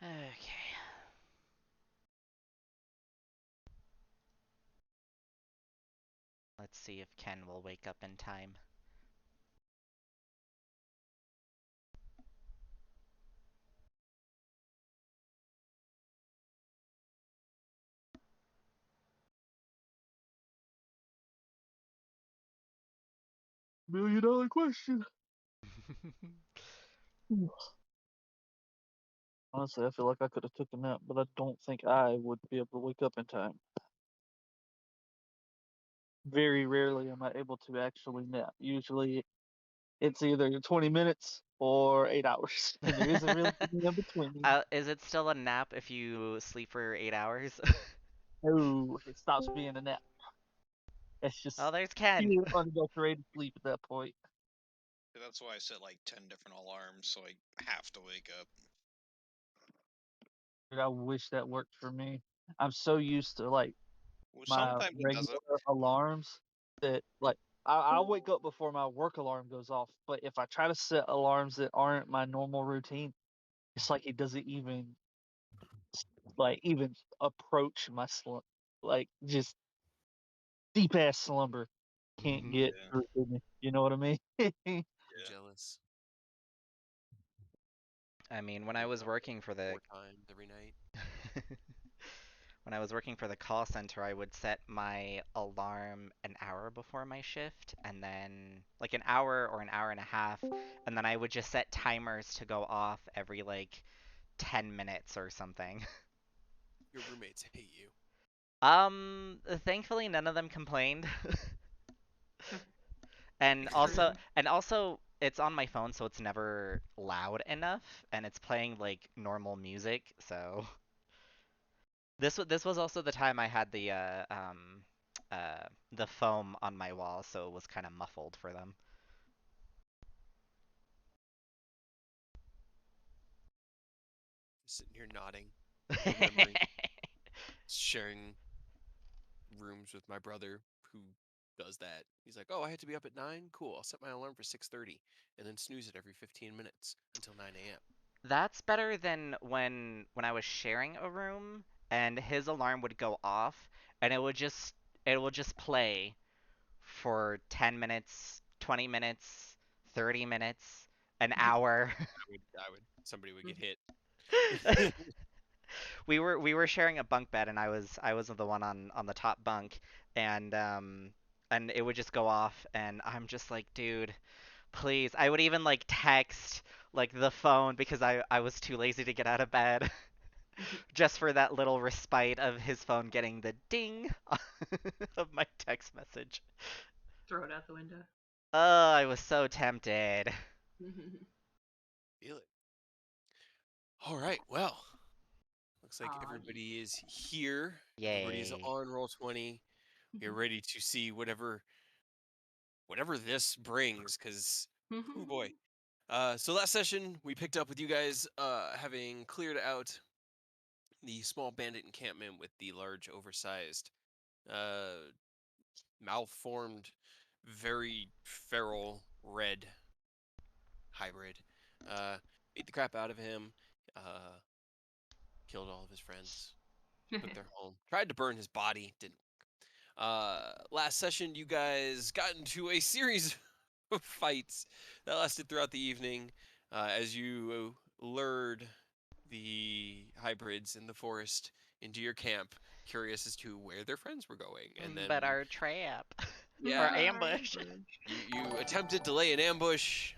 Okay. Let's see if Ken will wake up in time. $1 million question. Honestly, I feel like I could have took a nap, but I don't think I would be able to wake up in time. Very rarely am I able to actually nap. Usually it's either 20 minutes or 8 hours, and there isn't really anything in between. Is it still a nap if you sleep for 8 hours? No, it stops being a nap. It's Oh, just there's Ken. pure unadulterated sleep at that point. That's why I set like 10 different alarms, so I have to wake up. Dude, I wish that worked for me. I'm so used to like Well, my sometimes it doesn't. regular alarms that like I'll wake up before my work alarm goes off. But if I try to set alarms that aren't my normal routine, it's like it doesn't even approach my slump. Like just deep ass slumber can't get Yeah. through to me. You know what I mean? I'm Yeah. jealous. I mean, when I Wake was up like working for the 4 times every night. when I was working for the call center, I would set my alarm an hour before my shift, and then like an hour or an hour and a half, and then I would just set timers to go off every like 10 minutes or something. Your roommates hate you. Thankfully none of them complained. Good. And also it's on my phone so it's never loud enough and it's playing like normal music, so this was also the time I had the foam on my wall, so it was kind of muffled for them. Sitting here nodding, remembering sharing rooms with my brother who does that. He's like, "Oh, I had to be up at 9. Cool. I'll set my alarm for 6:30 and then snooze it every 15 minutes until 9 a.m." That's better than when I was sharing a room and his alarm would go off and it would just play for 10 minutes, 20 minutes, 30 minutes, an hour. Somebody would get hit. We were sharing a bunk bed and I was the one on the top bunk and it would just go off and I'm just like, dude, please. I would even like text like the phone because I was too lazy to get out of bed just for that little respite of his phone getting the ding of my text message. Throw it out the window. Oh, I was so tempted. Feel it. All right. Well, looks like Ah, everybody is here. Everybody is Yay. on roll 20. We're ready to see whatever this brings, because oh boy. So last session we picked up with you guys having cleared out the small bandit encampment with the large oversized uh malformed very feral red hybrid. Beat the crap out of him, uh killed all of his friends, took their home, tried to burn his body, didn't. Last session you guys got into a series of fights that lasted throughout the evening as you lured the hybrids in the forest into your camp, curious as to where their friends were going. And But then, our trap. Our yeah, our ambush. ambush. you attempted to lay an ambush.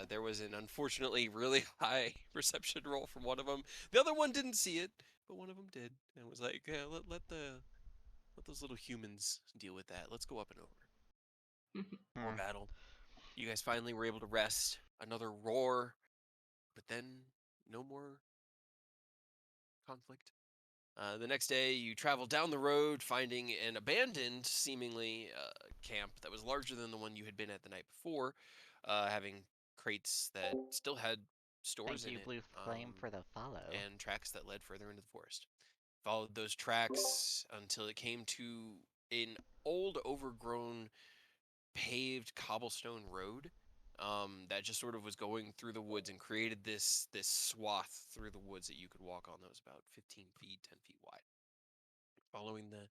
There was an unfortunately really high reception roll from one of them. The other one didn't see it, but one of them did, and was like, yeah, let those little humans deal with that. Let's go up and over. More Hmm. battle. You guys finally were able to rest. Another roar, but then no more conflict. The next day, you travel down the road, finding an abandoned, seemingly, camp that was larger than the one you had been at the night before, having crates that still had stores Thank in you, it, Blue Flame, for the follow. and tracks that led further into the forest. Followed those tracks until it came to an old, overgrown, paved cobblestone road that just sort of was going through the woods and created this swath through the woods that you could walk on that was about 15 feet, 10 feet wide. Following the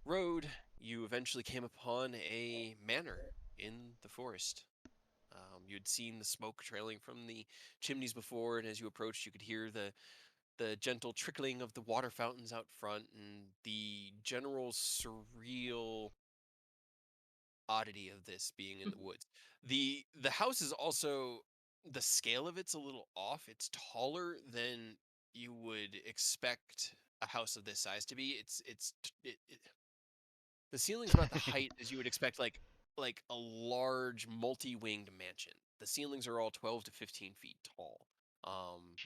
road, you eventually came upon a manor in the forest. You'd seen the smoke trailing from the chimneys before, and as you approached, you could hear the gentle trickling of the water fountains out front and the general surreal oddity of this being in the woods. The house is also, the scale of it's a little off. It's taller than you would expect a house of this size to be. The ceiling's about the height as you would expect, like a large multi-winged mansion. The ceilings are all 12 to 15 feet tall,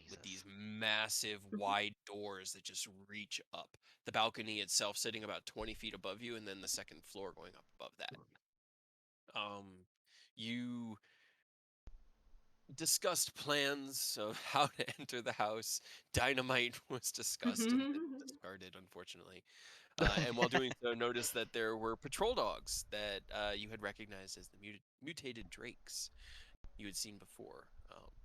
with these Jesus. massive wide doors that just reach up. The balcony itself sitting about 20 feet above you, and then the second floor going up above that. You discussed plans of how to enter the house. Dynamite was discussed and then discarded, unfortunately. And while doing so, noticed that there were patrol dogs that you had recognized as the mutated drakes you had seen before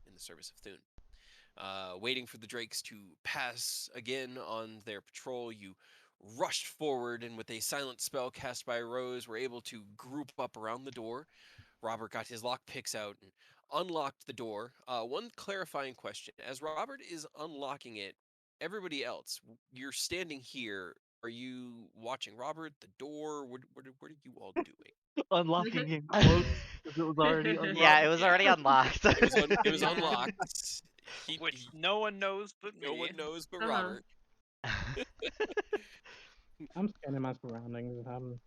in the service of Thune. Waiting for the drakes to pass again on their patrol, you rushed forward and with a silent spell cast by Rose were able to group up around the door. Robert got his lock picks out and unlocked the door. One clarifying question. As Robert is unlocking it, everybody else, you're standing here. Are you watching Robert, the door? What are you all doing? Unlocking it close because it was already Yeah, unlocked. it was Yeah, already unlocked. it was Yeah. unlocked. Which no one knows but No me. one knows but Uh-huh. Robert. I'm scanning my surroundings. I'm,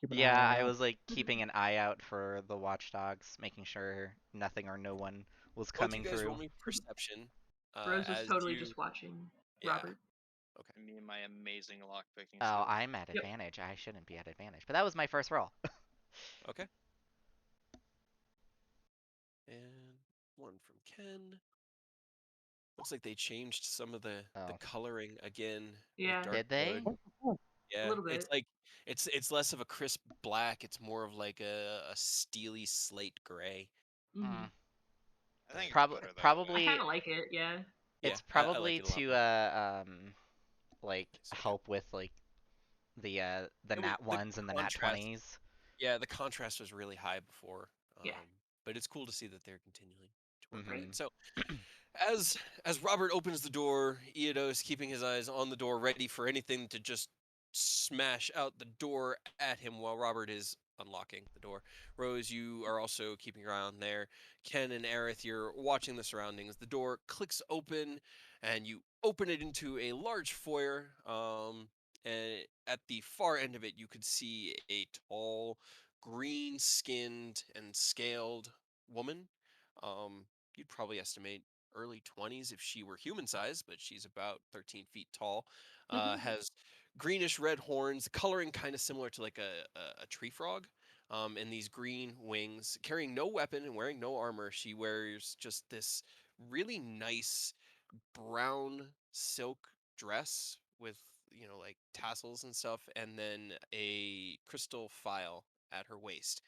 keeping an Yeah, eye I out. was like keeping an eye out for the watchdogs, making sure nothing or no one was Both you coming guys roll through. me perception. Rose was As totally you, just watching yeah, Robert. okay, Me and my amazing lockpicking Oh, skills. I'm at Yep. advantage. I shouldn't be at advantage, but that was my first roll. okay. And one from Ken. Looks like they changed some of the Oh, coloring again with Yeah, dark did they? mode. Oh, oh, a Yeah, little it's bit. like it's less of a crisp black. It's more of like a steely slate gray. Mm. I think it's Probably, better that way. I kind probably, of like it. Yeah. Yeah, it's I like probably it a lot to more. like So yeah, help with like the it was nat the ones and the nat contrast. 20s. Yeah, the contrast was really high before. Yeah. But it's cool to see that they're continuing to work on it. Mm-hmm. Right. So as Robert opens the door, Eodos keeping his eyes on the door, ready for anything to just smash out the door at him while Robert is unlocking the door. Rose, you are also keeping your eye on there. Ken and Aerith, you're watching the surroundings. The door clicks open, and you open it into a large foyer. And at the far end of it, you could see a tall, green-skinned and scaled woman. You'd probably estimate early 20s if she were human size, but she's about 13 feet tall. Has greenish red horns, coloring kind of similar to like a tree frog. And these green wings, carrying no weapon and wearing no armor. She wears just this really nice brown silk dress with, like tassels and stuff, and then a crystal file at her waist.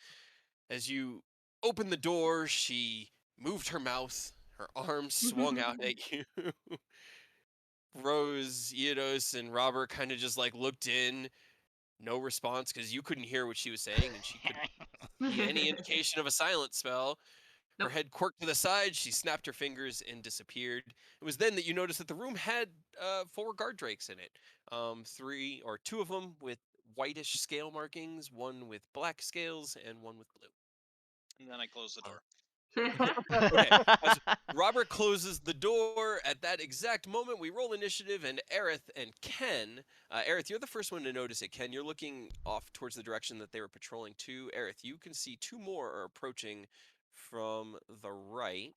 As you open the door, she moved her mouth, her arms swung out at you. Rose, Eidos, and Robert kind of just like looked in, no response because you couldn't hear what she was saying and she couldn't see any indication of a silent spell. Her Nope. head quirked to the side, she snapped her fingers and disappeared. It was then that you noticed that the room had 4 guard drakes in it. Two of them with whitish scale markings, one with black scales, and one with blue. And then I close the Uh, door. Okay, as Robert closes the door at that exact moment, we roll initiative, and Aerith and Ken. Aerith, you're the first one to notice it. Ken, you're looking off towards the direction that they were patrolling to. Aerith, you can see 2 more are approaching from the right.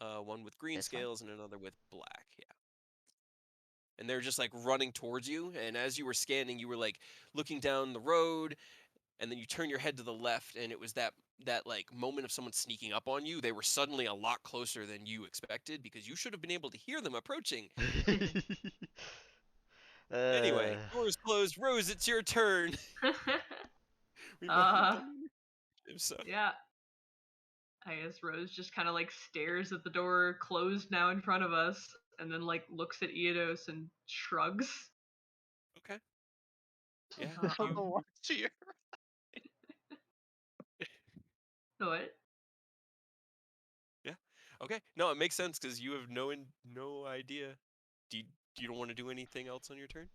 One with green This way? scales and another with black. Yeah. And they're just like running towards you. And as you were scanning, you were like looking down the road, and then you turn your head to the left, and it was that like moment of someone sneaking up on you. They were suddenly a lot closer than you expected because you should have been able to hear them approaching. uh, Anyway, door is closed. Rose, it's your turn. We've uh, done initiative, so yeah. I guess Rose just kind of like stares at the door closed now in front of us, and then like looks at Eodos and shrugs. Okay. Yeah. I don't know why. To your What? Yeah. Okay. No, it makes sense because you have no idea. Do you don't want to do anything else on your turn?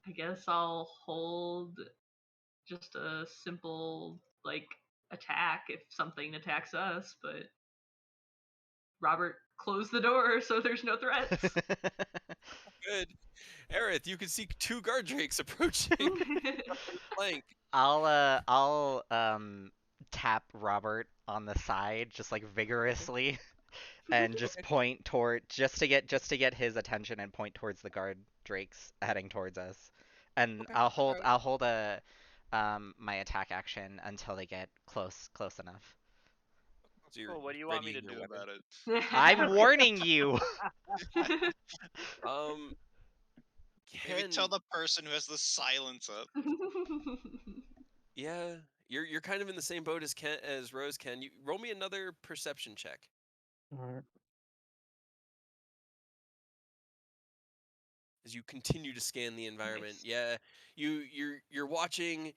I guess I'll hold just a simple like attack if something attacks us, but Robert closed the door so there's no threats. Good. Aerith, you can see two guard drakes approaching flank. I'll tap Robert on the side just like vigorously and just Okay. point toward just to get his attention and point towards the guard drakes heading towards us. And Okay. I'll Alright. hold a my attack action until they get close enough. So you're Well, what do you want me to readying your do weapon. about it? I'm warning you. Um, Maybe tell Ken, the person who has the silence up. yeah, you're kind of in the same boat as Rose. Ken, you roll me another perception check Alright. as you continue to scan the environment. Nice. Yeah, you're watching.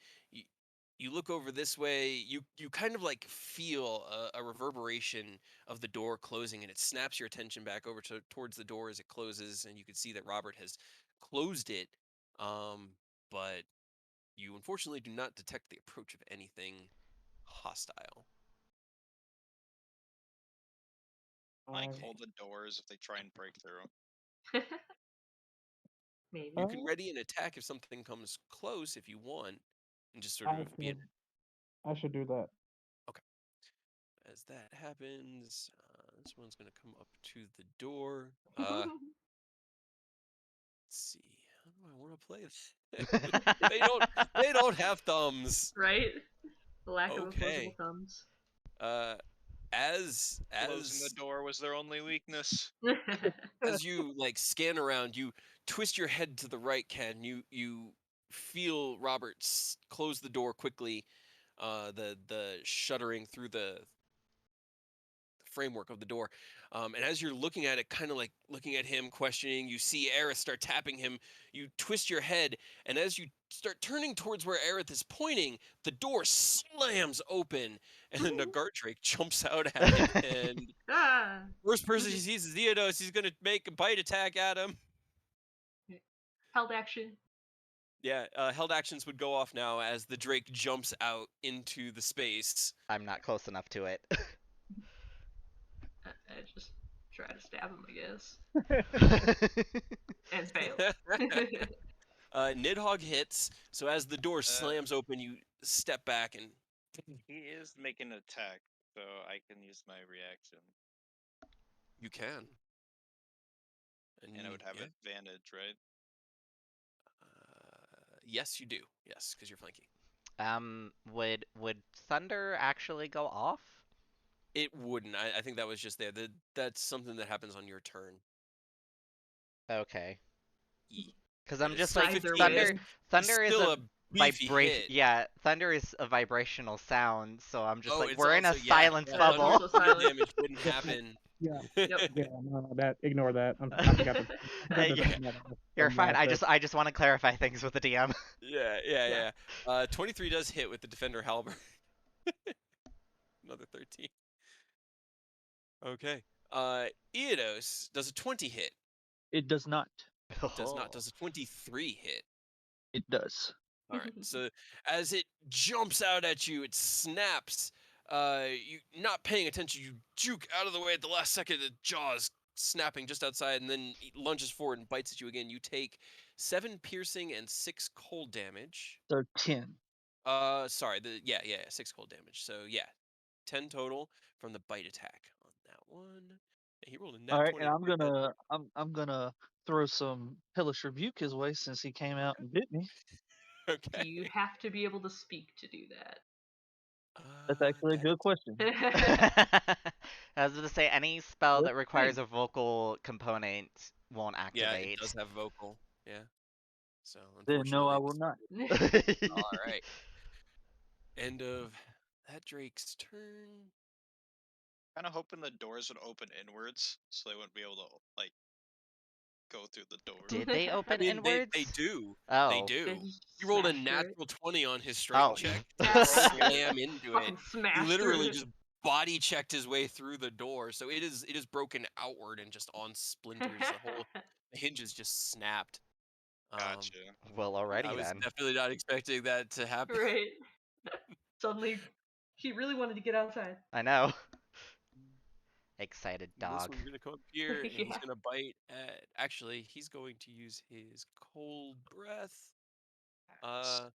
You look over this way. You kind of like feel a reverberation of the door closing, and it snaps your attention back over towards the door as it closes, and you can see that Robert has closed it. But you unfortunately do not detect the approach of anything hostile. Like I- hold the doors if they try and break through. Maybe. You can ready an attack if something comes close if you want, and just sort I of be should, I should do that. okay. As that happens, this one's gonna come up to the door. Let's see. How do I want to play this? They don't have thumbs. Right? The lack of Okay. opposable thumbs. As Closing the door was their only weakness. as you like scan around, you twist your head to the right, Ken. You feel Robert close the door quickly. The shuttering through the framework of the door. And as you're looking at it, kind of like looking at him, questioning, you see Aerith start tapping him. You twist your head, and as you start turning towards where Aerith is pointing, the door slams open, and then the guard drake jumps out at him. And Ah. first person he sees is Eodos. He's gonna make a bite attack at him. Held action. Yeah, held actions would go off now as the drake jumps out into the space. I'm not close enough to it. I just try to stab him, I guess. And fail. Nidhogg hits, so as the door slams open, you step back and He is making an attack, so I can use my reaction. you can. And I would have yeah. advantage, right? Yes, you do. Yes, because you're flanking. Would thunder actually go off? It wouldn't. I think that was just there. That's something that happens on your turn. Okay. E. Because But I'm it's just still like 15. Either thunder It's is still a a beefy vibration. hit. Yeah, thunder is a vibrational sound, so I'm just Oh, like it's we're in a also, yeah, silence yeah, That's bubble. also silent. damage wouldn't happen. Yeah. Yep. Yeah, no, that ignore that. I forgot to. Yeah, You're fine. I just want to clarify things with the DM. Yeah. 23 does hit with the defender halberd. Another 13. Okay. Eodos does a 20 hit. It does not. Does not. Does a 23 hit. It does. All right. So as it jumps out at you, it snaps. You not paying attention, you juke out of the way at the last second. The jaws snapping just outside, and then it lunges forward and bites at you again. You take 7 piercing and 6 cold damage. 13. Sorry. 6 cold damage. So yeah, 10 total from the bite attack on that one. And he rolled a net All right, 20. and I'm gonna throw some hellish rebuke his way since he came out and bit me. Okay. Do you have to be able to speak to do that? That's actually a That good question. I was going to say any spell Good that requires thing. a vocal component won't Yeah, it activate. does have vocal. Yeah. So Then no, I unfortunately, will not. all right. End of that Drake's turn. Kind of hoping the doors would open inwards, so they wouldn't be able to like go through the door. Did they I open mean, they inwards? do. Oh. They They do. just He rolled a smashed through it. natural 20 on his strength Oh. check Yeah. to slam into it. Fucking He smashed literally through it. just body checked his way through the door, so it is broken outward and just on splinters. The hinge is just snapped. Gotcha. Well, I already was then. definitely not expecting that to happen. Right. Suddenly, he really wanted to get outside. I know. Excited This dog. one's gonna come up here and he's Yeah. gonna bite at. Actually, he's going to use his cold breath. So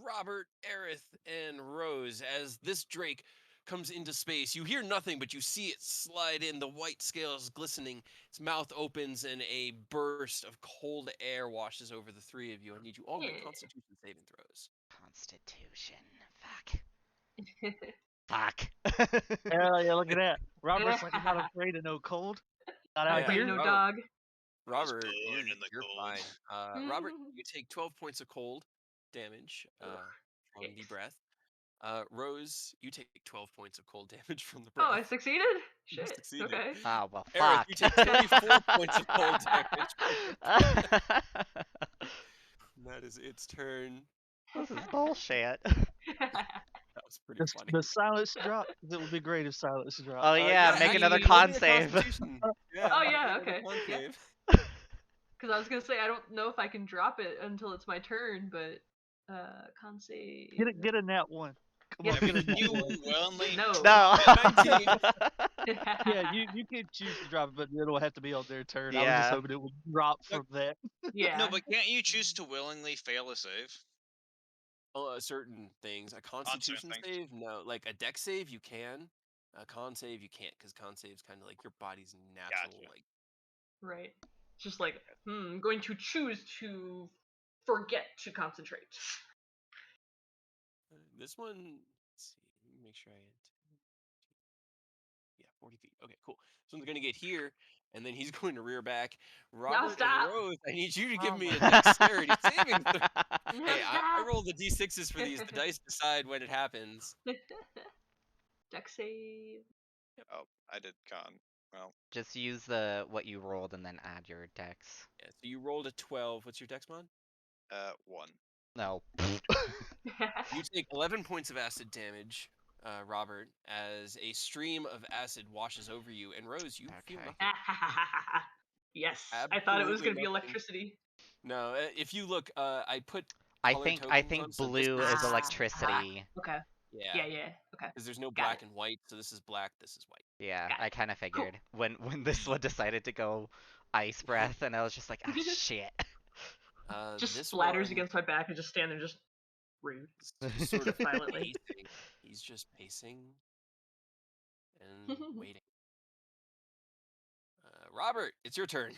Robert, Aerith, and Rose, as this Drake comes into space, you hear nothing, but you see it slide in, the white scales glistening. Its mouth opens, and a burst of cold air washes over the three of you. I need you all to make Yeah. Constitution saving throws. Constitution. Fuck. Hell yeah, look at that. Robert's like, I'm not afraid of no cold. Not Not out Yeah, afraid of here. no dog. I was Robert, born in the you're cold. fine. Robert, you take 12 points of cold damage from the Yikes. breath. Rose, you take 12 points of cold damage from the Oh, I breath. succeeded? You Shit. succeeded. Okay. Oh, well, Aerith, fuck. you take 34 points of cold damage from the breath. That is its turn. This is bullshit. That was pretty funny. The silence drop. It would be great if silence dropped. Oh yeah, make another actually, con roll me a save. Constitution. Yeah, Oh, make yeah, another okay. con Yeah. save. Because I was gonna say I don't know if I can drop it until it's my turn, but con save. Get a nat one. Come Yes. on, get a nat You one. willingly No. No. 19. Yeah, you can choose to drop it, but it'll have to be on their turn. I was just Yeah. hoping it would drop from that. Yeah. No, but can't you choose to willingly fail a save? Certain things. A certain Constitution things. save, no. Like a deck save, you can. A con save, you can't, because con save's kind of like your body's natural. Gotcha. Like, Right. Just like, I'm going to choose to forget to concentrate. this one. Let's see. Let me make sure I. Yeah, 40 feet. Okay, cool. So I'm gonna get here, and then he's going to rear back. Robert and stop. Rose, I need you to Oh give me my a dexterity saving throw. No, Hey, I stop. roll the d6s for these. The dice decide when it happens. Deck save. Oh, I did con. Well, Just use what you rolled and then add your dex. Yeah, so you rolled a 12. What's your dex mod? 1. No. You take 11 points of acid damage, Robert, as a stream of acid washes over you. And Rose, you feel Okay. nothing. Yes. I thought it was Absolutely gonna be nothing. electricity. No, if you look, I put I color think tokens on, so this blue is electricity. Okay. Yeah. Yeah. Okay. Because there's no Got black it. and white, so this is black, this is white. Yeah, Got I it. kind of figured when this one decided to go ice breath, and I was just like, ah, shit. Just This splatters one against my back and just stand there, just rude. is just sort of Silently. pacing. He's just pacing and waiting. Robert, it's your turn.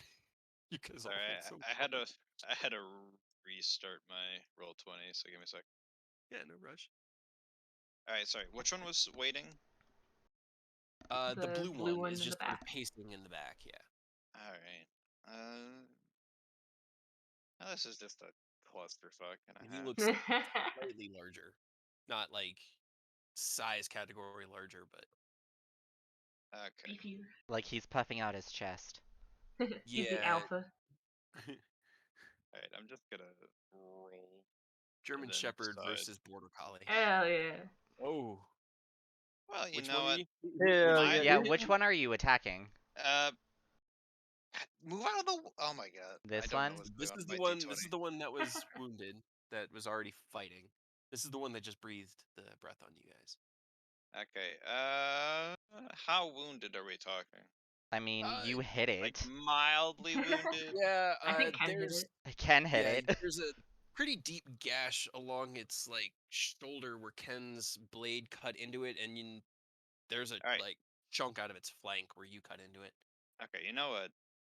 You guys all Sorry, went so I had quick. to restart my roll 20. So give me a sec. Yeah, no rush. All right, sorry. Which one was waiting? The The blue blue one one is in just the sort of back. pacing in the back. Yeah. All right. Now this is just a clusterfuck and And a he half. looks slightly larger, not like size category larger, but Okay. Beefier. Like he's puffing out his chest. He's the yeah. alpha. All right, I'm just gonna roll. German then Shepherd decide. versus Border Collie. Hell yeah. Oh, Well, you which know one what? are you? Hell My- yeah. Yeah, which one are you attacking? Move out of the. Oh my god. I This don't know one? what's This going on is with the my one. D20. This is the one that was wounded, that was already fighting. This is the one that just breathed the breath on you guys. Okay. How wounded are we talking? I mean, Uh, you hit it. Like mildly wounded? Yeah, I think Ken hit there's it. I can hit it. there's a pretty deep gash along its like shoulder where Ken's blade cut into it, and there's a Alright. like chunk out of its flank where you cut into it. Okay, you know what?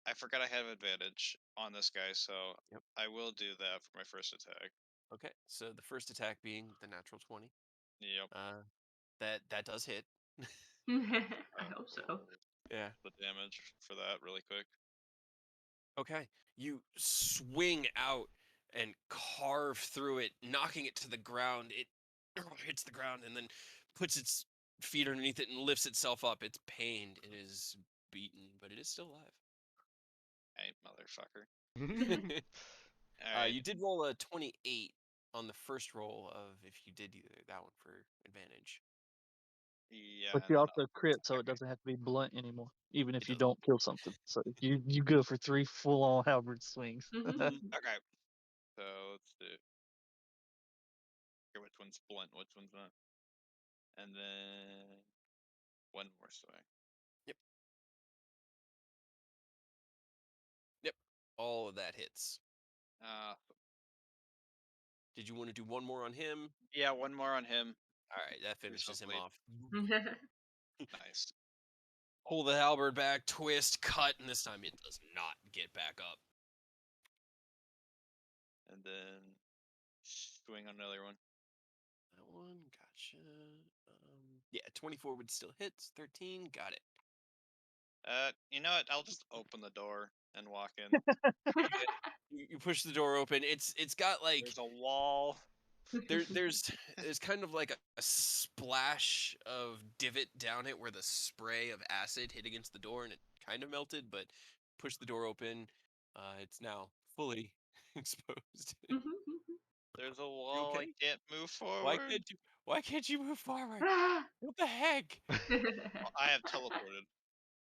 I forgot I have advantage on this guy, so Yep. I will do that for my first attack. Okay, so the first attack being the natural 20. Yep. That does hit. I hope so. roll Yeah. The damage for that really quick. Okay. You swing out and carve through it, knocking it to the ground. It hits the ground and then puts its feet underneath it and lifts itself up. It's pained. It is beaten, but it is still alive. Hey, motherfucker. All right. You did roll a 28 on the first roll of if you did either that one for advantage. Yeah. But and you then also crit, so it doesn't have to be blunt anymore, even if you doesn't. don't kill something. So you go for 3 full-on halberd swings. Okay. So let's do. Here, which one's blunt, which one's not, and then one more swing. Yep. All of that hits. Uh, Did you want to do one more on him? yeah, one more on him. All right, that finishes him off. Nice. Pull the halberd back, twist, cut, and this time it does not get back up. And then swing on another one. That one, gotcha. Yeah, 24 would still hit. 13, got it. You know what? I'll just open the door and walk in. Okay. You push the door open. It's got like There's a wall. there's kind of like a splash of divot down it where the spray of acid hit against the door and it kind of melted, but push the door open. It's now fully exposed. There's a wall. okay? I can't move forward. Why can't you move forward? What the heck? I have teleported.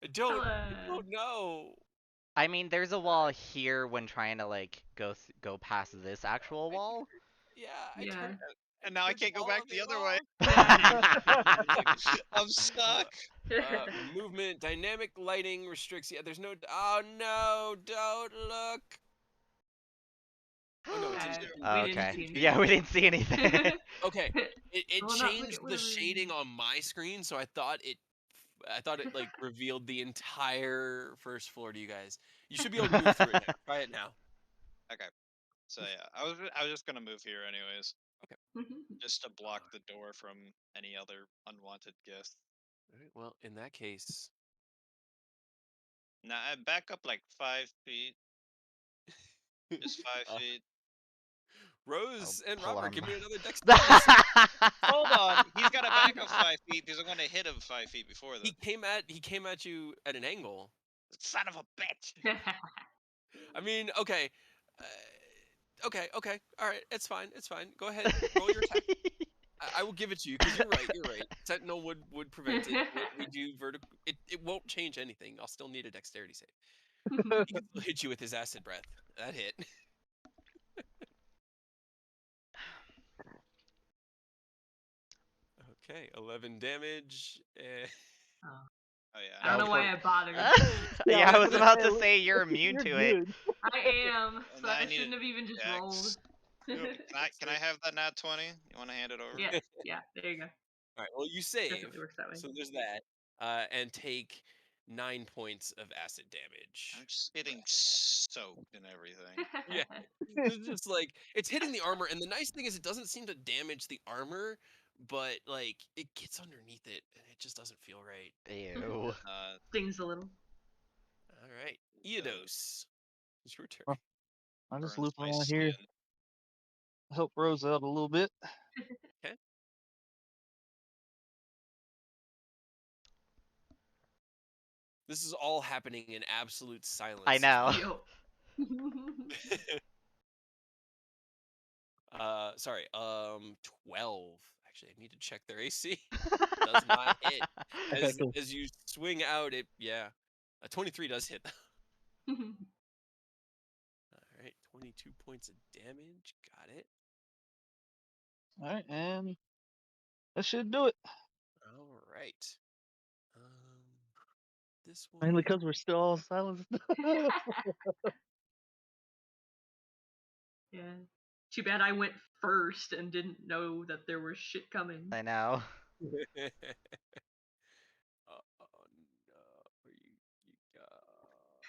I don't know. I mean, there's a wall here when trying to like go past this actual wall. Yeah, Yeah. turned And now I can't go all back of the it other way. off. I'm stuck. Movement, dynamic lighting restricts. Yeah, there's no. Oh no! Don't look. Oh no, it didn't. Oh, we didn't okay. see anything. Yeah, we didn't see anything. Okay, it Well, not look changed at the whatever shading you- on my screen, so I thought it like revealed the entire first floor to you guys. You should be able to move through it now. Try it now. Okay. So yeah, I was just gonna move here anyways, just to block the door from any other unwanted guests. All right, well, in that case, Now I back up like 5 feet, just 5 feet. Rose and pull Robert, on. give me another dexterity save. Hold on, he's got to back up 5 feet because I'm gonna hit him 5 feet before that. He came at you at an angle. Son of a bitch! I mean, okay. Okay, all right, it's fine. Go ahead, roll your attack. I will give it to you because you're right. Sentinel would prevent it. We do vertical. It won't change anything. I'll still need a dexterity save. He can still hit you with his acid breath. That hit. Okay, 11 damage. Oh yeah. I don't know why I bothered. Yeah, I was gonna about say, to say you're immune to it. good. I am, And so I I need shouldn't have even just Dex. rolled. Can I have that nat 20? You want to hand it over? Yeah, there you go. All right. Well, you save. Definitely works that way. So there's that. And take 9 points of acid damage. I'm just getting soaked and everything. Yeah. It's just like it's hitting the armor, and the nice thing is it doesn't seem to damage the armor, but like it gets underneath it, and it just doesn't feel right. Ew. Stings a little. All right, Eodos, it's your turn. Huh. I just Burns loop my around here, skin. help Rose out a little bit. Okay. This is all happening in absolute silence. I know. Yo. Sorry. 12. Actually, I need to check their AC. Does not hit. Okay, cool. As you swing out, a 23 does hit. All right, 22 points of damage. Got it. All right, and that should do it. All right. This one. Mainly because we're still all silenced. Yeah. Too bad I went first and didn't know that there was shit coming. I know. Oh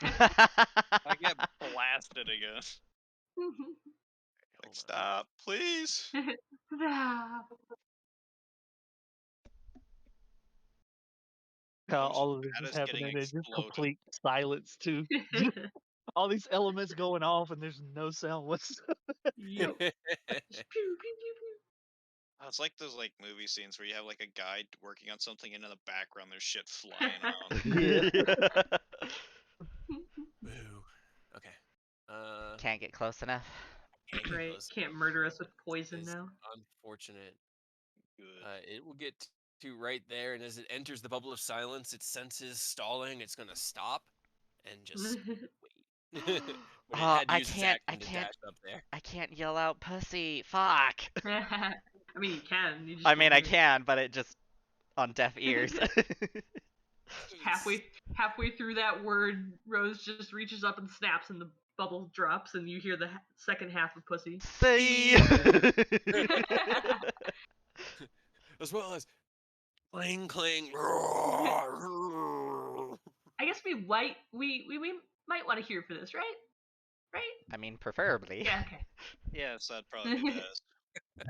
no! I get blasted again. Like, stop, please. How Comes all of this Bad is as getting happening in just exploded. complete silence too. All these elements going off and there's no sound whatsoever. Yo. Just pew, pew, pew, pew. It's like those like movie scenes where you have like a guy working on something, and in the background there's shit flying out. Yeah. Boo. Okay. Can't get close enough. Can't get Right. close. Can't murder us with poison Is now. unfortunate. Good. It will get to right there, and as it enters the bubble of silence, it senses stalling. It's gonna stop and just wait. But it had to I use its can't. I action to can't. dash up there. I can't yell out pussy. Fuck. I mean, you can. You just I mean, won't I hear it. can, but it just on deaf ears. halfway through that word, Rose just reaches up and snaps, and the bubble drops, and you hear the second half of pussy. See. As well as clang clang. I guess we might want to hear for this, right? Right? I mean, preferably. Yeah. Okay. Yes, that'd probably be best.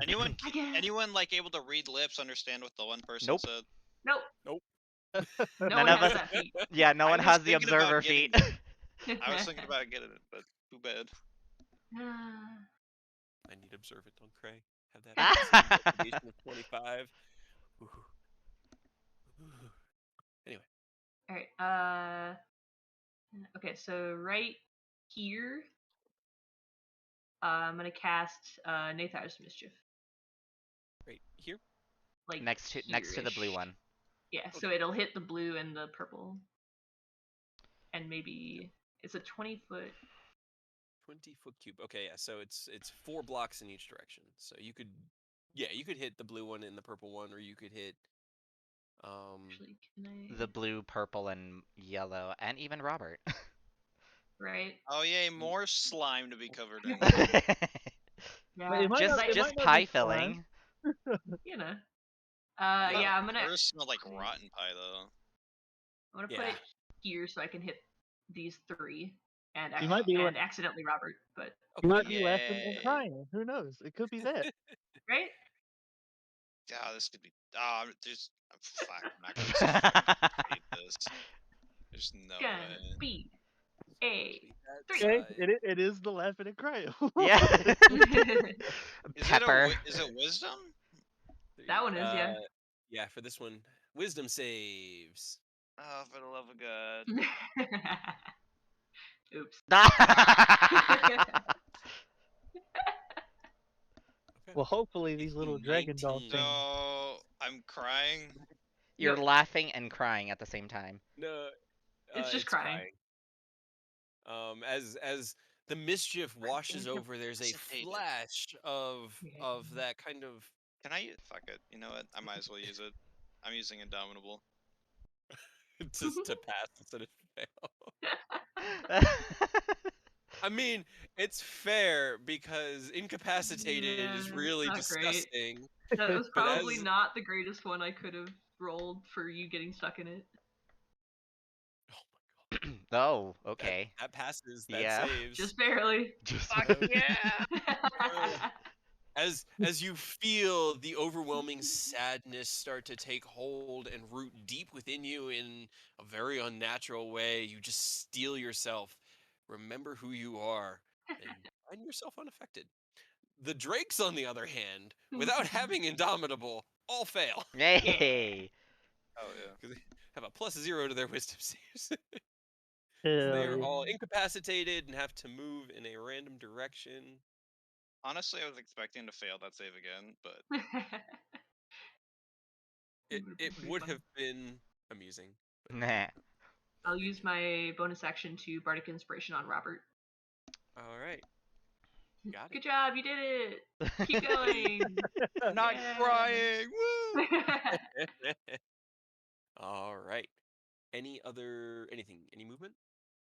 Anyone, I guess. anyone like able to read lips, understand what the one person Nope. said? Nope. Nope. No None one of has us. that feat. Yeah, no I one was has the thinking about observer getting feat. I was thinking about getting it, but too bad. I need observant on Cray. Have that investigation of 25. Ooh. Anyway. All right. Okay, so right here, I'm gonna cast Nathar's Mischief. Right here. Like next to the blue here-ish. one. Yeah, so it'll hit the blue and the purple, and maybe it's a 20-foot. 20-foot cube. Okay, yeah. So it's 4 blocks in each direction. So you could hit the blue one and the purple one, or you could hit Actually, can I? The blue, purple, and yellow, and even Robert. Right. Oh yay, more slime to be covered in. Yeah. It might not- it just might not pie be filling. You know. Yeah, Yeah, I'm gonna. hers smelled like rotten pie though. I'm gonna put Yeah. it here so I can hit these 3 and You might be and like- accidentally Robert, but You might be laughing Yay. and crying. Who knows? It could be that. right. Yeah, this could be. There's. Fuck, I'm not gonna hate this. There's no Gonna way. be a Okay, it is the laughing and crying. Yeah. Pepper. Is it wisdom? That one is, yeah. Yeah, for this one, wisdom saves. Oh, for the love of God. Oops. Okay. Well, hopefully these little dragon doll 19. things. So I'm crying. You're Yep. laughing and crying at the same time. No, It's just crying. As the mischief washes over, there's a Incapacitated. flash of that kind of. Can I use? Fuck it. You know what? I might as well use it. I'm using Indomitable. to pass instead of fail. I mean, it's fair because incapacitated is Yeah, really not great. disgusting. That was But probably as- not the greatest one I could have rolled for you getting stuck in it. Oh, okay. That passes. That Yeah. saves. Just barely. Just Yeah. As you feel the overwhelming sadness start to take hold and root deep within you in a very unnatural way, you just steel yourself. Remember who you are and find yourself unaffected. The Drakes, on the other hand, without having Indomitable, all fail. Yay. Oh yeah. Because they have a +0 to their wisdom saves. Hell They are yeah. all incapacitated and have to move in a random direction. Honestly, I was expecting to fail that save again, but It Would've been pretty would fun. have been amusing. Nah. I'll use my bonus action to Bardic Inspiration on Robert. All right. Got Good job, you did it. Keep going. I'm not Yeah. crying. Woo! it. All right. Any movement?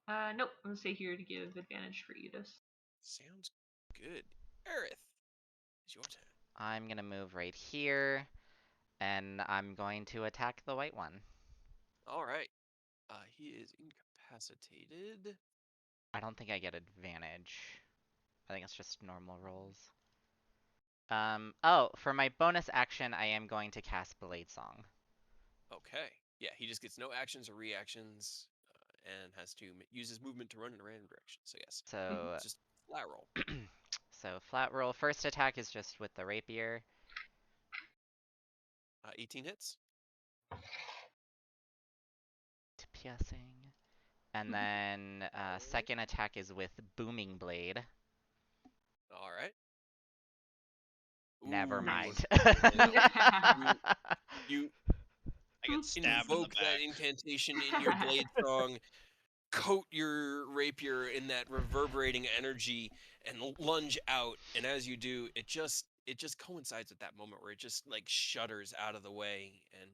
Nope. I'm gonna stay here to give advantage for Edis. Sounds good. Aerith, it's your turn. I'm gonna move right here, and I'm going to attack the white one. All right. He is incapacitated. I don't think I get advantage. I think it's just normal rolls. Oh, for my bonus action, I am going to cast Blade Song. Okay. Yeah, he just gets no actions or reactions, and has to use his movement to run in a random direction. So yes, So, just flat roll. so flat roll. First attack is just with the rapier. 18 hits. To piercing. And then second attack is with Booming Blade. All right. Never Ooh, mind. you I get stabbed in the invoke that back. incantation in your blade song, coat your rapier in that reverberating energy, and lunge out. And as you do, it just coincides with that moment where it just like shudders out of the way and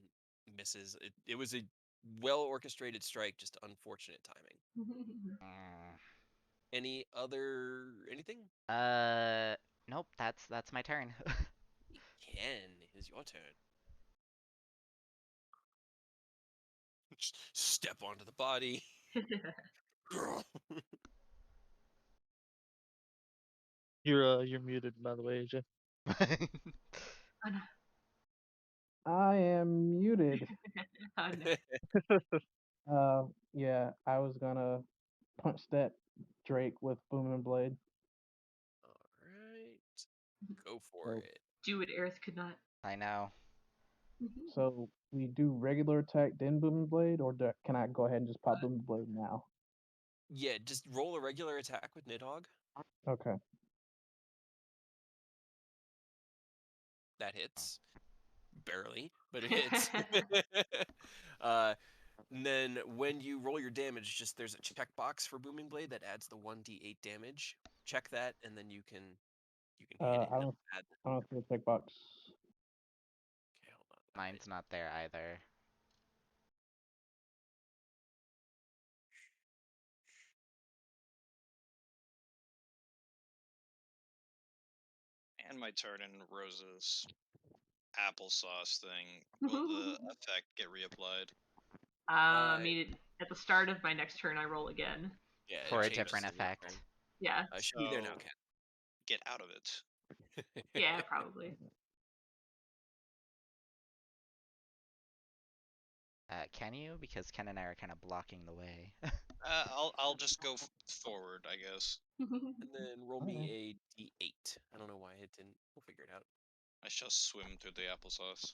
misses. It was a well orchestrated strike, just unfortunate timing. Anything? Nope. That's my turn. Ken, it's your turn. Just step onto the body. You're muted, by the way, AJ. Oh, no. I am muted. Oh, no. Yeah, I was gonna punch that Drake with Booming Blade. All right, go for So, it. Do what Aerith could not. I know. so we do regular attack then Booming Blade, or can I go ahead and just pop Booming Blade now? Yeah, just roll a regular attack with Nidhogg. Okay. That hits. Barely, but it hits. And then when you roll your damage, just there's a checkbox for Booming Blade that adds the 1d8 damage. Check that, and then you can hit it. I And don't add. I don't see a checkbox. Okay, hold on. Mine's not there either. And my turn in Rose's applesauce thing. Will the effect get reapplied? I mean, at the start of my next turn, I roll again. Yeah, For a it changes different in your effect. turn. Yeah. Should be there now, So- Ken. Get out of it. Yeah, probably. Can you? Because Ken and I are kind of blocking the way. I'll just go forward, I guess. And then roll me Okay. a d8. I don't know why it didn't. We'll figure it out. I shall swim through the applesauce.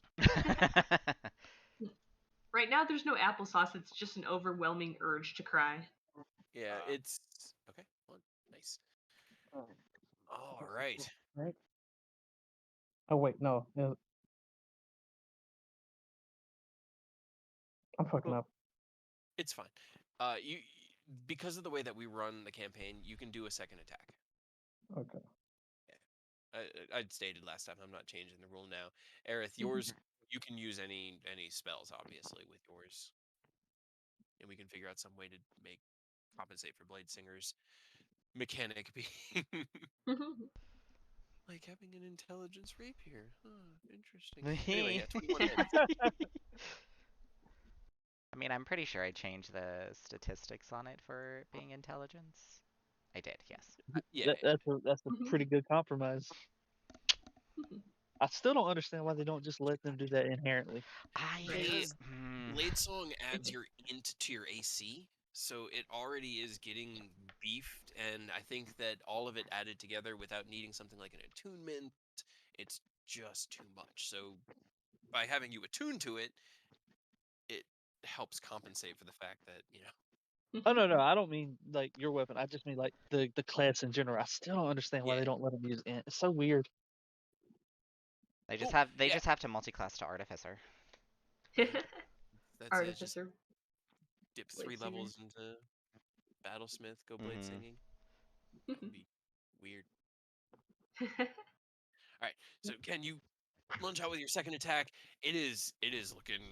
Right now, there's no applesauce. It's just an overwhelming urge to cry. Yeah, it's okay. Hold on. Nice. All right. Right. Oh wait, no. I'm fucking up. It's fine. You because of the way that we run the campaign, you can do a second attack. Okay. I'd stated last time. I'm not changing the rule now. Aerith, yours you can use any spells, obviously, with yours, and we can figure out some way to make compensate for Blade Singer's mechanic being like having an intelligence rapier. Huh, interesting. Anyway, yeah, 21 hits. I mean, I'm pretty sure I changed the statistics on it for it being intelligence. I did, yes. Yeah, That's a pretty good compromise. I still don't understand why they don't just let them do that inherently. because Blade Song adds your int to your AC, so it already is getting beefed, and I think that all of it added together without needing something like an attunement, it's just too much. So by having you attune to it, it helps compensate for the fact that, Oh no, I don't mean like your weapon. I just mean like the class in general. I still don't understand why they don't let them use int. It's so weird. They just Cool. have Yeah. just have to multiclass to Artificer. That's it. Just Artificer. dip Blade 3 Singer. levels into Battlesmith, go Blade Singing. Could be weird. All right. So Ken, you lunge out with your second attack. It is looking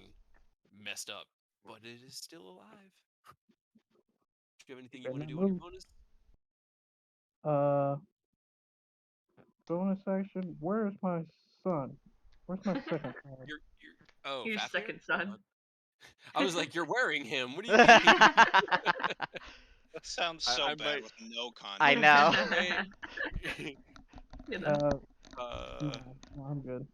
messed up, but it is still alive. Do you have anything you Better want to not do on your move. bonus? Bonus action. Where's my son? Where's my second son? You're oh, Your Fafnir? second son. I was like, you're wearing him. What do you mean? That sounds so I bad might- with no context. I know. Right? You know. No, I'm good.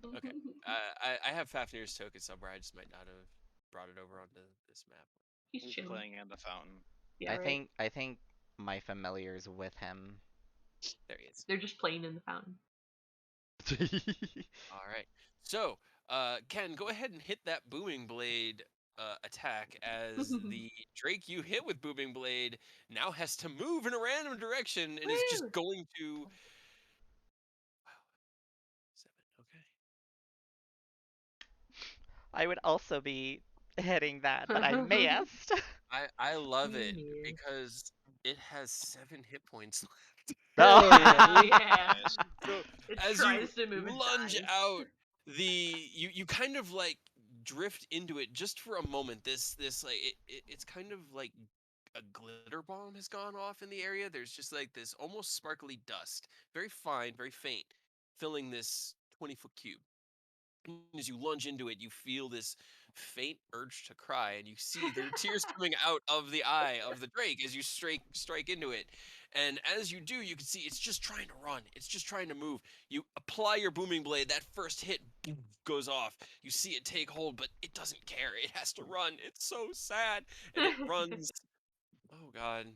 Okay. I have Fafnir's token somewhere. I just might not have brought it over onto this map. He's He's chilling. playing in the fountain. Yeah, right. I think my familiar's with him. There he is. They're just playing in the fountain. All right. So, Ken, go ahead and hit that booming blade attack as the Drake you hit with booming blade now has to move in a random direction and is just Woo! going to. Wow. 7. Okay. I would also be hitting that, but I missed. I love it Yeah. because it has 7 hit points left. Hell yeah. Hell yeah. Nice. So It as you tries to move and lunge dies. out, you kind of like drift into it just for a moment. This like it's kind of like a glitter bomb has gone off in the area. There's just like this almost sparkly dust, very fine, very faint, filling this 20-foot cube. And as you lunge into it, you feel this faint urge to cry, and you see there are tears coming out of the eye of the Drake as you strike into it. And as you do, you can see it's just trying to run. It's just trying to move. You apply your booming blade. That first hit boom, goes off. You see it take hold, but it doesn't care. It has to run. It's so sad, and it runs. Oh God!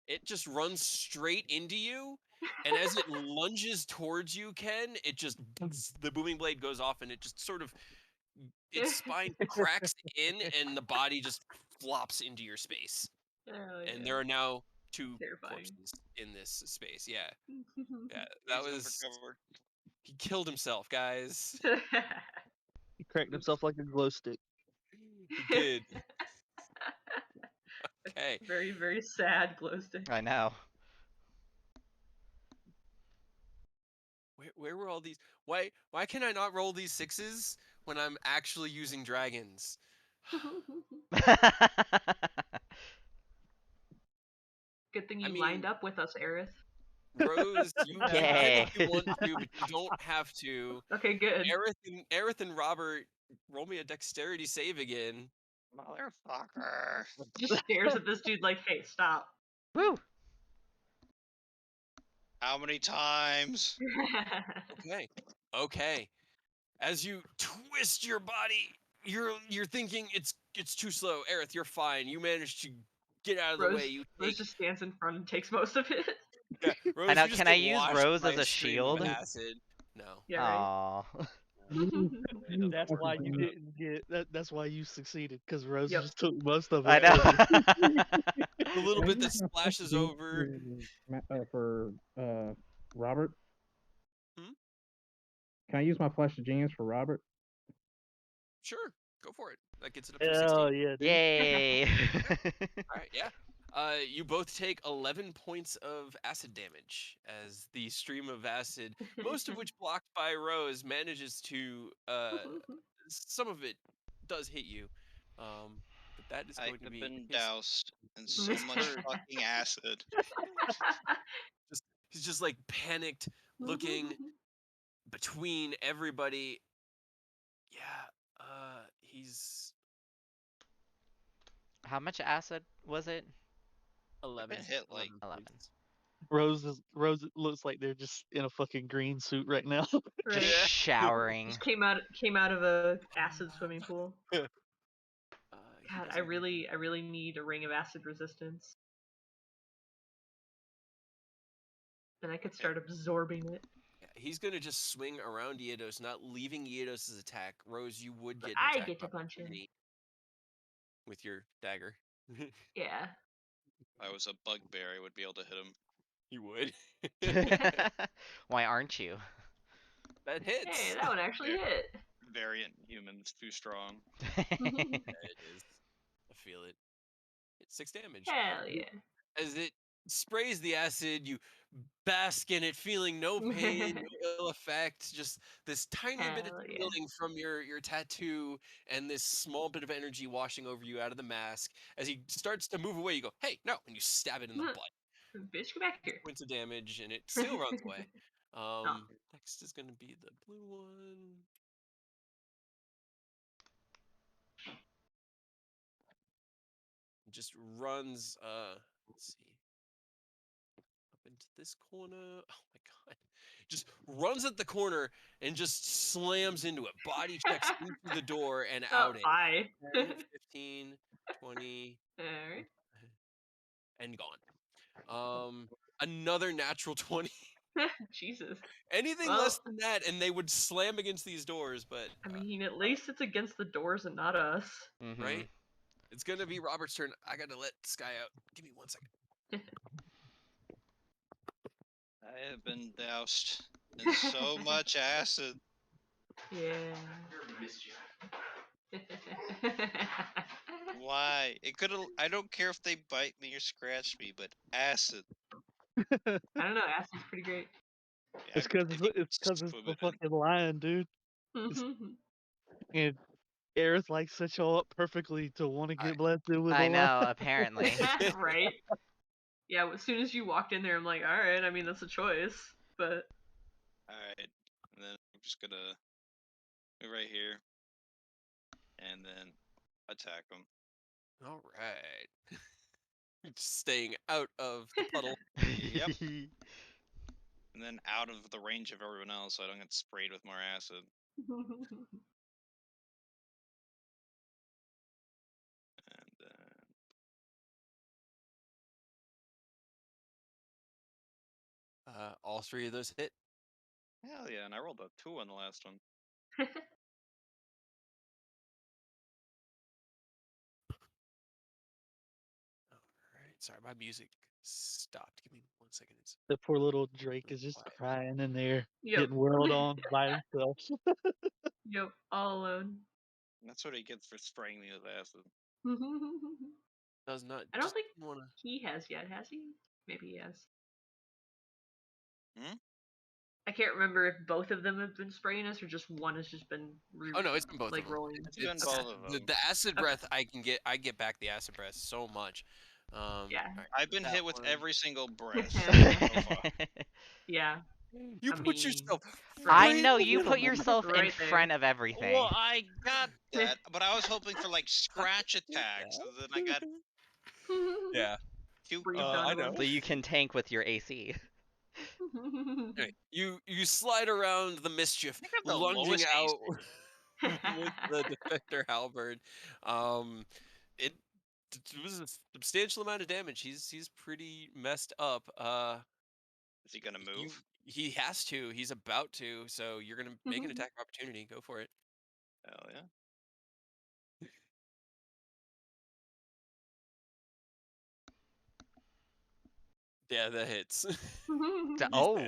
It just runs straight into you. And as it lunges towards you, Ken, it just the booming blade goes off, and it just sort of its spine cracks in, and the body just flops into your space. Hell And yeah. there are now 2 Terrifying. corpses in this space. Yeah, that Please don't was recover. he killed himself, guys. He cracked himself like a glow stick. He did. Okay. Very, very sad glow stick. I know. Where were all these? Why can I not roll these 6s when I'm actually using dragons? Good thing I you mean, lined up with us, Aerith. Rose, you can Yay. if you want to, but you don't have to. Okay, good. Aerith and Robert, roll me a dexterity save again. Motherfucker. Just stares at this dude like, hey, stop. Woo! How many times? Okay. As you twist your body, you're thinking it's too slow. Aerith, you're fine. You managed to get out of the way. You Rose take just stands in front and takes most of it. yeah, I Rose. know. You just Can I get use washed Rose by as a a stream of shield? acid. No. Yeah, right. Aw. That's why you didn't get that. That's why you succeeded, because Rose Yep. just took most of I it. know. The little Can I bit that use my splashes genius over. for Robert? Hmm? Can I use my flash of genius for Robert? Sure, go for it. That gets it up to a 16. Hell yeah, dude. Yay! All right, yeah. You both take 11 points of acid damage as the stream of acid, most of which blocked by Rose, manages to. Some of it does hit you, but that is I going to have be been his doused in so much turn. fucking acid. He's just like panicked, looking between everybody. Yeah, he's How much acid was it? 11. Been hit like 11. Rose looks like they're just in a fucking green suit right now. Right. Just showering. Just came out of a acid swimming pool. He God, I doesn't- really need a ring of acid resistance. Then I could start absorbing it. Yeah, he's gonna just swing around Iedos, not leaving Iedos' attack. Rose, you would But get an I attack get to punch him. opportunity with your dagger. Yeah. if I was a bugbear, I would be able to hit him. You would. Why aren't you? That hits. Hey, that one actually hit. Variant humans too strong. Yeah, it is. I feel it. It's 6 damage. Hell yeah. As it sprays the acid, you bask in it, feeling no pain, no ill effect, just this tiny bit of Hell yeah. healing from your tattoo and this small bit of energy washing over you out of the mask. As he starts to move away, you go, "Hey, no!" And you stab it in the butt. Bitch, come back here. Points of damage, and it still runs away. Oh. Next is going to be the blue one. It just runs. Let's see. Up into this corner. Oh my god. Just runs at the corner and just slams into it. Body checks into the door and out it. Bye. 10, 15, 20, Alright. and gone. Another natural 20. Jesus. Anything Well, less than that, and they would slam against these doors. But I mean, at least it's against the doors and not us. right, it's gonna be Robert's turn. I gotta let this guy out. Give me 1 second. I have been doused in so much acid. Yeah. Why? It could have. I don't care if they bite me or scratch me, but acid. I don't know. Acid's pretty great. Yeah, It's because if you it's could the swim it in. fucking lion, dude. And Aerith like set y'all up perfectly to want to get blasted with a I lion. know, apparently. Right? Yeah, as soon as you walked in there, I'm like, alright, I mean, that's a choice. But. Alright. And then I'm just gonna move right here. And then attack them. All right. Just staying out of the puddle. Yep. And then out of the range of everyone else so I don't get sprayed with more acid. And then All 3 of those hit. hell yeah, and I rolled a 2 on the last one. Alright, sorry, my music stopped. Give me 1 second. It's The poor little Drake is just quiet. crying in there, Yep. getting whirled on by himself. Yep, all alone. That's what he gets for spraying me with acid. Does not. I don't just think wanna. he has yet, has he? Maybe he has. Hmm? I can't remember if both of them have been spraying us or just one has just been Oh no, it's been both like of them. rolling. It's been It's both of them. the acid Okay. breath. I get back the acid breath so much. Yeah. Alright, I've been that hit with one. every single breath so far. Yeah. You I put mean, yourself. I right know, in the you put middle. yourself in Right there. front of everything. Well, I got that, but I was hoping for like scratch attacks, so then I got Yeah. two. Breathed I onto know. him. So you can tank with your AC. Anyway, you slide around the mischief, I have the lunging lowest out AC. with the defector halberd. It was a substantial amount of damage. He's pretty messed up. Is he gonna move? He has to. He's about to. So you're gonna make an attack of opportunity. Go for it. Hell yeah. Yeah, that hits. Oh.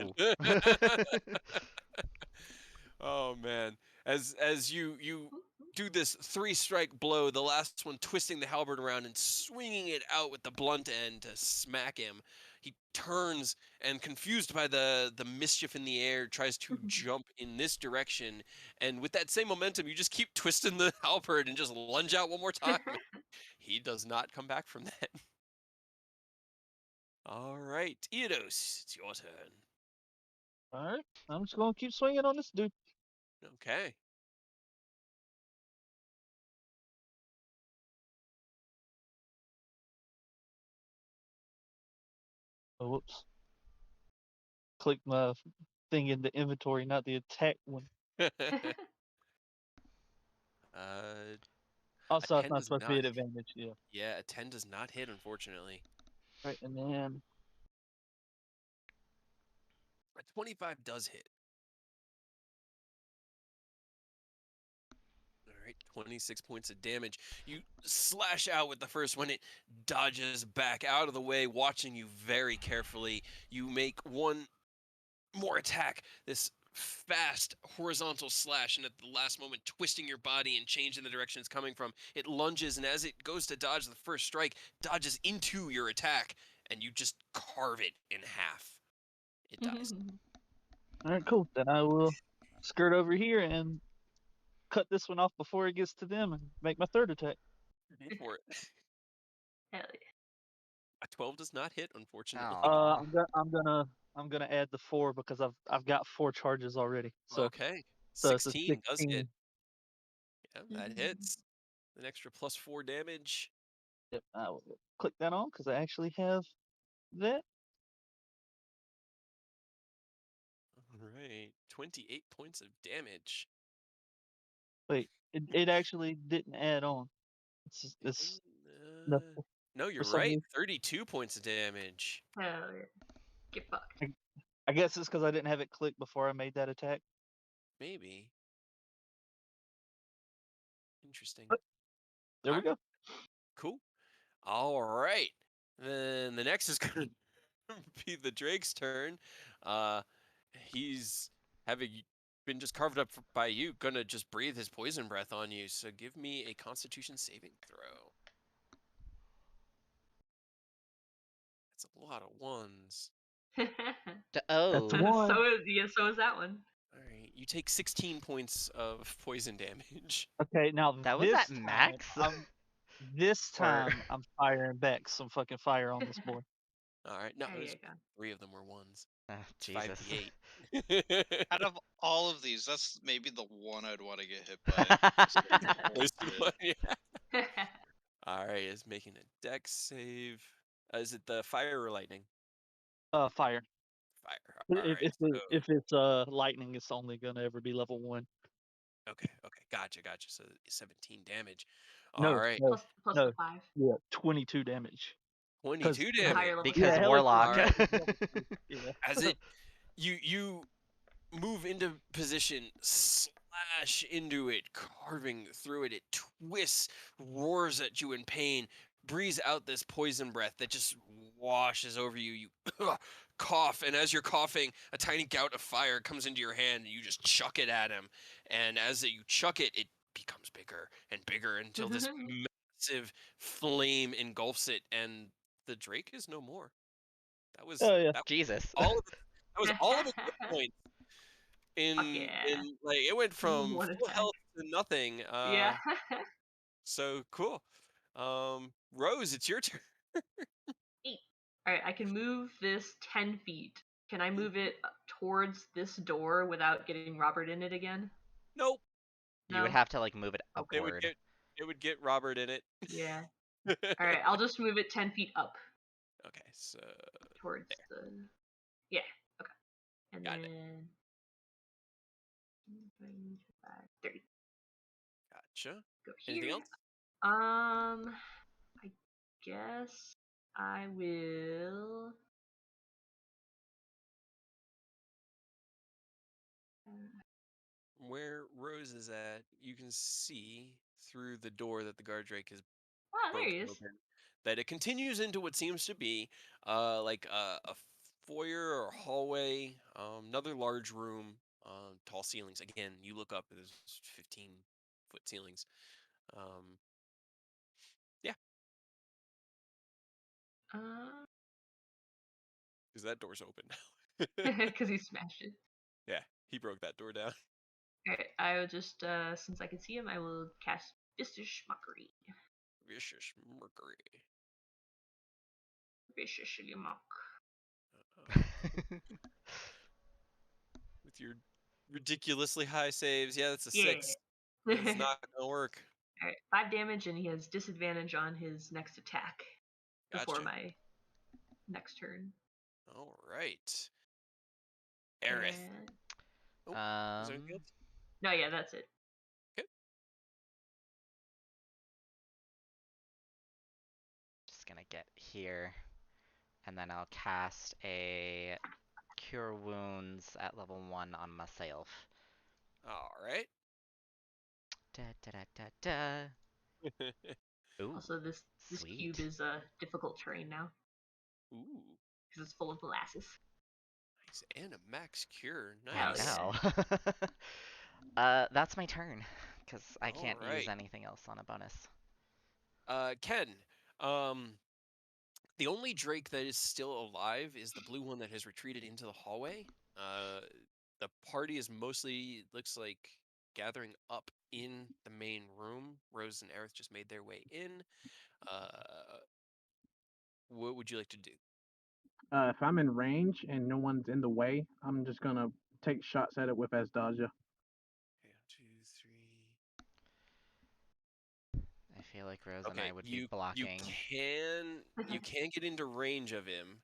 Oh man. As you do this 3-strike blow, the last one twisting the halberd around and swinging it out with the blunt end to smack him. He turns and, confused by the mischief in the air, tries to jump in this direction, and with that same momentum you just keep twisting the halberd and just lunge out one more time. He does not come back from that. All right, Eidos, it's your turn. Alright, I'm just gonna keep swinging on this dude. Okay. Oh, whoops. Click my thing in the inventory, not the attack one. Also, it's 10 not does supposed to be not at advantage, yeah. Yeah, a 10 does not hit, unfortunately. Right, and then A 25 does hit. All right, 26 points of damage. You slash out with the first one. It dodges back out of the way, watching you very carefully. You make one more attack. This fast horizontal slash, and at the last moment, twisting your body and changing the direction it's coming from. It lunges, and as it goes to dodge the first strike, dodges into your attack, and you just carve it in half. It dies. alright, cool. Then I will skirt over here and cut this one off before it gets to them and make my third attack. Go for it. Hell yeah. A 12 does not hit, unfortunately. Aw. I'm gonna add the 4 because I've got 4 charges already. So Okay. it's a 16 does 16. hit. Yeah, that hits. An extra +4 damage. Yep, I will click that on because I actually have that. All right. 28 points of damage. Wait, it actually didn't add on. It's the Uh, no, for you're some right. reason 32 points of damage. Hell yeah. Get fucked. I guess it's because I didn't have it clicked before I made that attack. Maybe. Interesting. There we go. Cool. All right. Then the next is going to be the Drake's turn. He's having been just carved up by you, gonna just breathe his poison breath on you. So give me a Constitution saving throw. That's a lot of ones. Oh. one. So is that one. All right, you take 16 points of poison damage. Okay, now That was this at max? this Or- time I'm firing back some fucking fire on this boy. All right, no, There you go. 3 of them were ones. Oh, It's Jesus. 5d8. Out of all of these, that's maybe the one I'd want to get hit by. This Shit. one, yeah. All right, is making a dex save. Is it the fire or lightning? Fire. Fire. All right. If it's lightning, it's only gonna ever be level 1. Okay. Gotcha. So 17 damage. No, All right. no, plus no. the 5. Yeah, 22 damage. 22 The damage. higher level. Because hell, Warlock. Alright. Yeah. As it you move into position, slash into it, carving through it. It twists, roars at you in pain, breathes out this poison breath that just washes over you. You cough, and as you're coughing, a tiny gout of fire comes into your hand, and you just chuck it at him. And as you chuck it, it becomes bigger and bigger until this massive flame engulfs it, and the Drake is no more. That was Oh yeah. Jesus. all of it. That was all of its hit points. yeah. In like it went from One full attack. health to nothing. Yeah. So cool. Rose, it's your turn. Alright, I can move this 10 feet. Can I move it towards this door without getting Robert in it again? Nope. You would No? have to like move it Okay. upward. It would get Robert in it. Yeah. Alright, I'll just move it 10 feet up Okay, so towards there. the. Yeah, okay. And Got it. then. 30. Gotcha. Go here. Anything else? I guess I will. Where Rose is at, you can see through the door that the guard drake has Oh, there he broken is. open that it continues into what seems to be like a foyer or hallway, another large room, tall ceilings. Again, you look up, there's 15-foot ceilings. Yeah, because that door's open now. Because he smashed it. Yeah, he broke that door down. Alright, I will just, since I can see him, I will cast Vicious Mockery. Vicious Mercury. Viciously mock. With your ridiculously high saves, yeah, that's a Yeah. 6. It's not gonna work. Alright, 5 damage, and he has disadvantage on his next attack before Gotcha. my next turn. All right. Aerith. And... Oh, is there anything else? No, yeah, that's it. Okay. Just gonna get here, and then I'll cast a Cure Wounds at level 1 on myself. All right. Da da da da da. Ooh, Also, this sweet. cube is difficult terrain now Ooh, because it's full of molasses. nice. And a max cure. Hell Nice. Now, that's my turn, because I can't use Alright. anything else on a bonus. Ken, the only Drake that is still alive is the blue one that has retreated into the hallway. The party is mostly, looks like, gathering up in the main room. Rose and Aerith just made their way in. What would you like to do? If I'm in range and no one's in the way, I'm just gonna take shots at it with Asdaja. Okay, 1, 2, 3. I feel like Rose and Okay, I would be blocking. You can get into range of him,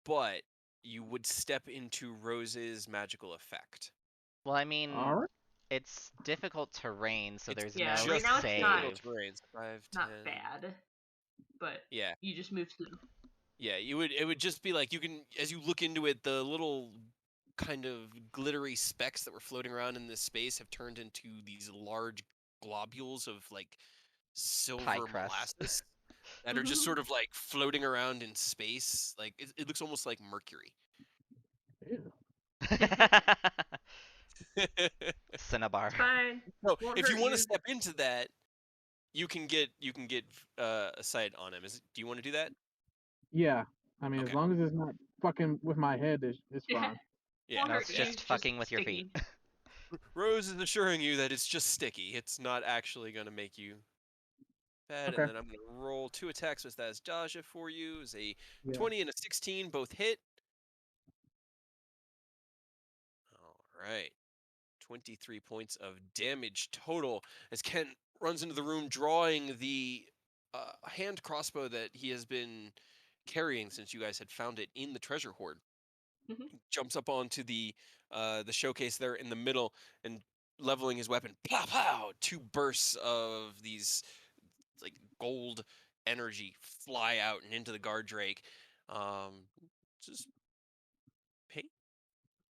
but you would step into Rose's magical effect. Well, I mean, Alright. it's difficult terrain, so It's there's yeah, no right now it's save. not- difficult terrain, so 5, Not 10. bad, but Yeah. you just move through. Yeah, it would just be like you can, as you look into it, the little kind of glittery specks that were floating around in this space have turned into these large globules of like Pie silver crust. molasses that are just sort of like floating around in space. Like it looks almost like mercury. Ew. Cinnabar. Fine. No, Won't if you hurt want to you. step into that, you can get a sight on him. Do you want to do that? Yeah. I mean, as Okay. long as it's not fucking with my head, it's fine. Yeah. Won't No, hurt it's you. just fucking with your feet. sticky. Rose is assuring you that it's just sticky. It's not actually going to make you bad. And Okay. then I'm going to roll 2 attacks with Asdaja for you. Is a Yeah. 20 and a 16, both hit. All right. 23 points of damage total as Ken runs into the room drawing the hand crossbow that he has been carrying since you guys had found it in the treasure hoard. Mhm. Jumps up onto the showcase there in the middle and leveling his weapon. Pow pow! 2 bursts of these like gold energy fly out and into the guard drake. Just hey,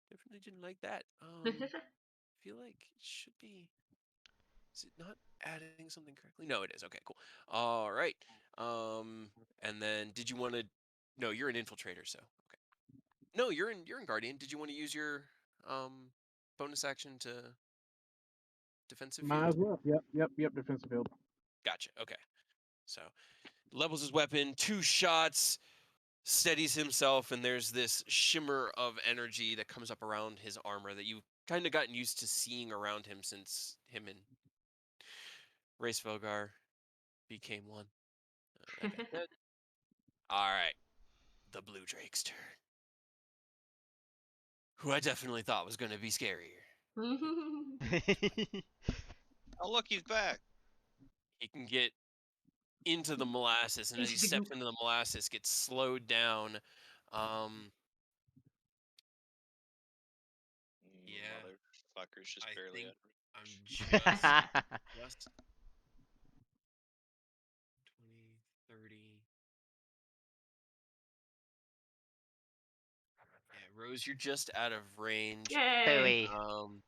definitely didn't like that. Feel like it should be. Is it not adding something correctly? No, it is. Okay, cool. All right. And then did you want to? No, you're an infiltrator, so okay. No, you're in guardian. Did you want to use your bonus action to defensive Might field? as well. Yep. Defensive field. Gotcha. Okay. So levels his weapon, 2 shots, steadies himself, and there's this shimmer of energy that comes up around his armor that you've kind of gotten used to seeing around him since him and Race Vogar became one. That guy's dead. All right, the Blue Drake's turn. Who I definitely thought was going to be scarier. Oh, look, he's back. He can get into the molasses, and as he Into the steps goop. into the molasses, gets slowed down. Um, yeah, Motherfucker's just I barely think out. I'm just 20, 30. Yeah, Rose, you're just out of range. Yay! Hooey.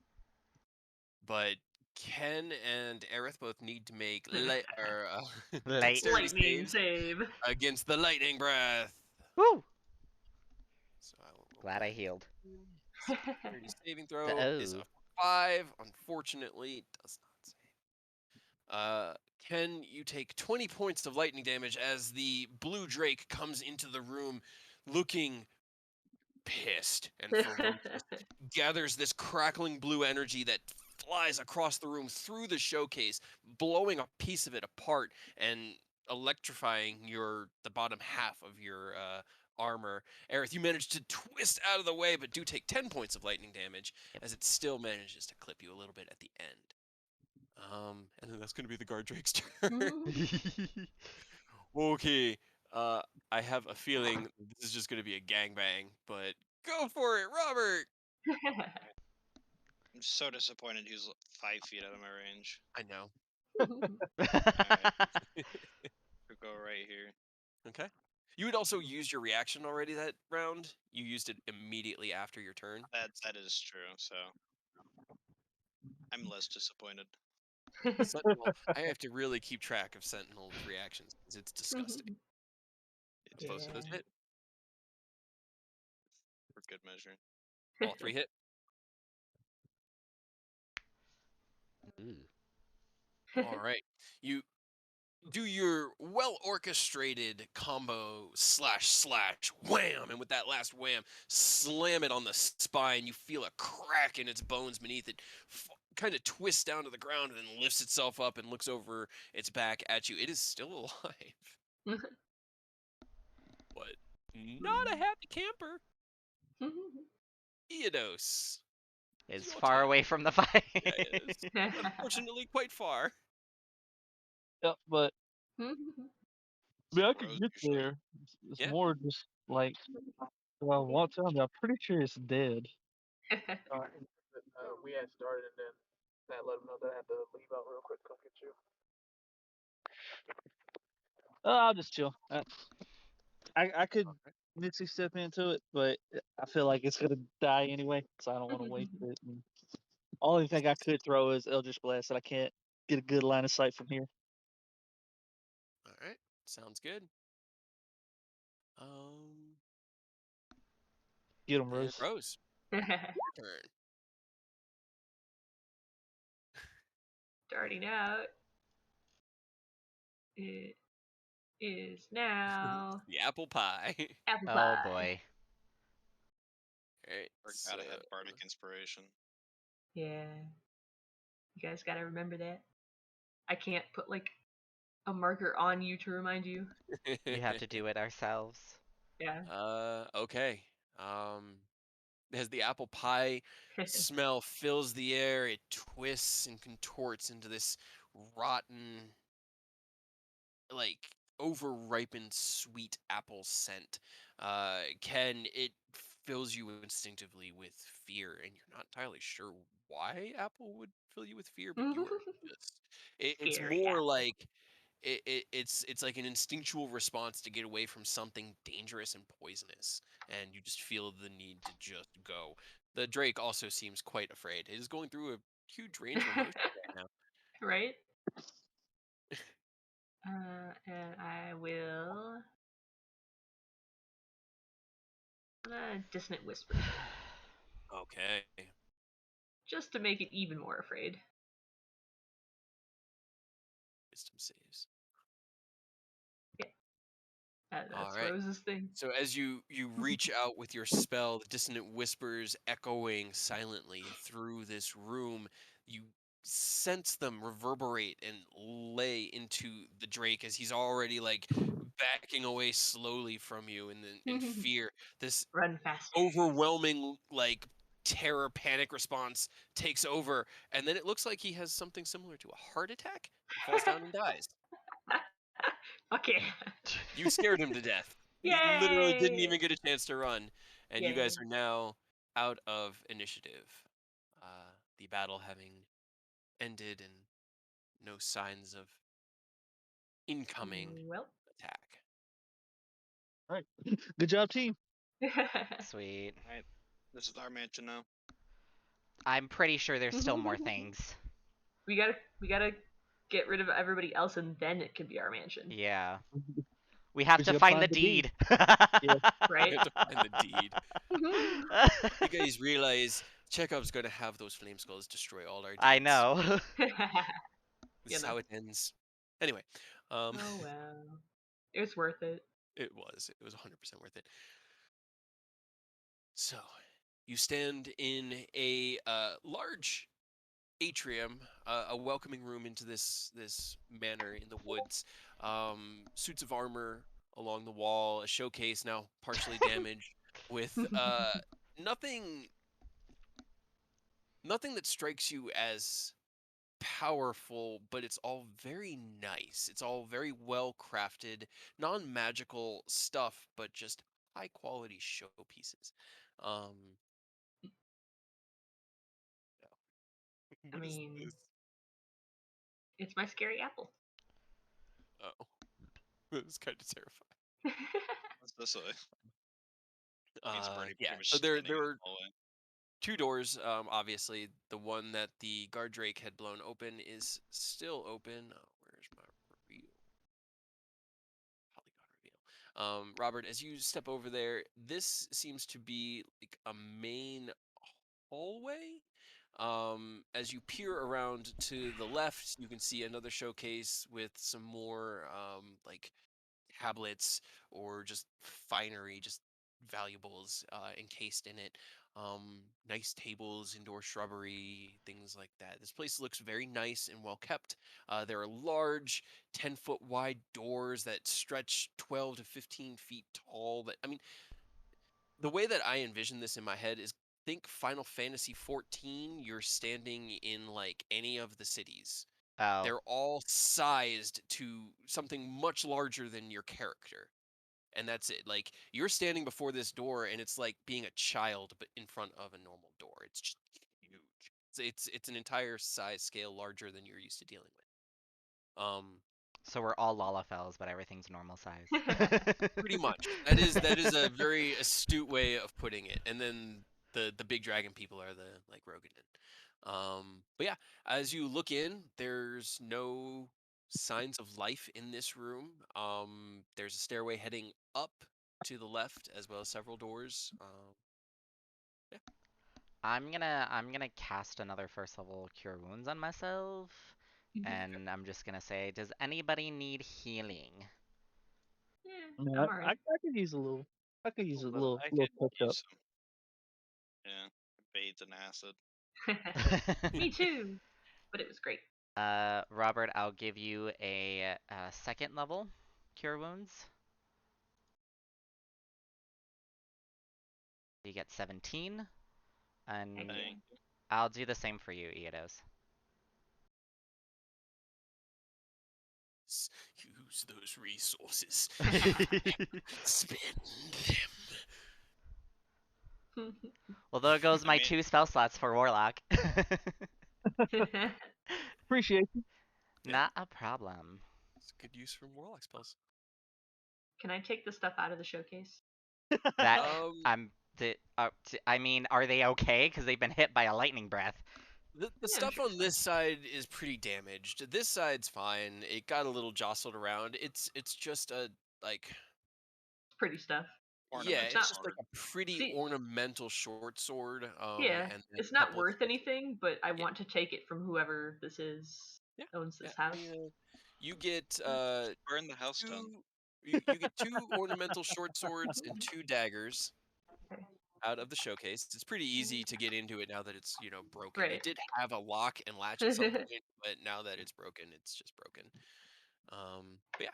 But Ken and Aerith both need to make Late. dexterity Lightning saves save. against the lightning breath. Woo! So I will roll Glad I that. healed. Dexterity saving throw is Oh. a 5. Unfortunately, it does not save. Ken, you take 20 points of lightning damage as the blue drake comes into the room looking pissed and ferocious, gathers this crackling blue energy that flies across the room through the showcase, blowing a piece of it apart and electrifying the bottom half of your armor. Aerith, you manage to twist out of the way, but do take 10 points of lightning damage Yep. as it still manages to clip you a little bit at the end. And then that's going to be the guard drake's turn. Okay. I have a feeling this is just going to be a gangbang, but go for it, Robert. I'm so disappointed he's 5 feet out of my range. I know. Alright. We'll go right here. Okay. You had also used your reaction already that round. You used it immediately after your turn. That is true, so I'm less disappointed. Sentinel, I have to really keep track of Sentinel's reactions because it's disgusting. Both of those hit. For good measure. All 3 hit. Ooh. All right. You do your well orchestrated combo slash wham, and with that last wham, slam it on the spine. You feel a crack in its bones beneath it, kind of twists down to the ground and then lifts itself up and looks over its back at you. It is still alive, but not a happy camper. Eodos, Is your far turn. away from the Yeah, fight. it is unfortunately quite far. Yep, but I mean, I could Rose get usually. there. It's Yeah. more just like, well, once I'm pretty sure it's dead. We had started and then that let them know that I had to leave out real quick. Come get you. I'll just chill. I could Nixie step into it, but I feel like it's gonna die anyway, so I don't want to waste it. And only thing I could throw is Eldritch Blast, and I can't get a good line of sight from here. All right, sounds good. Um, Get him, and Rose. Rose, your turn. Starting out, it is now The apple pie. apple Oh pie. boy. All right, Forgot I had bardic inspiration. Yeah, you guys gotta remember that. I can't put like a marker on you to remind you. We have to do it ourselves. Yeah. Okay. As the apple pie smell fills the air, it twists and contorts into this rotten, like over-ripened sweet apple scent. Ken, it fills you instinctively with fear, and you're not entirely sure why apple would fill you with fear, but you are just. It's Scary more apple. like it's like an instinctual response to get away from something dangerous and poisonous, and you just feel the need to just go. The Drake also seems quite afraid. It is going through a huge range of emotions right now. Right? And I will. Dissonant Whispers. Okay. Just to make it even more afraid. Wisdom saves. All That's right. Rose's thing. So as you reach out with your spell, the dissonant whispers echoing silently through this room, you sense them reverberate and lay into the Drake as he's already like backing away slowly from you in fear. This Run faster. overwhelming like terror panic response takes over, and then it looks like he has something similar to a heart attack and falls down and dies. Okay. You scared him to death. He literally didn't Yay! even get a chance to run, and you guys Yay. are now out of initiative. The battle having ended and no signs of incoming Well. attack. All right, good job, team. Sweet. Alright, this is our mansion now. I'm pretty sure there's still more things. we gotta get rid of everybody else, and then it can be our mansion. Yeah. We have We to should find the find the deed. deed. Yeah. Right? You have to find the deed. You guys realize Chekhov's gonna have those flame skulls destroy all our deeds. I know. This is how it ends. Anyway, Oh well. It was worth it. it was 100% worth it. So, you stand in a large atrium, a welcoming room into this manor in the woods. Suits of armor along the wall, a showcase now partially damaged, with nothing nothing that strikes you as powerful, but it's all very nice. It's all very well crafted, non-magical stuff, but just high quality showpieces. Um, I what is mean, this? it's my scary apple. Oh, it's kind of terrifying. What's this way? Means we're already Yeah. pretty much So there standing in were the hallway. two doors. Obviously, the one that the guard drake had blown open is still open. Where's my reveal? Polygon reveal. Robert, as you step over there, this seems to be like a main hallway. As you peer around to the left, you can see another showcase with some more like tablets or just finery, just valuables encased in it. Nice tables, indoor shrubbery, things like that. This place looks very nice and well kept. There are large, 10-foot wide doors that stretch 12 to 15 feet tall. That I mean, the way that I envision this in my head is think Final Fantasy 14. You're standing in like any of the cities. Oh. They're all sized to something much larger than your character. And that's it. Like you're standing before this door and it's like being a child but in front of a normal door. It's just huge. It's an entire size scale larger than you're used to dealing with. So we're all Lalafels, but everything's normal size. Pretty much. That is a very astute way of putting it. And then the big dragon people are the like Rogan. But yeah, as you look in, there's no signs of life in this room. There's a stairway heading up to the left, as well as several doors. Yeah. I'm gonna cast another first level Cure Wounds on myself, and I'm just gonna say, does anybody need healing? I mean, I'm I alright. could use a little. I could use a little I little could touch up. use some. Yeah, bathed in acid. Me too. But it was great. Robert, I'll give you a, second level Cure Wounds. You get 17, and Thank you. Thank you. I'll do the same for you, Eidos. Use those resources. Spend them. Well, there goes I my mean, 2 spell slots for Warlock. Appreciate you. Yeah. Not a problem. It's good use from warlock spells. Can I take the stuff out of the showcase? That Um, I mean, are they okay? Because they've been hit by a lightning breath. the Yeah, I'm stuff sure on it's this side is pretty damaged. This side's fine. It got a little jostled around. It's just a like pretty stuff. yeah, ornamental it's not- just like sword. a pretty See- ornamental short sword. Yeah, And then it's a not couple of worth things. anything, but I Yeah. want to take it from whoever this is Yeah, owns yeah. this house. You get Burn the house down. two. You get 2 ornamental short swords and 2 daggers Okay. out of the showcase. It's pretty easy to get into it now that it's broken. Right. It did have a lock and latch at some point, but now that it's broken, it's just broken. But yeah,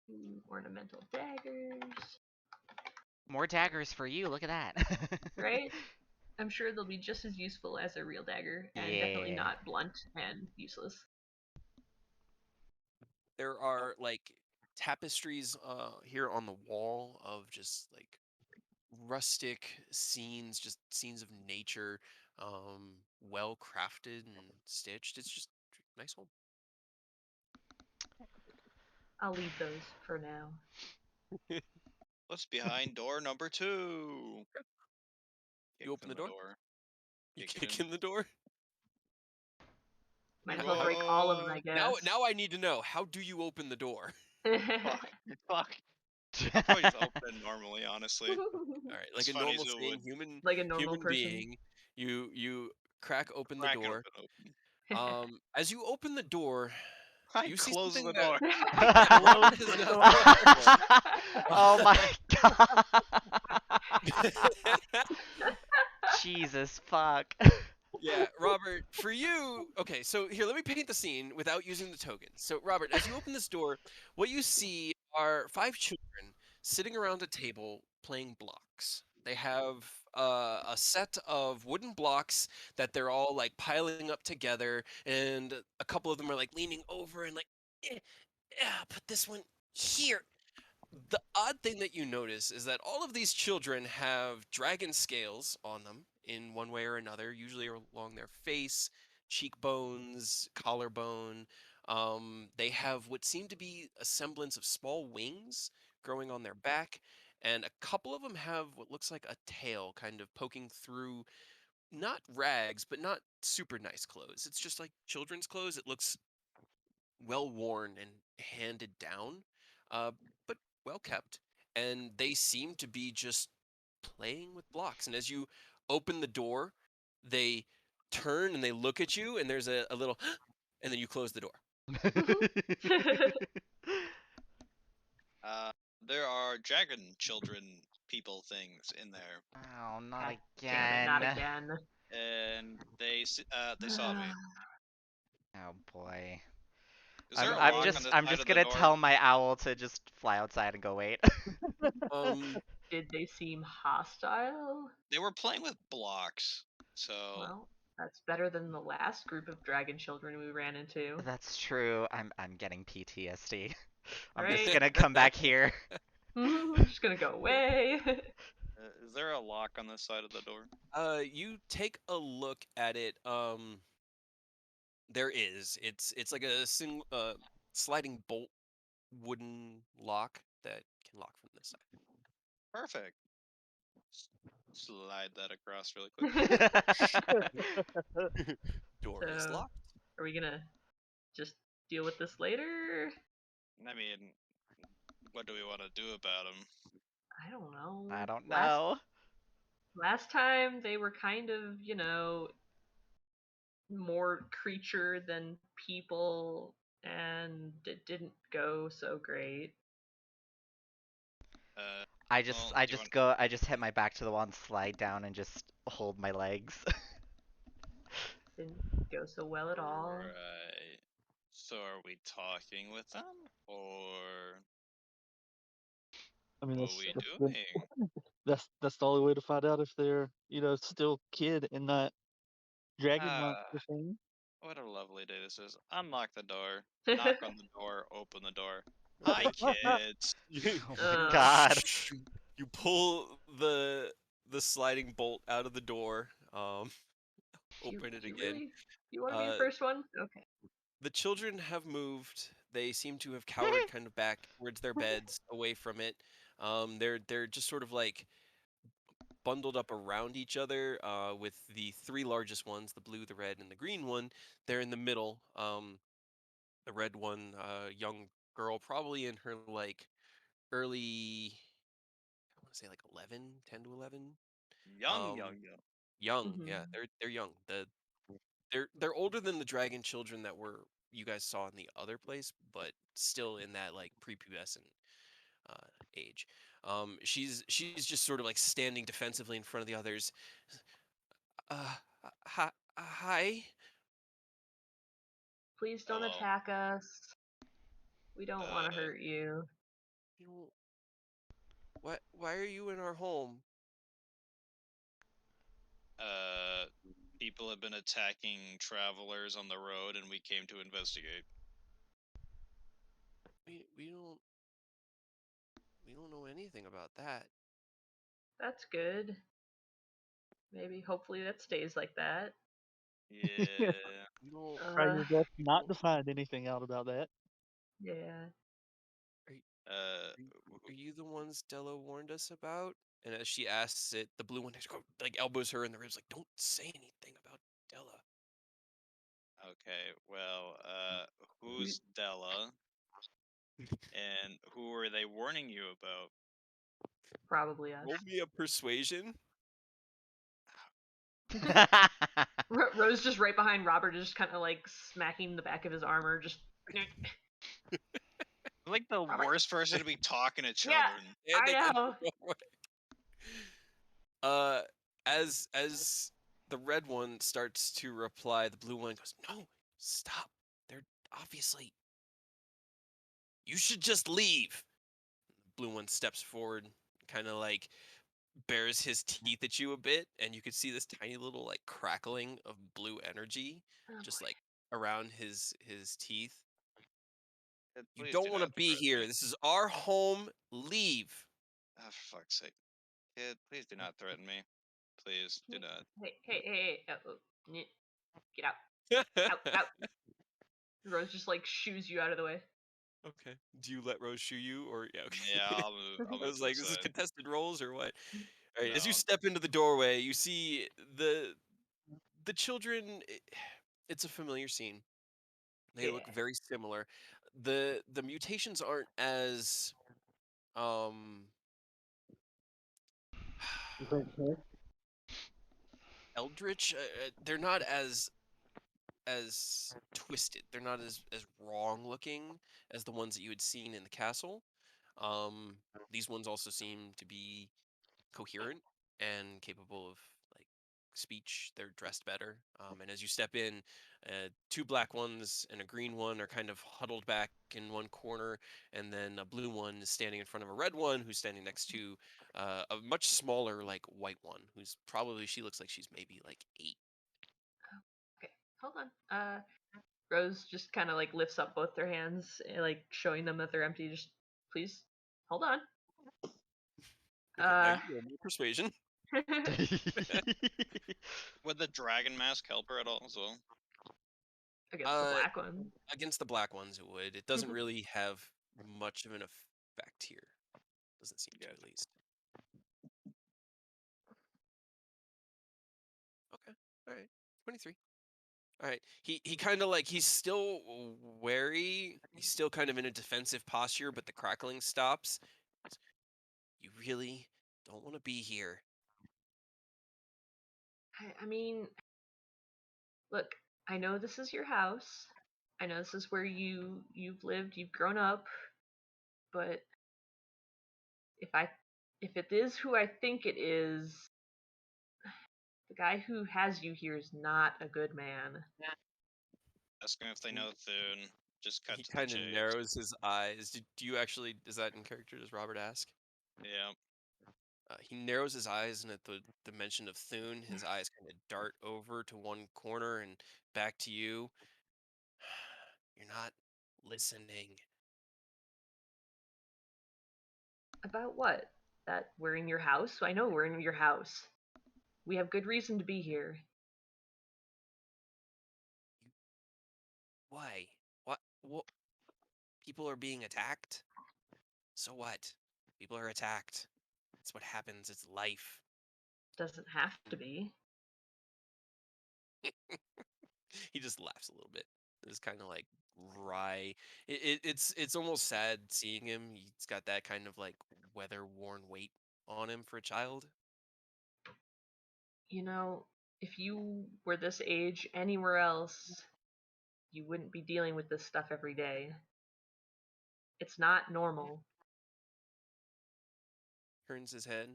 2 ornamental daggers. More daggers for you. Look at that. Right? I'm sure they'll be just as useful as a real dagger, and definitely Yeah. not blunt and useless. there are like tapestries here on the wall of just like rustic scenes, just scenes of nature, well crafted and stitched. It's just a nice home. I'll leave those for now. What's behind door number 2? You open the door? You Kick kick in. in the door? Might as well break all of them, I Now, guess. now I need to know, how do you open the door? Fuck. I'll probably just open it normally, honestly. All right, like It's a funny normal as it thing, would. Like a normal human person. being, you crack open the Crack it door. open. As you open the door, I you see close something the door. yeah, Robert has not Oh my god. Jesus fuck. Yeah, Robert, for you, okay, so here, let me paint the scene without using the tokens. So, Robert, as you open this door, what you see are 5 children sitting around a table playing blocks. They have a set of wooden blocks that they're all like piling up together, and a couple of them are like leaning over and like, put this one here. The odd thing that you notice is that all of these children have dragon scales on them in one way or another, usually along their face, cheekbones, collarbone. They have what seem to be a semblance of small wings growing on their back, and a couple of them have what looks like a tail kind of poking through not rags, but not super nice clothes. It's just like children's clothes. It looks well worn and handed down, uh, but well kept. And they seem to be just playing with blocks. And as you open the door, they turn and they look at you, and there's a little, and then you close the door. There are dragon children people things in there, Oh, not God damn it, not again. and they saw me. Oh boy. Is there a I'm lock on just this I'm side just of the gonna door? tell my owl to just fly outside and go wait. Um, Did they seem hostile? They were playing with blocks, so Well, that's better than the last group of dragon children we ran into. That's true. I'm getting PTSD. I'm Right? just gonna come back here. I'm just gonna go away. is there a lock on this side of the door? you take a look at it. There is. It's like a sliding bolt wooden lock that can lock from this side. Perfect. Slide that across really quick. Door is So, locked. are we gonna just deal with this later? I mean, what do we want to do about him? I don't know. I don't know. Last time they were kind of, more creature than people, and it didn't go so great. I Well, just do I you just want? go I just hit my back to the wall and slide down and just hold my legs. Didn't go so well at all. Right. So are we talking with them, or I mean, what are we that's doing? that's the only way to find out if they're still kid and not dragon Ah, monster thing. what a lovely day this is. Unlock the door. Knock on the door. Open the door. Hi, kids. You, Oh my Uh. god. you pull the sliding bolt out of the door. Open it again. You want to be the first one? Okay. The children have moved. They seem to have cowered kind of back towards their beds, away from it. They're just sort of like bundled up around each other. With the three largest ones, the blue, the red, and the green one, they're in the middle. The red one, young girl, probably in her like early, I want to say like 11, 10 to 11. Young, young, Um, young. young, yeah, Mhm. they're young. They're older than the dragon children that were you guys saw in the other place, but still in that like prepubescent age. She's just sort of like standing defensively in front of the others. Uh, hi. Please don't Hello. attack us. We don't want to Uh, hurt you. You know, what? Why are you in our home? uh, people have been attacking travelers on the road, and we came to investigate. We don't know anything about that. That's good. Maybe, hopefully, that stays like that. Yeah. We don't. Try Uh, your best We not don't to find anything out about that. yeah. are, y- Uh, are you the ones Della warned us about? And as she asks it, the blue one like elbows her in the ribs, like, "Don't say anything about Della." okay. Well, We- who's Della, and who are they warning you about? Probably us. Roll me a persuasion. Rose just right behind Robert, just kind of like smacking the back of his armor, just. Like the Robert. worst person to be talking to Yeah, children. And they I get know. the wrong way. As the red one starts to reply, the blue one goes, "No, stop. They're obviously. You should just leave." The blue one steps forward, kind of like bares his teeth at you a bit, and you can see this tiny little like crackling of blue energy Oh, just boy. like around his teeth. You Please don't do want to not be threaten here. me. This is our home. Leave. Ah, for fuck's sake. Kid, please do not threaten me. Please do not. Hey. Get out. Out. Rose just like shoos you out of the way. Okay. Do you let Rose shoot you, or yeah? Yeah, Okay. I'll move. I'll I move was to the like, this is side. contested roles or what? All right. As you No. step into the doorway, you see the children. It's a familiar scene. They Yeah. look very similar. The mutations aren't as um eldritch. They're not as twisted. They're not as wrong looking as the ones that you had seen in the castle. Um, these ones also seem to be coherent and capable of like speech. They're dressed better. And as you step in, two black ones and a green one are kind of huddled back in one corner, and then a blue one is standing in front of a red one who's standing next to a much smaller like white one who's probably she looks like she's maybe like 8. Okay. Hold on. Rose just kind of like lifts up both their hands, like showing them that they're empty. Just please hold on. Okay, now you roll me persuasion. Would the dragon mask help her at all as well? Against the Uh, black one. Against the black ones, it would. It doesn't really have much of an effect here. Doesn't seem to, at least. Okay. All right. 23. All right. He kind of like, he's still wary. He's still kind of in a defensive posture, but the crackling stops. You really don't want to be here. I mean, look, I know this is your house. I know this is where you've lived, you've grown up, but if it is who I think it is, the guy who has you here is not a good man. Ask him if they know Thune. Just cut He to the kind of chase. narrows his eyes. Do you actually, is that in character? Does Robert ask? Yeah. He narrows his eyes, and at the mention of Thune, his eyes kind of dart over to one corner and back to you. You're not listening. About what? That we're in your house? I know we're in your house. We have good reason to be here. Why? What? People are being attacked? So what? People are attacked. It's what happens. It's life. Doesn't have to be. He just laughs a little bit. It's kind of like wry. It's almost sad seeing him. He's got that kind of like weather-worn weight on him for a child. You know, if you were this age anywhere else, you wouldn't be dealing with this stuff every day. It's not normal. Turns his head.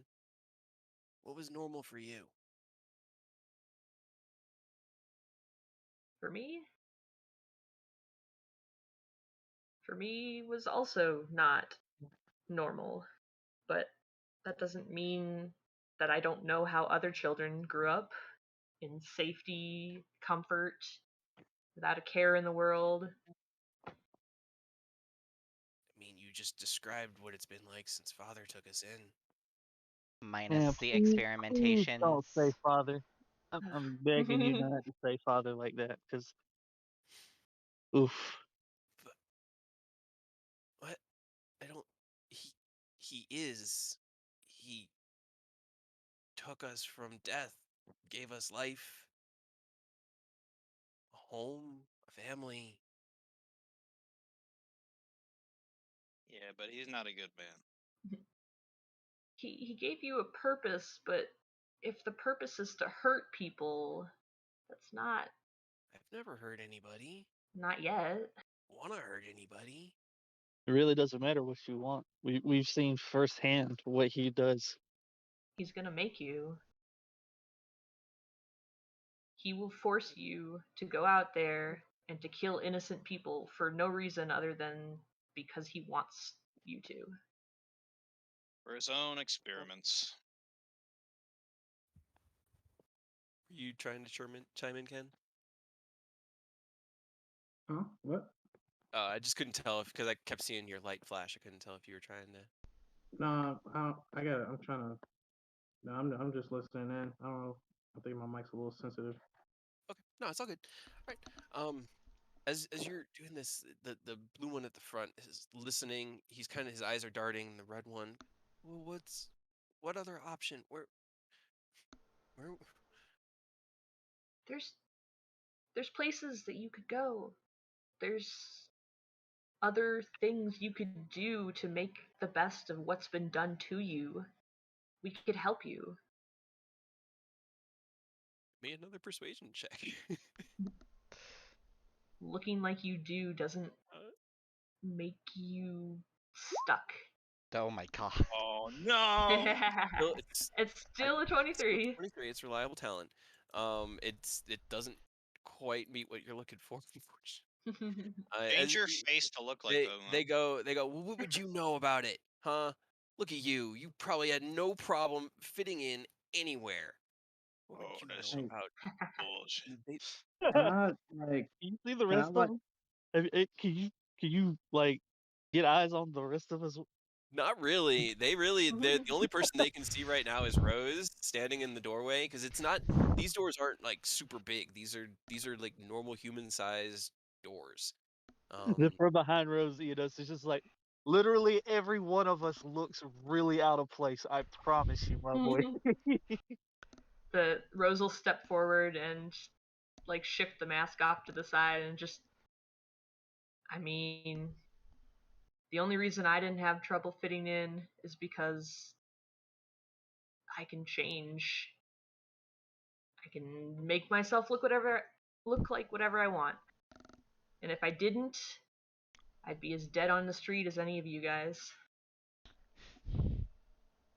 What was normal for you? For me? For me was also not normal. But that doesn't mean that I don't know how other children grew up in safety, comfort, without a care in the world. I mean, you just described what it's been like since Father took us in. Minus the Please experimentations. don't say father. I'm begging you not to say father like that, because oof. But what? I don't. He is. He took us from death, gave us life, a home, a family. Yeah, but he's not a good man. He gave you a purpose, but if the purpose is to hurt people, that's not I've never hurt anybody. not yet. Want to hurt anybody? It really doesn't matter what you want. We've seen firsthand what he does. He's gonna make you. He will force you to go out there and to kill innocent people for no reason other than because he wants you to. For his own experiments. Were you trying to chime in, Ken? Huh? What? I just couldn't tell because I kept seeing your light flash. I couldn't tell if you were trying to. No, I got it. I'm trying to. No, I'm just listening in. I don't know. I think my mic's a little sensitive. Okay, no, it's all good. All right. As you're doing this, the blue one at the front is listening. He's kind of, his eyes are darting. The red one, well, what other option? Where? There's places that you could go. There's other things you could do to make the best of what's been done to you. We could help you. Me another persuasion check. Looking like you do doesn't make you stuck. Oh my god. Oh no! It's still a 23. 23. It's reliable talent. It doesn't quite meet what you're looking for, unfortunately. Change your face to look like them. They go. Well, what would you know about it, huh? Look at you. You probably had no problem fitting in anywhere. What would you that's know some about? bullshit. Can I like? Can you see the Can I rest of like? them? Can you like get eyes on the rest of us? Not really. The only person they can see right now is Rose standing in the doorway, because it's not. These doors aren't like super big. These are like normal human sized doors. Then from behind Rose, it's just like, Literally every one of us looks really out of place. I promise you, my boy. The Rose will step forward and like shift the mask off to the side and just, I mean, the only reason I didn't have trouble fitting in is because I can change. I can make myself look like whatever I want. And if I didn't, I'd be as dead on the street as any of you guys.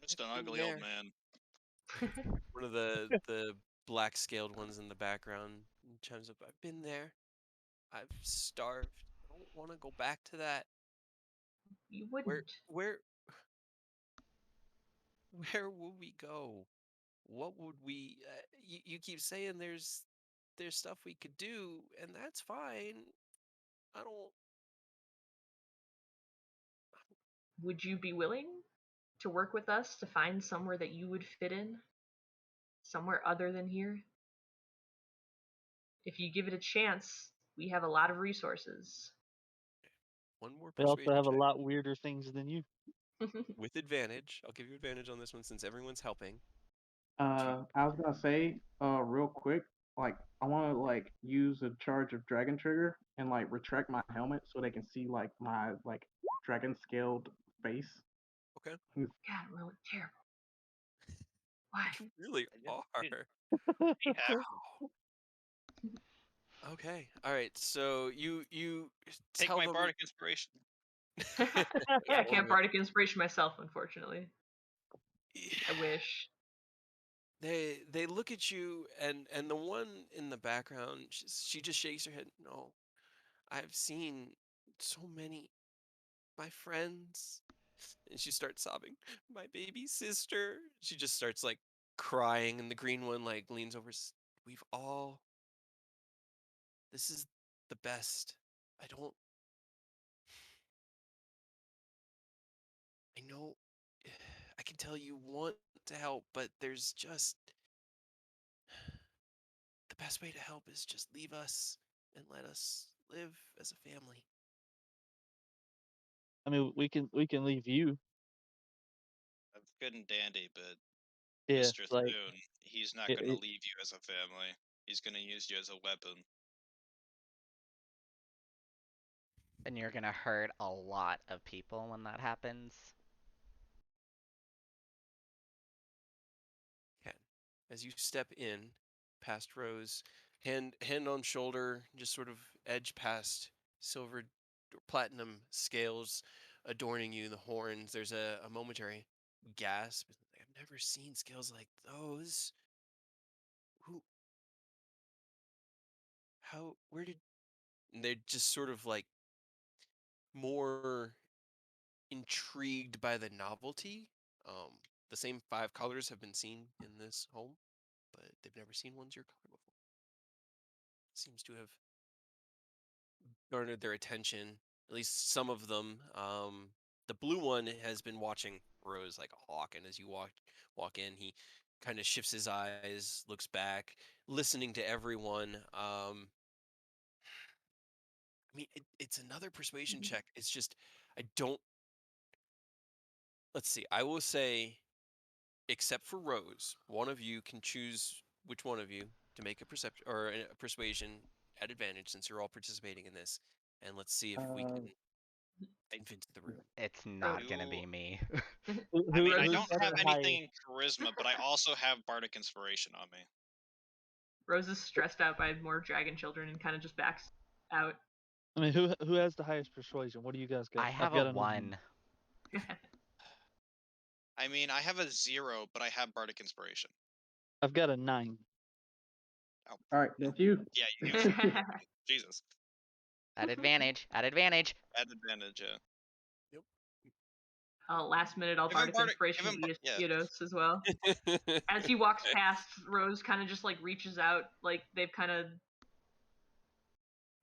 Just an Been ugly old there. man. One of the black scaled ones in the background chimes up. I've been there. I've starved. I don't want to go back to that. You Where wouldn't. where where would we go? What would we? You keep saying there's stuff we could do, and that's fine. I don't. Would you be willing to work with us to find somewhere that you would fit in? Somewhere other than here? If you give it a chance, we have a lot of resources. One more They also persuasion have a check lot weirder things than you. with advantage. I'll give you advantage on this one since everyone's helping. I was gonna say, real quick, like I want to like use a charge of Dragon Trigger and like retract my helmet so they can see like my like dragon scaled face. Okay. God, we're terrible. Why? You really are. Yeah. Okay. All right. So you Take tell my them. bardic inspiration. Yeah, I can't bardic inspiration myself, unfortunately. I wish. They look at you, and the one in the background, she just shakes her head. No, I've seen so many my friends, and she starts sobbing. My baby sister. She just starts like crying, and the green one like leans over. We've all. This is the best. I don't. I know. I can tell you want to help, but there's just the best way to help is just leave us and let us live as a family. I mean, we can leave you. That's good and dandy, but Yeah, Mr. like Thune, he's not it, going to it, leave you as a family. He's going to use you as a weapon. And you're gonna hurt a lot of people when that happens. Ken, as you step in past Rose, hand on shoulder, just sort of edge past silver or platinum scales adorning you, the horns. There's a momentary gasp. I've never seen scales like those. Who? How? Where did? And they're just sort of like more intrigued by the novelty. Um, the same 5 colors have been seen in this home, but they've never seen ones your color before. Seems to have garnered their attention, at least some of them. The blue one has been watching Rose like a hawk, and as you walk in, he kind of shifts his eyes, looks back, listening to everyone. I mean, it's another persuasion check. It's just I don't. Let's see. I will say, except for Rose, one of you can choose which one of you to make a perception or a persuasion at advantage since you're all participating in this, and let's see if we can convince the room. It's not gonna Who? be me. I mean, I who's don't got have the anything highest? in charisma, but I also have bardic inspiration on me. Rose is stressed out by more dragon children and kind of just backs out. I mean, who has the highest persuasion? What do you guys got? I I've have a got a 9. 1. I mean, I have a 0, but I have bardic inspiration. I've got a 9. Oh, All right, that's you. yeah, you guys. Jesus. At advantage. At advantage. At advantage, yeah. Last minute, I'll Give him bardic bardic. Give inspiration him. Yeah. Eidos as well. As he walks past, Rose kind of just like reaches out, like they've kind of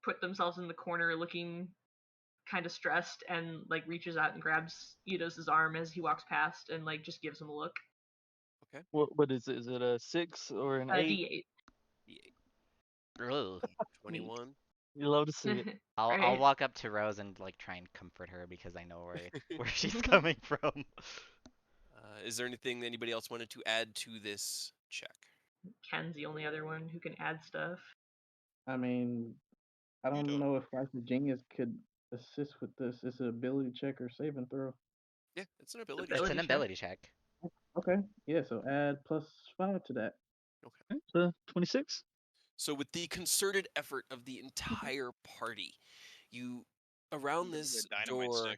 put themselves in the corner looking kind of stressed, and like reaches out and grabs Eidos' arm as he walks past and like just gives him a look. Okay. What is it? Is it a 6 or an 8? D8. D8. Ugh. 21. You love to see it. I'll Right. walk up to Rose and like try and comfort her because I know where she's coming from. Is there anything anybody else wanted to add to this check? Ken's the only other one who can add stuff. I mean, I You don't don't. know if Life of Genius could assist with this. It's an ability check or saving throw. Yeah, it's an ability. It's Ability an check. ability check. Okay, yeah, so add +5 to that. Okay. So 26. So with the concerted effort of the entire party, you around The this dynamite door.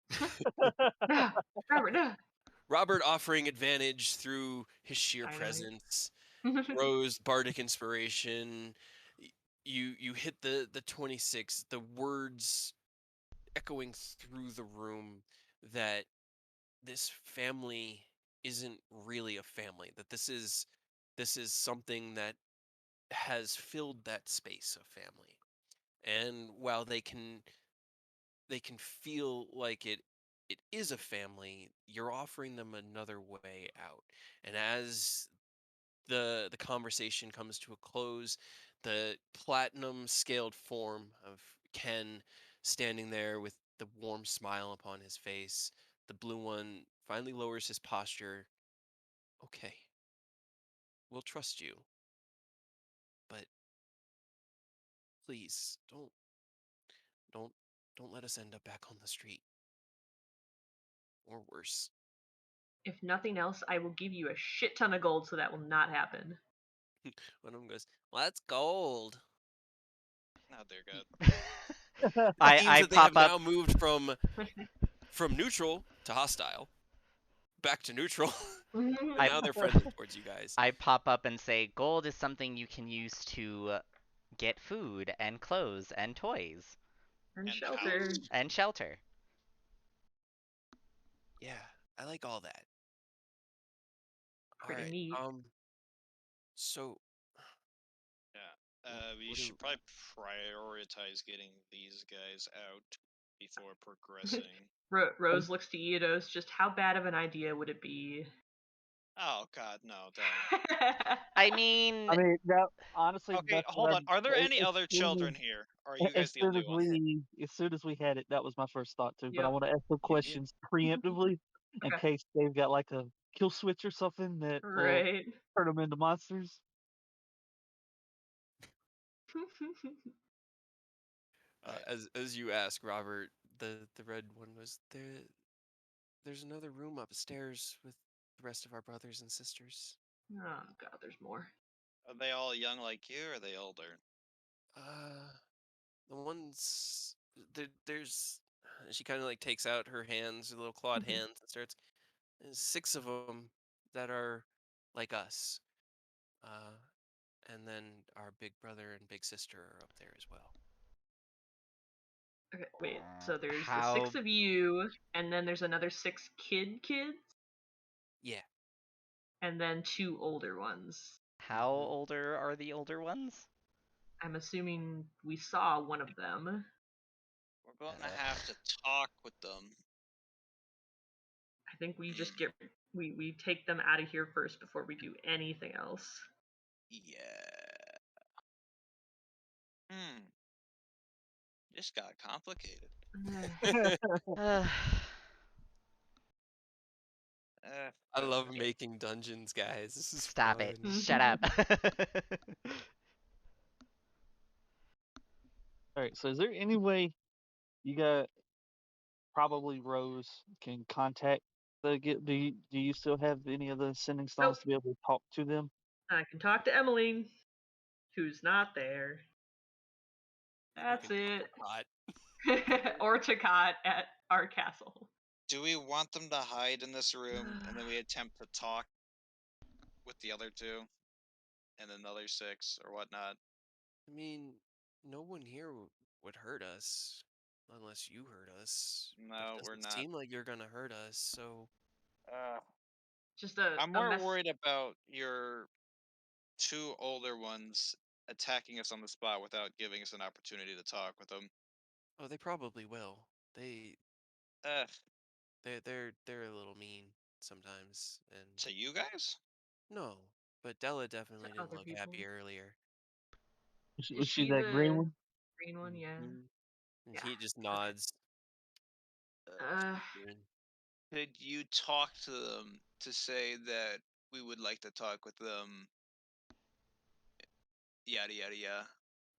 stick. No, Robert, no. Robert offering advantage through his sheer Dynamite. presence, Rose bardic inspiration. You hit the 26. The words echoing through the room that this family isn't really a family. That this is something that has filled that space of family. And while they can feel like it is a family, you're offering them another way out. And as the conversation comes to a close, the platinum scaled form of Ken standing there with the warm smile upon his face, the blue one finally lowers his posture. Okay, we'll trust you, but please don't don't let us end up back on the street or worse. If nothing else, I will give you a shit ton of gold so that will not happen. One of them goes, well, that's gold. Oh dear God. It seems I that they have pop up. now moved from neutral to hostile, back to neutral, and I now they're friendly towards you guys. I pop up and say, gold is something you can use to get food and clothes and toys And And the shelter. house. and shelter. Yeah, I like all that. All Pretty right. neat. So Yeah. We what do should probably prioritize getting these guys out before progressing. Rose looks to Eidos. Just how bad of an idea would it be? Oh God, no, don't. I mean, I mean, that honestly, Okay, that's what hold on. Are there any as other soon children here? Or are you as guys the soon only as ones? we had it, that was my first thought too. But I Yep. want to ask some questions preemptively in Okay. case they've got like a kill switch or something that will Right. turn them into monsters. Right. as you ask, Robert, the red one was there. There's another room upstairs with the rest of our brothers and sisters. Oh God, there's more. Are they all young like you, or are they older? Uh, the ones there's. She kind of like takes out her hands, her little clawed hands, and starts. There's 6 of them that are like us. Uh, and then our big brother and big sister are up there as well. Okay, wait. So there's the how 6 of you, and then there's another 6 kids, Yeah. and then 2 older ones. how Mhm. older are the older ones? I'm assuming we saw one of them. We're going to have to talk with them. I think we just we take them out of here first before we do anything else. Yeah. This got complicated. I love Okay. making dungeons, guys. This is Stop fun. it. Shut up. All right. So is there any way you got probably Rose can contact the get? Do you still have any of the sending stones Nope. to be able to talk to them? I can talk to Emmeline, who's not there. That's Fucking it. hot. Or Takat at our castle. Do we want them to hide in this room, and then we attempt to talk with the other 2, and another 6, or whatnot? I mean, no one here would hurt us unless you hurt us. But No, it we're doesn't not. seem like you're gonna hurt us, so Just I'm a more mess. worried about your 2 older ones attacking us on the spot without giving us an opportunity to talk with them. oh, they probably will. Ugh. They're a little mean sometimes, and To you guys? no, but Della To definitely didn't other look people. happy earlier. Was Is she she that green the one? green one, yeah. And Yeah. he just nods. Uh, Could you talk to them to say that we would like to talk with them? Yada yada yada.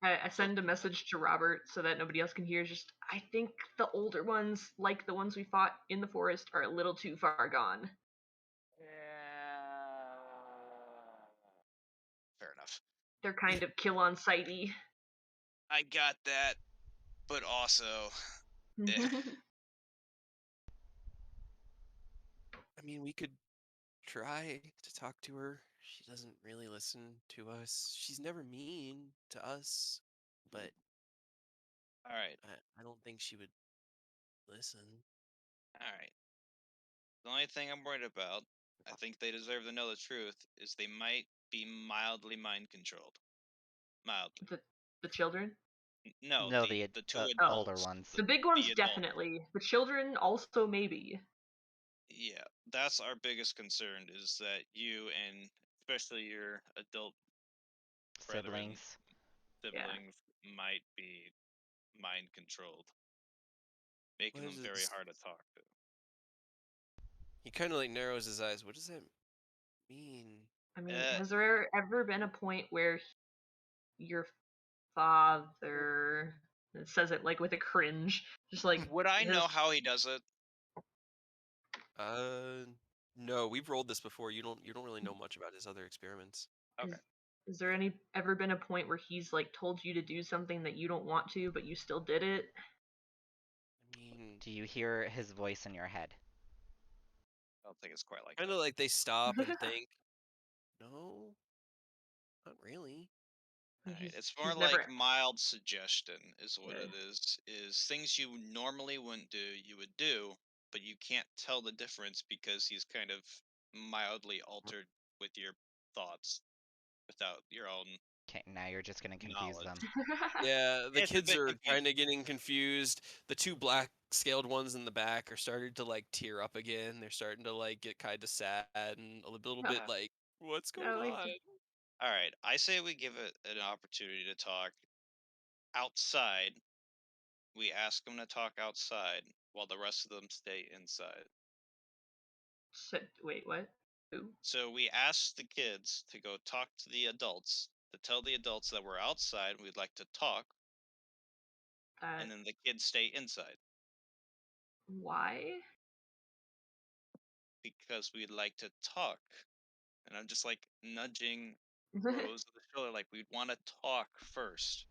I send a message to Robert so that nobody else can hear. Just, I think the older ones, like the ones we fought in the forest, are a little too far gone. Fair enough. They're kind of kill on sighty. I got that, but also, I mean, we could try to talk to her. She doesn't really listen to us. She's never mean to us, but all right, I don't think she would listen. all right. The only thing I'm worried about, I think they deserve to know the truth, is they might be mildly mind controlled. Mildly. The children? No, No, the two Oh. older adults. ones. The big ones, the adult. definitely. The children, also maybe. Yeah, that's our biggest concern is that you and especially your adult brethren, Siblings. siblings might be mind controlled, making What them is very this? hard to talk to. He kind of like narrows his eyes. What does that mean? I mean, Uh, has there ever been a point where your father, it says it like with a cringe, just like would I know his, how he does it? No, we've rolled this before. You don't really know much about his other experiments. Okay. is there ever been a point where he's like told you to do something that you don't want to, but you still did it? I mean, Do you hear his voice in your head? I don't think it's quite like kind that. of like they stop and think. No, not really. Alright, it's more He's like never. mild suggestion is what Yeah. it is things you normally wouldn't do, you would do, but you can't tell the difference because he's kind of mildly altered with your thoughts without your own Okay, now you're just gonna confuse knowledge. them. Yeah, the It's a kids bit are confusing. kind of getting confused. The two black scaled ones in the back are starting to like tear up again. They're starting to like get kind of sad and a little bit like, what's going No, on? Alright, I say we give it an opportunity to talk outside. We ask them to talk outside while the rest of them stay inside. Wait, what? Who? So we asked the kids to go talk to the adults, to tell the adults that we're outside, we'd like to talk, and then the kids stay inside Why? because we'd like to talk. And I'm just like nudging Rose on the shoulder, like we'd want to talk first.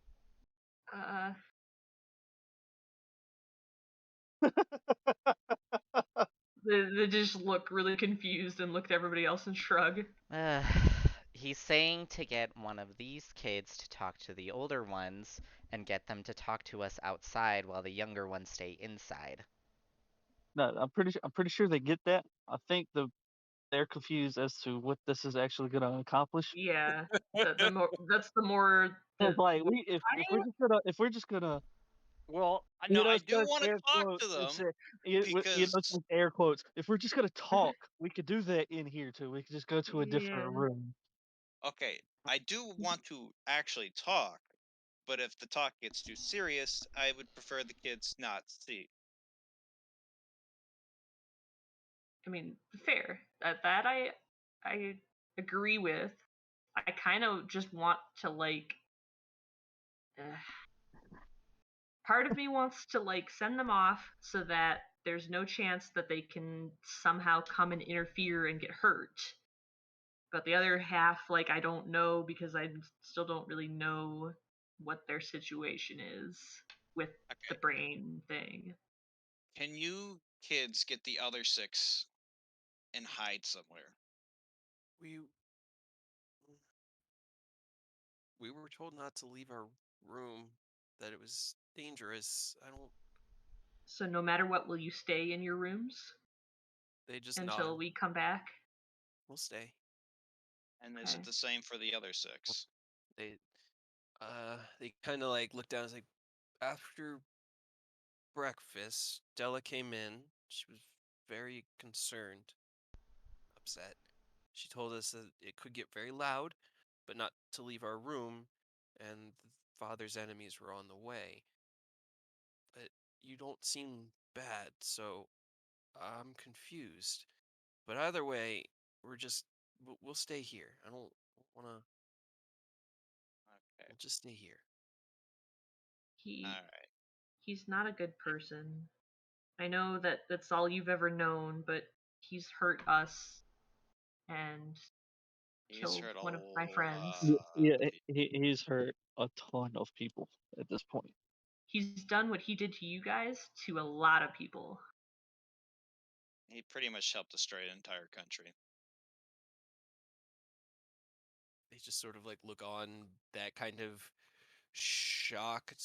They just look really confused and look at everybody else and shrug. He's saying to get one of these kids to talk to the older ones and get them to talk to us outside while the younger ones stay inside. No, I'm pretty sure they get that. I think they're confused as to what this is actually going to accomplish. Yeah, the more that's the more. Cause like if we're just gonna Well, no, you know I do start want to air talk quotes to and them say you know because air quotes, if we're just gonna talk, we could do that in here too. We could just go to a Yeah. different room. okay, I do want to actually talk, but if the talk gets too serious, I would prefer the kids not see. I mean, fair. That I agree with. I kind of just want to like. Part of me wants to like send them off so that there's no chance that they can somehow come and interfere and get hurt. But the other half, like, I don't know because I still don't really know what their situation is with the Okay, brain thing. can you kids get the other 6 and hide somewhere? We we were told not to leave our room, that it was dangerous. I don't. So no matter what, will you stay in your rooms They just nod. until we come back? We'll stay. And is Okay. it the same for the other 6? They kind of like looked down. It's like after breakfast, Della came in. She was very concerned, upset. She told us that it could get very loud, but not to leave our room, and father's enemies were on the way. But you don't seem bad, so I'm confused. But either way, we'll stay here. I don't want to. Okay. We'll just stay here. He Alright. he's not a good person. I know that that's all you've ever known, but he's hurt us and He's killed hurt a one of my friends. lot Yeah, of people. he's hurt a ton of people at this point. He's done what he did to you guys to a lot of people. He pretty much helped destroy an entire country. They just sort of like look on, that kind of shocked,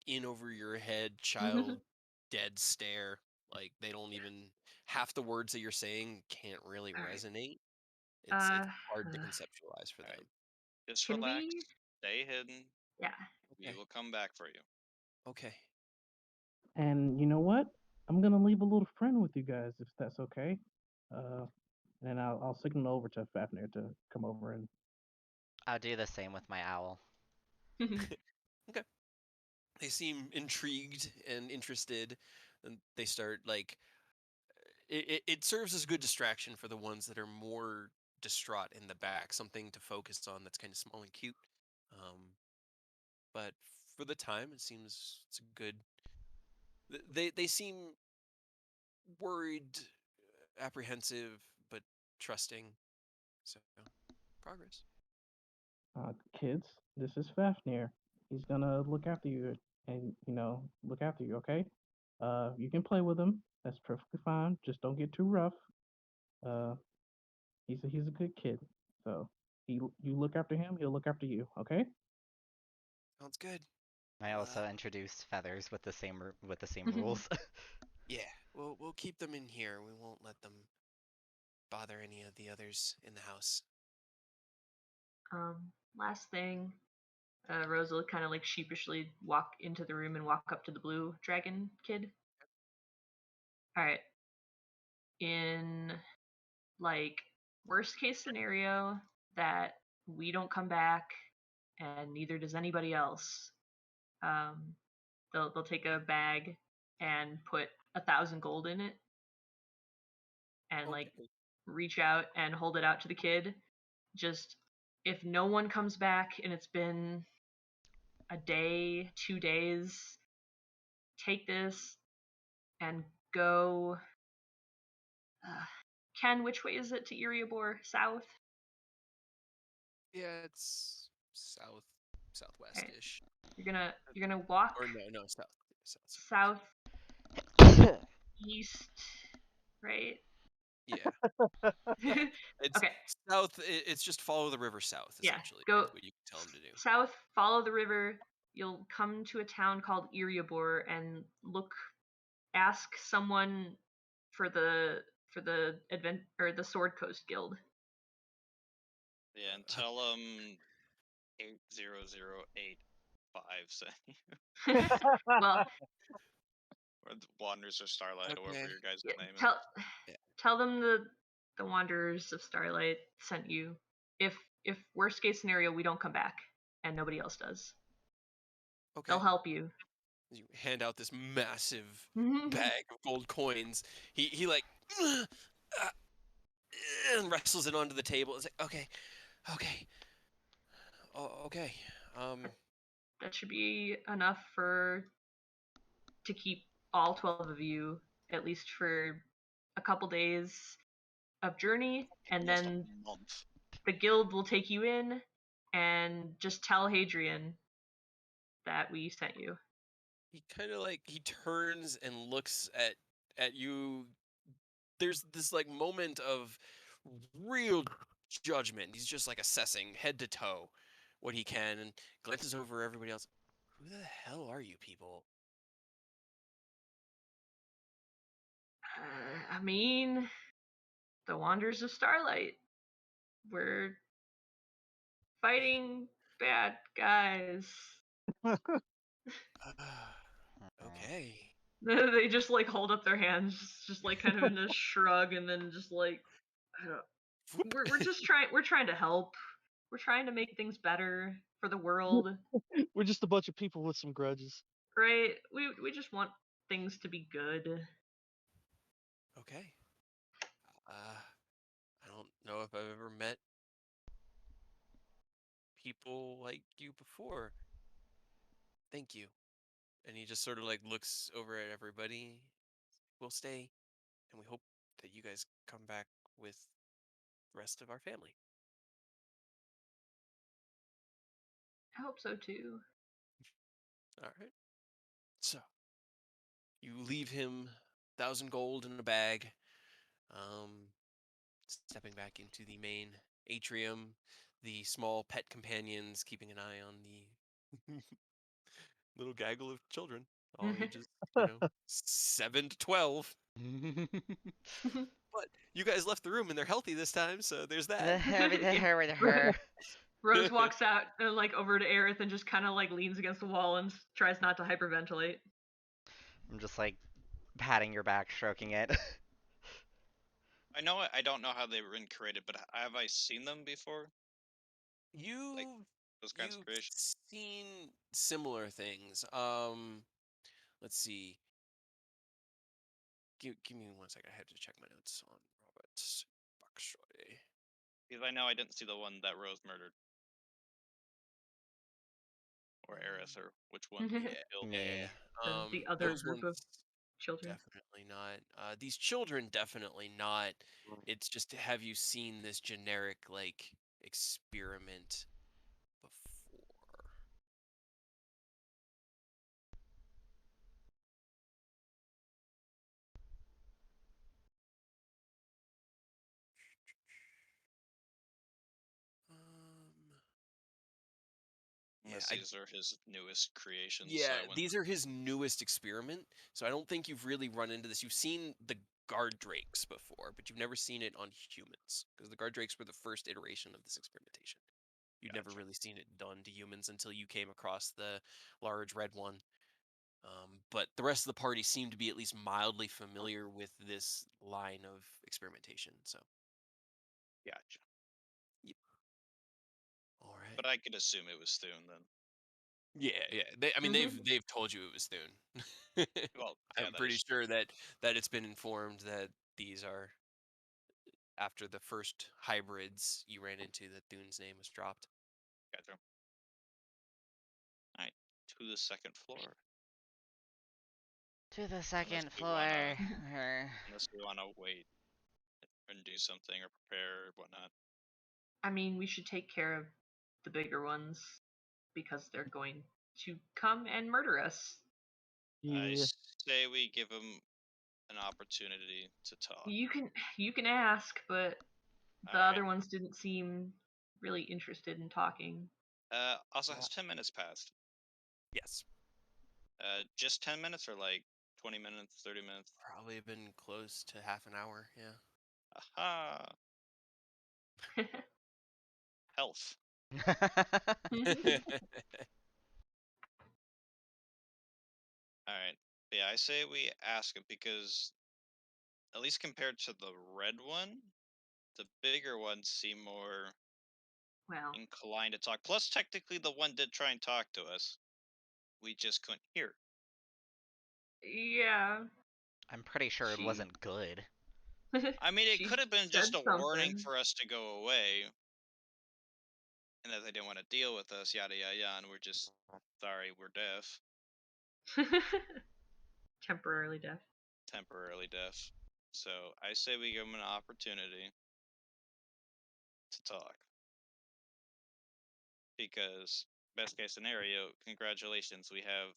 in over your head, child, dead stare. Like they don't even, half the words that you're saying can't really All right. resonate. It's Uh, hard to conceptualize for Alright. them. Just can relax. we? Stay hidden. Yeah. We Okay. will come back for you. Okay. And you know what? I'm gonna leave a little friend with you guys if that's okay. And I'll signal over to Fafnir to come over and. I'll do the same with my owl. Okay. They seem intrigued and interested, and they start like it serves as a good distraction for the ones that are more distraught in the back, something to focus on that's kind of small and cute. Um, but for the time, it seems it's a good. They seem worried, apprehensive, but trusting. So progress. Kids, this is Fafnir. He's gonna look after you and look after you. Okay. You can play with him. That's perfectly fine. Just don't get too rough. Uh, he's a good kid. So you look after him. He'll look after you. Okay. Sounds good. I Well, also introduced Feathers with the same rules. yeah, we'll keep them in here. We won't let them bother any of the others in the house. Last thing, Rosa will kind of like sheepishly walk into the room and walk up to the blue dragon kid. All right. In like worst case scenario that we don't come back and neither does anybody else, um, they'll take a bag and put 1,000 gold in it and like Okay. reach out and hold it out to the kid. Just if no one comes back and it's been a day, 2 days, take this and go. Ken, which way is it to Iriabor? South? Yeah, it's Right. southwest-ish. You're gonna walk Or no, south. southeast, right? Yeah. It's Okay. south. It's just follow the river south, Yeah. essentially, Go is what you can tell them to do. south, follow the river. You'll come to a town called Iriabor and ask someone for the the Sword Coast Guild. Yeah, and tell them 80085 sent you. Well, Or the Wanderers of Starlight, or whatever Okay. your guys' yeah, name is. Yeah. tell them the Wanderers of Starlight sent you. If worst case scenario we don't come back and nobody else does, Okay. they'll help you. You hand out this massive bag of gold coins. He like and wrestles it onto the table. It's like, okay, okay. That should be enough to keep all 12 of you at least for a couple days of journey, and Almost a then month. the guild will take you in and just tell Hadrian that we sent you. He kind of like he turns and looks at you. There's this like moment of real judgment. He's just like assessing head to toe what he can and glances over everybody else. Who the hell are you people? I mean, the Wanderers of Starlight. We're fighting bad guys. Okay. They just like hold up their hands, just like kind of in a shrug, and then just like I don't. We're just trying. We're trying to help. We're trying to make things better for the world, We're just a bunch of people with some grudges. right? We just want things to be good. Okay. I don't know if I've ever met people like you before. Thank you. And he just sort of like looks over at everybody. We'll stay, and we hope that you guys come back with the rest of our family. I hope so too. All right. So you leave him 1,000 gold in a bag. Um, Stepping back into the main atrium, the small pet companions keeping an eye on the little gaggle of children, all ages, 7 to 12. But you guys left the room and they're healthy this time, so there's that. Her. Rose walks out and like over to Aerith and just kind of like leans against the wall and tries not to hyperventilate. I'm just like patting your back, stroking it. I don't know how they were created, but have I seen them before? Like those kinds of You've creations? seen similar things. Let's see. Give me 1 second. I had to check my notes on Robert Bakshoi. Because I know I didn't see the one that Rose murdered. Or Aerith, or which one Yeah, killed. yeah. The other Those group ones of children. definitely not. These children definitely not. It's just have you seen this generic like experiment before? Yeah, Unless these are his newest creations, so yeah, I went. these are his newest experiment. So I don't think you've really run into this. You've seen the guard drakes before, but you've never seen it on humans because the guard drakes were the first iteration of this experimentation. You'd never Gotcha. really seen it done to humans until you came across the large red one. But the rest of the party seemed to be at least mildly familiar with this line of experimentation. So, Gotcha. yep. All right. But I could assume it was Thune then. Yeah, yeah. I mean, they've told you it was Thune. Well, yeah, I'm that pretty is sure that it's been informed that these are after the first hybrids you ran into that Thune's name was dropped. gotcha. Alright, to the second floor. To the Unless second we wanna, floor. Her. unless we wanna wait and do something or prepare or whatnot. I mean, we should take care of the bigger ones because they're going to come and murder us. I Yeah. say we give him an opportunity to talk. You can ask, but the Alright. other ones didn't seem really interested in talking. Also, has 10 minutes passed? Yes. Just 10 minutes or like 20 minutes, 30 minutes? Probably been close to half an hour, yeah. Aha! Health. Alright. Yeah, I say we ask him because, at least compared to the red one, the bigger ones seem more Well, inclined to talk. Plus, technically, the one did try and talk to us. We just couldn't hear. yeah, I'm pretty sure it she wasn't good. I mean, it she could have been just said a warning something. for us to go away, and that they didn't want to deal with us, yada yada yada, and we're just sorry, we're deaf, Temporarily deaf. temporarily deaf. So I say we give them an opportunity to talk, because best case scenario, congratulations, we have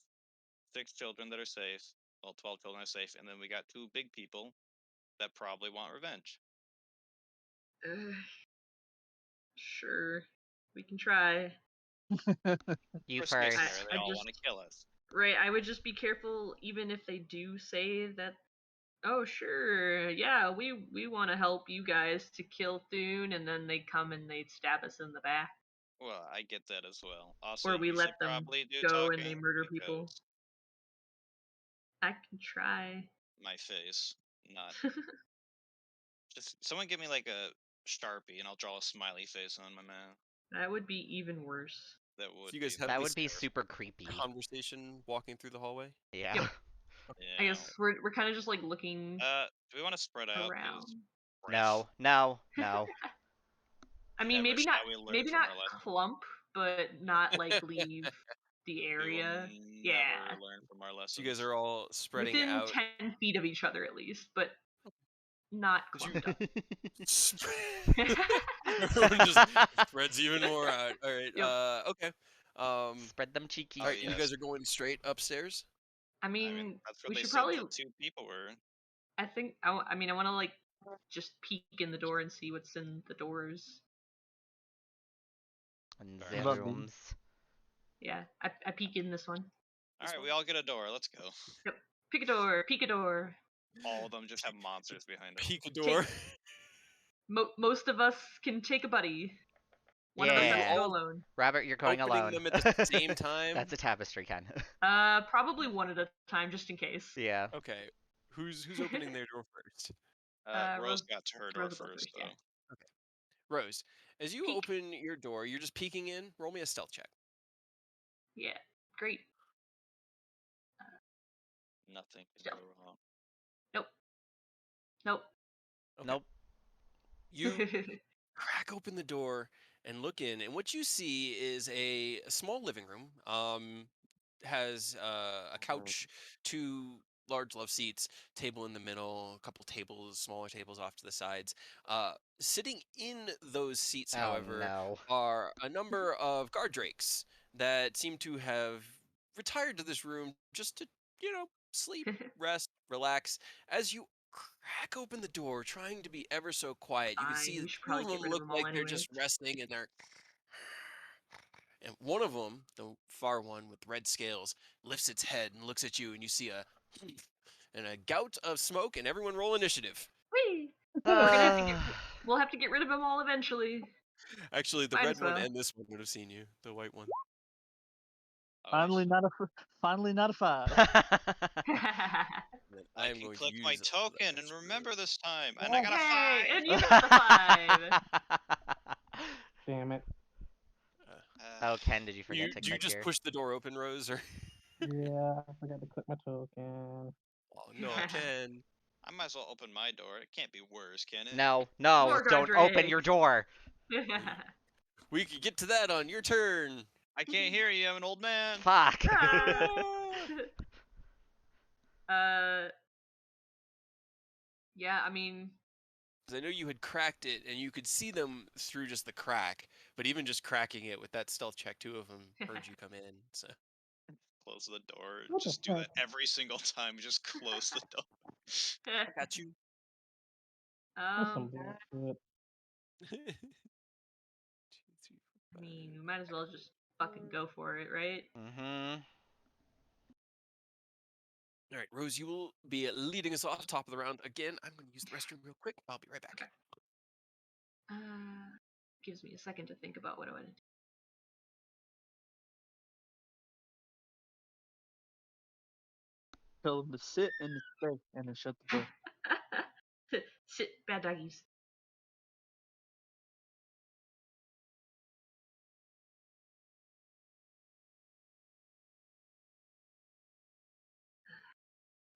6 children that are safe. Well, 12 children are safe, and then we got 2 big people that probably want revenge. Sure, we can try. You Worst case first. scenario, they I all just want to kill us. right. I would just be careful, even if they do say that. Oh, sure, yeah, we want to help you guys to kill Thune, and then they come and they stab us in the back, Well, I get that as well. Also, or we you should let them probably do go and talking they murder people. because I can try. my face, not just someone give me like a Sharpie and I'll draw a smiley face on my man. That would be even worse. That So would you guys be have That this would be super creepy. conversation walking through the hallway. Yeah. Yep. I Yeah. guess we're kind of just like looking Do we want to spread out? 'Cause around. No, no, no. I mean, Never maybe shall not, we learn maybe from not our lesson. clump, but not like leave the We will area. never Yeah, learn from our lessons. So you guys are all spreading within out. 10 feet of each other at least, but not Did you- clumped up. Everyone just spreads even more out. All right. Yep. Okay. Spread them cheeky. All right. You yes. guys are going straight upstairs. I I mean, mean, that's where we they should said probably. the 2 people were. I think. I mean, I want to like just peek in the door and see what's in the doors. In Fair the enough. rooms. Yeah, I peek in this one. All right, we all get a door. Let's go. Peek a door. Peek a door. All of them just have monsters behind them. Peek a door. Most of us can take a buddy. One of us has Yeah. to go all alone. Robert, you're going opening alone. them at the same time. That's a tapestry, Ken. Probably one at a time, just in case. Yeah. Okay. Who's opening their door first? Rose got to her door Rose will go first, yeah. though. Okay. Rose, as you Peek. open your door, you're just peeking in. Roll me a stealth check. Yeah, great. Nothing can Stealth. go wrong. Nope. Okay. Nope. You crack open the door and look in, and what you see is a small living room. Has a couch, two large love seats, table in the middle, a couple tables, smaller tables off to the sides. Sitting in those seats, Oh however, no. are a number of guard drakes that seem to have retired to this room just to, sleep, rest, relax. As you crack open the door, trying to be ever so quiet, you can see Fine, we that should two of probably get them rid of look them all like they're just anyways. resting and they're. And one of them, the far one with red scales, lifts its head and looks at you, and you see a and a gout of smoke, and everyone roll initiative. Whee! We're gonna have to get. We'll have to get rid of them all eventually. Actually, the Might red as one well. and this one would have seen you. The white one. Oh, Finally, not a 5. And I am can going to click use my that token and extra remember roll. this time. And I got a Hey, 5! and you got the 5. Damn it. Oh, Ken, did you forget to Do you click just your? push the door open, Rose, or? Yeah, I forgot to click my token. Oh no, Ken. I might as well open my door. It can't be worse, can it? No, no, More don't open your drakes. door. We could get to that on your turn. I can't hear you. I'm an old man. Fuck. Yeah, I mean, 'Cause I know you had cracked it, and you could see them through just the crack. But even just cracking it with that stealth check, two of them heard you come in. So Close the door. What the Just do fuck? that every single time. Just close the door. I got you. That's some um, bullshit. I mean, we might as well just fucking go for it, right? Mm-hmm. All right, Rose, you will be leading us off top of the round again. I'm going to use the restroom real quick. I'll be right back. Okay. Gives me a second to think about what I want to Tell them to sit and stay, and then shut the door. do. Sit, bad doggies.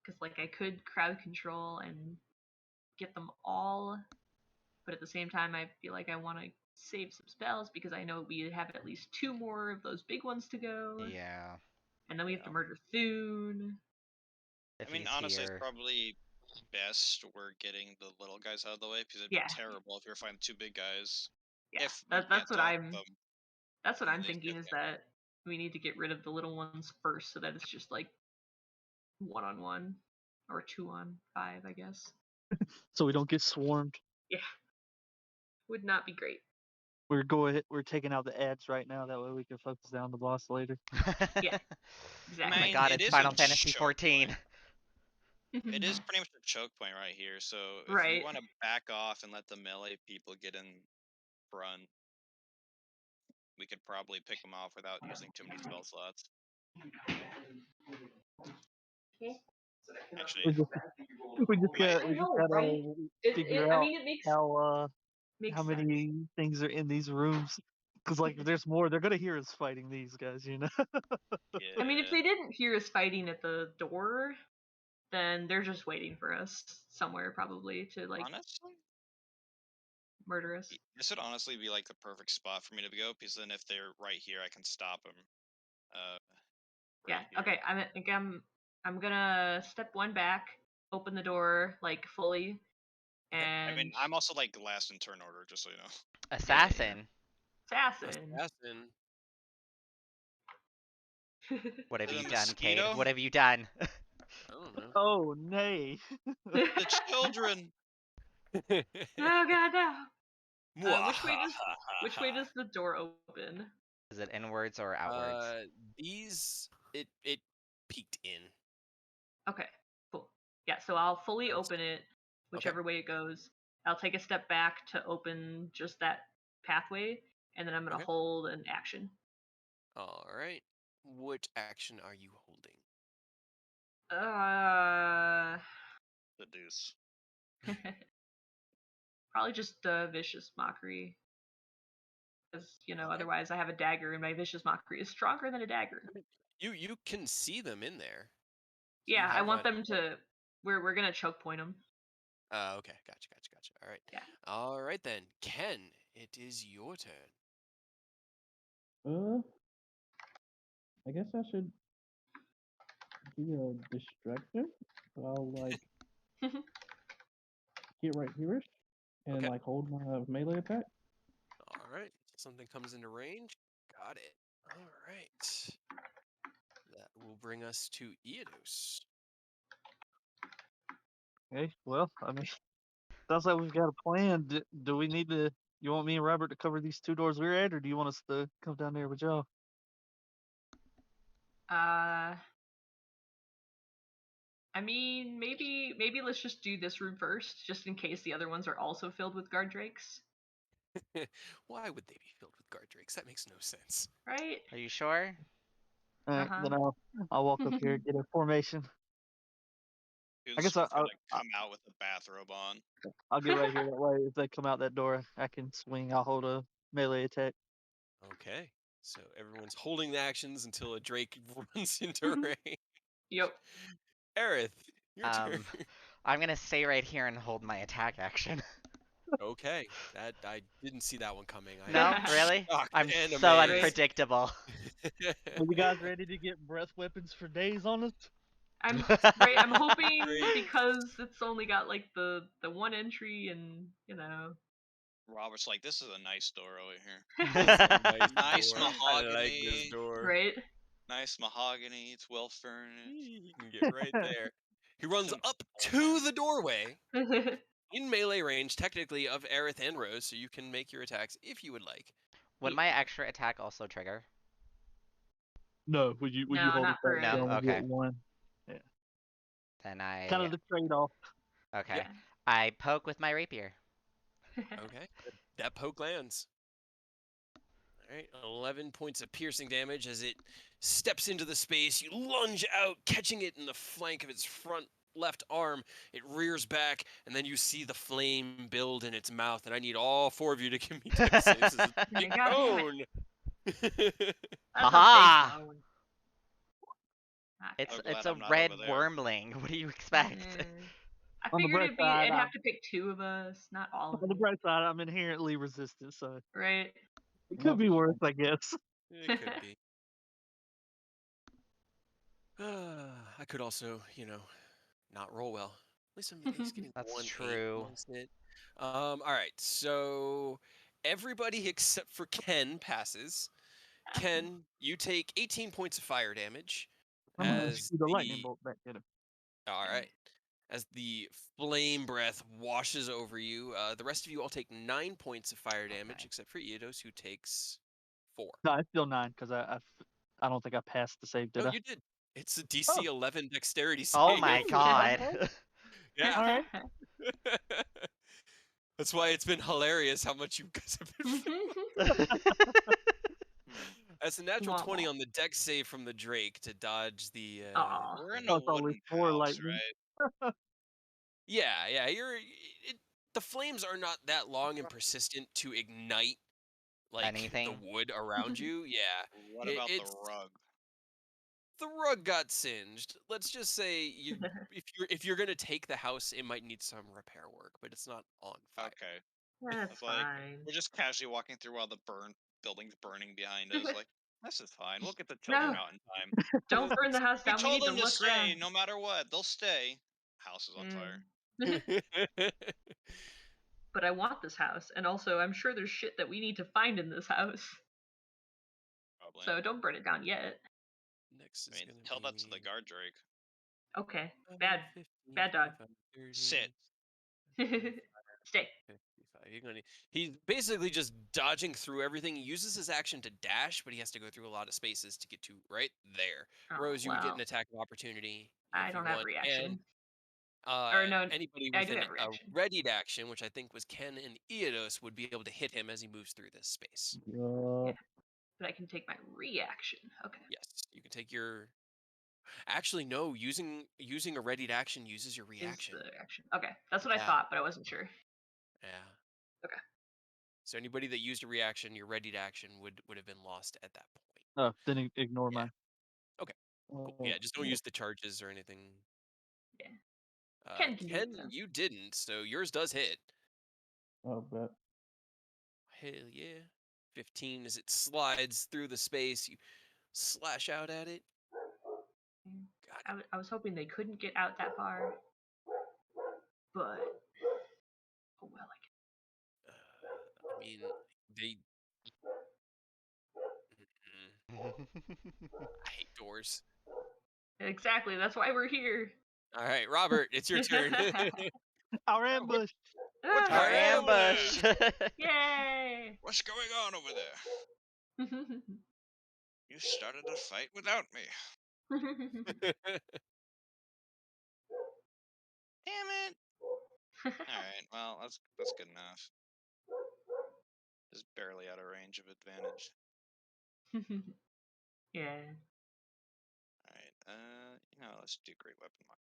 Because, like, I could crowd control and get them all, but at the same time, I feel like I want to save some spells because I know we have at least 2 more of those big ones to go. Yeah. And then we have to murder Thune. If I mean, he's honestly, here. it's probably best we're getting the little guys out of the way because it'd be Yeah. terrible if you're fighting 2 big guys. Yeah, If we that's can't what talk I'm. them. That's what I'm These thinking guys is that we need to get rid of the little ones first, so that it's just like 1-on-1 or 2-on-5, I guess. So we don't get swarmed. Yeah, would not be great. We're taking out the ads right now. That way we can focus down on the boss later. Yeah, Oh exactly. my mean, god, it it's is a Final Fantasy choke 14. It is pretty much a choke point right here. So if Right. we want to back off and let the melee people get in front, we could probably pick them off without using too many spell slots. Actually, We just Might- gotta figure I out mean, it makes how makes many things are in these rooms. Because like if there's more, they're gonna hear us fighting these guys, you know. Yeah. I mean, if they didn't hear us fighting at the door, then they're just waiting for us somewhere, probably to like Honestly, murder us. this would honestly be like the perfect spot for me to go, because then if they're right here, I can stop them. Yeah. Right here. Okay. I'm gonna step one back, open the door like fully, Okay. and I mean, I'm also like last in turn order, just so you know. Assassin. assassin. Assassin. What have Is it you a done, Cade? mosquito? What have you done? I don't know. Oh nay. The children. Oh god, no. Which way Mwahaha. does the door open? Is it inwards or outwards? These it peeked in. Okay, cool. Yeah, so I'll fully Nice. open it, Okay. whichever way it goes. I'll take a step back to open just that pathway, and then I'm gonna Okay. hold an action. All right. Which action are you holding? The deuce. Probably just vicious mockery, because Okay. otherwise I have a dagger, and my vicious mockery is stronger than a dagger. I mean, you can see them in there. So you Yeah, I have want a. them to. We're gonna choke point them. Okay. Gotcha. All right. Yeah. All right then, Ken. It is your turn. I guess I should be a distractor. So I'll like get right here and Okay. like hold my melee attack. All right. Something comes into range. Got it. All right. That will bring us to Eodos. Okay, well, I mean, sounds like we've got a plan. Do we need to? You want me and Robert to cover these two doors we're at, or do you want us to come down there with y'all? I mean, maybe let's just do this room first, just in case the other ones are also filled with guard drakes, Why would they be filled with guard drakes? That makes no sense. right? Are you sure? All right, Uh-huh. then I'll walk up here, get a formation. I Who's guess gonna come out with a bathrobe on? I'll get right here. That way, if they come out that door, I can swing. I'll hold a melee attack. Okay. So everyone's holding the actions until a drake runs into range. Yep. Aerith, your turn. I'm gonna stay right here and hold my attack action. Okay. That I didn't see that one coming. I No, am really? shocked I'm and so amazed. unpredictable. Are you guys ready to get breath weapons for days on us? I'm I'm hoping Great. because it's only got like the one entry, and Robert's like, this is a nice door over here. This is a nice Nice door. I like this mahogany. door. right? Nice mahogany. It's well furnished. He can get right there. He runs Some up tall to men. the doorway in melee range, technically, of Aerith and Rose, so you can make your attacks if you would like. Would my extra attack also trigger? No, would you No, hold not it for back? No? You it. only Okay. get one. Then Kind I... of the trade-off. Okay. Yeah. I poke with my rapier. Okay. That poke lands. All right, 11 points of piercing damage as it steps into the space. You lunge out, catching it in the flank of its front left arm. It rears back, and then you see the flame build in its mouth. And I need all four of you to give me dex saves. This is a big God damn it. cone. That's Haha! a big bone. It's So glad it's a I'm not red over there. wormling. What do you expect? I On the figured bright side, it'd have to pick two of us, not all of on the us, bright side, I'm inherently resistant, so right? it could be Yep. worse, I guess. It could be. I could also, not roll well. At least I'm at least getting That's 1-8 true. amongst it. All right, so everybody except for Ken passes. Ken, you take 18 points of fire damage I'm gonna as shoot a lightning the bolt back at him. all right, as the flame breath washes over you. The rest of you all take 9 points of fire damage, Okay. except for Eidos, who takes 4. No, it's still 9 because I don't think I passed the save, did No, I? you did. It's a DC Oh. 11 dexterity save. Oh my god. Yeah. All right. That's why it's been hilarious how much you guys have been. That's a natural 20 on the dex save from the Drake to dodge the. Aw. We're in Oh, a it's only wooden 4 house, lightning. right? Yeah. The flames are not that long and persistent to ignite like the Anything? wood around you. Yeah, What about the it's rug? the rug got singed. Let's just say if you're gonna take the house, it might need some repair work, but it's not on fire. Okay. That's It's like fine. we're just casually walking through while the building's burning behind us. Like, this is fine. We'll get the children No. out in time. Don't burn the house We down. We told need to them to look stay around. no matter what. They'll stay. House is on fire. But I want this house, and also I'm sure there's shit that we need to find in this house. Probably. So don't burn it down yet. Next I is mean, gonna tell be that to the guard Drake. Okay. Bad 15, bad dog. 25, 30, Sit. 25, Stay. 55. He's basically just dodging through everything. He uses his action to dash, but he has to go through a lot of spaces to get to right there. Oh, Rose, you would get an well. attack of opportunity I if you don't have want, reaction. and Or no, anybody I with do have a reaction. readied action, which I think was Ken and Eodos, would be able to hit him as he moves through this space. Yup. But I can take my reaction. Okay. Yes, you can take your. Actually, no. Using a readied action uses your Is reaction. the action. Okay. That's what I Yeah. thought, but I wasn't sure. Yeah. Okay. So anybody that used a reaction, your readied action would have been lost at that point. Oh, then ignore Yeah. mine. Okay. Cool. Oh, Yeah, just don't use the charges or anything. Yeah. Ken can do Ken, it though. you didn't, so yours does hit. Oh, bet. Hell yeah. 15 as it slides through the space. You slash out at it. Got it. I was hoping they couldn't get out that far, but oh well. I mean, they. I hate doors. Exactly. That's why we're here. All right, Robert, it's your turn. our ambush. Our going on over ambush. Yay! What's going on over there? You started a fight without me. Damn it. Alright, well, that's good enough. Just barely out of range of advantage. Yeah. Alright, let's do great weapon lock.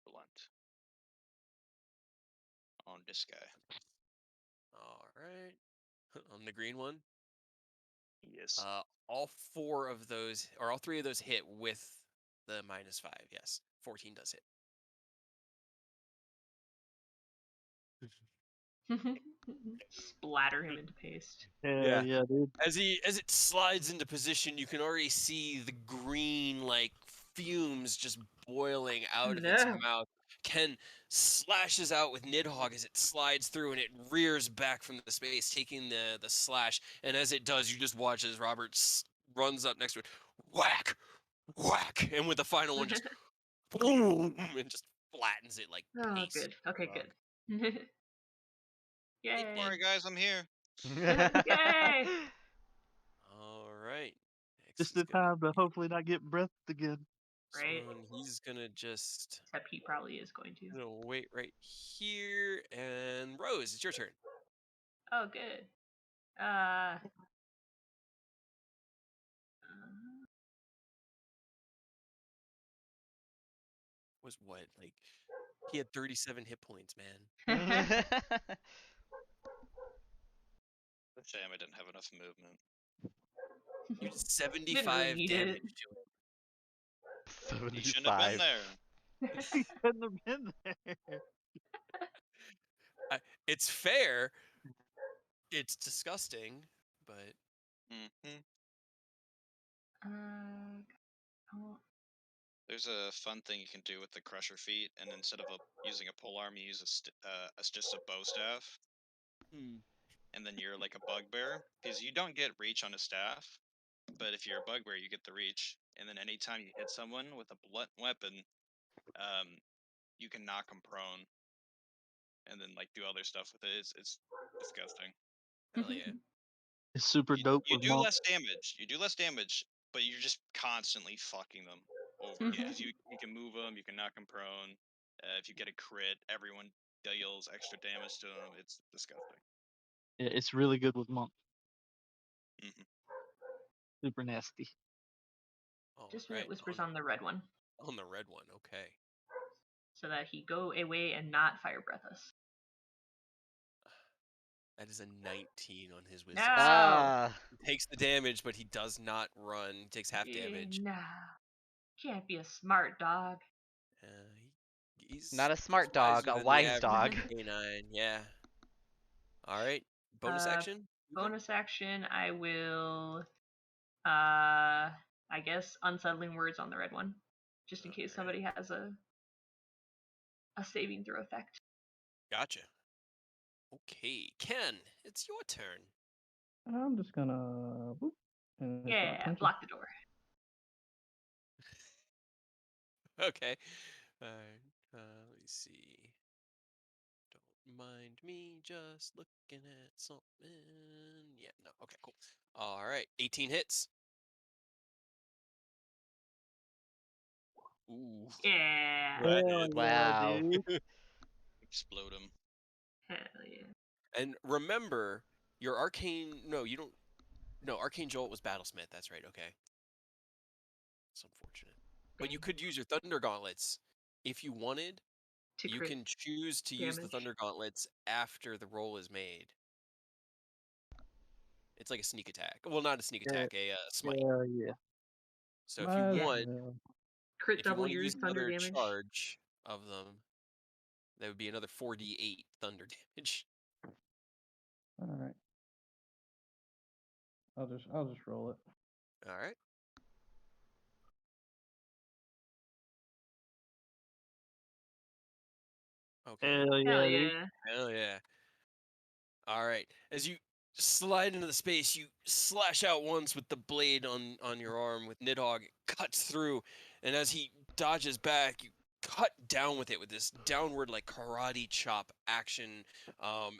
Blunt. On this guy. All right. On the green one. Yes. All four of those, or all three of those hit with the -5. Yes, 14 does hit. Splatter him into paste. Hell yeah, dude. As it slides into position, you can already see the green like fumes just boiling out of its No. mouth. Ken slashes out with Nidhogg as it slides through, and it rears back from the space, taking the slash. And as it does, you just watch as Robert runs up next to it, whack, whack, and with the final one, just boom, and just flattens it like Oh, paste. good. Okay, Wow. good. Yay. Don't worry, guys, I'm here. Yay! All right. Next Just is in gonna time to be hopefully not get breathed again. Right. someone. He's gonna just Except he probably is going to. gonna wait right here. And Rose, it's your turn. Oh, good. Uh. Was what like he had 37 hit points, man. It's a shame I didn't have enough movement. You did Didn't 75 really need damage it. to him. You shouldn't have been 75. there. He couldn't have been there. It's fair. It's disgusting, but Hmm Oh, There's a fun thing you can do with the Crusher feat, and instead of using a polearm, you use just a bow staff, and then you're like a bugbear, because you don't get reach on a staff, but if you're a bugbear, you get the reach, and then anytime you hit someone with a blunt weapon, you can knock them prone, and then like do other stuff with it. It's disgusting. hell yeah. It's super dope You with do monk. less damage. You do less damage, but you're just constantly fucking them over because you can move them, you can knock them prone. If you get a crit, everyone deals extra damage to them. It's disgusting. Yeah, it's really good with monk. Hmm Super nasty. All Just right. minute whispers on the red one. On the red one, okay. so that he go away and not fire breath us. That is a 19 on his wisdom save. No. Ah, He takes the damage, but he does not run. He takes half damage. No. Can't be a smart dog. He's not a smart he's dog, wiser a than the wise average dog. canine. Yeah. All right. Bonus action. Bonus action, I will I guess unsettling words on the red one. Just in case somebody has a saving throw effect. Gotcha. Okay, Ken, it's your turn. I'm just gonna boop, and it's not Yeah, punching. block the door. Okay. Let me see. Don't mind me just looking at something. Yeah, no. Okay, cool. All right, 18 hits. Ooh. Yeah. That Hell hits. yeah, Wow. dude. Explode him. Hell yeah. And remember, your arcane. No, you don't. No, arcane jolt was battlesmith. That's right. Okay. It's unfortunate. But you Dang. could use your thunder gauntlets if you wanted. To You crit can choose to use the damage. thunder gauntlets after the roll is made. It's like a sneak attack. Well, not a sneak Yeah. attack, a smite. Hell yeah. So if you Might as want, well. Crit if you double want to your use thunder another damage. charge of them, that would be another 4d8 thunder damage. All right. I'll just roll it. All right. Okay. Hell yeah, Hell dude. yeah. Hell yeah. All right. As you slide into the space, you slash out once with the blade on your arm with Nidhogg. It cuts through, and as he dodges back, you cut down with it with this downward like karate chop action,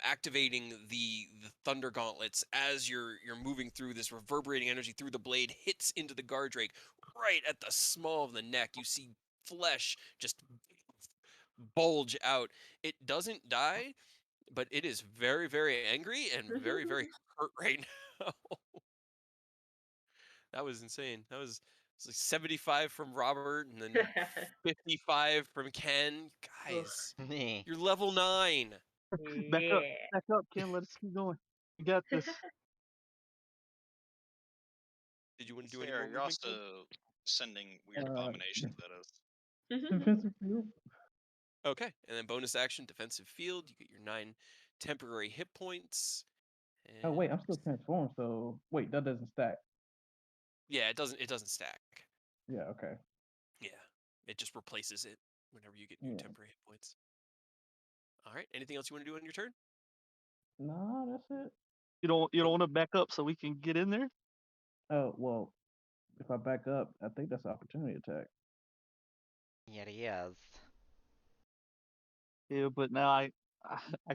activating the thunder gauntlets as you're moving through. This reverberating energy through the blade hits into the guard drake right at the small of the neck. You see flesh just bulge out. It doesn't die, but it is very, very angry and very, very hurt right now. That was insane. It's like 75 from Robert and then 55 from Ken. Guys, you're level 9. Back up. Yeah. Back up, Ken. Let us keep going. You got this. Did you want to do any Sarah, more you're movement? Ken? also sending weird abominations at us. Defensive field. Okay, and then bonus action, defensive field. You get your 9 temporary hit points. Oh wait, I'm And still transformed. So wait, that doesn't stack. yeah, it doesn't stack. Yeah. Okay. Yeah, it just replaces it whenever you get new Yeah. temporary hit points. All right, anything else you want to do on your turn? No, that's it. You don't want to back up so we can get in there? Oh well, if I back up, I think that's an opportunity attack. Yeah, he is. Yeah, but now I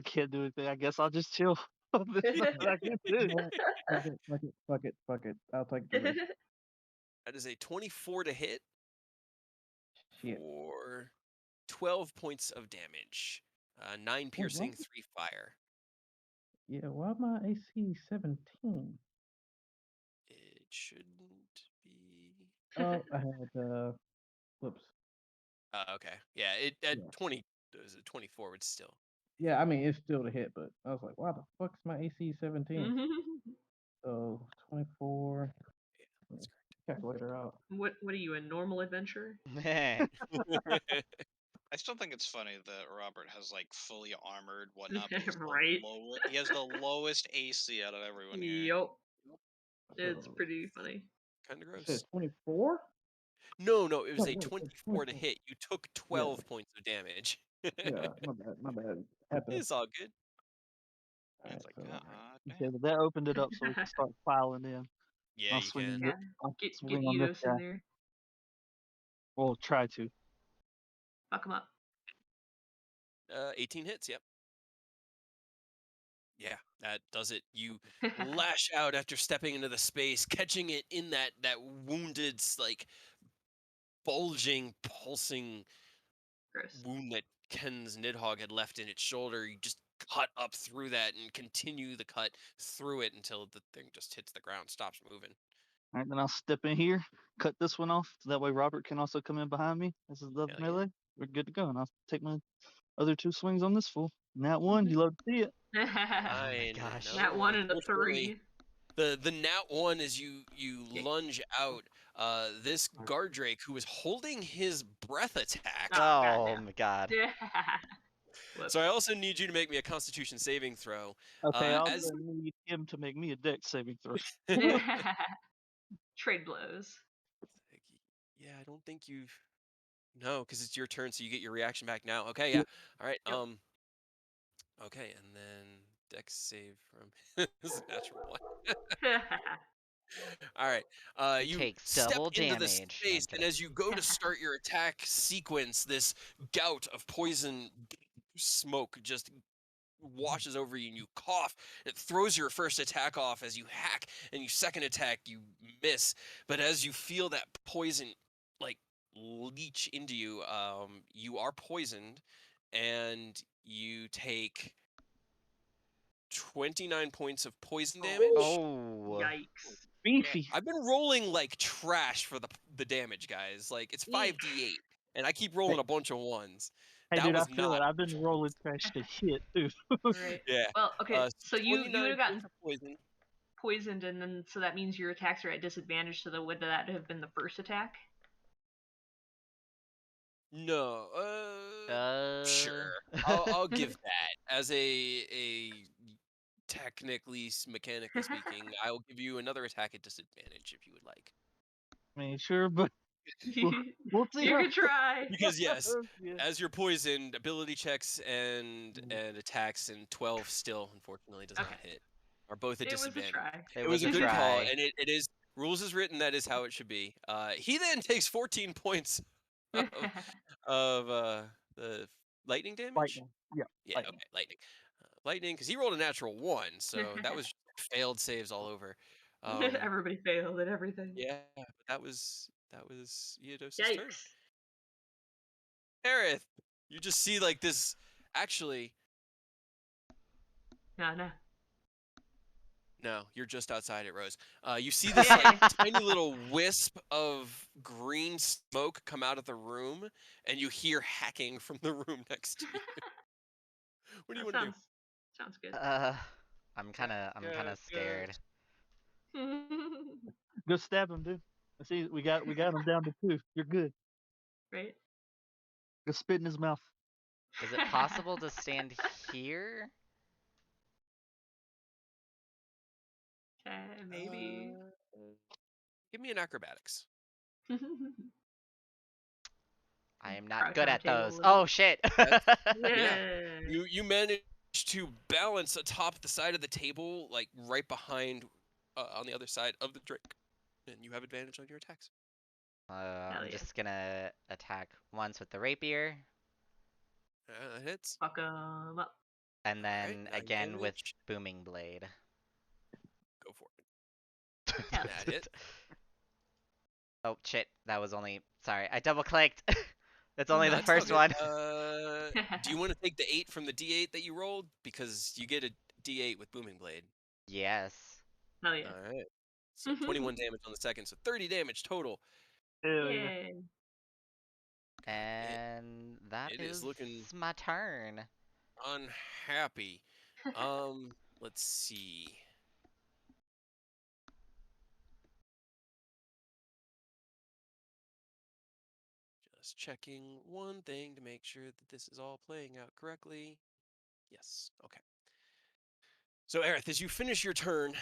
can't do anything. I guess I'll just chill. There's nothing I can You do. know what? Fuck it. I'll take the risk. That is a 24 to hit Shit. for 12 points of damage. 9 Oh, what? piercing, 3 fire. Yeah. Why my AC 17? It shouldn't be. Oh, I had whoops. Okay. Yeah, it at Yeah. 20 is it 24 would still. Yeah, I mean it's still the hit, but I was like, why the fuck is my AC 17? So 24. Yeah, that's Calculator out. What are you, a normal adventurer? correct. I still think it's funny that Robert has like fully armored whatnot, but Right. he has the lowest AC out of everyone here. Yup. It's So pretty funny. Kind of you said gross. 24? No, it was No, a wait, it's 24 to 24. hit. You took Yeah, 12 points of damage. yeah, my bad. Had to, It's all good. all right, It's like, so God Okay, damn. but that opened it up so we can start filing in. Yeah, I'll you swing can. Yeah. I'll Get swing on this Edos guy. in there. We'll try to. Fuck him up. 18 hits, yep. Yeah, that does it. You lash out after stepping into the space, catching it in that wounded, like bulging, pulsing Gross. wound that Ken's Nidhogg had left in its shoulder. You just cut up through that and continue the cut through it until the thing just hits the ground, stops moving. All right, then I'll step in here, cut this one off, so that way Robert can also come in behind me. This is the Hell yeah. melee. We're good to go, and I'll take my other 2 swings on this fool. And that one, you love to see it. Oh my I gosh. That know, one and a unfortunately. 3. The nat one as you Yikes. lunge out, this guard drake who is holding his breath attack. Oh, Oh goddamn. my god. Yeah. So I also need you to make me a Constitution saving throw. Okay, I'll As need him to make me a dex saving throw. Trade blows. yeah, I don't think you've no, because it's your turn, so you get your reaction back now. Okay, yeah. All right. Yep. Okay, and then dex save from this is a natural one. All right. He You takes step double into the damage. No, I'm space, and kidding. as you go to start your attack sequence, this gout of poison smoke just washes over you, and you cough. It throws your first attack off as you hack, and you second attack, you miss. But as you feel that poison like leech into you, you are poisoned, and you take 29 points of poison damage. Oh. Yikes. Beefy. I've been rolling like trash for the damage, guys. Like it's 5d8, and I keep rolling a bunch of ones. Hey, That dude, I was feel not it. I've been rolling trash to shit, too. Right. yeah. Well, okay. So you would 29 have gotten points of poison. poisoned, and then so that means your attacks are at disadvantage. So would that have been the first attack? No, sure. Uh. I'll give that as a technically mechanically speaking. I'll give you another attack at disadvantage if you would like. I mean, sure, but we'll see. You how- could try. Because yes, Yeah. as you're poisoned, ability checks and attacks and 12 still unfortunately does not Okay. hit. Are both a It was a disadvantage. try. It It was was a a good call, try. and it is rules is written. That is how it should be. He then takes 14 points of the lightning damage. Lightning. Yeah. Yeah, Lightning. okay, lightning. Lightning, because he rolled a natural 1, so that was failed saves all over. Everybody failed at everything. Yeah, but that was Eodos's turn. Yikes. Aerith, you just see like this. Actually, No. no, you're just outside it, Rose. You see this like tiny little wisp of green smoke come out of the room, and you hear hacking from the room next to you. What do you want to do? Sounds good. I'm kind of scared. Go stab him, dude. See, we got him down to 2. You're good. Right? Go spit in his mouth. Is it possible to stand here? Maybe. Give me an acrobatics. I am not Crouch good on a at table a those. little Oh bit. shit. Yeah. You manage to balance atop the side of the table, like right behind, on the other side of the drink, and you have advantage on your attacks. I'm yeah. just gonna attack once with the rapier, That hits. Fuck 'em up. and Alright, then 9 again with damage. booming blade. Go for it. Yeah. That hit. Oh shit, that was only. Sorry, I double clicked. That's Oh, only no, the That's all first good. one. Do you want to take the 8 from the D8 that you rolled? Because you get a D8 with booming blade. Yes. Hell yeah. All right. So 21 damage on the second, so 30 damage total. Hell yeah. Yay. And that it is is looking- my turn. Unhappy. Let's see. Just checking one thing to make sure that this is all playing out correctly. Yes. Okay. So, Aerith, as you finish your turn,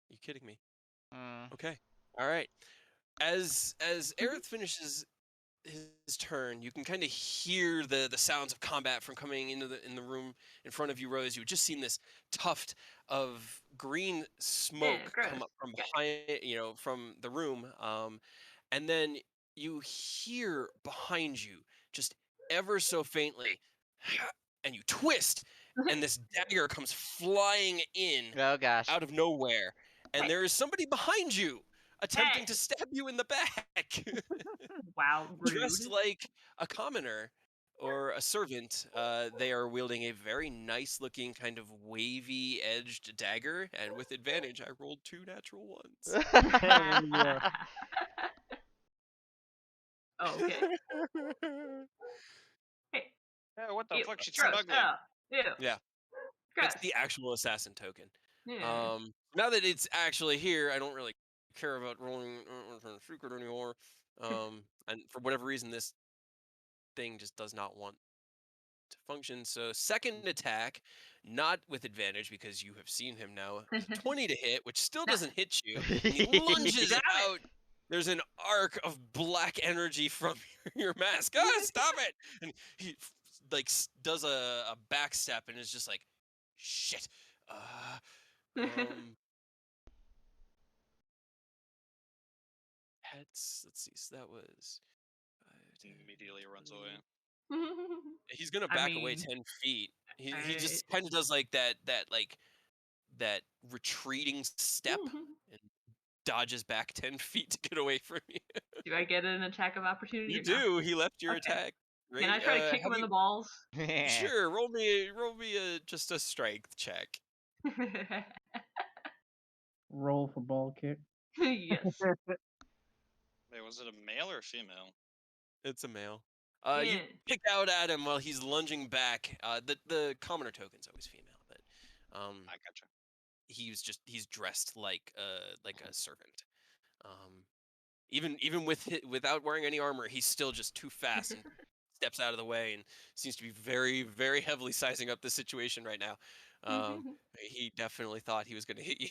you kidding me? Okay. All right. As Aerith finishes his turn, you can kind of hear the sounds of combat from coming into the room in front of you, Rose. You had just seen this tuft of green smoke come gross. up from Yuck. behind, from the room, and then you hear behind you, just ever so faintly, and you twist, and this dagger comes flying in Oh gosh. out of nowhere, and Hey. there is somebody behind you attempting Hey. to stab you in the back. Wow, Dressed rude. like a commoner or a servant, they are wielding a very nice looking kind of wavy edged dagger, and with advantage, I rolled 2 natural ones. Hell yeah. Oh, okay. Hey, Yeah, what the ew, fuck? She's gross. ugly. Oh, ew, Yeah, gross. it's the actual assassin token. Yeah. Now that it's actually here, I don't really care about rolling secret anymore. And for whatever reason, this thing just does not want to function. So second attack, not with advantage because you have seen him now. 20 to hit, which still No. doesn't hit you. And he lunges Stop it. out. There's an arc of black energy from your mask. Ah, stop it! And he like does a back step and is just like, shit. Pets. Let's see. So that was. Immediately runs away. He's gonna I back away mean, 10 feet. He alright. just kind of does like that retreating step and dodges back 10 feet to get away from you. Do I get an attack of opportunity You or no? do. He left your Okay. attack. Right? Can I try to kick him have in the you? balls? Sure. Roll me just a strength check. Roll for ball kick. Yes. Wait, was it a male or a female? It's a male. Yeah. You pick out at him while he's lunging back. The commoner token's always female, but I gotcha. he's dressed like a servant. Even without wearing any armor, he's still just too fast and steps out of the way and seems to be very, very heavily sizing up the situation right now. He definitely thought he was going to hit you.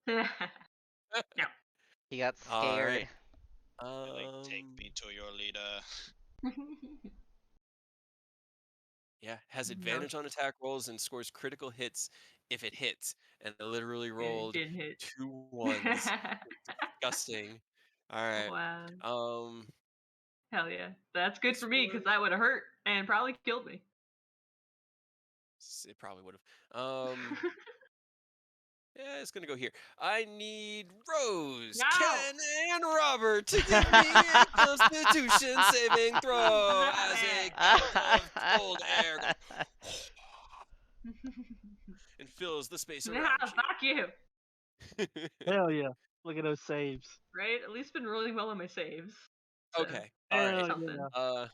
No. He got All scared. right. Like, take me to your leader. Yeah, has No. advantage on attack rolls and scores critical hits if it hits. And I literally And it rolled didn't hit. 2 ones. Disgusting. All right. Wow. Hell yeah. That's good This for me because was- that would have hurt and probably killed me. It probably would have. Yeah, it's gonna go here. I need Rose, No. Ken, and Robert to give me a Constitution saving throw as a gust of cold air goes and fills the space Nah, around fuck you. you. Hell yeah. Look at those saves. Right? At least been rolling well on my saves. So, Okay, all Hell right. something. yeah.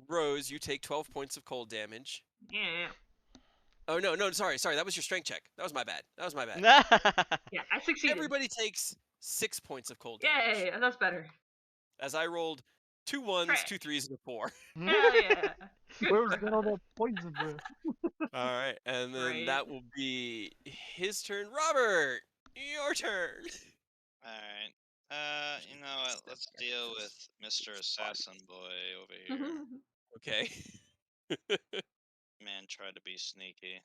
Rose, you take 12 points of cold damage. Yeah. Oh no, sorry, that was your strength check. That was my bad. Yeah, I succeeded. Everybody takes 6 points of cold damage. Yay, that's better. As I rolled 2 1s, Trash. 2 3s, and a 4. Hell yeah. Good Where was for getting all us. that poison breath? All right, and then Right. that will be his turn. Robert, your turn. Alright. You know what? Let's deal with Mr. Assassin Boy over here. Okay. Man tried to be sneaky.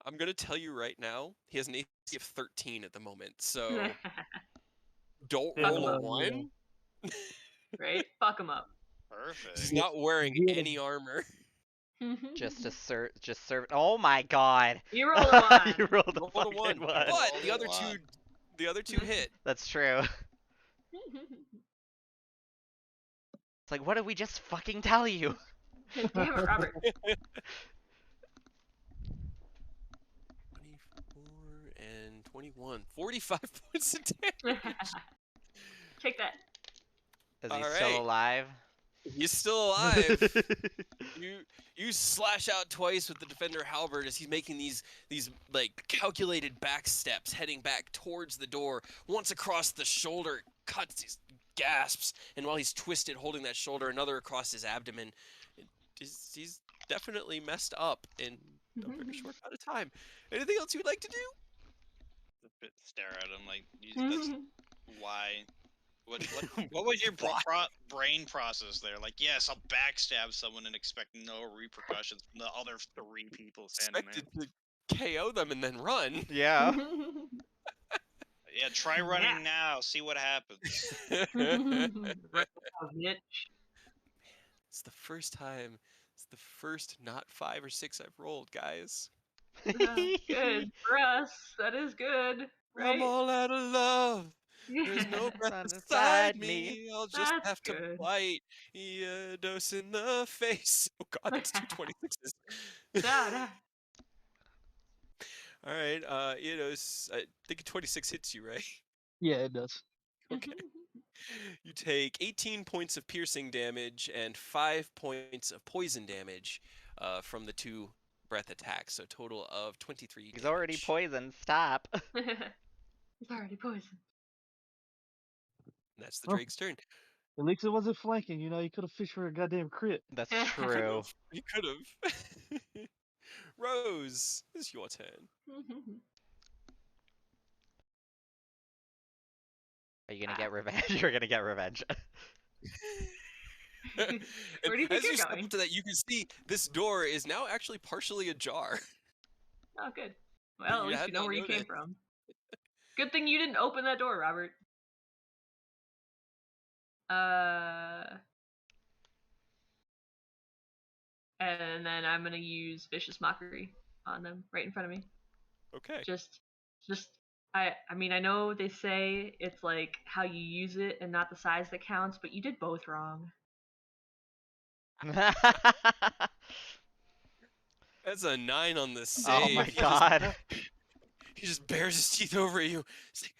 I'm gonna tell you right now, he has an AC of 13 at the moment, so don't Fuck roll him a up. 1. Right? Fuck him up. Perfect. He's not wearing Get him. any armor. just serve. Oh my god. You rolled a 1. You rolled a Rolled a fucking 1, one. but Rolled the a other 1. two hit. That's true. It's like, what did we just fucking tell you? Damn it, Robert. 24 and 21. 45 points of damage. Take that. Is he All still right. alive? He's still alive. You slash out twice with the defender halberd as he's making these like calculated back steps, heading back towards the door. Once across the shoulder, cuts, he gasps, and while he's twisted, holding that shoulder, another across his abdomen. He's definitely messed up in a very short amount of time. Anything else you'd like to do? Stare at him like, that's why. What was your brain process there? Like, yes, I'll backstab someone and expect no repercussions from the other 3 people standing Expected to KO them and then run. Yeah. there. Yeah, try running now. See what happens. Right now, bitch. It's the first time It's the first not 5 or 6 I've rolled, guys. Good for us. That is good, I'm right? all out of love. There's no breath Sun beside beside me. me. I'll just That's have to good. bite a dose in the face. Oh God, that's 226s. Da-da. All right, I think 26 hits you, right? Yeah, it does. Okay. You take 18 points of piercing damage and 5 points of poison damage from the 2 breath attacks, so a total of 23 He's damage. already poisoned. Stop. He's already poisoned. And that's the Oh. Drake's turn. At least it wasn't flanking. You know, you could have fished for a goddamn crit. That's You true. could've. You could have. Rose, it's your turn. Are you gonna get revenge? You're gonna get revenge. And Where do you think as you're you step going? up to that, you can see this door is now actually partially ajar. Oh, good. Well, at You least had you know not where you came noticed. from. Good thing you didn't open that door, Robert. And then I'm gonna use vicious mockery on them right in front of me. Okay. Just, I mean, I know they say it's like how you use it and not the size that counts, but you did both wrong. That's a 9 on the Oh save. my god. He just bares his teeth over at you. He's like,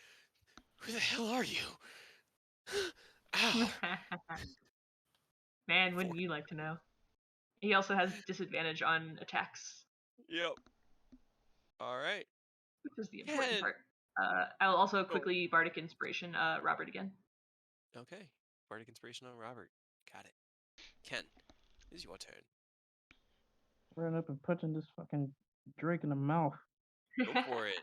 "Who the hell are you?" Ow. Man, wouldn't you like to know? He also has disadvantage on attacks, Yep. All right. which is the important Ken. part. I'll also quickly bardic inspiration Robert again. Okay. Bardic inspiration on Robert. Got it. Ken, it is your turn. Running up and punching this fucking Drake in the mouth. Go for it.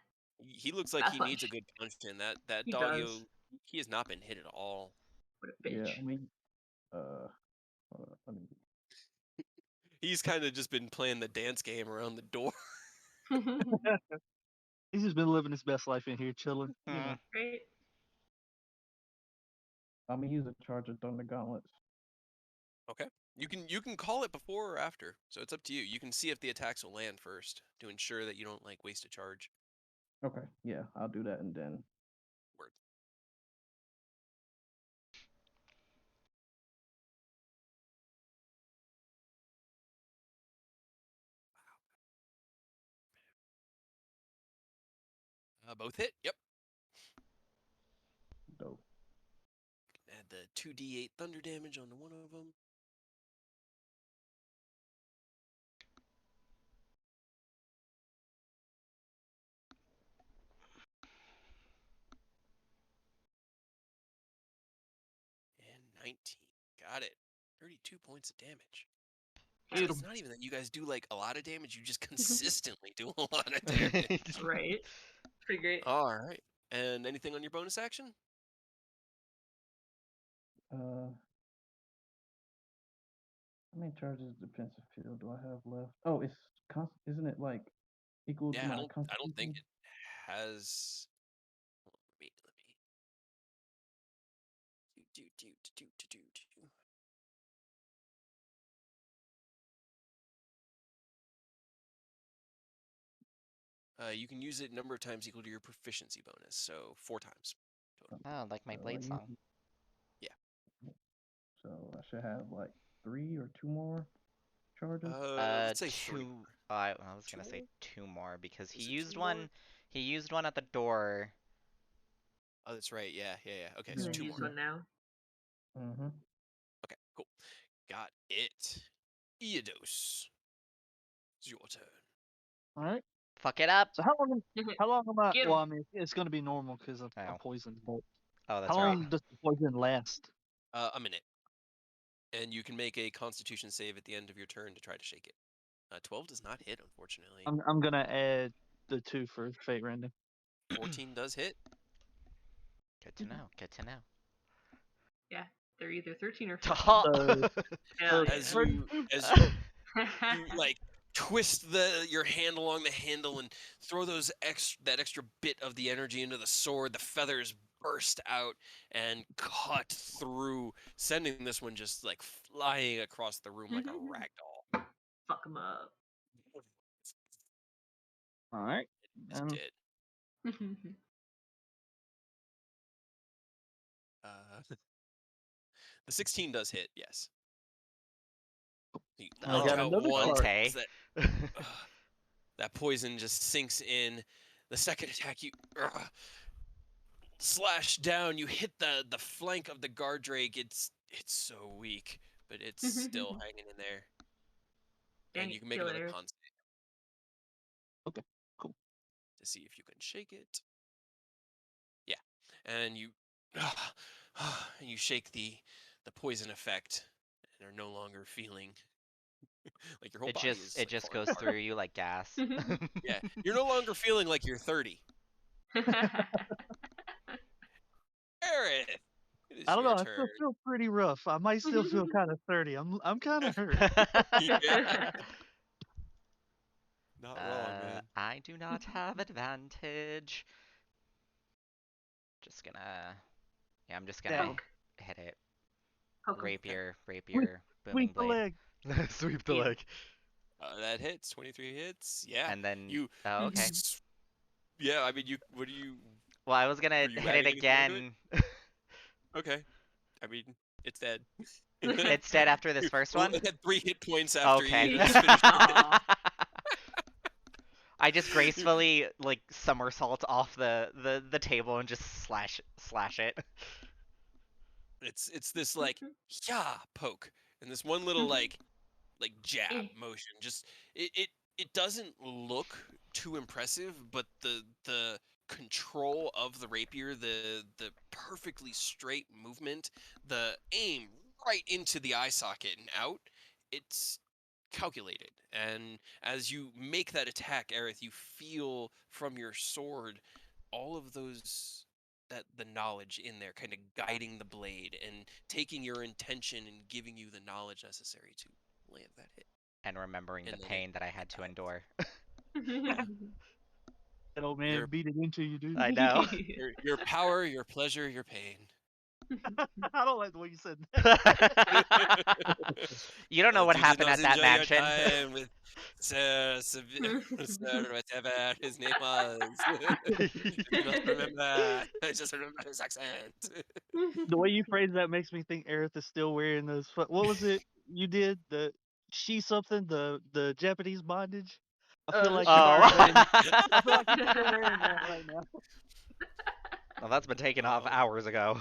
He looks like Fast he needs a punch. good punch in. That He doggo, does. he has not been hit at all. What a bitch. Yeah, I mean, hold on, let me. He's kind of just been playing the dance game around the door. He's just been living his best life in here, chilling. You know, Great. I'm gonna use a charge of Thunder Gauntlets. Okay. You can call it before or after, so it's up to you. You can see if the attacks will land first to ensure that you don't like waste a charge. Okay, yeah, I'll do that and then. Word. Both hit. Yep. Dope. Add the 2d8 thunder damage onto one of them. And 19. Got it. 32 points of damage. So it's not even that you guys do like a lot of damage, you just consistently do a lot of damage. Right. Pretty great. All right. And anything on your bonus action? How many charges of defensive field do I have left? Oh, it's isn't it like equal to Yeah, my I don't think constitution? it has. Hold on, let me. Do. You can use it a number of times equal to your proficiency bonus, so 4 times total. Oh, like my Blade song. Yeah. So I should have like 3 or 2 more charges. Let's say 3. Two. I was Two gonna say more? 2 more because he Is it used 2 more? one. He used one at the door. Oh, that's right. Yeah. Okay, I'm so gonna 2 use more. one now. Mm-hmm. Okay, cool. Got it. Eodos. It's your turn. all right. Fuck it up. So how long? How long am I? Get Well, him. I mean, it's gonna be normal because I'm Oh. poisoned. But Oh, that's how right. long does the poison last? A minute. And you can make a constitution save at the end of your turn to try to shake it. 12 does not hit, unfortunately. I'm gonna add the 2 for fate random. 14 does hit. Good to know. Good to know. Yeah, they're either 13 or 14. Oh. Hell As yeah. you like twist your hand along the handle and throw that extra bit of the energy into the sword, the feathers burst out and cut through, sending this one just like flying across the room like a rag doll. fuck him up. All right. It's dead. The 16 does hit, yes. You I eke got out another one card. Okay. as that poison just sinks in. The second attack, you slash down. You hit the flank of the guard drake. It's so weak, but it's still hanging in there. Dang And it, you can make kill it, another Aerith. con save Okay, cool. to see if you can shake it. Yeah, and you and you shake the poison effect, and are no longer feeling like your whole It body just is it like just falling goes apart. through you like gas. Yeah, you're no longer feeling like you're 30. Aerith, it is I don't know. your I turn. still feel pretty rough. I might still feel kind of 30. I'm kind of hurt. Yeah. Not wrong, man. I do not have advantage. Just gonna, yeah, I'm just gonna Stab him. hit it. Poke him. Rapier, Sweep, rapier, booming sweep the blade. leg. Sweep the Yeah. leg. That hits. 23 hits. Yeah. And then, You. oh, okay. Yeah. I mean, you. What do you? Well, I was gonna Were you hit it adding anything onto it? again. Okay. I mean, it's dead. It's dead after this first one? It had 3 hit points after Okay. you just finished it. Aw. I just gracefully like somersault off the table and just slash it. It's this like yeah poke and this one little like jab motion. Just it doesn't look too impressive, but the control of the rapier, the perfectly straight movement, the aim right into the eye socket and out, it's calculated. And as you make that attack, Aerith, you feel from your sword all of those the knowledge in there kind of guiding the blade and taking your intention and giving you the knowledge necessary to land that hit. And remembering And the then pain that I had to endure. Yeah. That old man Your- beat it into you, dude. I know. Your power, your pleasure, your pain. I don't like the way you said that. You don't know what You did happened not at that enjoy your mansion. time with Sir, Sir, whatever his name was. I do not remember. I just remember his accent. The way you phrase that makes me think Aerith is still wearing those. What was it you did? The she something the Japanese bondage. I feel like she's Oh. still wearing. I feel like she's still wearing that right now. Well, that's been taken off hours ago.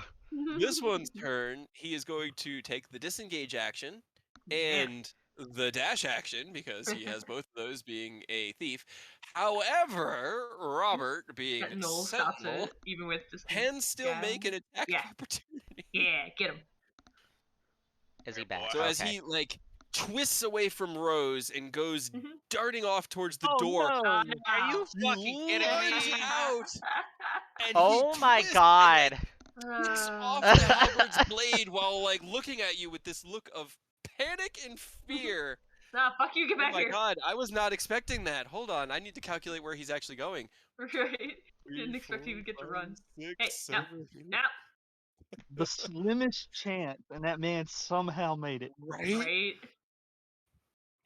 This one's turn, he is going to take the disengage action Yeah. and the dash action because he has both of those being a thief. However, Robert, being Sentinel stops Sentinel, it, even with this. can still make an attack Yeah. of opportunity. Yeah, get him. Is he Hey, back? boy. So as Okay. he like twists away from Rose and goes Mhm. darting off towards the Oh door, no! Are you you fucking kidding lunge me? out and Oh he my twists god. and like flicks off Uh, the halberd's blade while like looking at you with this look of panic and fear. nah, fuck you, get Oh back my here. god, I was not expecting that. Hold on, I need to calculate where he's actually going. Right? Didn't 3, expect you 4, to get to 5, run. 6, Hey, now, 7, 8. now, The slimmest chance, and that man somehow made it. Right? right?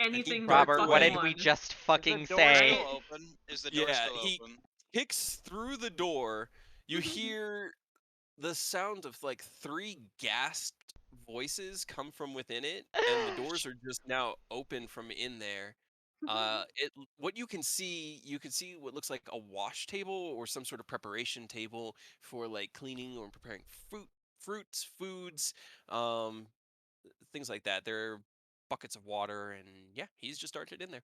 And he Anything but darts Robert, what fucking did away. we one. just Is fucking the door say? still open? Is the door Yeah, still he open? kicks through the door. You hear the sound of like 3 gasped voices come from within it, and the doors are just now open from in there. What you can see what looks like a wash table or some sort of preparation table for like cleaning or preparing fruits, foods, um, things like that. There are buckets of water, and yeah, he's just started in there.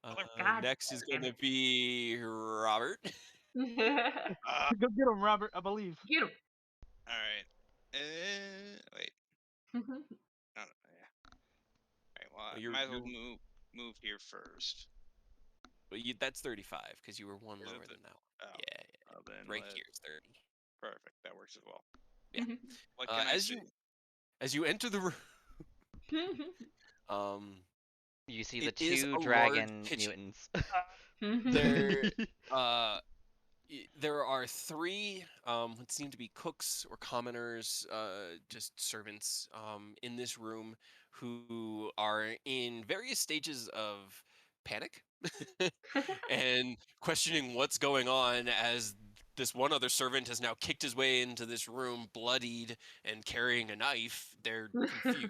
God Next is damn going to be Robert. it. Go get him, Robert. I believe. Get him. All right. Wait. No, no, yeah. All right. Well, I You're, might as well you're move here first. that's 35 because you were one Is it lower the- than that one. Oh, Yeah, well, then right let- here is 30. Perfect. That works as well. Yeah. What can I as see? you enter the room, um, You see the it is two a large dragon kitchen. mutants. There, there are three what seem to be cooks or commoners, just servants, in this room who are in various stages of panic and questioning what's going on as this one other servant has now kicked his way into this room, bloodied and carrying a knife. They're confused.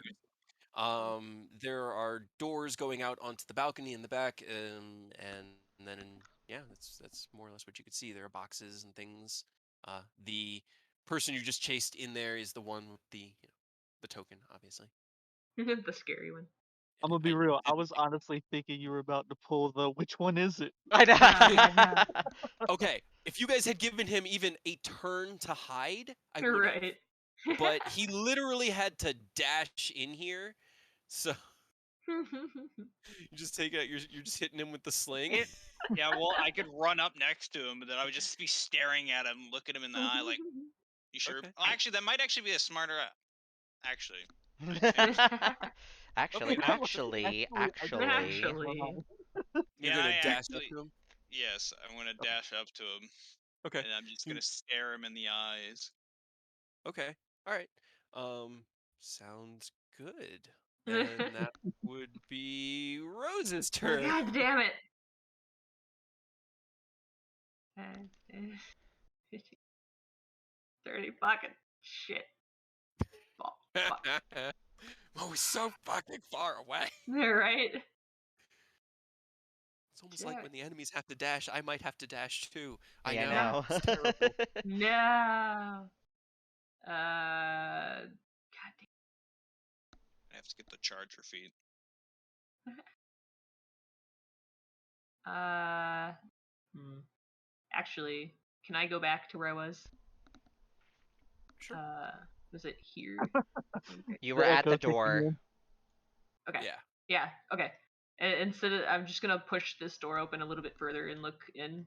There are doors going out onto the balcony in the back, and then yeah, that's more or less what you could see. There are boxes and things. The person you just chased in there is the one with the token, obviously. The scary one. I'm gonna be I real. I didn't was honestly thinking you were about to pull the which one is it? I know. Yeah. Okay, if you guys had given him even a turn to hide, I You're would have. right. But he literally had to dash in here, so you just take out. You're just hitting him with the sling. Yeah, well, I could run up next to him, but then I would just be staring at him, looking him in the eye, like, "You sure?" Okay. Well, actually, that might actually be a smarter. Actually, I changed. Actually, Okay, now, I do wanna actually. Actually. You're yeah, gonna I dash up actually, to him. yes, I'm gonna dash up to him, Okay. and I'm just Hmm. gonna stare him in the eyes. Okay. All right. Um, sounds good. And that would be Rose's turn. God damn it. 30 fucking shit. Fuck. Oh, we're so fucking far away. Right? It's almost like Jack. when the enemies have to dash, I might have to dash too. I Yeah, I know. No. know. It's terrible. No. God I have to get the charger feed. damn. Actually, can I go back to where I was? Sure. Was it here? You were The at echo the kicking door. in. Okay. Yeah. Yeah. Okay. Instead of, I'm just gonna push this door open a little bit further and look into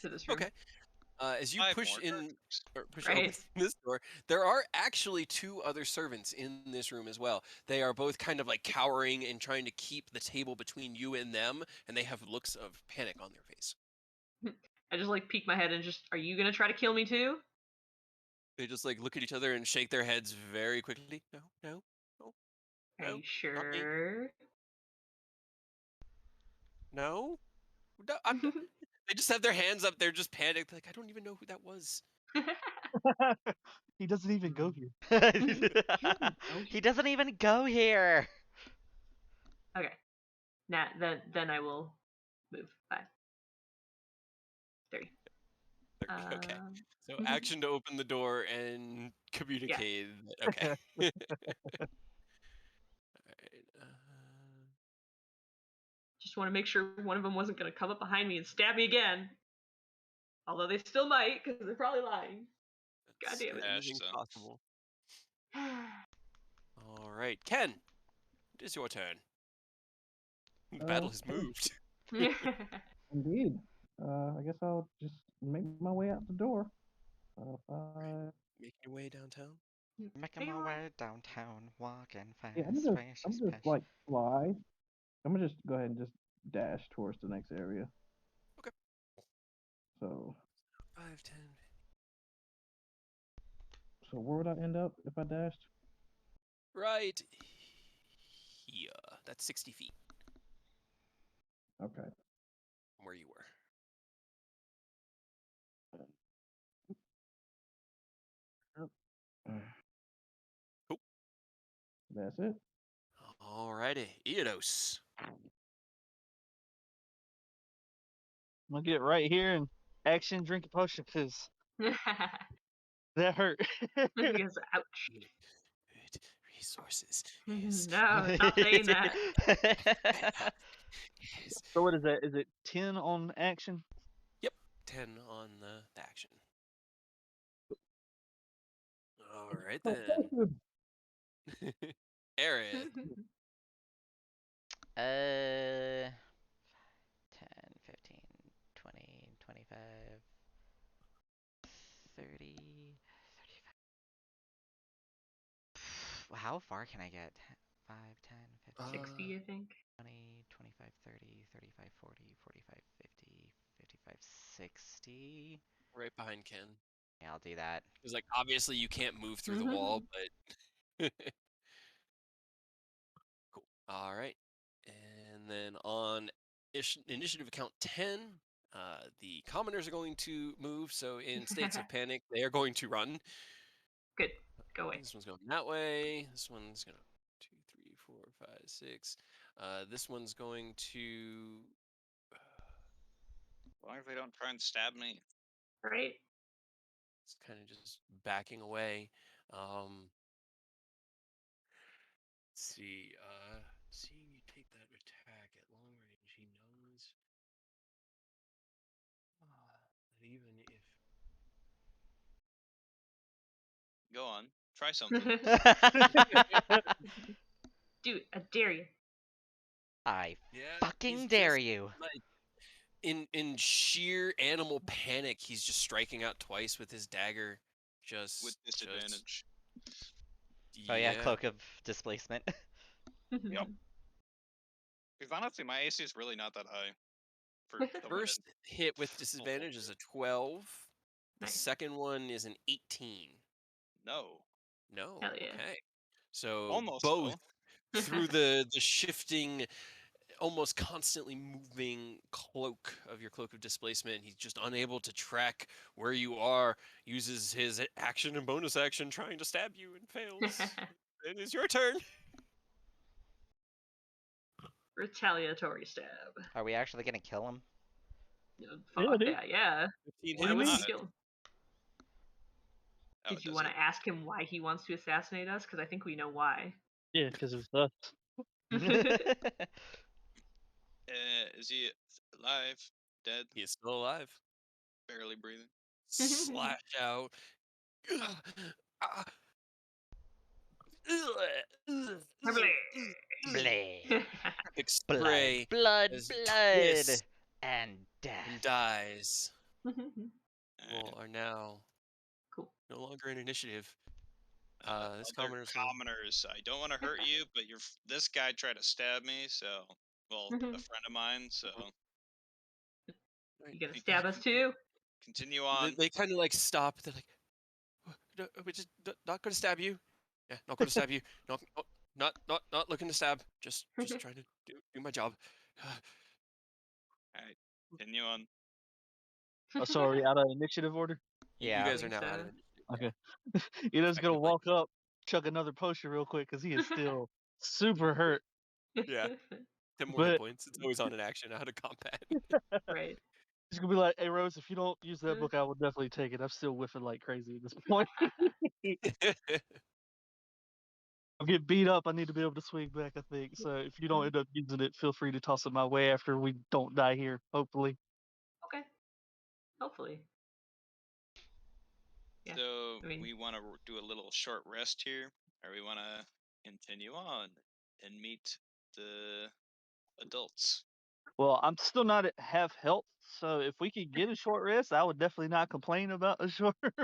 this room. Okay. As you 5 push more in chargers. or push open Right. this door, there are actually two other servants in this room as well. They are both kind of like cowering and trying to keep the table between you and them, and they have looks of panic on their face. I just like peek my head and just, are you gonna try to kill me too? They just like look at each other and shake their heads very quickly. No, no, no, Are no, you not me. sure? No, no. They just have their hands up. They're just panicked. Like I don't even know who that was. He doesn't even go here. He doesn't even go here. Okay. Nah, then I will move. 5, 30. Okay. Um, So action to open the door and yeah. communicate. Okay. Alright, Just want to make sure one of them wasn't gonna come up behind me and stab me again. Although they still might, because they're probably lying. God damn it. Dash, anything's so. possible. All right, Ken, it is your turn. The battle has Okay. moved. Indeed. I guess I'll just make my way out the door. 5. Making your way downtown. Making my way downtown, walking Yeah, fast, I'm facious just passion. like fly. I'm gonna just go ahead and just dash towards the next area. Okay. So, 5, 10. so where would I end up if I dashed? Right here. That's 60 feet Okay. from where you were. Cool. That's it. Alrighty, Eodos. I'm gonna get right here and action drink a potion because that hurt. Because, ouch. Good resources. Yes. No, stop saying that. Yes. So what is that? Is it 10 on action? Yep. 10 on the action. All right Oh, then. potion. Aerith. 10, 15, 20, 25, 30, 35. How far can I get? 5, 10, 15, 60, I think. 20, 25, 30, 35, 40, 45, 50, 55, 60. right behind Ken. Yeah, I'll do that. Because like obviously you can't move through the wall, but cool. All right, and then on initiative account 10, the commoners are going to move. So in states of panic, they are going to run. Good. Go away. This one's going that way. This one's gonna 2, 3, 4, 5, 6. This one's going to. As long as they don't try and stab me. Right? It's kind of just backing away. Let's see. Seeing you take that attack at long range, he knows that even if. Go on. Try something. Dude, I dare you. I Yeah, fucking he's dare just, you. like, in sheer animal panic, he's just striking out twice with his dagger. With disadvantage. Oh yeah, Yeah. cloak of displacement. Yep. Because honestly, my AC is really not that high. For someone First hit with disadvantage is a 12. The Nice. second one is an 18. No. No. Hell yeah. Okay. So Almost both though. through the shifting, almost constantly moving cloak of your cloak of displacement, he's just unable to track where you are. Uses his action and bonus action trying to stab you and fails. It is your turn. Retaliatory stab. Are we actually gonna kill him? Fuck dude. that, yeah. 15 Why do you would hits. you kill him? Oh, Did you does want it? to ask him why he wants to assassinate us? Because I think we know why. Yeah, because it's us. Is he alive? Dead? He is still alive. Barely breathing? Slash out. Bleh. Quick Blood, spray blood, as blood, twists and and death. dies. Alright. Are now Cool. no longer in initiative. This Other commoner's gonna. commoners, I don't want to hurt you, but this guy tried to stab me, so well, a friend of mine, so You gonna stab us too? continue on. They kind of like stop. They're like, no, we're just not gonna stab you. Yeah, not gonna stab you. No, not looking to stab. Just trying to do my job. Alright, continue on. Oh, so are we out of initiative order? You Yeah. guys are think now so. out of initiative. Okay. Eno's gonna Technically. walk up, chuck another potion real quick because he is still super hurt. Yeah. 10 more hit But points. It's always on an action out of combat. Right. he's gonna be like, "Hey Rose, if you don't use that book, I will definitely take it. I'm still whiffing like crazy at this point. I'll get beat up. I need to be able to swing back. I think so. If you don't end up using it, feel free to toss it my way after we don't die here. Hopefully. Okay. Hopefully. Yeah, So I mean- we want to do a little short rest here, or we want to continue on and meet the adults. Well, I'm still not at half health, so if we could get a short rest, I would definitely not complain about a short rest.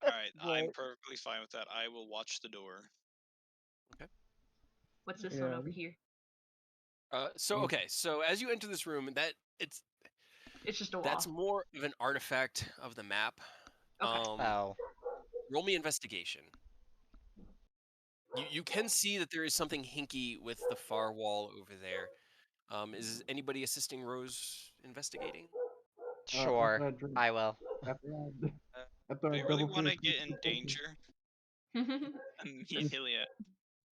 Alright, I'm but- perfectly fine with that. I will watch the door. What's this Yeah. one over here? So as you enter this room, It's just a wall. that's more of an artifact of the map. Okay. Oh. Roll me investigation. You can see that there is something hinky with the far wall over there. Is anybody assisting Rose investigating? Sure. After I drink, I will. after I, Uh, after do I you really double want to finish get in this potion. danger? Immediately.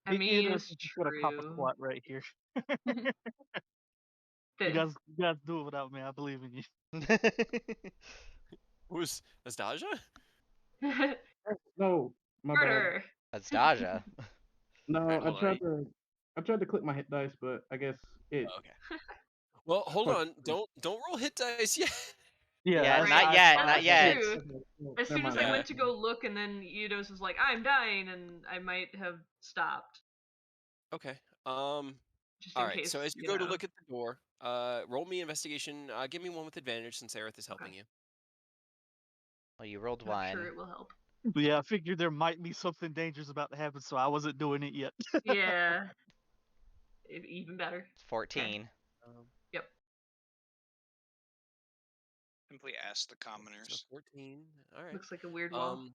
I mean, Enos it's is just gonna cop a true. squat right here. The- You guys do it without me. I believe in you. Who's Nastasia? No, my bad. Murder. That's Daja. No, Alright, hold on. I tried to click my hit dice, but I guess it. Oh, okay. Well, hold Fuck. on. Don't roll hit dice yet. Yeah, Right. not yet, Well, not that's yet. true. As soon as I mind. went to go look, and then Eidos was like, "I'm dying," and I might have stopped Okay. just in All right. case. So as you go to look at the door, roll me investigation. Give me one with advantage since Aerith is helping Okay. you. Well, you rolled I'm not one. sure it will help. But yeah, I figured there might be something dangerous about to happen, so I wasn't doing it yet. Yeah. Even better. It's 14. Yep. Simply ask the So commoners. 14. All right. Looks like a weird wall.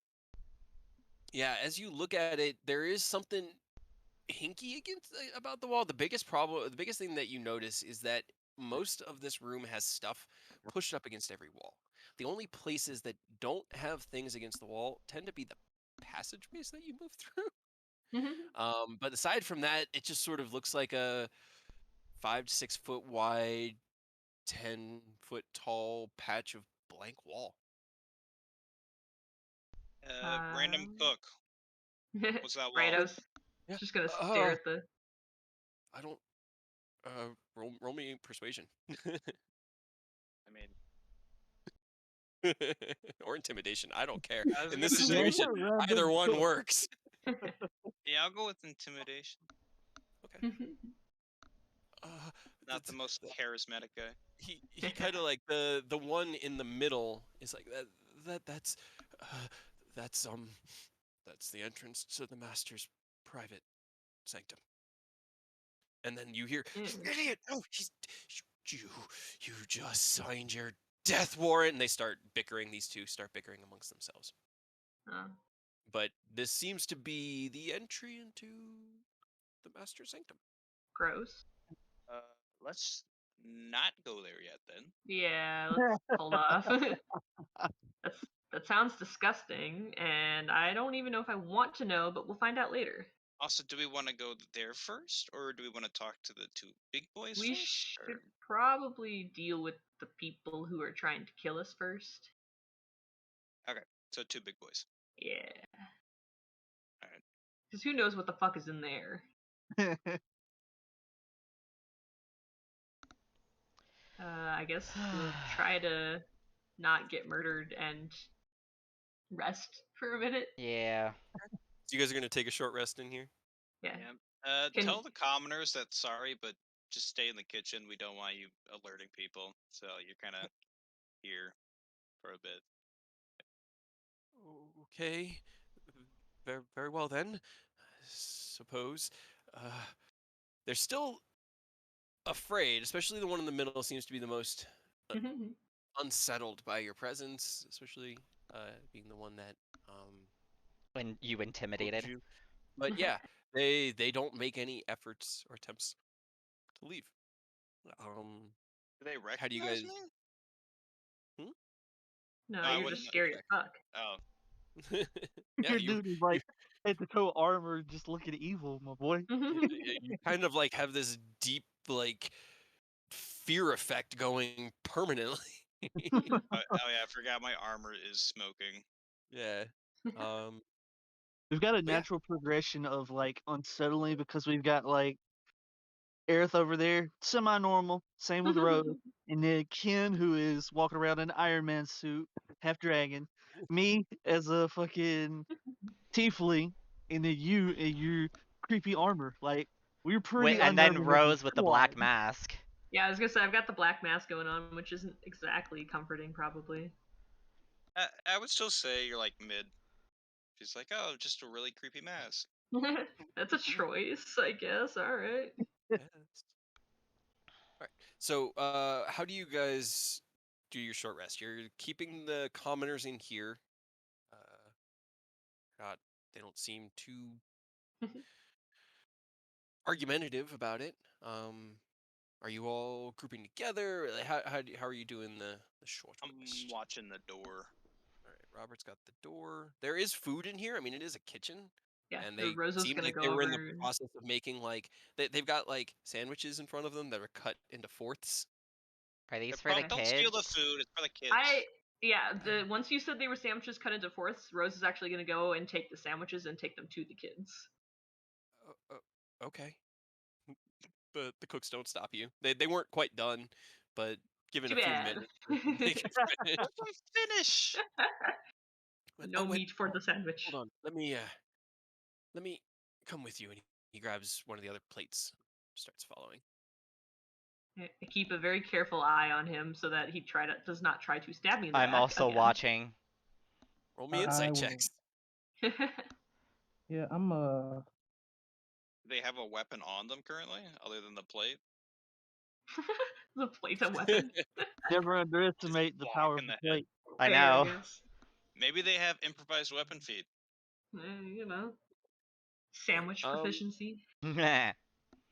Yeah, as you look at it, there is something hinky against about the wall. The biggest thing that you notice is that most of this room has stuff pushed up against every wall. The only places that don't have things against the wall tend to be the passageways that you move through. But aside from that, it just sort of looks like a 5 to 6 foot wide, 10-foot tall patch of blank wall. Random cook. What's that Right, wall? I was Yeah. just gonna stare at the. I don't. Roll me persuasion. I mean, Or intimidation. I don't care. I was In gonna this say, situation, either one works. yeah, I'll go with intimidation. Okay. Uh, Not the most charismatic guy. he kind of like the one in the middle is like that's uh, that's that's the entrance to the master's private sanctum. And then you hear, "You idiot! No, you just signed your death warrant." And they start bickering. These two start bickering amongst themselves. But this seems to be the entry into the master sanctum. Gross. Let's not go there yet then. Yeah, let's hold off. That sounds disgusting, and I don't even know if I want to know, but we'll find out later. Also, do we want to go there first, or do we want to talk to the two big boys We first? should probably deal with the people who are trying to kill us first. Okay, so two big boys. Yeah. Alright. Because who knows what the fuck is in there? I guess we'll try to not get murdered and rest for a minute. Yeah. So you guys are gonna take a short rest in here? Yeah. Tell the commoners that sorry, but just stay in the kitchen. We don't want you alerting people, so you're kind of here for a bit. Okay. Very, very well then. I suppose. They're still afraid, especially the one in the middle seems to be the most unsettled by your presence, especially being the one that When you poked intimidated. you. But yeah, they don't make any efforts or attempts to leave. Do they recognize How do you guys? me? No, I you're wouldn't just scary as check. fuck. Oh, Yeah, Your dude is like head to toe armor, just looking evil, my boy. you kind of like have this deep like fear effect going permanently. oh yeah, I forgot my armor is smoking. Yeah. We've got a But yeah. natural progression of like unsettling because we've got like Aerith over there, semi-normal, same with Rose, and then Ken who is walking around in an Iron Man suit, half dragon. Me as a fucking tiefling, and then you in your creepy armor. Like we're pretty And then unnerving as a Rose with the black squad. mask. Yeah, I was gonna say I've got the black mask going on, which isn't exactly comforting, probably. I would still say you're like mid. She's like, oh, just a really creepy mask. That's a choice, I guess. All right. Yes. All right. So, how do you guys do your short rest? You're keeping the commoners in here. God, they don't seem too argumentative about it. Are you all grouping together? Like, how are you doing the short I'm rest? watching the door. All right, Robert's got the door. There is food in here. I mean, it is a kitchen. Yeah, And the they Rosa's seemed gonna like go they were in over. the process of making like they've got like sandwiches in front of them that are cut into fourths. Are these for the Don't kids? steal the food. It's for the kids. Once you said they were sandwiches cut into fourths, Rose is actually gonna go and take the sandwiches and take them to the kids. Okay. The cooks don't stop you. They weren't quite done, but given Too a few bad. minutes, they can finish. Let them finish. But, No wait, meat for the sandwich. hold on. Let me come with you. And he grabs one of the other plates, starts following. I keep a very careful eye on him so that he does not try to stab me in the I'm back also again. watching. Roll me I insight will. checks. Yeah, I'm They have a weapon on them currently, other than the plate. The plate's a weapon. Never underestimate the whack power in of the the head. plate. I Fair, I know. guess. Maybe they have improvised weapon feet. You know, sandwich proficiency.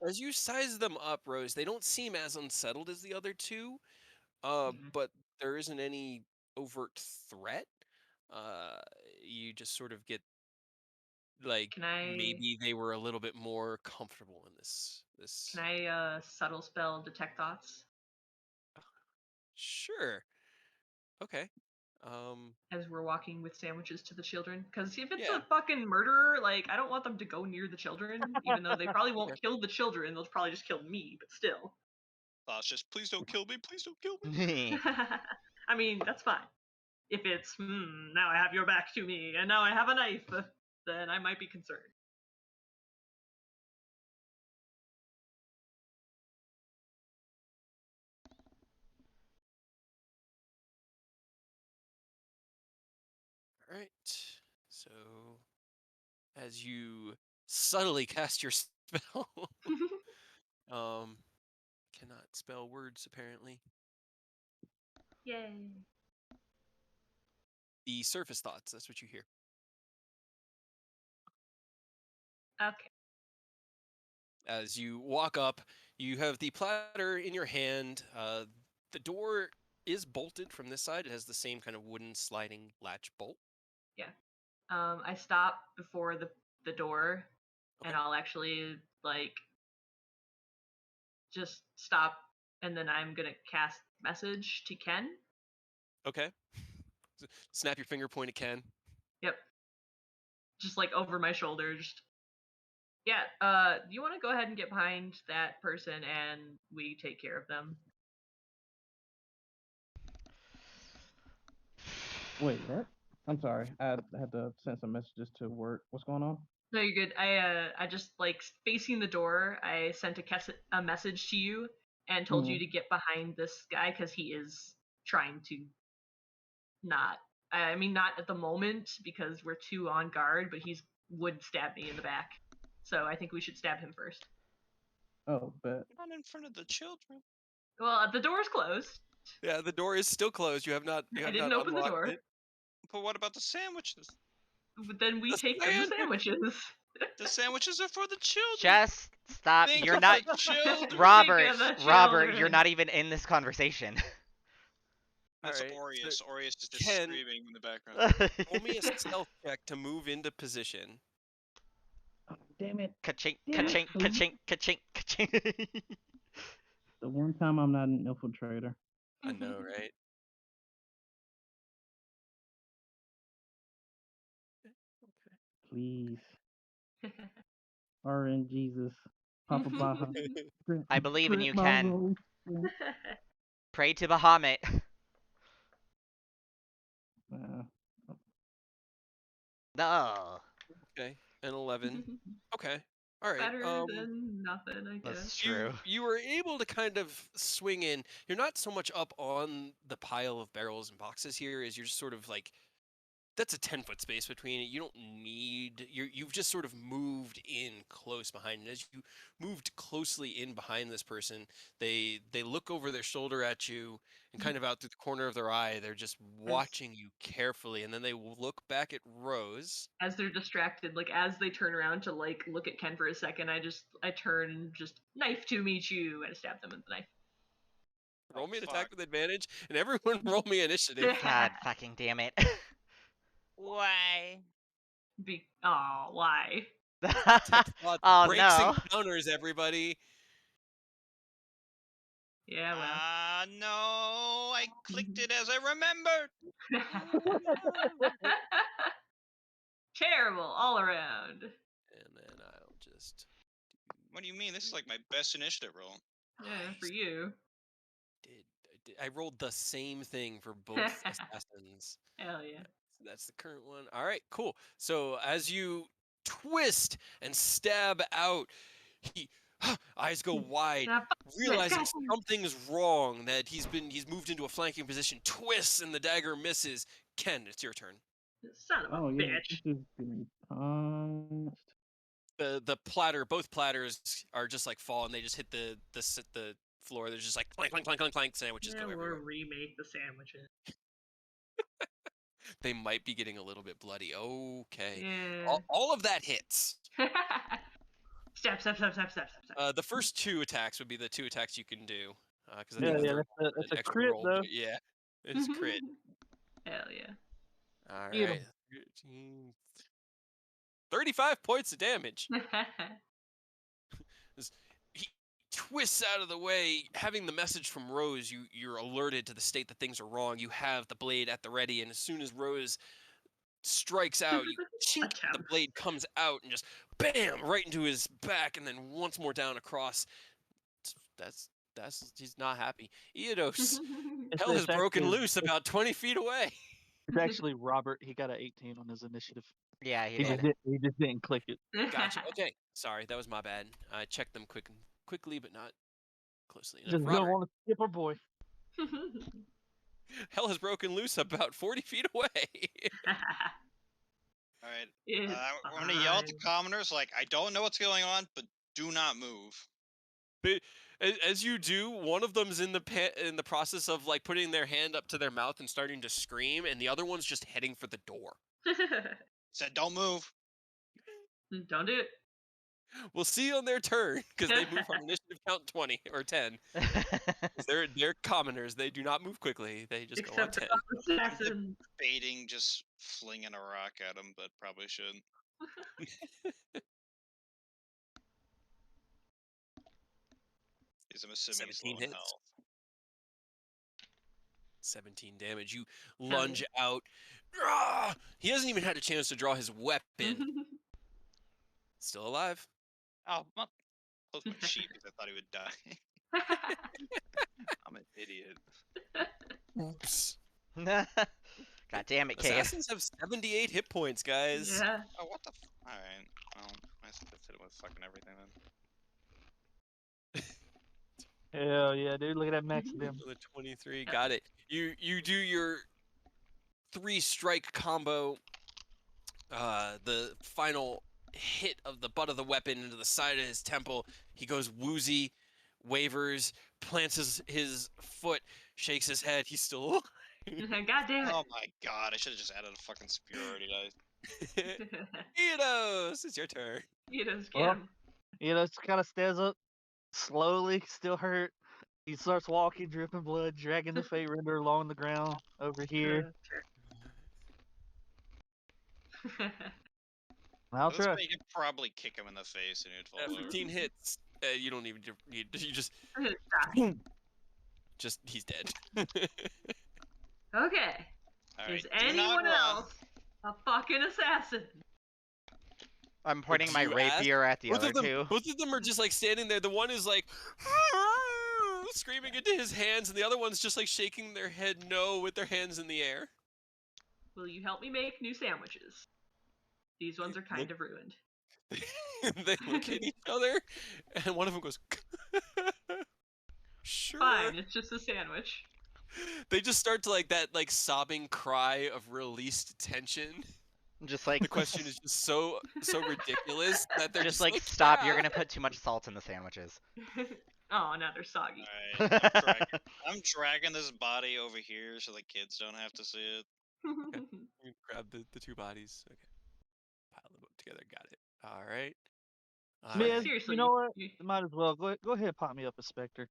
As you size them up, Rose, they don't seem as unsettled as the other two, Mhm. but there isn't any overt threat. You just sort of get like Can I maybe they were a little bit more comfortable in this. can I subtle spell detect thoughts Sure. Okay. Um. as we're walking with sandwiches to the children? Because if it's Yeah. a fucking murderer, like I don't want them to go near the children, even though they probably won't Okay. kill the children. They'll probably just kill me, but still. Thoughts just, please don't kill me, please don't kill me. I mean, that's fine. If it's now I have your back to me, and now I have a knife, then I might be concerned. All right. So as you subtly cast your spell, um, cannot spell words apparently. Yay. The surface thoughts. That's what you hear. Okay. As you walk up, you have the platter in your hand. The door is bolted from this side. It has the same kind of wooden sliding latch bolt. Yeah. I stop before the door, and Okay. I'll actually like just stop, and then I'm gonna cast message to Ken. Okay. Snap your finger, point at Ken. Yep. Just like over my shoulder. Just yeah. Do you want to go ahead and get behind that person, and we take care of them? Wait, what? I'm sorry. I had to send some messages to work. What's going on? No, you're good. I just like facing the door. I sent a message to you and told you Mhm. to get behind this guy because he is trying to not. I mean, not at the moment because we're too on guard, but he's would stab me in the back. So I think we should stab him first. Oh, bet. Not in front of the children. Well, the door's closed. Yeah, the door is still closed. You have not I didn't open the unlocked door. it. But what about the sandwiches? But then we The take them the sandwich. sandwiches. The sandwiches are for the children. Just stop. Think You're of not. the children. Robert, Think of the Robert, you're children. not even in this conversation. That's Alright, so Aureus. Aureus is just Ken, screaming in the background. roll me a stealth check to move into position. Oh, damn it. Ka-chink, Damn it. ka-chink, ka-chink, ka-chink, ka-chink. The one time I'm not an infiltrator. I know, right? Please. RN Jesus. Papa Baja. I believe in Grant you, my Ken. rose. Pray to Bahamut. Uh, No. Okay, an 11. Okay, all right. Better than nothing, I guess. That's You true. you were able to kind of swing in. You're not so much up on the pile of barrels and boxes here as you're just sort of like that's a 10-foot space between it. You don't need you've just sort of moved in close behind. And as you moved closely in behind this person, they look over their shoulder at you and kind of out through the corner of their eye, they're just As watching you carefully, and then they will look back at Rose. as they're distracted, like as they turn around to like look at Ken for a second, I turn and just knife to meet you and stab them with the knife. Roll me an fuck. attack with advantage, and everyone roll me initiative. God fucking damn it. Why? Why? Detect thoughts, Oh breaks and no. counters, everybody. Yeah, well. No, I clicked it as I remembered. Terrible all around. And then I'll just What do you mean? This is like my best initiative roll. Yeah, for Nice. you. I rolled the same thing for both assassins. Hell yeah. That's the current one. All right, cool. So as you twist and stab out, he eyes go wide, Now, realizing God, something's wrong. That he's moved into a flanking position, twists, and the dagger misses. Ken, it's your turn. son of a oh, yeah. bitch. This is getting punched. The platter, both platters are just like fall, and they just hit the floor. There's just like clank, clank, clank, clank, clank. Sandwiches Yeah, go or everywhere. remake the sandwiches. They might be getting a little bit bloody. Okay. Yeah. All of that hits. Step. The first 2 attacks would be the 2 attacks you can do. Because I Yeah, think the yeah, third one that's is an a extra crit roll. though. But yeah, it's a crit. Hell yeah. All Eat 'em. right. 35 points of damage. He twists out of the way. Having the message from Rose, you're alerted to the state that things are wrong. You have the blade at the ready, and as soon as Rose strikes out, you chink, the Attempts. blade comes out and just bam right into his back, and then once more down across. That's he's not happy. Eodos, hell has It's broken actually, loose about 20 feet away. it's actually Robert. He got an 18 on his initiative. Yeah, he He did. just didn't click it. Gotcha. Okay, sorry, that was my bad. I checked them quickly, but not closely enough. Just don't Robert, want to skip our boy. hell has broken loose about 40 feet away. All right. It's I'm gonna yell at the fine. commoners like, I don't know what's going on, but do not move. But as you do, one of them's in the process of like putting their hand up to their mouth and starting to scream, and the other one's just heading for the door. Said don't move. Don't do it. We'll see on their turn because they move on initiative count 20 or 10. 'Cause they're commoners. They do not move quickly. They just go on Except for 10. assassins. Baiting, just flinging a rock at him, but probably shouldn't. I'm assuming he's low 17 in hits. health. 17 damage. You lunge out. Ah! He hasn't even had a chance to draw his weapon. Still alive. Oh, well, close my sheep because I thought he would die. I'm an idiot. Oops. God damn it, Cade. Assassins have 78 hit points, guys. Yeah. Oh, what the? Alright. Well, I just hit him with fucking everything then. Hell yeah, dude! Look at that max damage. The 23, got it. You do your 3-strike combo. The final hit of the butt of the weapon into the side of his temple. He goes woozy, wavers, plants his foot, shakes his head. He's still alive. God damn it. Oh my god, I should have just added a fucking spear already, guys. Eodos, it's your turn. You just get Well, him. You know, just kind of stands up, slowly, still hurt. He starts walking, dripping blood, dragging the Fate Render along the ground over here. I'll At this try. point, you could probably kick him in the face and he'd fall over. 15 hits. You don't even need. You just he's dead. Okay. Alright, Is do not anyone run. else a fucking assassin? I'm pointing Do my you rapier at the other two. Both of them are just like standing there. The one is like screaming into his hands, and the other one's just like shaking their head no with their hands in the air. Will you help me make new sandwiches? These ones are kind of ruined. They look at each other, and one of them goes, "Sure." Fine, it's just a sandwich. They just start to like that like sobbing cry of released tension. Just like The question is just so ridiculous that they're just just like stop. "Yeah." You're gonna put too much salt in the sandwiches. Oh, now they're soggy. Alright, I'm dragging this body over here so the kids don't have to see it. You grab the 2 bodies. Okay. Pile them up together. Got it. All right. All Man, right. Seriously. you know what? Might as well go ahead and pop me up a Spectre.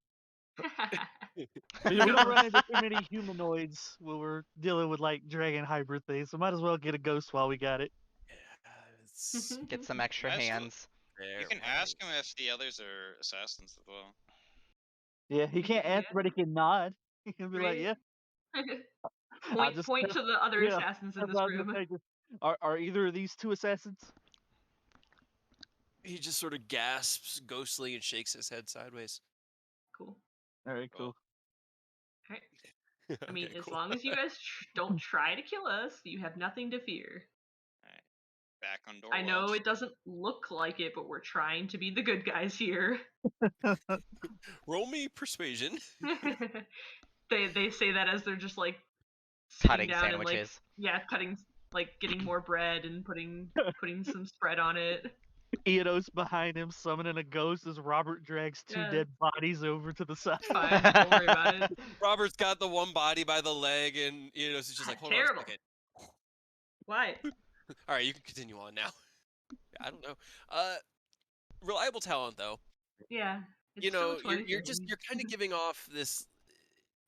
We don't run into too many humanoids when we're dealing with like dragon hybrid things, so might as well get a ghost while we got it. Yes. Get some extra Nice. hands. You can ask him if the others are assassins as well. Yeah, he can't answer, but he can nod. He can be like, Right. "Yeah." Point to the other yeah, assassins in that's this what I was room. gonna say, just, are either of these 2 assassins? He just sort of gasps ghostly and shakes his head sideways. Cool. All right, cool. Alright. I mean, Okay, as cool. long as you guys don't try to kill us, you have nothing to fear. Alright. Back on door I know watch. it doesn't look like it, but we're trying to be the good guys here. Roll me persuasion. They say that as they're just like Cutting sitting down and like sandwiches. cutting, like getting more bread and putting some spread on it. Eodos behind him summoning a ghost as Robert drags two Yeah. dead bodies over to the side. Fine, don't worry about it. Robert's got the one body by the leg, and it's just like, hold on a Terrible. second. Why? All right, you can continue on now. I don't know. Reliable talent though. Yeah. It's still a 20/50. You're kind of giving off this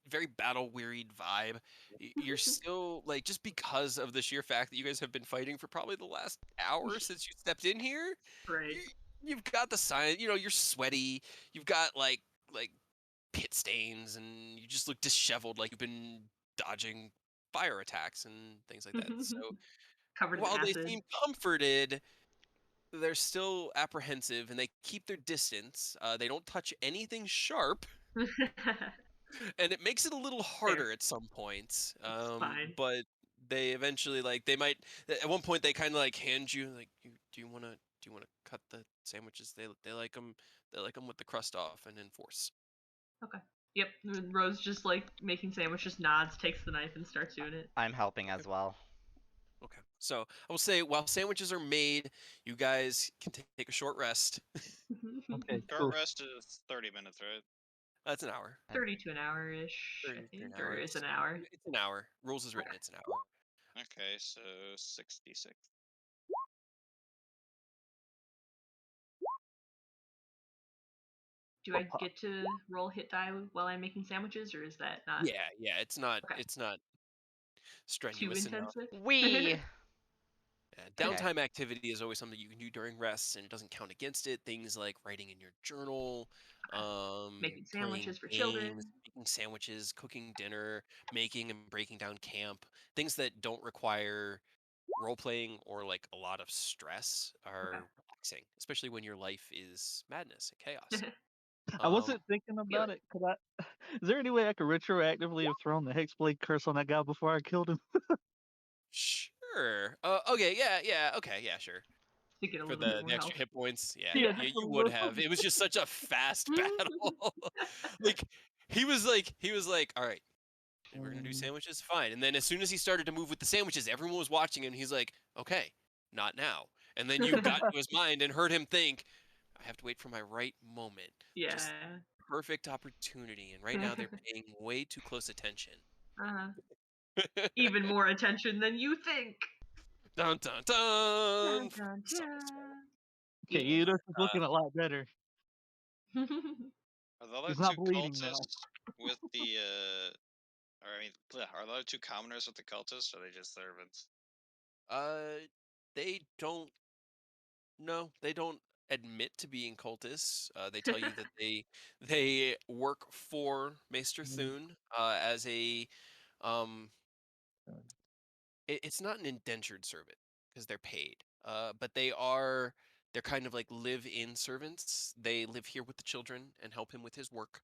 very battle wearied vibe. You're still like, just because of the sheer fact that you guys have been fighting for probably the last hour since you stepped in here. Right. You've got the sign. You're sweaty. You've got like pit stains, and you just look disheveled, like you've been dodging fire attacks and things like that. So Covered in while they acid. seem comforted, they're still apprehensive, and they keep their distance. They don't touch anything sharp, and it makes it a little harder at some points. Fine. But they eventually, like, they might at one point they kind of like hand you, like, do you want to cut the sandwiches? They like them. They like them with the crust off and in force. Okay. Yep. Rose just like making sandwiches, nods, takes the knife, and starts doing it. I'm helping as well. Okay. So I will say, while sandwiches are made, you guys can take a short rest. Okay, Short cool. rest is 30 minutes, right? That's an hour. 30 to an hour ish, I 30 to think. an hour. Or is an hour. It's an hour. Rules is written. It's an hour. Okay, so 66. Do I get to roll hit die while I'm making sandwiches, or is that not Yeah. It's not. Okay. It's not too strenuous enough. intensive? We. Yeah, Okay. downtime activity is always something you can do during rests, and it doesn't count against it. Things like writing in your journal, Making playing sandwiches for games, children. making sandwiches, cooking dinner, making and breaking down camp. Things that don't require role playing or like a lot of stress are relaxing, especially when your life is madness and chaos. I wasn't thinking Feel about it. Could I? Is there any way I could retroactively have thrown the hexblade curse on that guy before I killed him? Sure. Okay. Yeah. Okay. Yeah. Sure. to get a For little bit the more extra health. hit points, yeah, Yeah, you just a would little. have. It was just such a fast battle. Like he was like, all right, we're gonna do sandwiches, fine. And then as soon as he started to move with the sandwiches, everyone was watching him. He's like, okay, not now. And then you got into his mind and heard him think, I have to wait for my right moment. Yeah. Just perfect opportunity. And right now they're paying way too close attention. Even more attention than you think. Dun dun Dun, dun. dun, Okay, Yeah. Eodos is looking a lot better. Are the other He's not two bleeding now. cultists with the or I mean, are the other two commoners with the cultists, or are they just servants? They don't. No, they don't admit to being cultists. They tell you that they work for Maester Thune as a um. It's not an indentured servant because they're paid. But they're kind of like live-in servants. They live here with the children and help him with his work.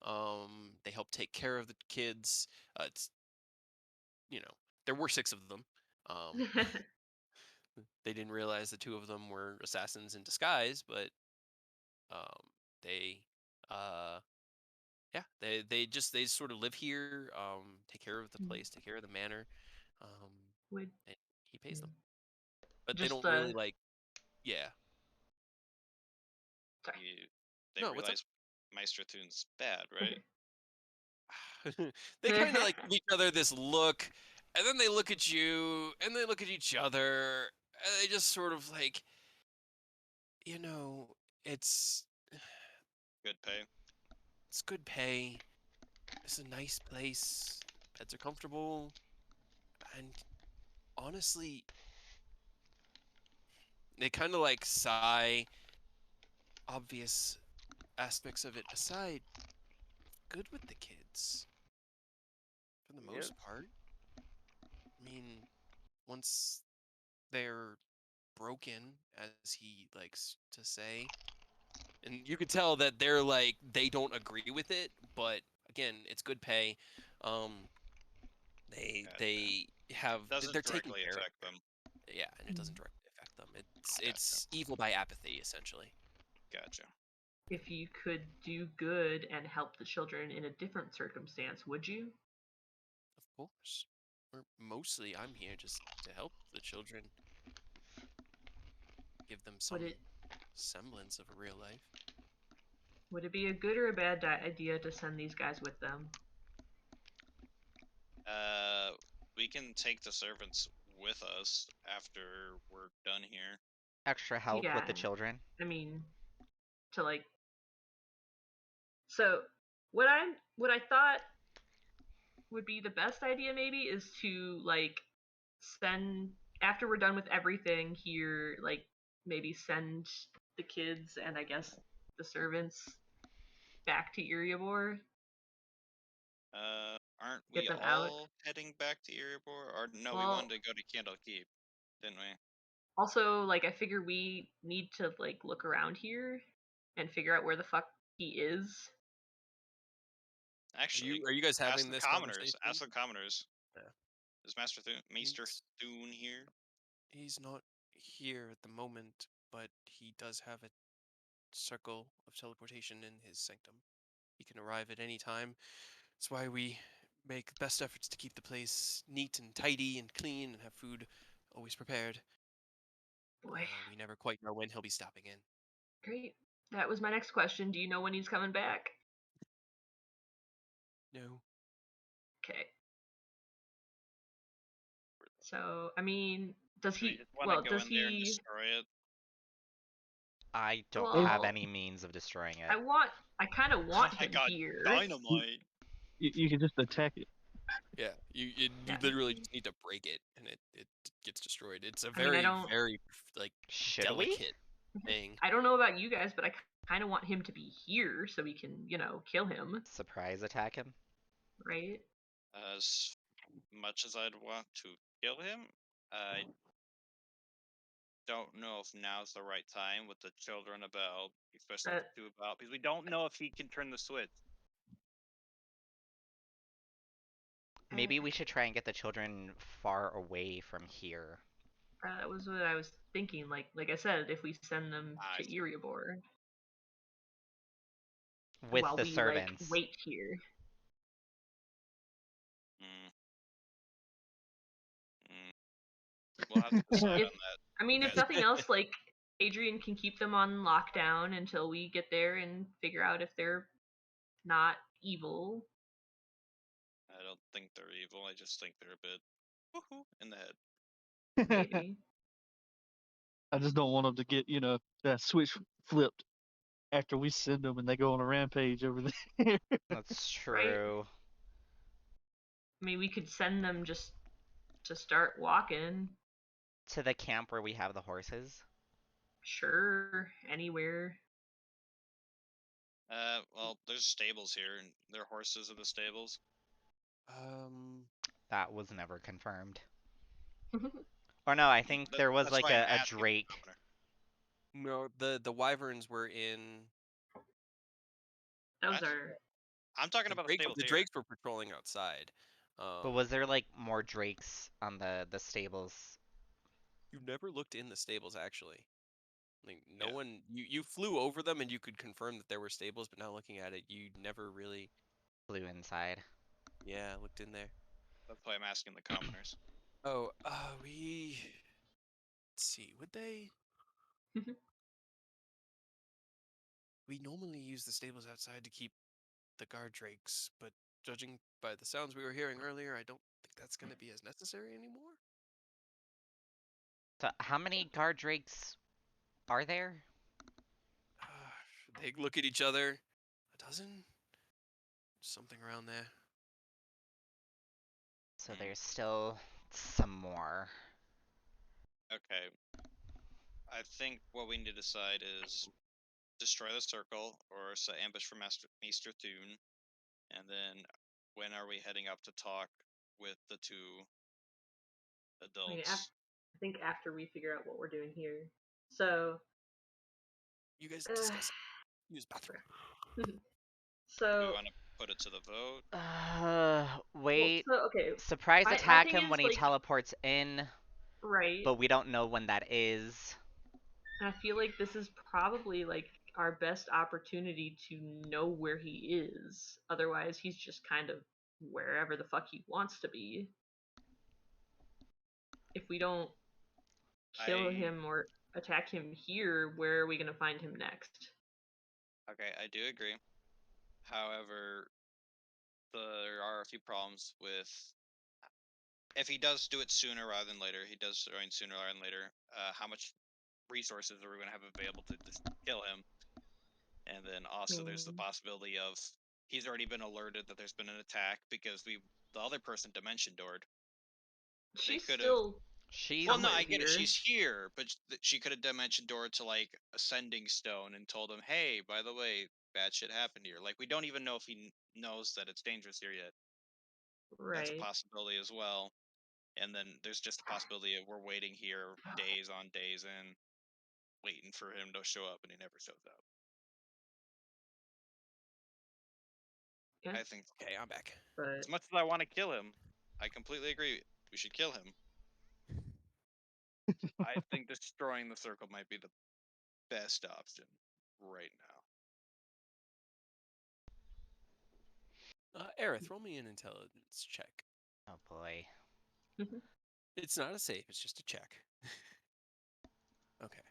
They help take care of the kids. It's there were 6 of them. They didn't realize the 2 of them were assassins in disguise, but they yeah, they sort of live here, take care of the place, take care of the manor, Would and he pays them, but they just don't really like. Yeah. sorry. They No, what's up? realize Maester Thune's bad, right? They kind of like give each other this look, and then they look at you, and they look at each other, and they just sort of like, it's Good pay. it's good pay. It's a nice place. Beds are comfortable, and honestly, they kind of like sigh. Obvious aspects of it aside, good with the kids for the most part. I mean, once they're broken, as he likes to say, and you could tell that they're like, they don't agree with it, but again, it's good pay. Um, they have Doesn't they're taking directly care of affect it. them. Yeah, and it doesn't directly affect them. Gotcha. It's evil by apathy, essentially. Gotcha. If you could do good and help the children in a different circumstance, would you? Of course. Or mostly, I'm here just to help the children. Give them some semblance of a real life. Would it be a good or a bad idea to send these guys with them? We can take the servants with us after we're done here. Extra help with the Yeah, children. I mean, to like. So, what I thought would be the best idea maybe is to like send after we're done with everything here, like maybe send the kids and I guess the servants back to Iriabor, Aren't get we them out. all heading back to Erebor? Or no, we Well, wanted to go to Candlekeep, didn't we? also like I figure we need to like look around here and figure out where the fuck he is. Actually, Are you guys ask having the this commoners. conversation? Ask the commoners. Yeah. Is Maester He's Thune here? he's not here at the moment, but he does have a circle of teleportation in his sanctum. He can arrive at any time. That's why we make best efforts to keep the place neat and tidy and clean and have food always prepared. Boy, We never quite know when he'll be stopping in. great. That was my next question. Do you know when he's coming back? No. Okay. So, I mean, does Do we he just want to well, go does in there and he destroy it? I don't If have well, any means of destroying I it. want I kind of want I him got here. dynamite. you can just attack it. Yeah, you Yeah. literally just need to break it and it gets destroyed. It's a I mean, I very don't like Should we? delicate thing. I don't know about you guys, but I kind of want him to be here so we can, kill him, Surprise attack him? right? As much as I'd want to kill him, I don't know if now's the right time with the children about, especially Uh, the two about, because we don't know if he can turn the switch. Maybe we should try and get the children far away from here. that was what I was thinking. Like I said, if we send them I to see. Erebor With while the we like servants. wait here. Mm. Mm. We'll have to decide If on that. I mean, if Yes. nothing else, like Adrian can keep them on lockdown until we get there and figure out if they're not evil. I don't think they're evil. I just think they're a bit woohoo in the head. Maybe. I just don't want them to get that switch flipped after we send them and they go on a rampage over there. That's Right? true. I mean, we could send them just to start walking. To the camp where we have the horses. Sure, anywhere. Well, there's stables here, and there are horses in the stables. That was never confirmed. Or no, I think there was That's like why I'm a asking the drake. No, the wyverns were in. Those What? are I'm talking about the stables The here. drakes were patrolling outside. But was there like more drakes on the stables? You never looked in the stables actually. Like no Yeah. one, you flew over them and you could confirm that there were stables, but now looking at it, you never really, Flew inside. looked in there. That's why I'm asking the commoners. Oh, let's see, would they? We normally use the stables outside to keep the guard drakes, but judging by the sounds we were hearing earlier, I don't think that's going to be as necessary anymore. So how many guard drakes are there? They look at each other. A dozen? Something around there. So there's still some more. Okay. I think what we need to decide is destroy the circle or set ambush for Maester Thune, and then when are we heading up to talk with the two I mean, adults? I think after we figure out what we're doing here. So, You guys discuss it. Use bathroom. Do we so, want to put it to the vote? well, Wait. so okay. Surprise My attack thing him is when he like, teleports in, right, but we don't know when that is. and I feel like this is probably like our best opportunity to know where he is. Otherwise, he's just kind of wherever the fuck he wants to be. If we don't kill I him or attack him here, where are we gonna find him next? Okay, I do agree. However, there are a few problems with if he does do it sooner rather than later. He does join sooner rather than later. How much resources are we going to have available to just kill him? And then also, there's the possibility of he's already been alerted that there's been an attack because the other person dimension doored. She's could have. still She's Well, no, somewhat I get it. here. She's here, but she could have dimension doored to like Ascending Stone and told him, "Hey, by the way, bad shit happened here." Like we don't even know if he knows that it's dangerous here yet. That's a Right. possibility as well. And then there's just a possibility of we're waiting here days on days and waiting for him to show up, and he never shows up. Yeah. I think Okay, I'm back. But as much as I want to kill him, I completely agree. We should kill him. I think destroying the circle might be the best option right now. Aerith, roll me an intelligence check. oh boy. It's not a save, it's just a check. Okay.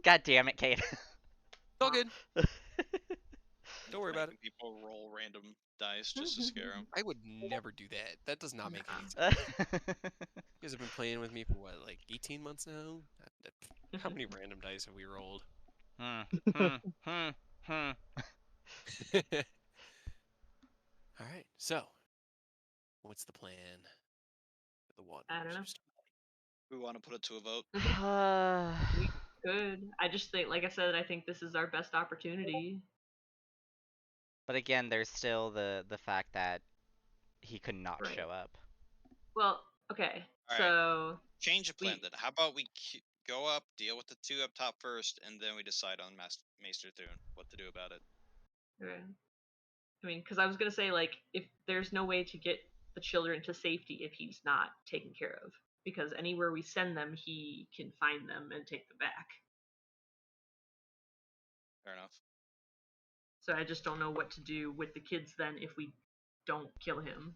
God damn it, Kate. It's all good. Don't worry about it. Making people roll random dice just to scare him. I would never do that. That does not make any Nah. sense. You guys have been playing with me for what, like 18 months now? How many random dice have we rolled? Hmm. Hmm. Hmm. Hmm. All right. So, what's the plan for the I don't know. Wanderers? We want to put it to a vote. We could. I just think, like I said, I think this is our best opportunity. But again, there's still the fact that he could not Right. show up. Well, okay. All right. So Change the plan we- then. How about we go up, deal with the two up top first, and then we decide on Maester Thune what to do about it. okay. I mean, because I was gonna say, like, if there's no way to get the children to safety if he's not taken care of, because anywhere we send them, he can find them and take them back. Fair enough. So I just don't know what to do with the kids then if we don't kill him.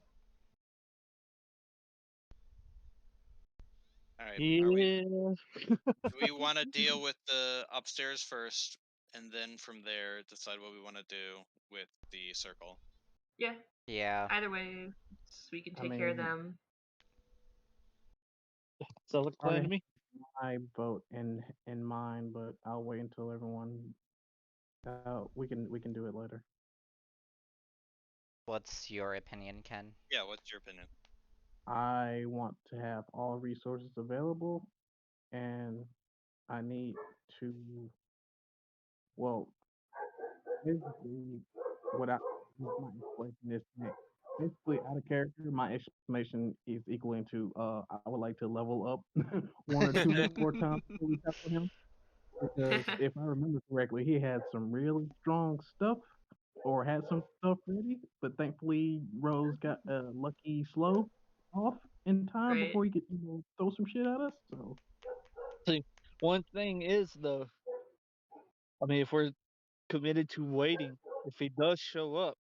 All right. Yeah. Do we want to deal with the upstairs first, and then from there decide what we want to do with the circle? Yeah. Yeah. Either way, we can I take care of mean, them. So look plan already to me. have my vote in mind, but I'll wait until everyone. We can do it later. What's your opinion, Ken? Yeah. What's your opinion? I want to have all resources available, and I need to. Well, basically, what my explanation is next. Basically, out of character, my explanation is equaling to I would like to level up one or two more times before we tackle him. Because if I remember correctly, he had some really strong stuff or had some stuff ready, but thankfully Rose got lucky slow off in time Right. before he could throw some shit at us. So See, one thing is though, I mean, if we're committed to waiting, if he does show up,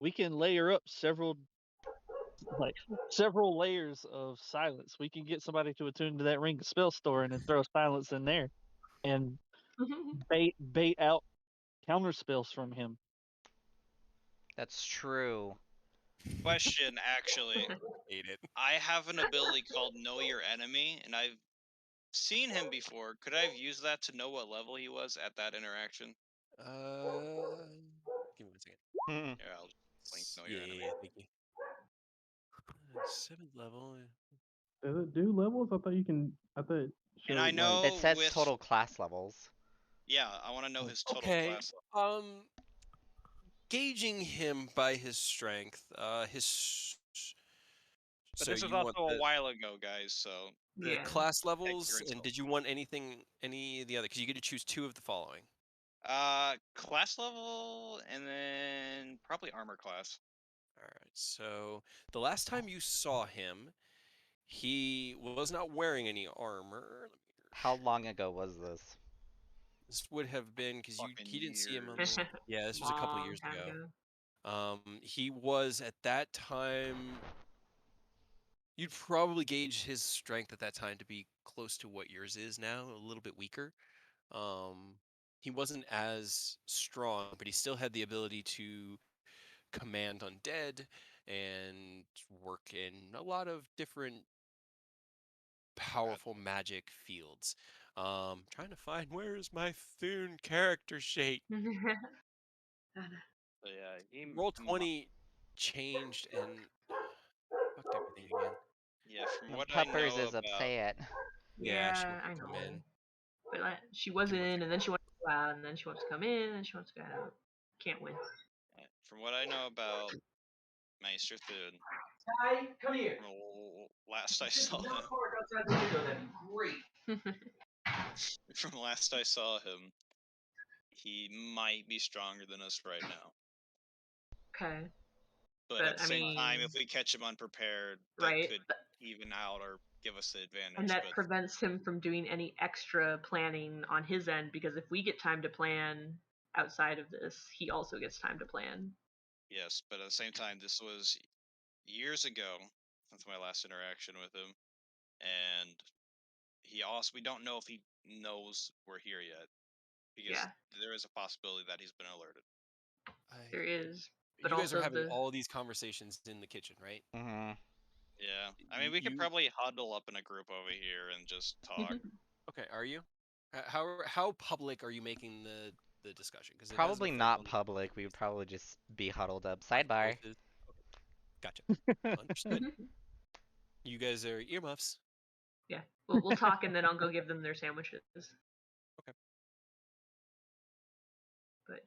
we can layer up several layers of silence. We can get somebody to attune to that ring of spell store and then throw silence in there and bait out counter spells from him. That's true. Question, actually. Hate it. I have an ability called Know Your Enemy, and I've seen him before. Could I have used that to know what level he was at that interaction? Give me 1 second. Hmm. Yeah, I'll just link Know Your Yeah, Enemy. yeah, thank you. 7th level. does it do levels? I thought you can. I thought it And I showed like. It know says with total class levels. yeah, I want to know his total Okay. class level. Gauging him by his strength, But so this was you want also a while ago, guys. So the Yeah. class take levels, your and insult. did you want any of the other? Because you get to choose 2 of the following. Class level, and then probably armor class. All right. So the last time you saw him, he was not wearing any armor. How long ago was this? This would have been because Fucking he didn't see him on years. the. Yeah, this was a couple Long years time ago. ago. He was at that time. You'd probably gauge his strength at that time to be close to what yours is now, a little bit weaker. He wasn't as strong, but he still had the ability to command undead and work in a lot of different Got powerful magic fields. Trying to find where's my Thune character sheet. so yeah, Roll 20 changed and fucked everything again. yeah, from And what I Puppers know is about upset. Yeah, she Yeah, wants I to come know. in. But she Give was him a in, few and then more. she wants to go out, and then she wants to come in, and she wants to go out. Can't win. from what I know about Meister Thun, Ty, come here. last I Just saw one him, card outside the window, that'd be great. from last I saw him, he might be stronger than us right now. Okay, But but at the I same time, mean, if we catch him unprepared, that right? could even out or give us the And advantage. that But prevents him from doing any extra planning on his end because if we get time to plan outside of this, he also gets time to plan. yes, but at the same time, this was years ago. That's my last interaction with him, and we don't know if he knows we're here yet because Yeah, there is a possibility that he's been alerted. there is, but You guys are also having the all these conversations in the kitchen, right? Hmm. Yeah, I mean, we could You probably huddle up in a group over here and just talk. okay? Are you? How public are you making the discussion? Because it has an Probably effect not on the public. We would probably just be huddled up. press Sidebar. voices. Okay, gotcha. Understood. You guys are earmuffs. yeah, we'll talk and then I'll go give them their sandwiches. Okay. But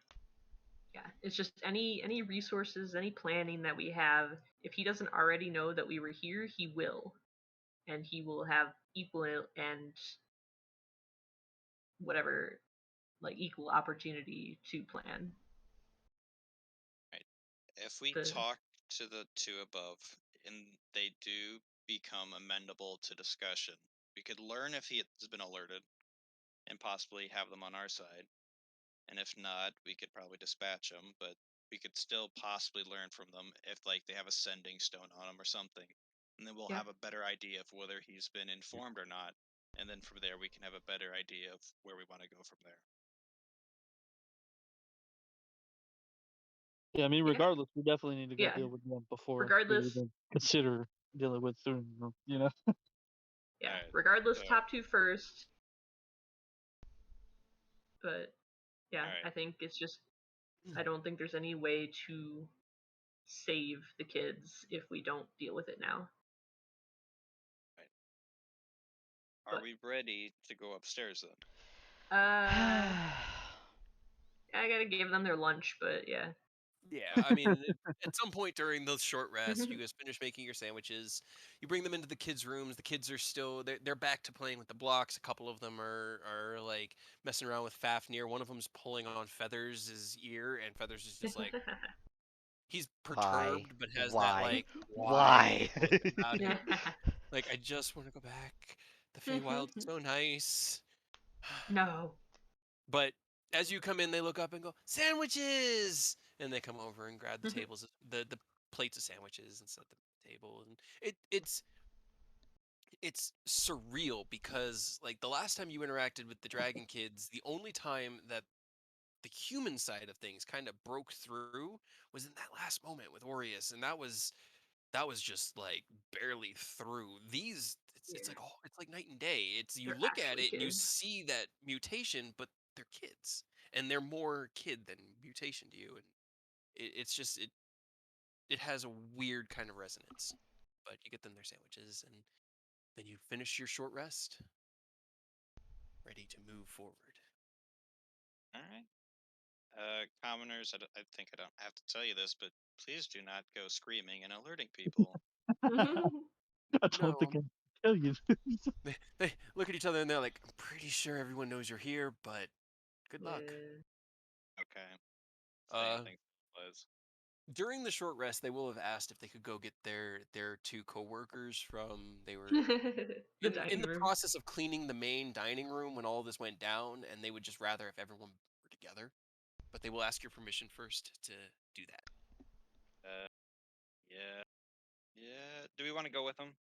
yeah, it's just any resources, any planning that we have. If he doesn't already know that we were here, he will, and he will have equal and whatever like equal opportunity to plan. Right. If we The talk to the two above and they do become amenable to discussion, we could learn if he has been alerted and possibly have them on our side. And if not, we could probably dispatch them, but we could still possibly learn from them if like they have a sending stone on them or something. And then we'll yeah have a better idea of whether he's been informed or not. And then from there we can have a better idea of where we want to go from there. Yeah, I mean, yeah regardless, we definitely need to go yeah. deal with them before we Regardless, even consider dealing with Thune. You know. yeah. Alright. Regardless, So top two first. But yeah, alright. I think it's just I don't think there's any way to save the kids if we don't deal with it now. Right. Are But we ready to go upstairs then? I gotta give them their lunch, but yeah. Yeah, I mean, at some point during those short rests, you guys finish making your sandwiches. You bring them into the kids' rooms. The kids are still they're back to playing with the blocks. A couple of them are like messing around with Fafnir. One of them's pulling on Feathers' ear, and Feathers is just like he's Why? perturbed, but has that Why? like why Why? look about him. Like I just want to go back. The Feywild's so nice. No. But as you come in, they look up and go, "Sandwiches!" And they come over and grab the tables, the plates of sandwiches, and set them at the table. And it's surreal because like the last time you interacted with the Dragon Kids, the only time that the human side of things kind of broke through was in that last moment with Aureus, and that was just like barely through. These it's Yeah, like it's like night and day. It's you they're look at actually it and you kids. see that mutation, but they're kids, and they're more kid than mutation to you, and it's just it has a weird kind of resonance. But you get them their sandwiches, and then you finish your short rest, ready to move forward. Alright. Commoners, I think I don't have to tell you this, but please do not go screaming and alerting people. I don't think No, I can tell you. they look at each other and they're like, "I'm pretty sure everyone knows you're here, but good luck." Yeah. Okay. Same Uh, thing was. during the short rest, they will have asked if they could go get their two coworkers from they were The in dining the room. process of cleaning the main dining room when all this went down, and they would just rather if everyone were together. But they will ask your permission first to do that. Uh, yeah. Yeah. Do we want to go with them?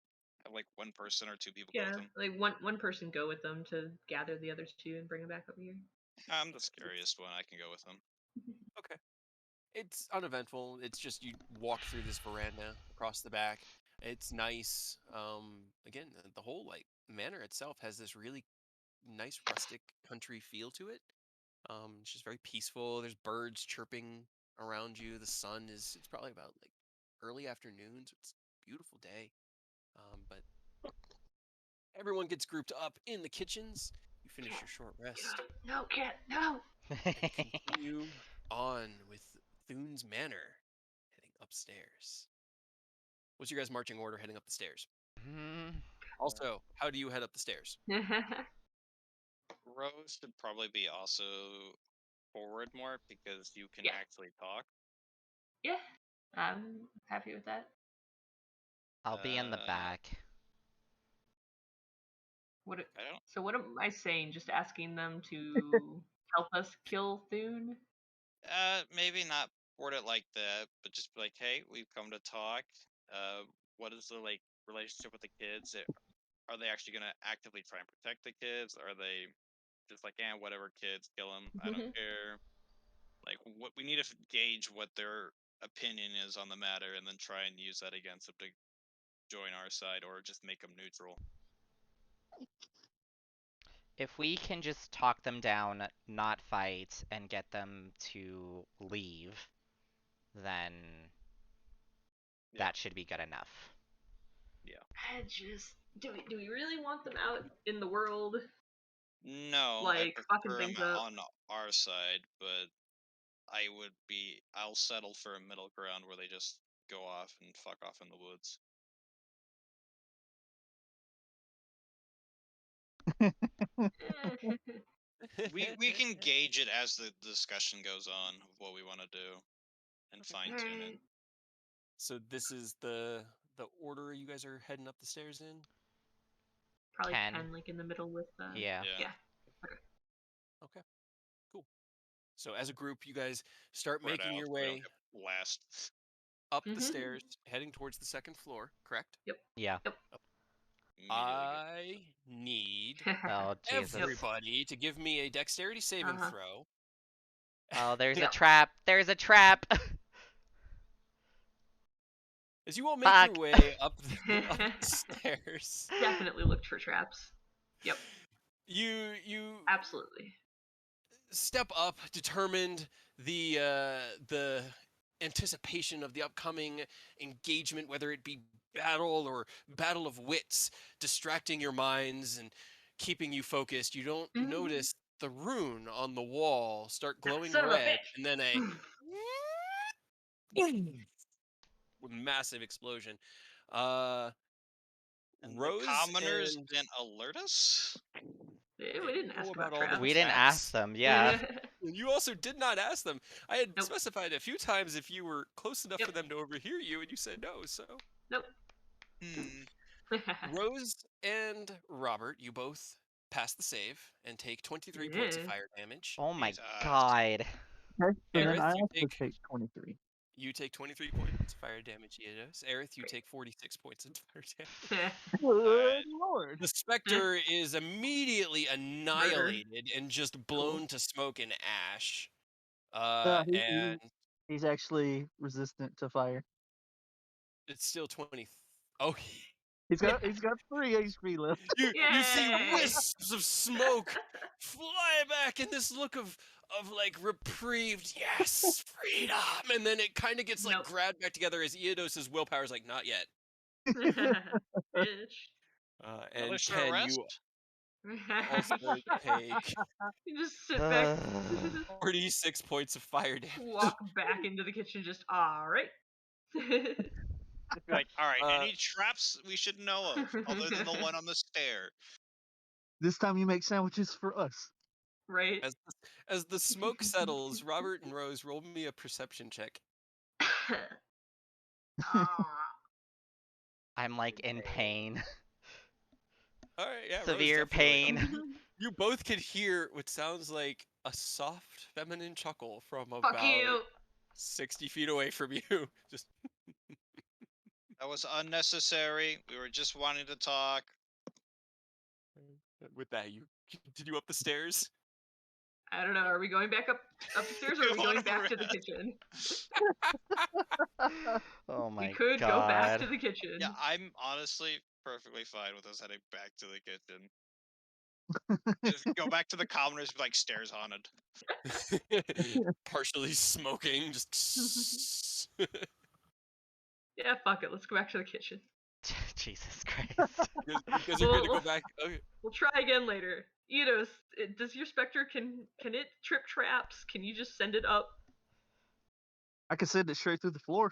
Have like one person or two people go with Yeah, them. like one person go with them to gather the other two and bring them back over here. I'm the scariest one. I can go with them. Okay. It's uneventful. It's just you walk through this veranda across the back. It's nice. Again, the whole like manor itself has this really nice rustic country feel to it. It's just very peaceful. There's birds chirping around you. The sun is it's probably about like early afternoon, so it's a beautiful day. But everyone gets grouped up in the kitchens. You finish your short rest No, cat, no. and continue on with Thune's Manor, heading upstairs. What's your guys' marching order heading up the stairs? Hmm. Also, how do you head up the stairs? Rose should probably be also forward more because you can Yeah. actually talk. Yeah, I'm happy with that. I'll be in the Uh, back. What? I don't. So what am I saying? Just asking them to help us kill Thune? Maybe not word it like that, but just be like, hey, we've come to talk. What is the like relationship with the kids? Are they actually gonna actively try and protect the kids? Are they just like, whatever, kids, kill them. I don't care. Like, what we need to gauge what their opinion is on the matter, and then try and use that against them to join our side, or just make them neutral. If we can just talk them down, not fight, and get them to leave, then Yeah. that should be good enough. Yeah. I just do we really want them out in the world, No, I like fucking prefer them things up? on our side, but I'll settle for a middle ground where they just go off and fuck off in the woods. We can gauge it as the discussion goes on of what we want to do and fine tune it. So this is the order you guys are heading up the stairs in? Probably 10. 10, like in the middle with Yeah. Yeah. yeah. Okay, cool. So as a group, you guys start Spread making out your so we don't way get last. up the Mhm. stairs, heading towards the second floor, correct? Yeah. Immediately get I need Oh, Jesus. everybody to give me a dexterity saving Uh-huh. throw. Oh, there's a Yep. trap. There's a trap. As you all make Fuck. your way up up the stairs, Definitely looked for traps. Yep. you Absolutely. step up, determined. The anticipation of the upcoming engagement, whether it be battle or battle of wits, distracting your minds and keeping you focused. You don't Mhm. notice the rune on the wall start glowing Son of a red, bitch. and then a massive explosion. Uh, And the Rose commoners and didn't alert us? We I didn't don't know ask about about all the We traps. didn't ask traps. them, yeah. You also did not ask them. I had Nope. specified a few times if you were close enough for Yep. them to overhear you, and you said no. So, Nope. Rose and Robert, you both pass the save and take 23 points of Yeah. fire damage. Oh my Jesus. god. Okay, so then Aerith, I also take 23. you take 23 points of fire damage. Yes. Aerith, you take 46 points of fire damage. Good lord. The specter is immediately Murder. annihilated and just Cool. blown to smoke and ash. He, And he's actually resistant to fire. it's still 20. Oh, He's got 3 HP left. you see Yay! wisps of smoke fly back in this look of like reprieved, yes, freedom, and then it kind of gets like Nope. grabbed back together as Eodos's willpower is like not yet. Bitch. Another And short Ken, rest? you also take You just sit back, 46 points of fire damage. walk back into the kitchen, just alright. Like, alright, Uh, any traps we should know of, other than the one on the stair? This time you make sandwiches for us. Right? as the smoke settles, Robert and Rose, roll me a perception check. I'm like in pain. All right, yeah, Rose, Severe definitely. pain. You both could hear what sounds like a soft feminine chuckle from Fuck about you. 60 feet away from you. Just That was unnecessary. We were just wanting to talk. With that, you continue up the stairs. I don't know. Are we going back up the stairs, or are we going back to the kitchen? Oh We my could go back to god. the kitchen. Yeah, I'm honestly perfectly fine with us heading back to the kitchen. Just go back to the commoners, like stairs haunted. Partially smoking, just. Yeah, fuck it. Let's go back to the kitchen. Jesus Christ. You guys are good to go back. Okay. We'll try again later. Eidos, does your specter can it trip traps? Can you just send it up? I can send it straight through the floor.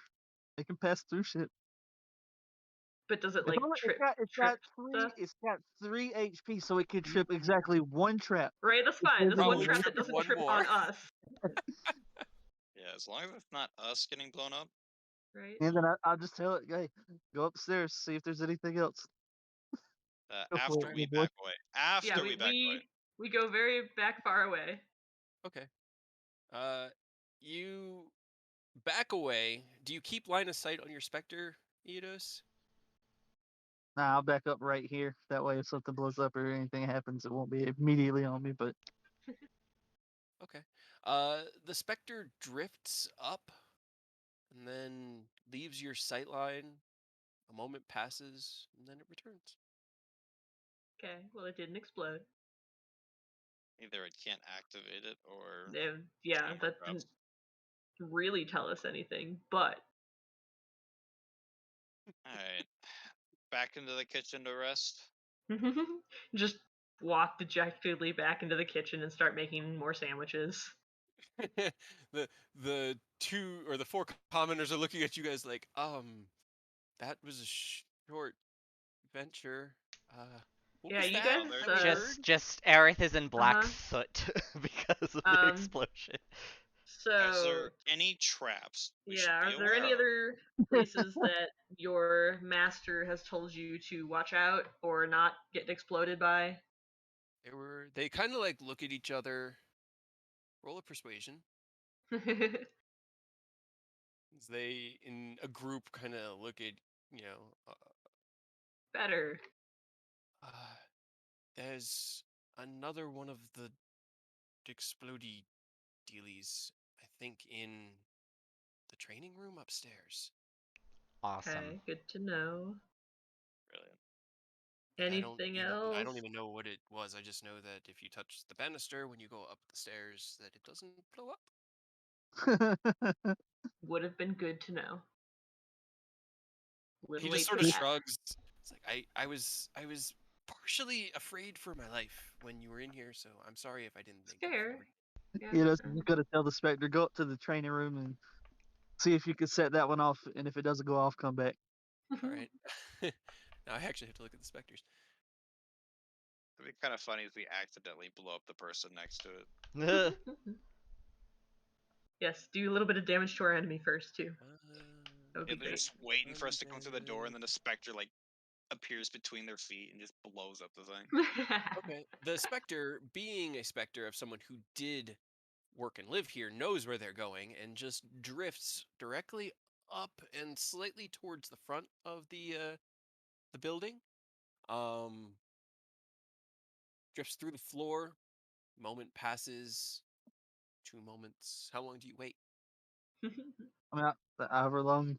It can pass through shit. But does it It's, like only, trip? it's trip got three. stuff? It's got 3 HP, so it can trip exactly one trap. Right, that's fine. It This one Probably trap trip that doesn't one trip more. on us. Yeah, as long as it's not us getting blown up. Right. And then I'll just tell it, hey, go upstairs, see if there's anything else. Go for After it, we little boy. back away. After Yeah, we back away. we go very back far away. Okay. You back away. Do you keep line of sight on your specter, Eidos? Nah, I'll back up right here. That way, if something blows up or anything happens, it won't be immediately on me. But Okay. The specter drifts up and then leaves your sight line. A moment passes and then it returns. Okay. Well, it didn't explode. Either it can't activate it or Yeah, no more that traps. didn't really tell us anything. But Alright. Back into the kitchen to rest. just walk dejectedly back into the kitchen and start making more sandwiches. the two or the four commoners are looking at you guys like, that was a short venture. What Yeah, was you that? guys. Oh, I they're Just Aerith is in black Uh-huh. soot because of the explosion. Is So there any traps we should yeah, be are there aware any of? other places that your master has told you to watch out or not get exploded by? They kind of like look at each other. Roll a persuasion. As they in a group kind of look at, Better. there's another one of the explodey dealies, I think, in the training room upstairs. Awesome. Okay, good to know. Brilliant. Anything else? I don't even know what it was. I just know that if you touch the banister when you go up the stairs, that it doesn't blow up. Would have been good to know. He Little just late sort for of that. shrugs. It's like I was partially afraid for my life when you were in here, so I'm sorry if I didn't think of Fair. everything. Yeah, you know, fair. you gotta tell the specter, go up to the training room and see if you can set that one off. And if it doesn't go off, come back. All right. Now I actually have to look at the specters. It'd be kind of funny if we accidentally blow up the person next to it. Yes, do a little bit of damage to our enemy first too. That would Yeah, be they're great. just waiting for us to come through the door, and then the specter like appears between their feet and just blows up the thing. Okay. The specter, being a specter of someone who did work and live here, knows where they're going and just drifts directly up and slightly towards the front of the building. Drifts through the floor. Moment passes. 2 moments. How long do you wait? I mean, however long.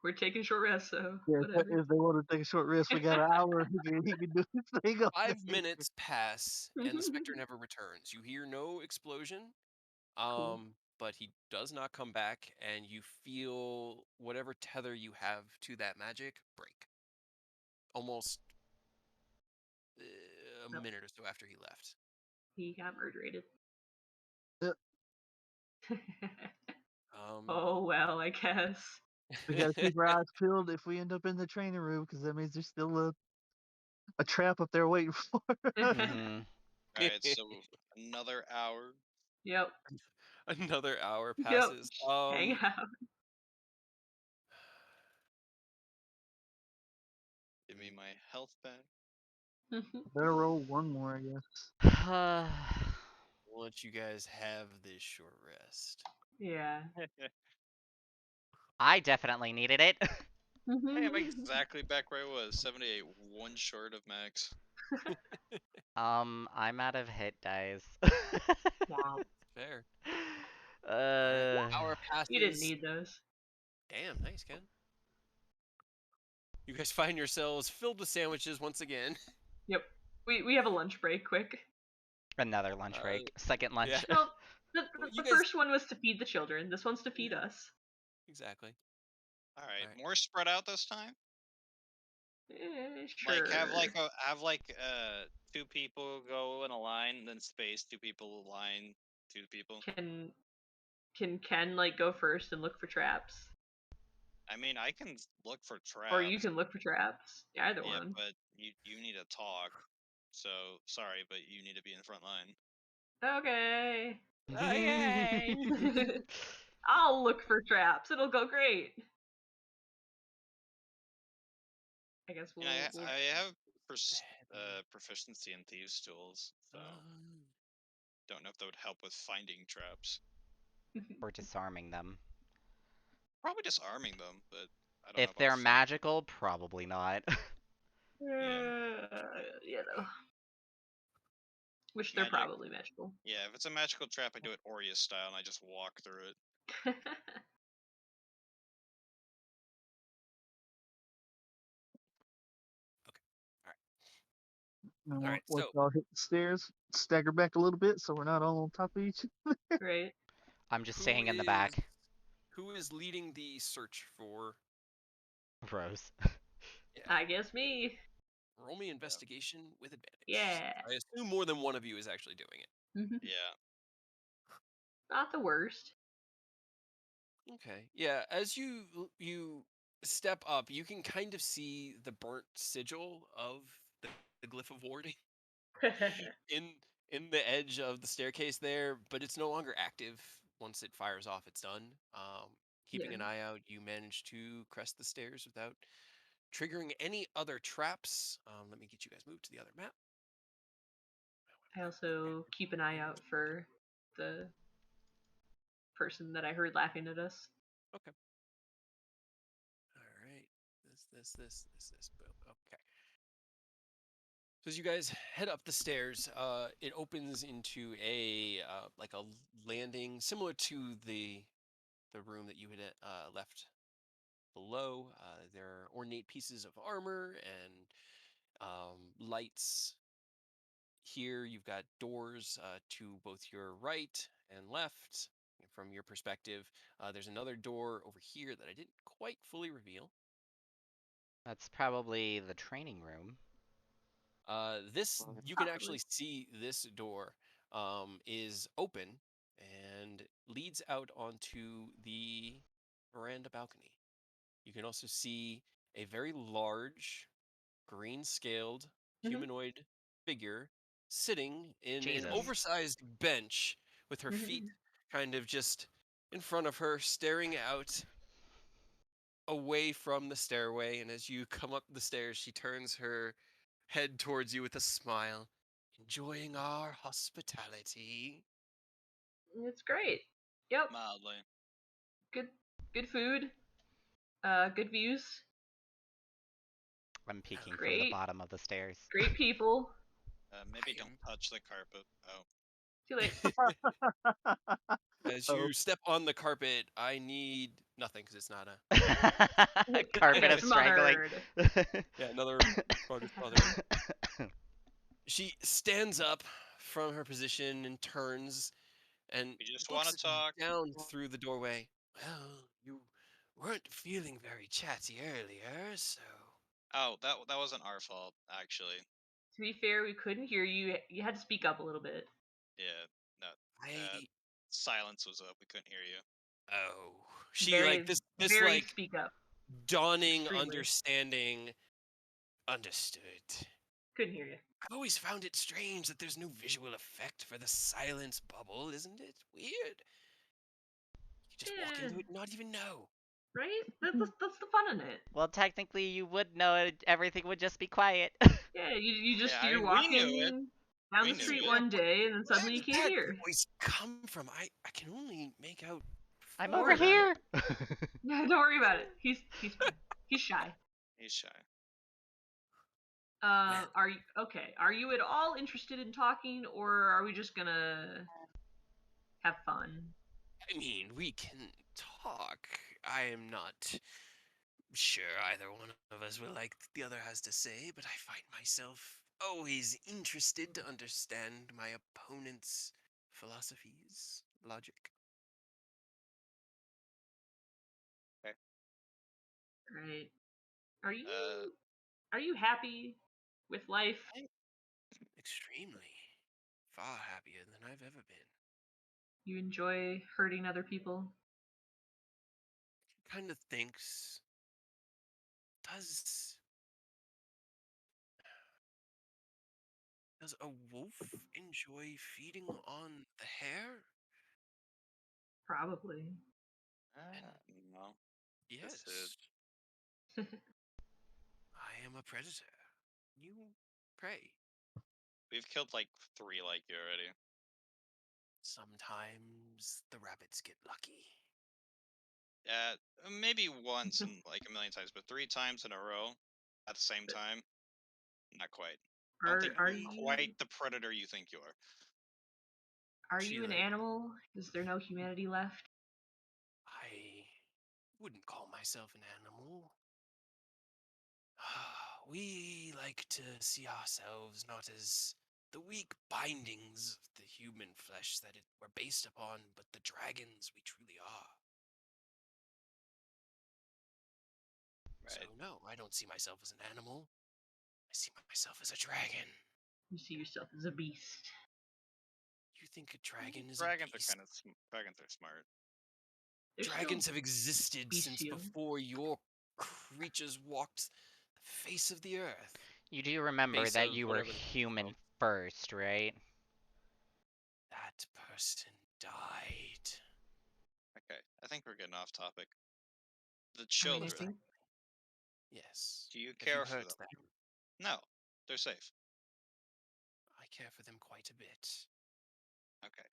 We're taking short rest, so Yeah, whatever. if they want to take a short rest, we got an hour. He can do his thing. 5 minutes pass and the specter never returns. You hear no explosion. Cool. But he does not come back, and you feel whatever tether you have to that magic break. Almost a Nope. minute or so after he left. He got murdered. Yep. Oh well, I guess. We gotta keep our eyes peeled if we end up in the training room, because that means there's still a trap up there waiting for us. Mm-hmm. Alright, so another hour. Yep. Another hour Yep. passes. Hang out. Give me my health back. Better roll one more, I guess. We'll let you guys have this short rest. Yeah. I definitely needed it. I am exactly back where I was, 78, one short of max. I'm out of hit dice. Wow. Fair. Alright. uh, Hour You didn't passes. need those. Damn, nice, Ken. You guys find yourselves filled with sandwiches once again. Yep. We have a lunch break. Quick. another lunch break. Second yeah. lunch. Well, the, Well, the you guys first one was to feed the children. This one's to feed us. exactly. Alright, Alright. more spread out this time? Sure. Like have two people go in a line, then space, two people line, two people. Can Ken like go first and look for traps, I mean, I can look for traps. or you can look for traps? Either Yeah, one. but you need to talk. So sorry, but you need to be in the front line. Okay. Okay. I'll look for traps. It'll go great. I guess And we'll I have proficiency in thieves tools, so don't know if that would help with finding traps. or disarming them. Probably disarming them, but I don't know If about they're finding. magical, probably not. you know. Which they're Magic. probably magical. Yeah, if it's a magical trap, I do it Aureus style, and I just walk through it. And Alright, once so y'all hit the stairs, stagger back a little bit so we're not all on top of each other. Right. I'm just who staying in the is back. who is leading the search for Rose. I guess me. roll me investigation with advantage? Yeah. I assume more than one of you is actually doing it. Yeah. Not the worst. Okay. Yeah, as you step up, you can kind of see the burnt sigil of the glyph of warding in in the edge of the staircase there, but it's no longer active. Once it fires off, it's done. Keeping Yeah. an eye out, you manage to crest the stairs without triggering any other traps. Let me get you guys moved to the other map. I also keep an eye out for the person that I heard laughing at us. Okay. All right. This. Boom. Okay. So as you guys head up the stairs, it opens into a like a landing similar to the room that you had left below. There are ornate pieces of armor and lights. Here you've got doors to both your right and left. From your perspective, there's another door over here that I didn't quite fully reveal. That's probably the training room. This you can actually see this door is open and leads out onto the veranda balcony. You can also see a very large, green-scaled humanoid figure sitting in an Jesus. oversized bench with her feet kind of just in front of her, staring out away from the stairway. And as you come up the stairs, she turns her head towards you with a smile, enjoying our hospitality. It's great. Yep. Mildly. Good food. Good views. I'm peeking from the Great. bottom of the stairs. Great people. Maybe don't touch the carpet. Oh. Too late. As you step on the carpet, I need nothing because it's not a Carpet of strangling. Smothered. yeah another progress other. She stands up from her position and turns and You just looks want to talk. down through the doorway. Well, you weren't feeling very chatty earlier, so. Oh, that wasn't our fault, actually. To be fair, we couldn't hear you. You had to speak up a little bit. Yeah, no. I Silence was up. We couldn't hear you. oh she Very, like this very like speak up. dawning Extremely. understanding. Understood. Couldn't hear you. I've always found it strange that there's no visual effect for the silence bubble, isn't it? Weird. You just walk into it and not even know. Right? That's the fun in it. Well, technically, you would know it, everything would just be quiet. Yeah, you just Yeah, I you're mean, we knew it. walking down We the knew street it. one day and then Where suddenly you did can't that hear. voice come from? I can only make out I'm Don't over worry about here. Don't worry about it. He's fine. He's shy. He's shy. Well, Are you okay? Are you at all interested in talking, or are we just gonna have fun? I mean, we can talk. I am not sure either one of us will like the other has to say, but I find myself always interested to understand my opponent's philosophies, logic. Right. Are you Uh, are you happy with life? Extremely. Far happier than I've ever been. You enjoy hurting other people? Kind of thinks, does does a wolf enjoy feeding on the hare? Probably. no. This is Yes. I am a predator. You prey. we've killed like 3 like you already. Sometimes the rabbits get lucky. Maybe once in like a million times, but 3 times in a row at the same time, not quite. I don't think Are you're you quite the predator you think you are. are you an Sheila, animal? Is there no humanity left? I wouldn't call myself an animal. We like to see ourselves not as the weak bindings of the human flesh that we're based upon, but the dragons we truly are. So, Right. no, I don't see myself as an animal. I see myself as a dragon. You see yourself as a beast. You think a dragon is a Dragons are beast? dragons are smart. They're Dragons still have existed since bestial. before your creatures walked the face of the earth. You do remember Face that of you were whatever the human called. first, right? That person died. Okay, I think we're getting off topic. The I mean, I children. think Yes. Do you If you care for hurt them? them, No, they're safe. I care for them quite a bit. Okay.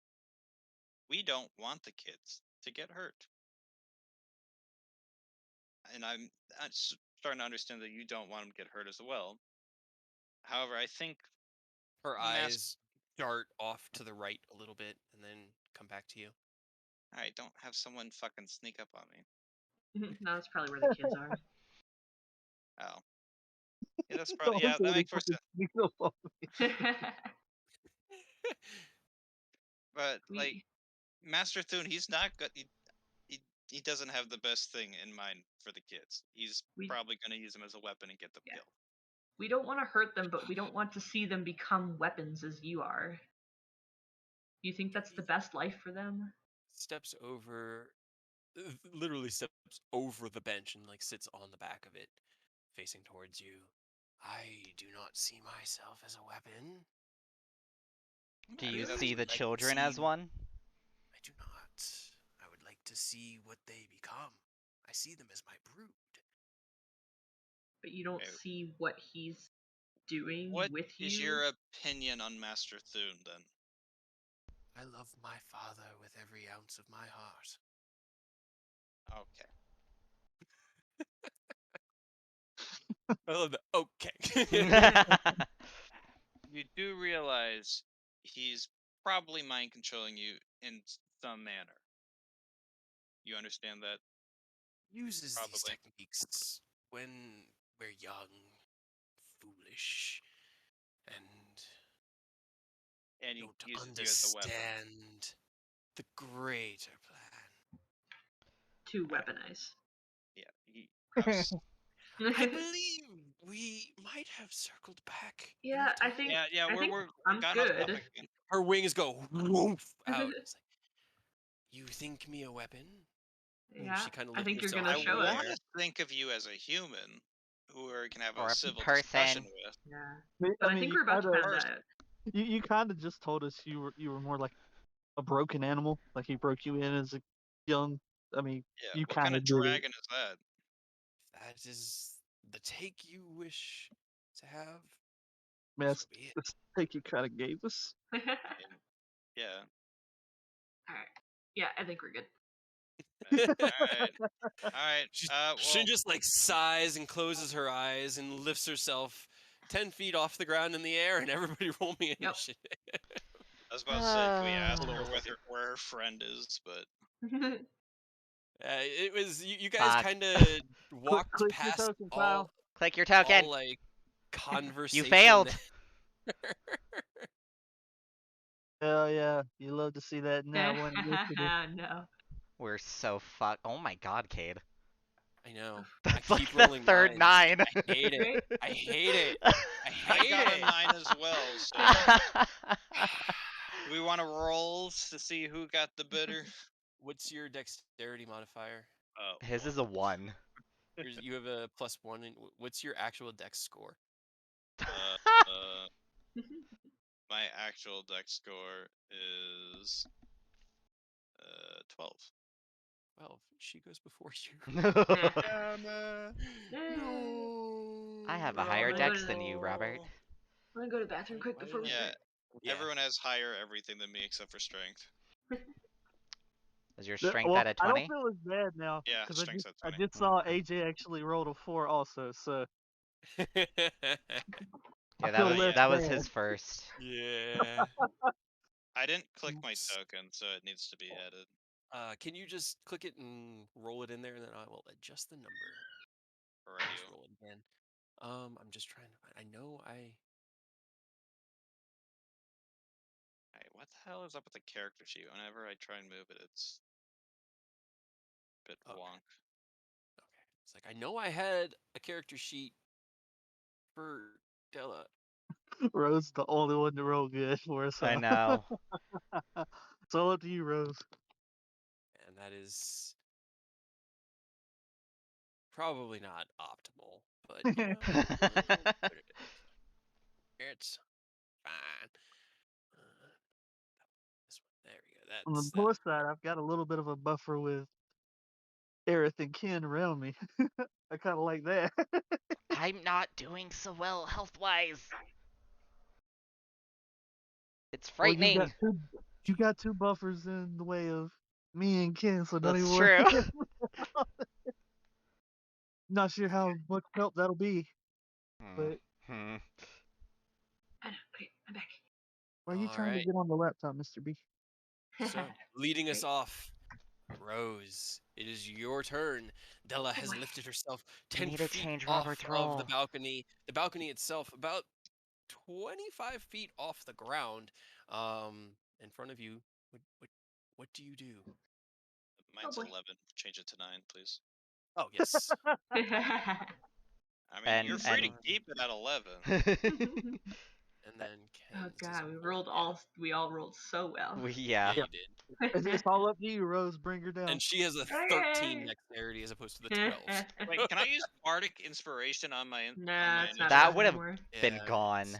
We don't want the kids to get hurt. And I'm starting to understand that you don't want them to get hurt as well. However, I think Her mass. eyes dart off to the right a little bit and then come back to you. I don't have someone fucking sneak up on me. no, that's probably where the kids are. Oh, yeah, that's probably Don't yeah. That somebody makes more fucking sense. sneak up on me. But like we Master Thune, he's not good. He he doesn't have the best thing in mind for the kids. He's we probably going to use them as a weapon and get them yeah. killed. We don't want to hurt them, but we don't want to see them become weapons as you are. You think that's the He best life for them? steps over, literally steps over the bench and like sits on the back of it, facing towards you. I do not see myself as a weapon. Do I you mean, I that's see would the like to children see. as one? I do not. I would like to see what they become. I see them as my brood. But you don't okay. see what he's doing What with is you? your opinion on Master Thune then? I love my father with every ounce of my heart. Okay. I love that. Okay. You do realize he's probably mind controlling you in some manner. You understand that? Uses these Probably. techniques when we're young, foolish, and And he don't uses you as a weapon. understand the greater plan. To weaponize. Yeah, he perhaps. I believe we might have circled back yeah, enough I times. think Yeah, I think we're I'm gone off good. topic again. Her wings go woof out. It's like, you think me a weapon? And yeah, she kind of I looks think you're herself gonna I in the show us. want mirror. to think of you as a human who we can have a Or a civil discussion person? with. Yeah, I but I mean, think you we're about kind to of have First, that. you kind of just told us you were more like a broken animal, like he broke you in as a young. I mean, yeah, you what kind kind of of did it. dragon is that? If that is the take you wish to have, Man, so be it. that's the take you kind of gave us. I mean, yeah. Alright. Yeah, I think we're good. Alright. Alright. Shin Well, just like sighs and closes her eyes and lifts herself 10 feet off the ground in the air, and everybody roll me Yep. initiative. I was about to say, can we ask Hold on her one second. where her friend is, but It was you guys Fuck. kind of walked click your past token, Kyle. Click your all token. like You conversation. failed. Hell yeah, you love to see that nat one initiative. No. We're so fucked. Oh my god, Cade. I know. That's I like keep the rolling third nines. 9. I hate it. Right? I hate it. I I hate got a it. 9 as well. So, do we want to roll to see who got the better? What's your dexterity modifier? His is a 1. You have a +1. And what's your actual dex score? My actual dex score is 12. 12. She goes before you. No. I have a Oh, higher I'm gonna go dex to than you, Robert. I'm gonna go to the bathroom quick Why before we did I- Yeah, start. Yeah. everyone has higher everything than me except for strength. Is your strength Well, at a I don't 20? feel as bad now Yeah, because strength's at I 20. just saw AJ actually rolled a 4 also, so I Yeah, feel less that was bad. his first. Yeah. I didn't click my Oops. token, so it needs to be added. Can you just click it and roll it in there, and then I will adjust the number. Just Radio. roll it again. I'm just trying to find. I know I. Hey, what the hell is up with the character sheet? Whenever I try and move it, it's a bit Okay. wonk. Okay. It's like I know I had a character sheet for Della. Rose the only one to roll good for us. I Huh? know. It's all up to you, Rose. And that is probably not optimal, but you know, what it is. It's fine. This one, there we go. On the That's that. plus side, I've got a little bit of a buffer with Aerith and Ken around me. I kind of like that. I'm not doing so well health-wise. It's Well, frightening. you got two buffers in the way of me and Ken, so don't even That's worry. true. Not sure how much help that'll be, but Hmm. I know. Okay, I'm back. why are you All trying to right. get on the laptop, Mr. B? So, leading us Great. off, Rose, it is your turn. Della has boy. lifted herself We 10 need to feet change off Robert's of the roll. balcony. The balcony itself, about 25 feet off the ground, in front of you. What do you do? Mine's boy. 11. Change it to 9, please. Oh, yes. I mean, you're free to And keep it at 11. And then Oh Ken's god, is a 1. we all rolled so well. yeah. Yeah, you did. It's all up to you, Rose. Bring her down. And she has a 13 dexterity as opposed to the 12. Wait, can I use Bardic Inspiration on my Nah, it's not initiative? That allowed would have anymore. been Yeah, gone. Is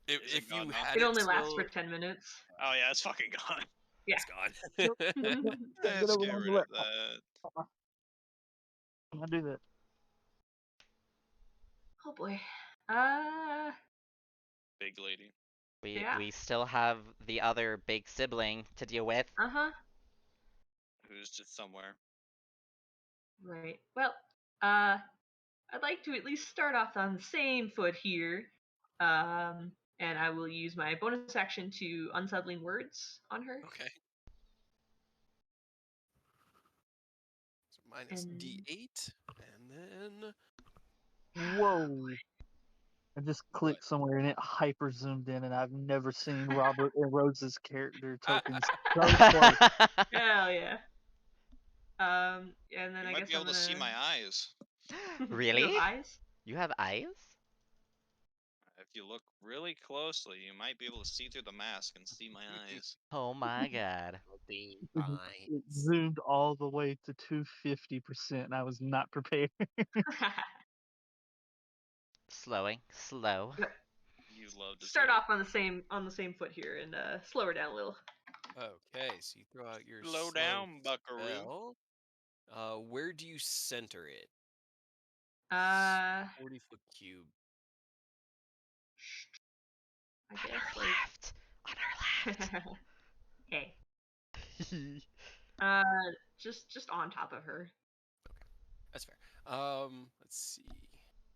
it if gone you now? had It it only lasts still, for 10 minutes. Oh yeah, it's fucking gone. Yeah. it's gone. Let's over get on the rid of laptop. that. I'll do that. Oh boy. Big lady. Yeah. We still have the other big sibling to deal with. Uh-huh. Who's just somewhere. Right. Well, I'd like to at least start off on the same foot here. And I will use my bonus action to unsettling words on her. Okay. So minus And D8, and then Whoa. I just clicked somewhere and it hyper zoomed in, and I've never seen Robert and Rose's character tokens so close. hell yeah. And then You I might guess be I'm able to see my eyes. You Really? have eyes? You have eyes? If you look really closely, you might be able to see through the mask and see my eyes. Oh my god. the It zoomed all the way to 250%, and I was not prepared. Slowing. Slow. Yep. You love to Start see off on the same foot here and slow her down a little. Okay, so you throw out your Slow slow down, buckaroo. spell. Where do you center it? Uh 40-foot cube. I On guess her like left. On her left. hey. Just on top of her. That's fair. Let's see.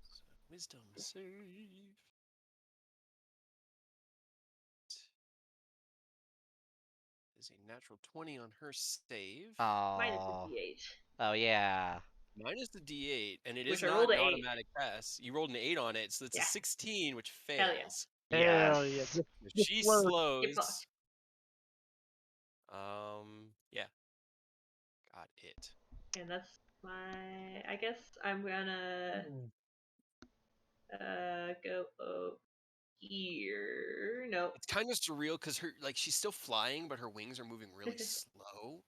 So, wisdom save. Is a natural 20 on her save. Minus a Oh. D8. Oh yeah. Minus the D8, and it Which is I not rolled an an 8. automatic pass. You rolled an 8 on it, so it's a Yeah. 16, which Hell yeah. fails. Hell yeah. Yes. If Just she slow. Get slows. fucked. Yeah. Got it. And that's my. I guess I'm gonna go here. Nope. It's kind of surreal because she's still flying, but her wings are moving really slow.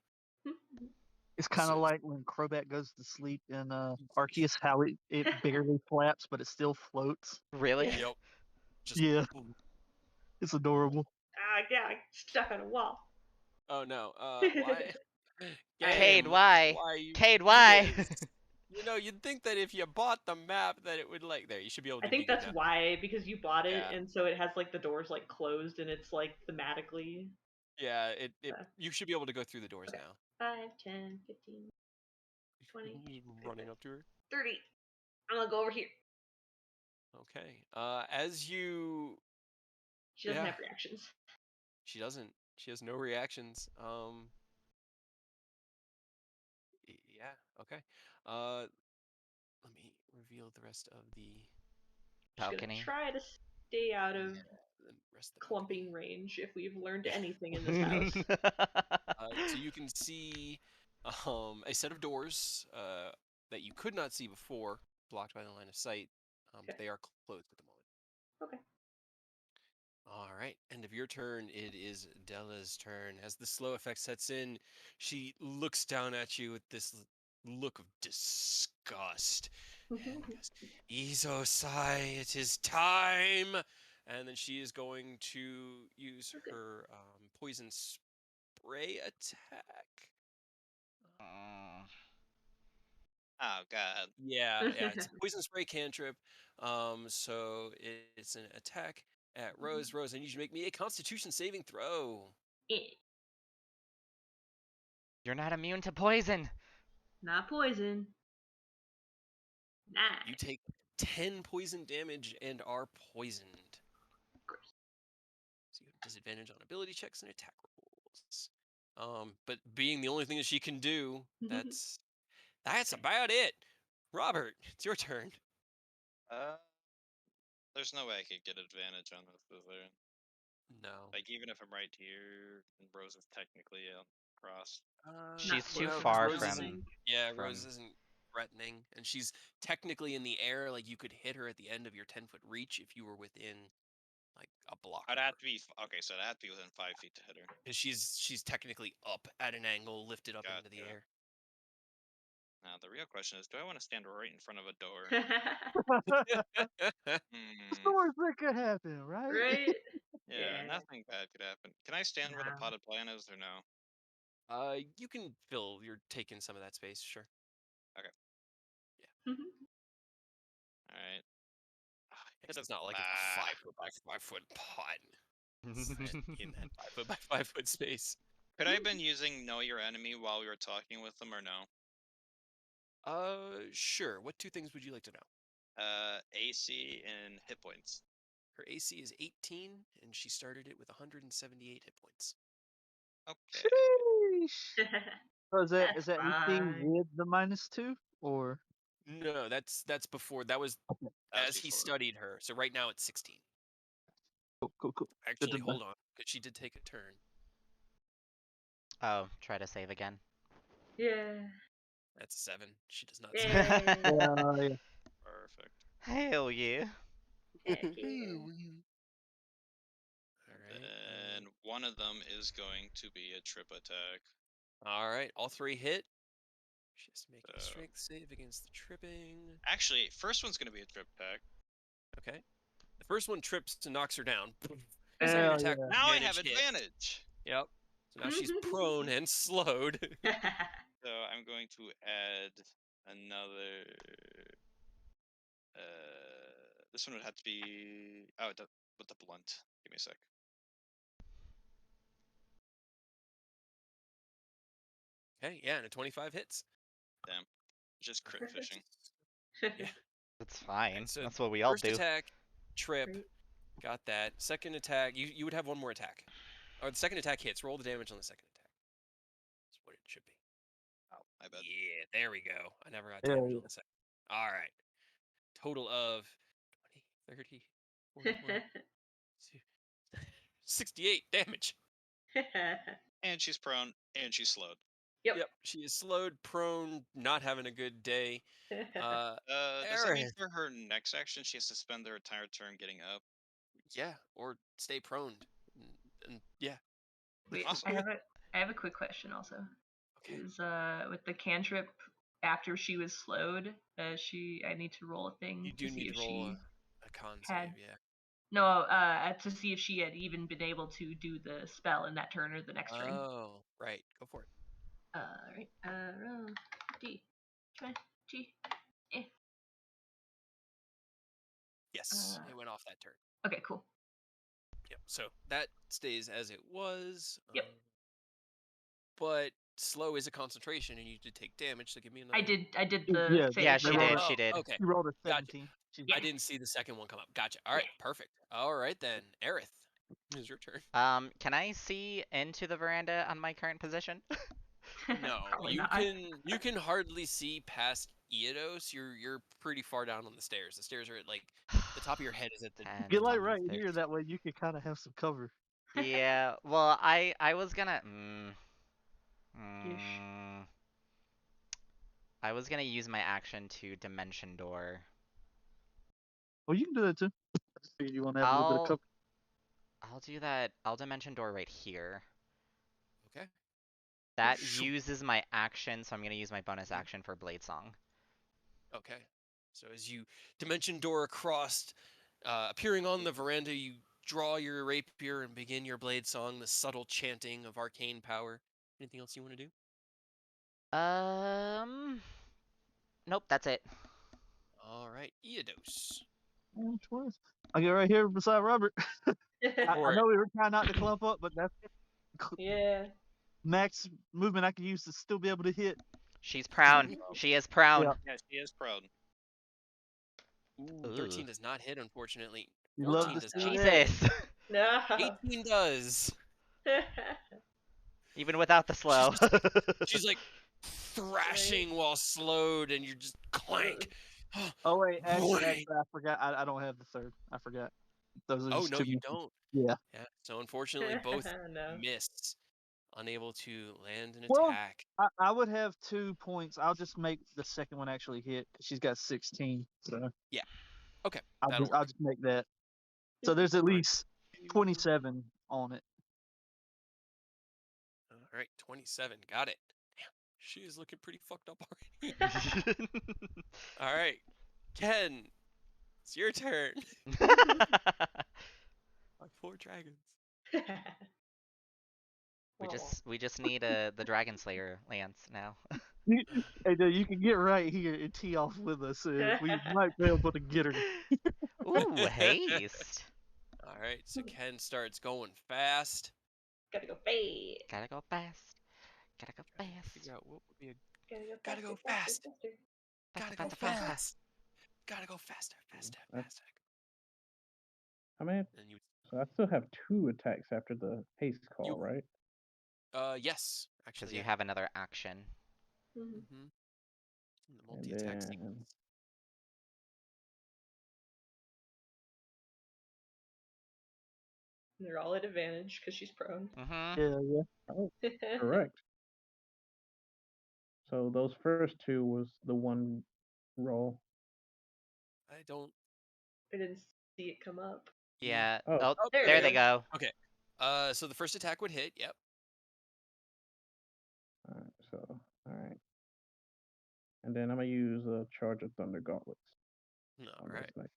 It's kind of So like when Crobat goes to sleep in Arceus, how it barely flaps, but it still floats. Really? Yeah. yep. Just Yeah, it's adorable. Yeah, I'm stuck on a wall. oh no. Why? Cade, Game. why? Why you Cade, do why? this? You'd think that if you bought the map that it would there. You should be able I to be think good that's now. why, because you bought it, Yeah. and so it has like the doors like closed, and it's like thematically. Yeah. It. Uh, You should be able to go through the doors okay. now. 5, 10, 15, 20, Running up to her. 30. I'm gonna go over here. Okay. As you. She doesn't Yeah. have reactions. She doesn't. She has no reactions. Yeah. Okay. Let me reveal the rest of the Just gonna Balcony. try to stay out of the rest of the balcony. clumping range if we've learned Yeah. anything in this house. So you can see a set of doors that you could not see before, blocked by the line of sight. But they are closed at the moment. Okay. All right, end of your turn. It is Della's turn. As the slow effect sets in, she looks down at you with this look of disgust and goes, Izosai, it is time! And then she is going to use Okay. her poison spray attack. Oh god. Yeah, it's a poison spray cantrip. So it's an attack at Rose. Rose, I need you to make me a Constitution saving throw. You're not immune to poison. Not poison. Nice. You take 10 poison damage and are poisoned. So you have disadvantage on ability checks and attack rolls. But being the only thing that she can do, that's about it. Robert, it's your turn. There's no way I could get advantage on this, is there? No. Like, even if I'm right here, and Rose is technically across. She's too close far enough, I don't from. think. Yeah, from- Rose isn't threatening, and she's technically in the air. Like you could hit her at the end of your 10-foot reach if you were within like a block. I'd have to be okay, so I'd have to be within 5 feet to hit her. Because she's technically up at an angle, lifted up into the Gotcha. air. Now the real question is, do I want to stand right in front of a door? The worst that could happen, right? Right? Yeah, nothing bad could happen. Can I stand where the No. potted plant is, or no? You can fill. You're taking some of that space, sure. All right. It's not like it's a 5-foot by 5-foot pot. In that 5-foot by 5-foot space. Could I have been using Know Your Enemy while we were talking with them, or no? Sure. What two things would you like to know? AC and hit points. Her AC is 18, and she started it with 178 hit points. Okay. Sheesh. So is that That's 18 fine. with the -2 or? No, that's before. That was That was as he before. studied her. So right now it's 16. Cool. Good Actually, to know. hold on, because she did take a turn. Oh, try to save again. Yeah. That's a 7. She does not Yay. save. Yeah. Perfect. Hell yeah. Heck yeah. All right. And one of them is going to be a trip attack. All right. All three hit. She has to make a So- strength save against the tripping. Actually, first one's going to be a trip attack. Okay. The first one trips and knocks her down. Hell Second attack. yeah. Now I have hit. advantage. Yep. So now she's prone and slowed. So I'm going to add another. This one would have to be. Oh, with the blunt. Give me a sec. Okay, yeah, and a 25 hits. Damn. Just crit Perfect. fishing. Yeah. It's fine. Right, so That's what we all first do. attack, trip, Great. got that. Second attack, you would have one more attack. Or the second attack hits. Roll the damage on the second attack. That's what it should be. Oh, my bad. Yeah, there we go. I never got Yeah, damage yeah. on the second. All right. Total of 20, 30, 41, 68 damage. And she's prone, and she's slowed. Yep. Yep, she is slowed, prone, not having a good day. Does that mean Aerith. for her next action she has to spend her entire turn getting up? Yeah, or stay prone. And yeah, Wait, Awesome. I have a quick question also. okay. Is with the cantrip after she was slowed, I need to roll a thing You to do see need if to roll she a con had save, yeah. no to see if she had even been able to do the spell in that turn or the next turn. Oh, right. Go for it. Right. Roll D 20. Yes, it went off that turn. Okay, cool. Yep. So that stays as it was. Yep. But slow is a concentration, and you did take damage. So give me another. I did the Yeah, save. Yeah, she they rolled did. a- She did. Okay. She rolled a Gotcha. 17. She- Yeah. I didn't see the second one come up. Gotcha. All right. Perfect. All right then, Aerith, it's your turn. Can I see into the veranda on my current position? No, Probably you not. can hardly see past Eodos. You're pretty far down on the stairs. The stairs are at like the top of your head is at the 10, Get top like of the right stairs. here, that way you can kind of have some cover. Yeah, well, I was gonna Yeesh. I was gonna use my action to dimension door. Well, you can do that too. I just figured you want to have a little bit of I'll cover. I'll do that. I'll dimension door right here. Okay. That Shoo. uses my action, so I'm gonna use my bonus Mhm. action for Blade Song. Okay. So as you dimension door across, appearing on the veranda, you draw your rapier and begin your blade song, the subtle chanting of arcane power. Anything else you want to do? Nope, that's it. All right, Eodos. Yeah, sure. I get right here beside Robert. I For it. know we were trying not to clump up, but that's Yeah. max movement I can use to still be able to hit. She's prone. She is prone. Yeah. Yeah, she is prone. Ooh, Ooh. 13 does not hit, unfortunately. You love 14 to does see not that. hit. Jesus. No. 18 does. Even without the slow. She's like thrashing while slowed, and you're just clank. Oh wait, actually, Boing. I forgot. I don't have the third. I forgot. Those are Oh just no, too you many. don't. Yeah. Yeah. So unfortunately, both No. missed, unable to land an Well, attack. I would have 2 points. I'll just make the second one actually hit. 'Cause she's got 16. So Yeah. Okay, I'll that'll just I'll work. just make that. So there's at All right. least 27 on it. All right, 27. Got it. Damn, she is looking pretty fucked up already. All right, Ken, it's your turn. My poor dragons. we just need the Dragon Slayer lance now. Hey, dude, you can get right here and tee off with us. We might be able to get her. Ooh, haste. All right, so Ken starts going fast. Gotta go fast. Gotta go fast. Gotta go Trying to fast. figure out what would be a. Gotta go Gotta go faster, fast. faster. Gotta Faster, go faster, faster. fast. Gotta go faster, faster, That's- faster. I mean, And you, so I still have 2 attacks after the haste call, you, right? yes, Because actually, you yeah. have another action. Mhm. Mm-hmm. The And multi-attack then sequence. They're all at advantage because she's prone. Mm-hmm. Yeah. oh, correct. So those first 2 was the one roll. I don't. I didn't see it come up. Yeah. Oh. Oh, Oh, There there it they is. go. Okay. So the first attack would hit. Yep. Alright, so alright. And then I'm gonna use a charge of thunder gauntlets All on right. those next.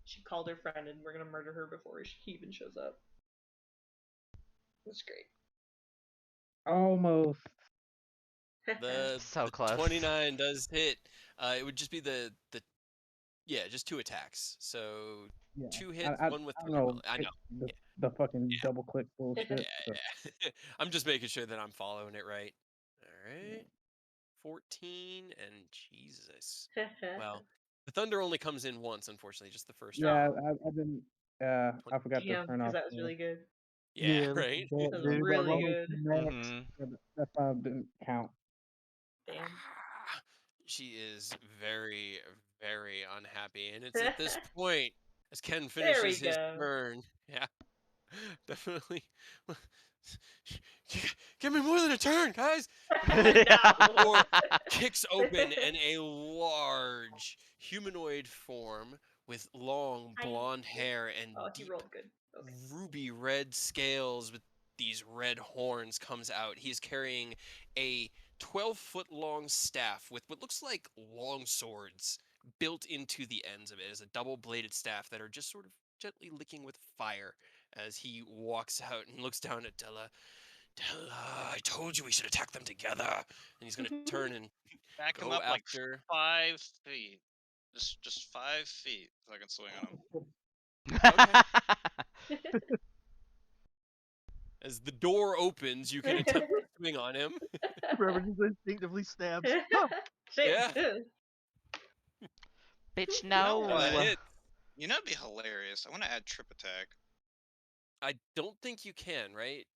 She called her friend and we're gonna murder her before he even shows up. That's great. Almost. The So the close. 29 does hit. It would just be the Yeah, just 2 attacks. So Yeah, 2 I, hits, I, I 1 with don't thunder know bullet. I know. the, Yeah, the fucking yeah, double click bullshit. So. yeah. I'm just making sure that I'm following it right. All right. 14 and Jesus. Well, the thunder only comes in once, unfortunately, just the first one. Yeah, Oh, I didn't. I forgot to damn, turn because off that was the. really good. Yeah, Yeah, right. that, That was dude. That really roll good. max. Mhm. That's why it didn't count. Damn. She is very, very unhappy, and it's at this point as Ken There we finishes his go. turn. Yeah, definitely. Give me more than a turn, guys. The No. door kicks open, and a large humanoid form with long Hi. blonde hair and Oh, he deep rolled good. Okay. ruby red scales with these red horns comes out. He is carrying a 12-foot long staff with what looks like long swords built into the ends of it as a double-bladed staff that are just sort of gently licking with fire as he walks out and looks down at Della. Della, I told you we should attack them together. And he's going to turn and Back him go up like after. 5 feet. Just 5 feet so I can swing on him. Okay. As the door opens, you can attempt to swing on him. Trevor just instinctively stabs. Huh. Shit. Yeah. Bitch, You know That what? no. hits. You know, it'd be hilarious. I want to add trip attack. I don't think you can, right?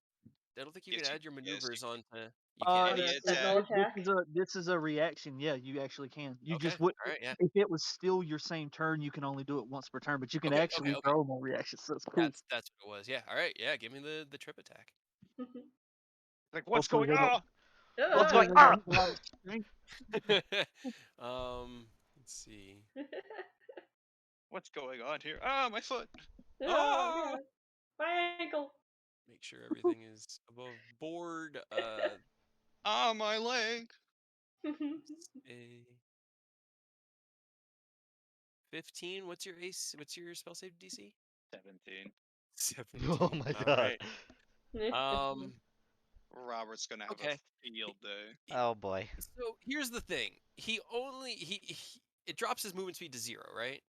I don't think you can Yes, you. add your Yes, you manuevers can. onto. You On can? Any a This, sentinel attack. attack. this is a reaction. Yeah, you actually can. You Okay. just would All right. Yeah. if it was still your same turn, you can only do it once per turn, but you can Okay. Okay. actually Okay. throw more reactions. So it's cool. That's what it was. Yeah. All right. Yeah. Give me the trip attack. Like, what's Hopefully going they don't. on? What's Hopefully going they on? don't use a lot of strength. Let's see. What's going on here? Ah, my foot. Oh Ah, god. My ankle. Make sure everything is above board. ah, my leg. A 15. What's your ace? What's your spell save DC? 17. Oh 17. my All god. right. Um. Robert's gonna have a Okay. field day. Oh boy. So here's the thing. He only he it drops his movement speed to 0, right?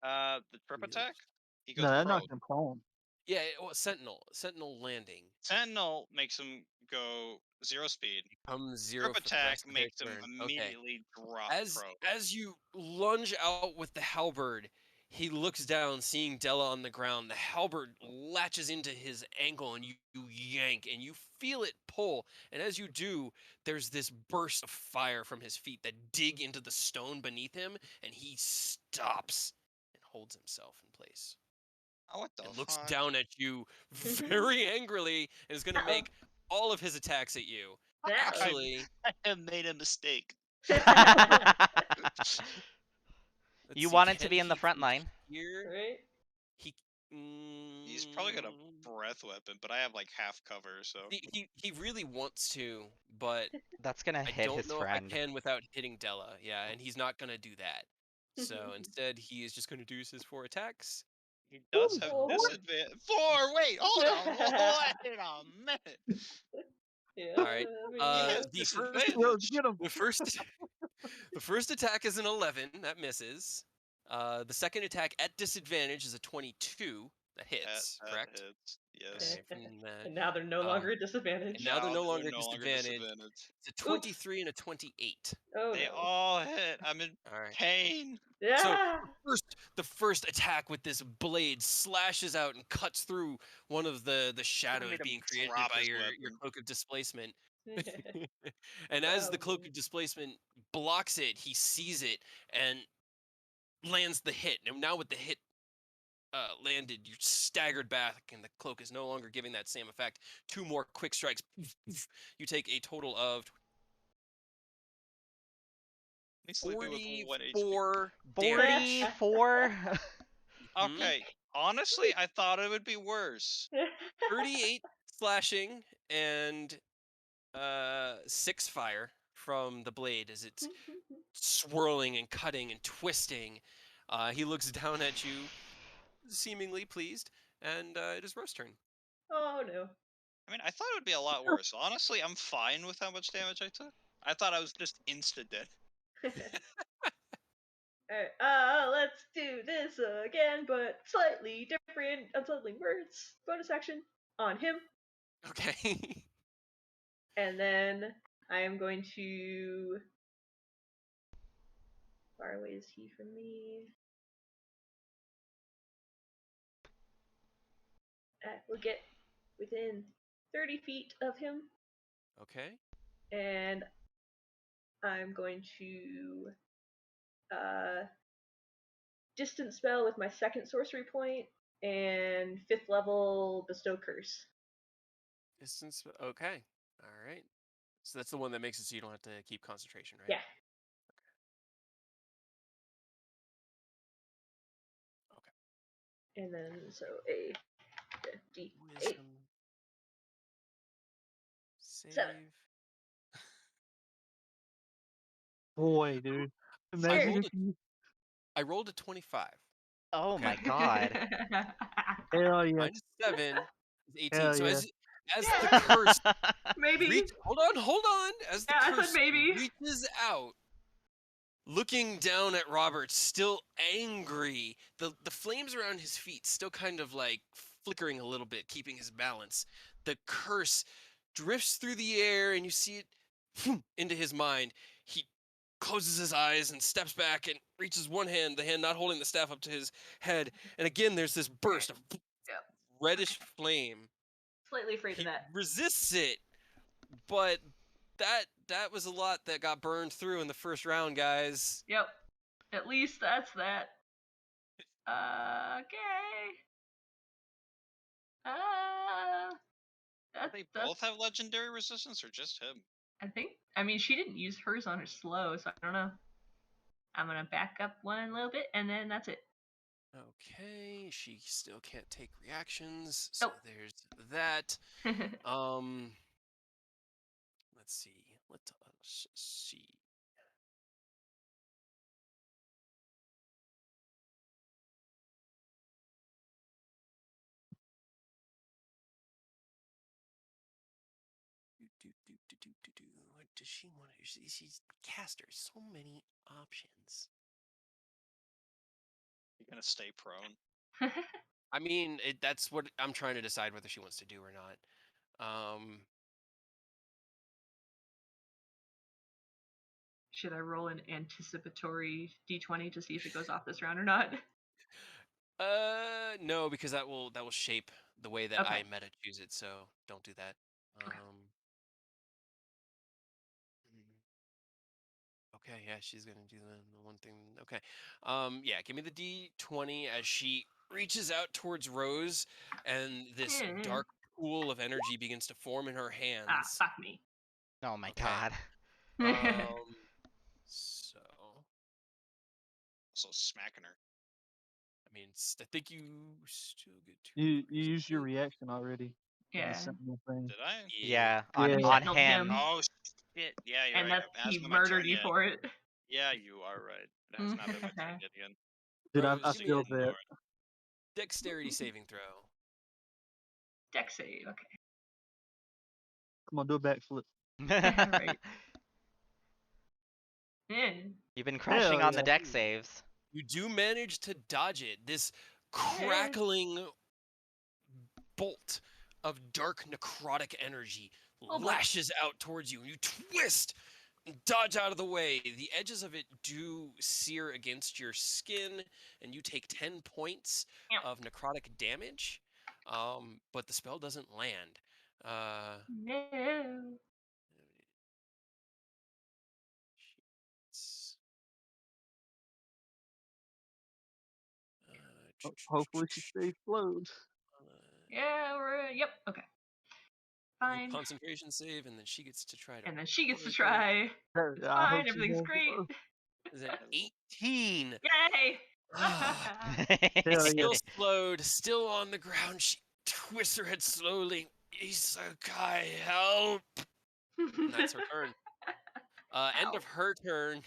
The trip He, like, attack? He No, goes that prone. knocked him prone. yeah. Well, Sentinel landing Sentinel makes him go 0 speed. comes 0 Trip for the attack rest of their makes him turn. Okay. immediately drop As prone. as you lunge out with the halberd, he looks down, seeing Della on the ground. The halberd latches into his ankle, and you yank, and you feel it pull. And as you do, there's this burst of fire from his feet that dig into the stone beneath him, and he stops and holds himself in place Oh, what the and looks fuck? down at you very angrily and is going to Uh-oh. make all of his attacks at you. Uh-oh. Actually, I have made a mistake. let's You see. wanted to Can be in the he front from line. here? Right? He He's probably got a breath weapon, but I have like half cover, so. he really wants to, but That's gonna I hit don't his know if I friend. can without hitting Della. Yeah, and he's not gonna do that. So instead, he is just gonna do his 4 attacks. He does have Four. disadvantage. 4! Wait, hold on. Wait a minute. Yeah. All right. I mean, He you has know. The first Yo, disadvantage. get him. the first the first attack is an 11 that misses. The second attack at disadvantage is a 22 that hits. That Correct. hits. Yes. Okay, from that. And now they're no longer at disadvantage. And now they're Now no they're longer at no longer disadvantage. disadvantaged. It's a 23 and a 28. Oh They no. all hit. I'm in All right. pain. So Yeah. the first attack with this blade slashes out and cuts through one of the shadows made him being created drop by his your weapon. cloak of displacement. And as the Oh, cloak man. of displacement blocks it, he sees it and lands the hit. And now with the hit landed, you're staggered back, and the cloak is no longer giving that same effect. 2 more quick strikes. You take a total of He's sleeping with 1 HP. 44 damage. 44. Okay. Honestly, I thought it would be worse. 38 slashing and 6 fire from the blade as it's swirling and cutting and twisting. He looks down at you, seemingly pleased, and it is Ro's turn. Oh no. I mean, I thought it would be a lot worse. Honestly, I'm fine with how much damage I took. I thought I was just insta dead. this again, but slightly different. Unsettling words. Bonus action on him. Okay. And then I am going to. Far away is he from me? We'll get within 30 feet of him. Okay. And I'm going to distance spell with my second sorcery point and 5th level bestow curse. Distance. Okay. All right. So that's the one that makes it so you don't have to keep concentration, right? Yeah. Okay. And then so a D8. Wisdom save. 7. Boy, dude. I Imagine rolled if you. I rolled a 25. Oh Okay. my god. Hell yeah. Minus 7 is 18. Hell So yeah. as the curse Maybe. hold on. As the Yeah, I said curse maybe. reaches out, looking down at Robert, still angry. The flames around his feet still kind of like flickering a little bit, keeping his balance. The curse drifts through the air, and you see it into his mind. He closes his eyes and steps back and reaches one hand, the hand not holding the staff, up to his head. And again, there's this burst of Yep. reddish flame. Slightly afraid of He that. resists it, but that was a lot that got burned through in the first round, guys. Yep. At least that's that. Okay. They That's. both have legendary resistance, or just him? I think. I mean, she didn't use hers on her slow, so I don't know. I'm gonna back up one little bit, and then that's it. Okay, she still can't take reactions, so Nope. there's that. Let's see. Let's see. What does she want to do? She's caster. So many options. You're gonna stay prone. I mean, that's what I'm trying to decide whether she wants to do or not. Should I roll an anticipatory d20 to see if it goes off this round or not? No, because that will shape the way that Okay. I meta choose it. So don't do that. Okay. Okay, yeah, she's gonna do the one thing. Okay, yeah, give me the D20 as she reaches out towards Rose, and this dark pool of energy begins to form in her hands. Fuck me. Oh my Okay. god. So Also smacking her. I mean, I think you still get two. You used your reaction already. Yeah. The sentinel thing. Did I? Yeah, Yeah. on Sentineled him. Oh shit! Yeah, you're And right. that It he hasn't been my murdered turn you yet. for it. Yeah, you are right. It has not been my turn yet again. Dude, I Rose, feel give me that. Dexterity saving throw. Dex save. Okay. Come on, do a backflip. Right. Yeah. You've been crushing on the yeah. deck saves. You do manage to dodge it. This crackling bolt of dark necrotic energy Oh, boy. lashes out towards you, and you twist and dodge out of the way. The edges of it do sear against your skin, and you take 10 points Yep. of necrotic damage, but the spell doesn't land. No. Hopefully she stays float. Yeah, yep, okay. Fine. Concentration save, and then she gets to try to. And then she gets to try. It's I hope fine, she everything's won't great. float. Is an 18. Yay! Hell Still yeah. slowed, still on the ground. She twists her head slowly. Isekai, help! And that's her turn. End of her turn.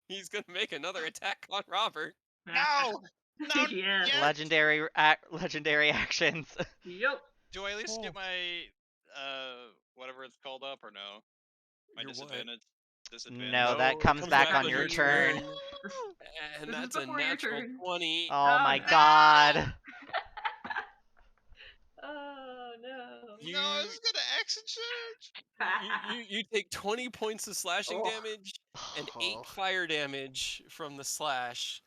He's gonna make another attack on Robert. No! No! Yeah. Yes! Legendary actions. Yep. Do I at least get my whatever it's called up or no? My Your what? disadvantage. No, that comes back on your turn. And This is that's a before your natural turn. 20. Oh my no. god. Oh no. No, I was gonna exit charge. You take 20 points of slashing Oh. damage and 8 Oh. fire damage from the slash.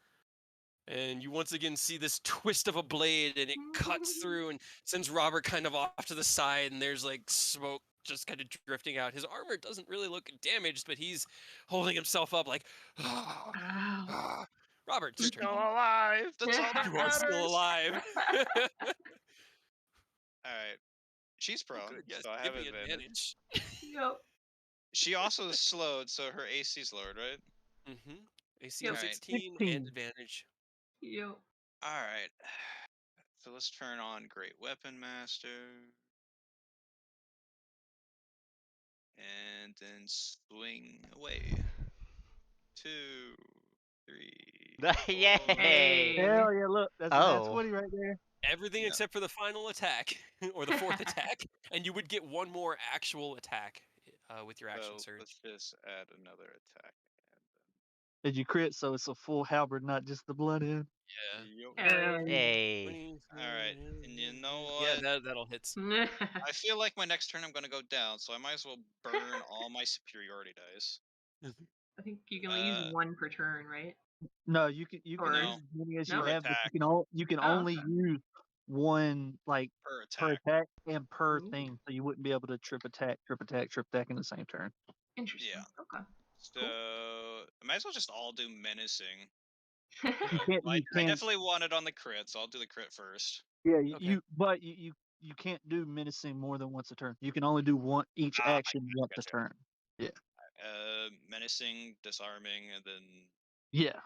And you once again see this twist of a blade, and it cuts through and sends Robert kind of off to the side, and there's like smoke just kind of drifting out. His armor doesn't really look damaged, but he's holding himself up like, Ow. Robert, it's your turn. Still alive. That's all that You are still matters. alive. All right. She's Oh, prone, good, yes, so I give have me advantage. Yep. She also slowed, so her AC's lowered, right? Mm-hmm. AC Yep. of Alright. 16 and 16. advantage. Yep. All right. So let's turn on Great Weapon Master. And then swing away. 2, 3, 4. Yay! Hell yeah! Look, that's a nat Oh. 20 right there. Everything No. except for the final attack, or the fourth attack, and you would get one more actual attack with your action So surge. let's just add another attack. Did you crit? So it's a full halberd, not just the blood end. Yeah. Yep. Hell Hey. Alright, and you know Yeah, what? that'll hit. yeah. I feel like my next turn I'm gonna go down, so I might as well burn all my superiority dice. I think you can only use one per turn, right? No, you can use No. as many as No? you Per have, but attack. you can Oh, only okay. use one like Per per attack. attack and per Ooh. thing, so you wouldn't be able to trip attack in the same turn. Interesting. Yeah. Okay. So I might as well just all do menacing. You can't. I You can. definitely want it on the crit, so I'll do the crit first. Yeah, Okay. but you can't do menacing more than once a turn. You can only do one each action once a gotcha. turn. Menacing, disarming, and then Yeah.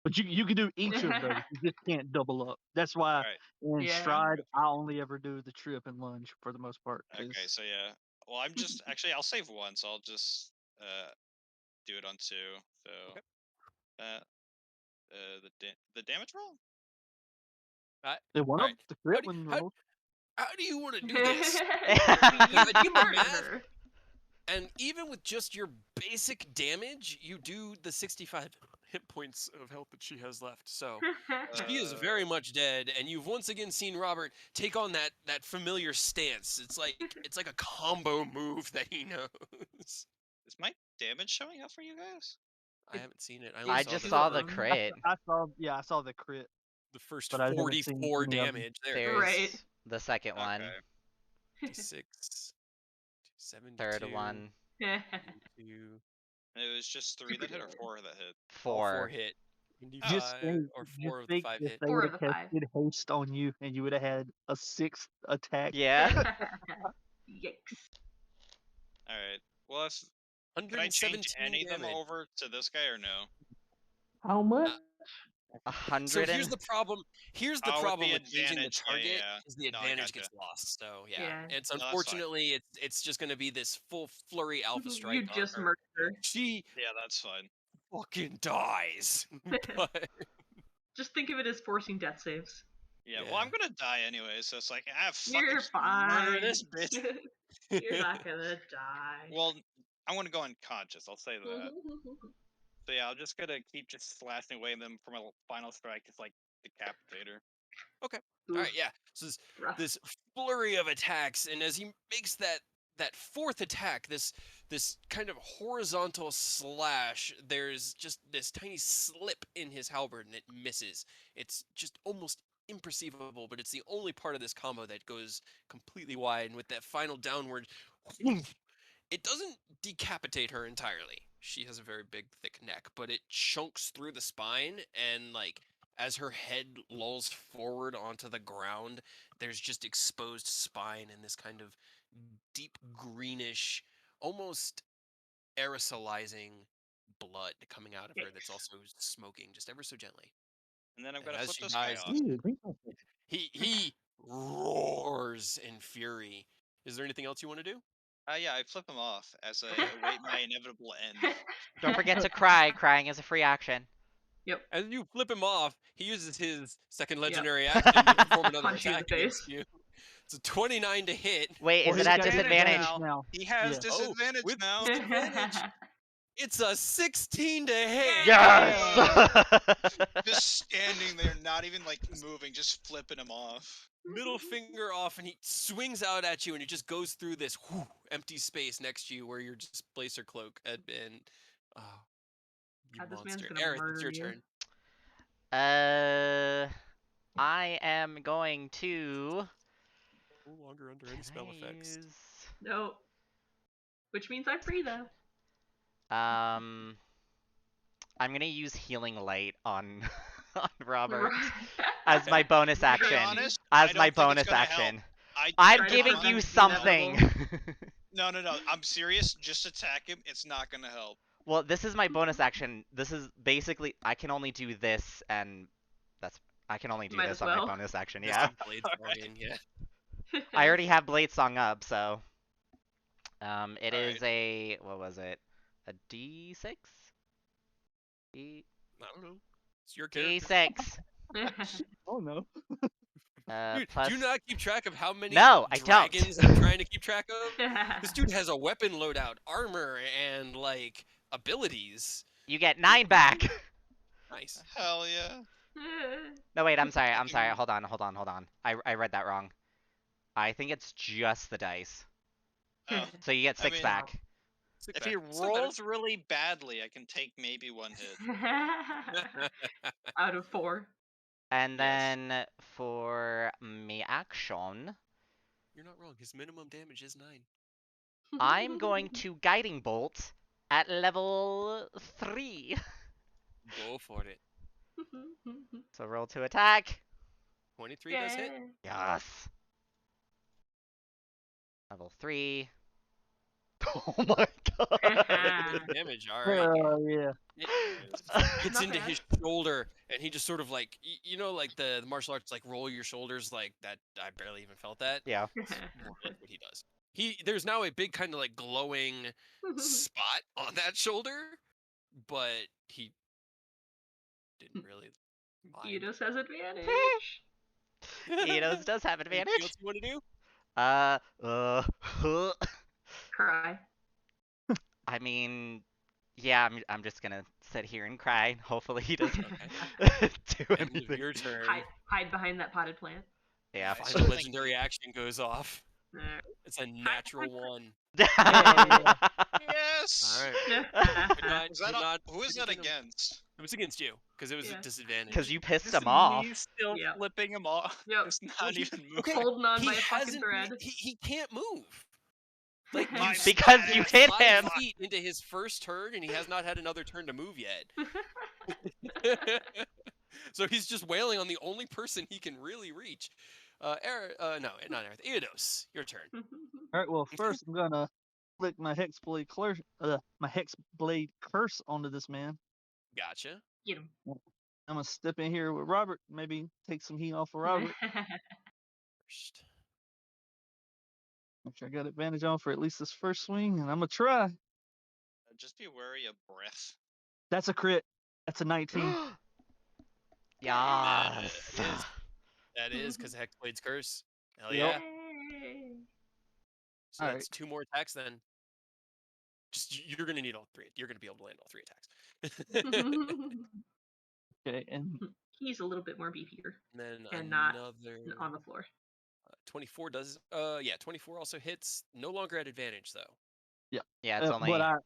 But you can do each of those. You just can't double up. That's why Alright. in Yeah. stride I only ever do the trip and lunge for the most part. Okay, so yeah. Well, I'm just actually I'll save one, so I'll just do it on 2. So Okay. the damage roll? They one All of right. the crit one roll. How do you want to do this? We I use did the smart math. her. And even with just your basic damage, you do the 65 hit points of health that she has left. So she is very much dead, and you've once again seen Robert take on that familiar stance. It's like a combo move that he knows. Is my damage showing up for you guys? I haven't seen it. I only I saw just the saw the first- crit. I saw the crit. the first But I haven't seen 44 any of them. damage. There it There's goes. Right. the second one, Okay. 6, 72, 3rd one, 2, It was just 3 that hit or 4 that hit? all 4 4. hit. Just 5 think, or just 4 of the think 5 if hit. they 4 would of have the 5. casted haste on you and you would have had a 6th attack. Yeah. Yikes. Alright. Well, can I 117 change any of them damage. over to this guy or no? How much? 100 So here's and the problem. Here's the With problem the with changing the advantage. target Yeah. is the No, I advantage gotcha. gets lost. So yeah, Yeah. it's No, that's fine. unfortunately it's just going to be this full flurry alpha strike You on just her. murdered her. She Yeah, that's fine. fucking dies. But Just think of it as forcing death saves. Yeah, well, Yeah. I'm gonna die anyway, so it's like, fuck You're it, just murder fine. this bitch. You're not gonna die. Well, I want to go unconscious, I'll say that. So yeah, I'm just gonna keep just slashing away at them for my final strike, just like Decapitator. Okay. All right, yeah. So Rough. this flurry of attacks, and as he makes that fourth attack, this kind of horizontal slash, there's just this tiny slip in his halberd, and it misses. It's just almost imperceivable, but it's the only part of this combo that goes completely wide. And with that final downward, it doesn't decapitate her entirely. She has a very big, thick neck, but it chunks through the spine, and like as her head lolls forward onto the ground, there's just exposed spine and this kind of deep greenish, almost aerosolizing blood coming out of her that's also smoking just ever so gently. And then I'm And gonna as flip she this guy dies, off. he roars in fury. Is there anything else you want to do? Yeah, I flip him off as I await my inevitable end. don't forget to cry. Crying is a free action. Yep. As you flip him off, he uses his second Yep. legendary action to perform another Punch you in attack the against face. you. It's a 29 to hit. Wait, Well, is it he's at got disadvantage? now. He has Yeah. disadvantage with now. disadvantage. It's a 16 to hit. Yes. Just standing there, not even like moving, just flipping him off. Middle finger off, and he swings out at you, and it just goes through this empty space next to you where your displacer cloak had been. Oh, you God, this man's monster. gonna Aerith, it's murder your you. turn. I am going to. No longer under any Can spell I effects. use? No. Which means I'm free though. I'm gonna use healing light on on Robert as my bonus To be action. honest, As I my don't think it's bonus gonna help. action. I I'm Try to giving prevent you the something. No, I'm serious. Just attack him. It's not gonna help. Well, this is my bonus action. This is basically I can only do this, and I can only do Might this as on my well. bonus action. This Yeah, and Blade Songing, yeah. I already have Blade Song up, so it All is right. a what was it? A D6? D I don't know. It's your character. D6. Oh no. Dude, Plus. do you not keep track of how many No, I don't. dragons I'm trying to keep track of? This dude has a weapon loadout, armor, and like abilities. You get 9 back. Nice. Hell yeah. No, wait, I'm sorry. I'm Taking- sorry. Hold on. I read that wrong. I think it's just the dice. Oh, So you get I 6 mean, back. Stick if back. he Still better. rolls really badly, I can take maybe one hit. Out of 4. And Yes. then for me action, You're not wrong. His minimum damage is 9. I'm going to Guiding Bolt at level 3. Go for it. So roll to attack. 23 does hit. Yes. Level 3. Oh my god. 23 damage. All right. Oh yeah. It hits Not into bad. his shoulder, and he just sort of like you know, like the martial arts, like roll your shoulders, like that. I barely even felt that. Yeah. It's more like what he does. There's now a big kind of like glowing spot on that shoulder, but he didn't really mind. Eidos has advantage. Eidos does have Anything advantage. else you want to do? Cry. I mean, yeah, I'm just gonna sit here and cry. Hopefully he doesn't do End of anything. your turn. Hide behind that potted plant. Yeah. Nice. Final legendary action goes off. Uh, It's a natural one. Yes. All right. Is that who is that Didn't get him. against? It was against you because it was Yeah. a disadvantage. Because you pissed This him is off. me still Yep. flipping him off. Yep. It's not even moving. Okay. Holding on he by a fucking hasn't. thread. He can't move. Like My you Because fat you ass hit fuck. him. 5 feet into his first turn, and he has not had another turn to move yet. So he's just wailing on the only person he can really reach. No, not Aerith. Eidos, your turn. All right. Well, first I'm gonna flick my hex blade curse onto this man. Gotcha. Get him. I'm gonna step in here with Robert. Maybe take some heat off of Robert. First. Make sure I got advantage on for at least this first swing, and I'm gonna try. Just be wary of breath. That's a crit. That's a 19. Yes. That is because Hexblade's curse. Hell Yep. yeah. So All that's 2 more attacks then. You're gonna need all 3. You're gonna be able to land all 3 attacks. Okay, and He's a little bit more beefier And then and not another on the floor. 24 does. 24 also hits. No longer at advantage though. Yeah, it's only. but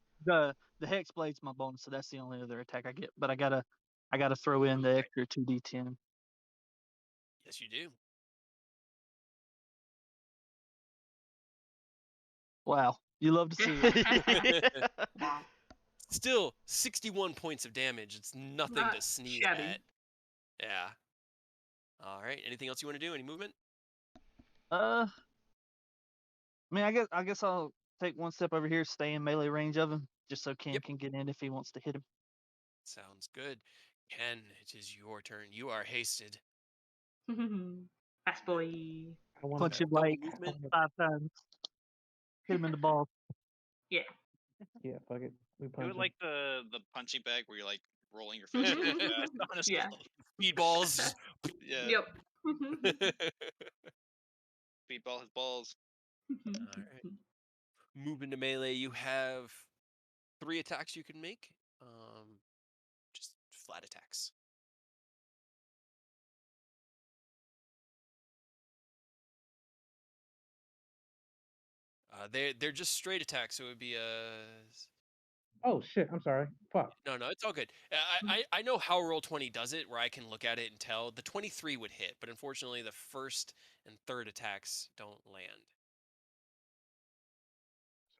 the hex blade's my bonus, so that's the only other attack I get. But I gotta throw in the extra 2d10. Yes, you do. Wow, you love to see it. Wow. Still 61 points of damage. It's nothing Not to sneeze shabby. at. Yeah. All right. Anything else you want to do? Any movement? I mean, I guess I'll take one step over here, stay in melee range of him, just so Ken Yep. can get in if he wants to hit him. Sounds good. Ken, it is your turn. You are hasted. Fast boy. I want Punch to. him like movement? 5 times. Hit him in the ball. Yeah, fuck it. We Do punch it him. like the punching bag where you're like rolling your face really fast. Honestly. Yeah. Speedballs. Yeah. All Yep. Speedball his balls. right. Moving to melee, you have 3 attacks you can make. Just flat attacks. They're just straight attacks, so it would be a. Oh shit! I'm sorry. Fuck. No, it's all good. I know how Roll20 does it, where I can look at it and tell. The 23 would hit, but unfortunately, the first and third attacks don't land.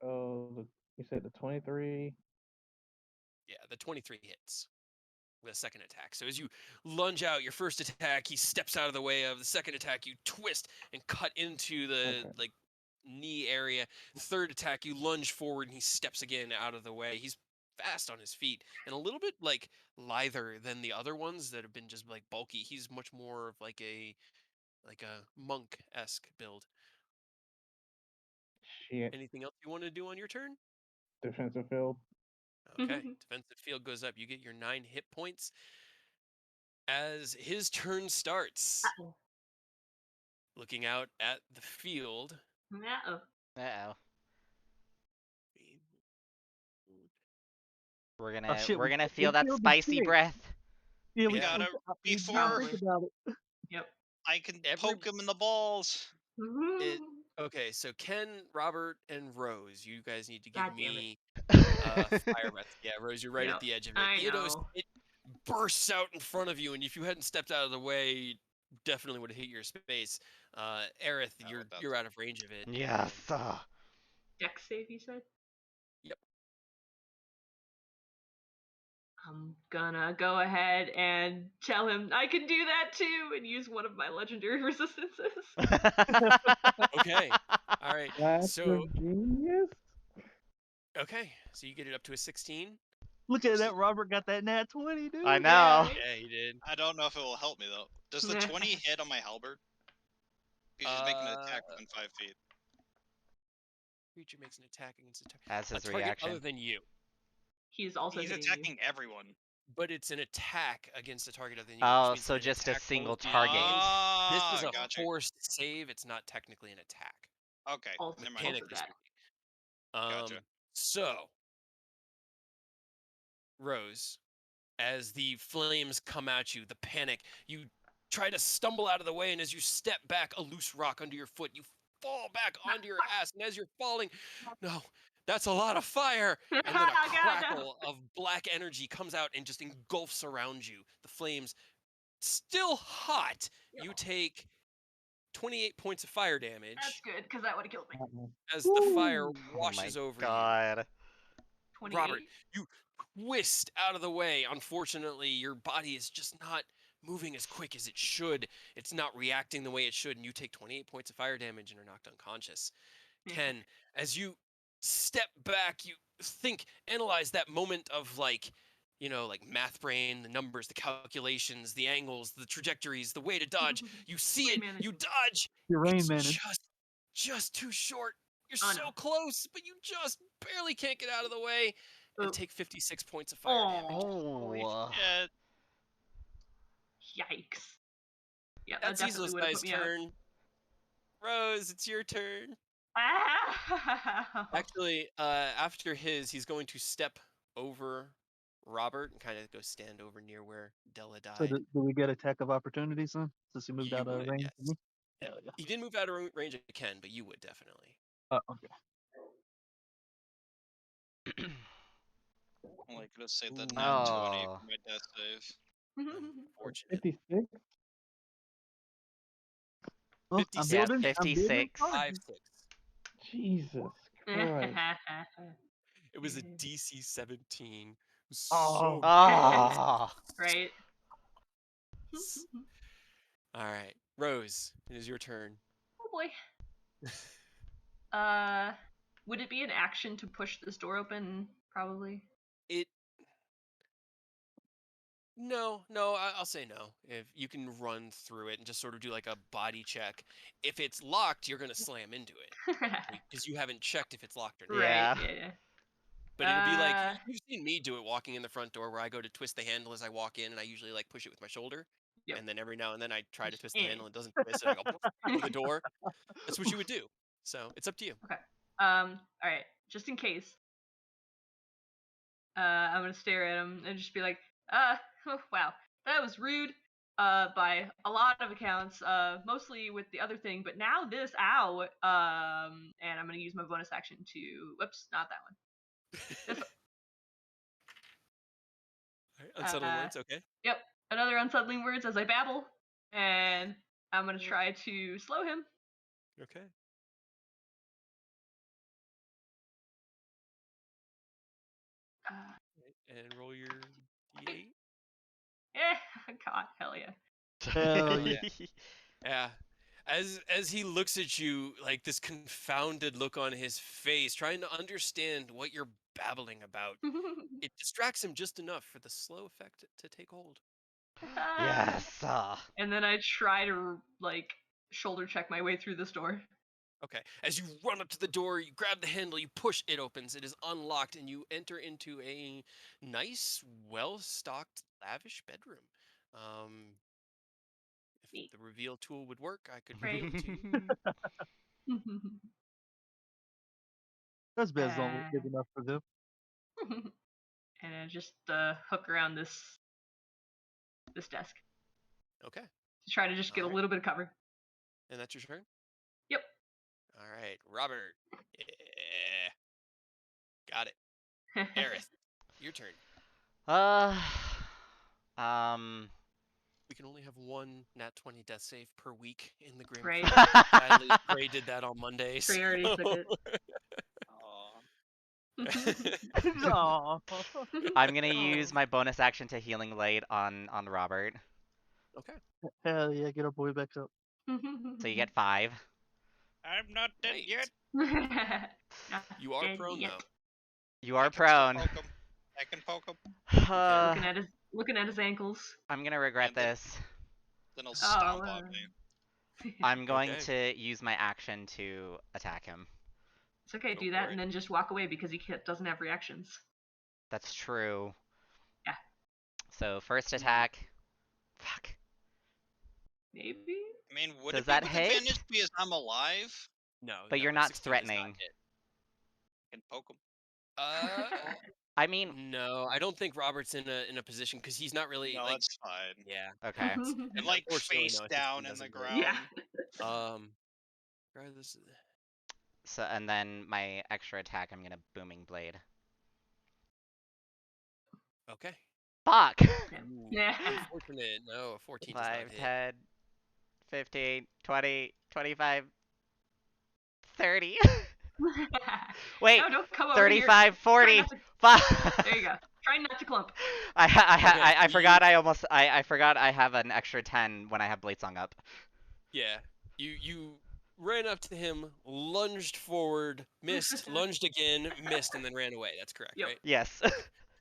So you said the 23. Yeah, the 23 hits with a second attack. So as you lunge out, your first attack, he steps out of the way of. The second attack, you twist and cut into the Okay. knee area. Third attack, you lunge forward and he steps again out of the way. He's fast on his feet and a little bit lither than the other ones that have been just bulky. He's much more of like a monk-esque build. Shit. Anything else you want to do on your turn? Defensive field. Okay, defensive field goes up. You get your 9 hit points as his turn starts. Uh-oh. Looking out at the field. Uh-oh. Uh-oh. We're shit, gonna we feel that killed the spicy pig. breath. Yeah, We we gotta we before think about it. Yep. I can Every- poke him in the balls. Okay, so Ken, Robert, and Rose, you guys need to give God damn it. me fire breath. Yeah, Rose, you're right Yep, at the edge of it. I It know. bursts out in front of you, and if you hadn't stepped out of the way, definitely would have hit your space. Aerith, Oh, you're out of range of it. Yes. Dex save, you said? Yep. I'm gonna go ahead and tell him I can do that too and use one of my legendary resistances. Okay. All right. Blast So of genius. okay, so you get it up to a 16. Look at that, Robert got that nat 20, dude. I know. Yeah, you did. I don't know if it will help me though. Does the 20 hit on my halberd? Because he's making an attack within 5 feet. Creature makes an attack against As a his target reaction. other than you, He's also He's hitting attacking everyone. but it's an attack against a target other than you. Oh, which means so that an just a attack single rolls to target. advantage. This Ah, is a gotcha. forced save. It's not technically an attack. Okay, Also, never mind. Panic also that. Gotcha. So, Rose, as the flames come at you, the panic, you try to stumble out of the way, and as you step back, a loose rock under your foot, you fall back onto your ass, and as you're falling, no, that's a lot of fire, and then a God, no. crackle of black energy comes out and just engulfs around you. The flames, still hot, you take 28 points of fire damage. That's good, because that would have killed me. As the fire Oh my washes over you. god. 28? Robert, you twist out of the way. Unfortunately, your body is just not moving as quick as it should. It's not reacting the way it should, and you take 28 points of fire damage and are knocked unconscious. Ken, as you step back, you analyze that moment of math brain, the numbers, the calculations, the angles, the trajectories, the way to dodge. You see it, you dodge. Your rain It's man. just too short. You're Oh, so no. close, but you just barely can't get out of the way and take 56 points of fire damage. Oh. Yeah, Yikes. Yeah, that That's definitely would have put Ezel's me out. turn. Rose, it's your turn. Ah! Actually, after he's going to step over Robert and kind of go stand over near where Della died. So do we get attack of opportunities then? Since he moved You out of would, range yes. for me? Hell yeah. He didn't move out of range of Ken, but you would definitely. Okay. well, I could have saved that Ooh. nat 20 Oh. for my death save. Unfortunate. 56. Well, I'm 56. building. Yeah, I'm building 56. hard. 5-6. Jesus Christ. It was a DC 17. It was Oh. so Oh. Right. close. All right, Rose, it is your turn. Oh boy. Would it be an action to push this door open? Probably. No, I'll say no. If you can run through it and just sort of do like a body check. If it's locked, you're gonna slam into it because you haven't checked if it's locked or not. Yeah. Right. Yeah. But it'll be like you've seen me do it walking in the front door, where I go to twist the handle as I walk in, and I usually like push it with my shoulder. Yep. And then every now and then I try to twist the handle and it doesn't twist, and I go through the door. That's what you would do. So it's up to you. Okay. All right. Just in case, I'm gonna stare at him and just be like, wow, that was rude. By a lot of accounts, mostly with the other thing, but now this, ow. And I'm gonna use my bonus action to, whoops, not that one. Unsettling words, okay. Yep, another unsettling words as I babble, and I'm gonna try to slow him. Okay. And roll your d8. God, hell yeah. Hell yeah. Yeah. As he looks at you, like this confounded look on his face, trying to understand what you're babbling about, it distracts him just enough for the slow effect to take hold. Yes. And then I try to like shoulder check my way through this door. Okay. As you run up to the door, you grab the handle, you push, it opens, it is unlocked, and you enter into a nice, well-stocked, lavish bedroom. If Neat. the reveal tool would work, I could Right. reveal it to you. Those beds don't look big enough for them. And I just hook around this desk Okay. to try to just get a Alright. little bit of cover. And that's your turn? Yep. All right, Robert. Yeah. Got it. Aerith, your turn. Um. We can only have one nat 20 death save per week in the Grim Right. Crew. Sadly, Trey did that on Monday. Trey already took it. Aw. I'm gonna use my bonus action to healing blade on Robert. Okay. Hell yeah, get our boy back up. So you get 5. I'm not dead Great. yet. Not You are dead prone yet. though. You I are can still prone. poke 'em. I can poke him. Looking at his ankles. I'm gonna regret And then- this. Then he'll stomp on me. I'm going Okay. to use my action to attack him. It's okay, Go do for that it. and then just walk away because he doesn't have reactions. That's true. Yeah. So first attack. Fuck. Maybe? I mean, would Does it be that with hit? advantage because I'm alive? No. But no, you're not 16 does not threatening. hit. I can poke him. I mean, No, I don't think Robert's in a position because he's not really No, like. that's fine. Yeah. okay. I'm like Unfortunately, face no, 16 down in doesn't the hit. ground. Yeah. Regardless. So and then my extra attack, I'm gonna booming blade. Okay. Fuck. Ooh, Yeah. unfortunate. No, 14 does not 5, hit. 10, 15, 20, 25, 30. Wait. No, don't come over 35, here. 40. There you go. Try not to clump. I so forgot I forgot I have an extra 10 when I have blade song up. Yeah. You ran up to him, lunged forward, missed, lunged again, missed, and then ran away. That's correct, Yep. right? Yes.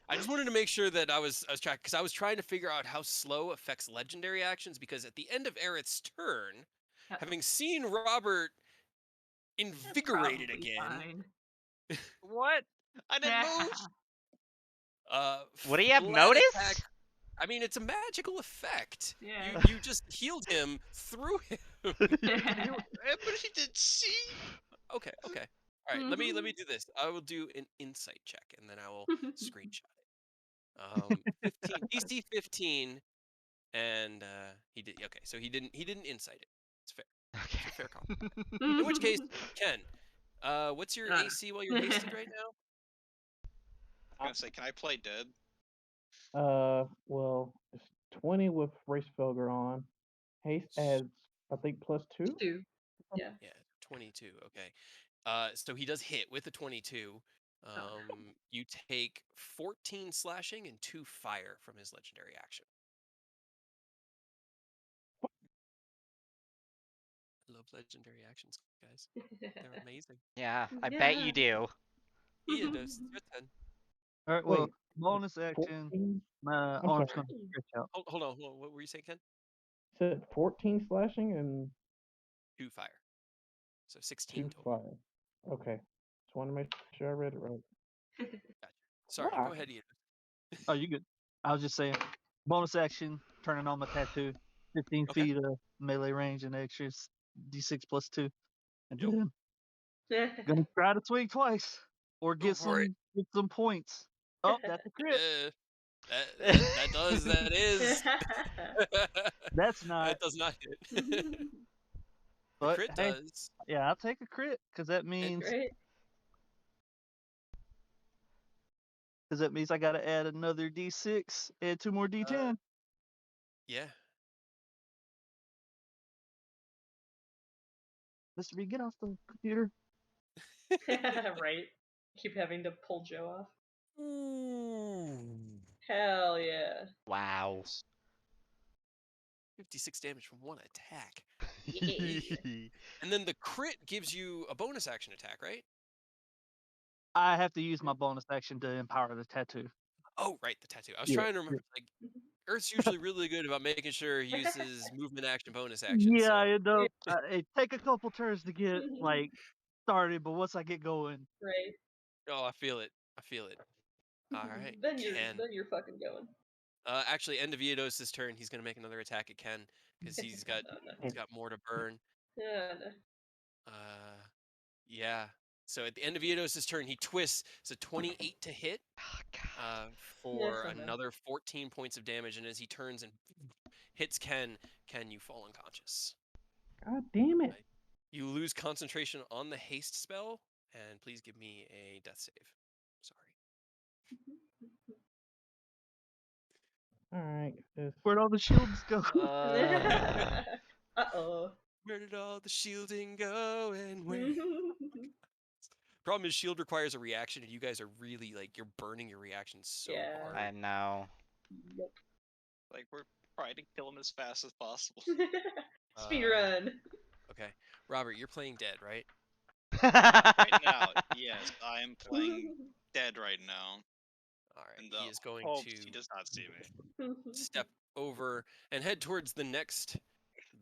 I just wanted to make sure that I was tracking because I was trying to figure out how slow affects legendary actions because at the end of Aerith's turn, Yep. having seen Robert invigorated Probably again. fine. What? I didn't move. Would he have flat noticed? attack. I mean, it's a magical effect. Yeah. You just healed him through him. But he did see. Okay. All right. Let me do this. I will do an insight check and then I will screenshot it. 15 DC 15, and he did. Okay, so he didn't insight it. It's fair. Okay. It's a fair compliment. In which case, Ken, what's your AC while you're hasted right now? I was gonna say, can I play dead? Well, it's 20 with Race Felger on. Haste adds, I think, +2. 2. Yeah. Yeah, 22. Okay. So he does hit with a 22. You take 14 slashing and 2 fire from his legendary action. I love legendary actions, guys. They're amazing. Yeah, I bet you do. Yeah, it does. Your turn. All right, well, Wait, bonus action. 14? My I'm arm's sorry. gonna stretch out. Hold on. What were you saying, Ken? Said 14 slashing and 2 fire. So 16 2 total. fire. Okay. Just want to make sure I read it right. Gotcha. Sorry, Why? go ahead, Ian. Oh, you good? I was just saying, bonus action, turning on my tattoo, 15 Okay. feet of melee range and extras, d6 +2, and Yep. then gonna try to swing twice or Go get for it. some points. Oh, that's a crit. That is. That's not. That does not hit. The But crit hey, does. yeah, I'll take a crit because that means Right? I got to add another D6 and 2 more D10. Yeah. Mr. B, get off the computer. Right. Keep having to pull Joe off. Ooh. Hell yeah. Wow. 56 damage from one attack. Yeah. And then the crit gives you a bonus action attack, right? I have to use my bonus action to empower the tattoo. Oh, right, the tattoo. I was Yeah, trying to remember. Like, Earth's usually really good about making sure he uses movement action, bonus action. Yeah, So, I end up. It take a couple turns to get like started, but once I get going, Right. oh, I feel it. I feel it. All right, Then Ken. you're fucking going. Actually, end of Iedos' turn. He's gonna make another attack at Ken because he's got No. more to burn. No. Uh, yeah. So at the end of Iedos' turn, he twists. So 28 to hit. Oh, God. For Yes, another 14 points of damage, and as he turns and hits Ken, you fall unconscious. God damn it. You lose concentration on the haste spell, and please give me a death save. Sorry. Alright. where'd all the shields go? Uh-oh. Where did all the shielding go, and where? Problem is, shield requires a reaction, and you guys are really like you're burning your reactions so Yeah. hard. I know. Nope. Like we're trying to kill him as fast as possible. Speed run. Okay, Robert, you're playing dead, right? Right now, yes, I am playing dead right now. All right. And He is going hopes to he does not see me. step over and head towards the next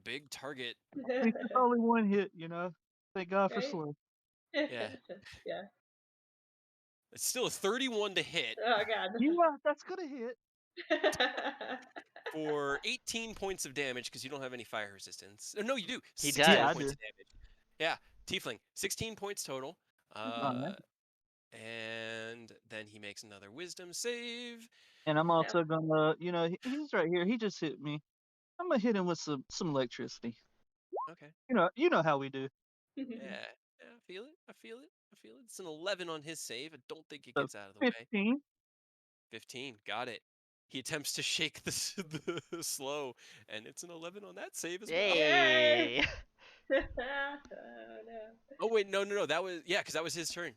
big target. At least it's only one hit, you know. Thank God for Right? Slim. Yeah. Yeah. It's still a 31 to hit Oh god. Yeah, that's gonna hit. for 18 points of damage because you don't have any fire resistance. No, you do. He 16 does. Yeah, I points do. of damage. Yeah, Tiefling. 16 points total. Alright. And then he makes another wisdom save. And I'm also gonna, he's right here. He just hit me. I'm gonna hit him with some electricity. Okay. You know how we do. Yeah. I feel it. I feel it. I feel it. It's an 11 on his save. I don't think it So gets out of the way. 15. 15. Got it. He attempts to shake the slow, and it's an 11 on that save as well. Yay! Yay! Oh no. Oh wait, no. That was because that was his turn.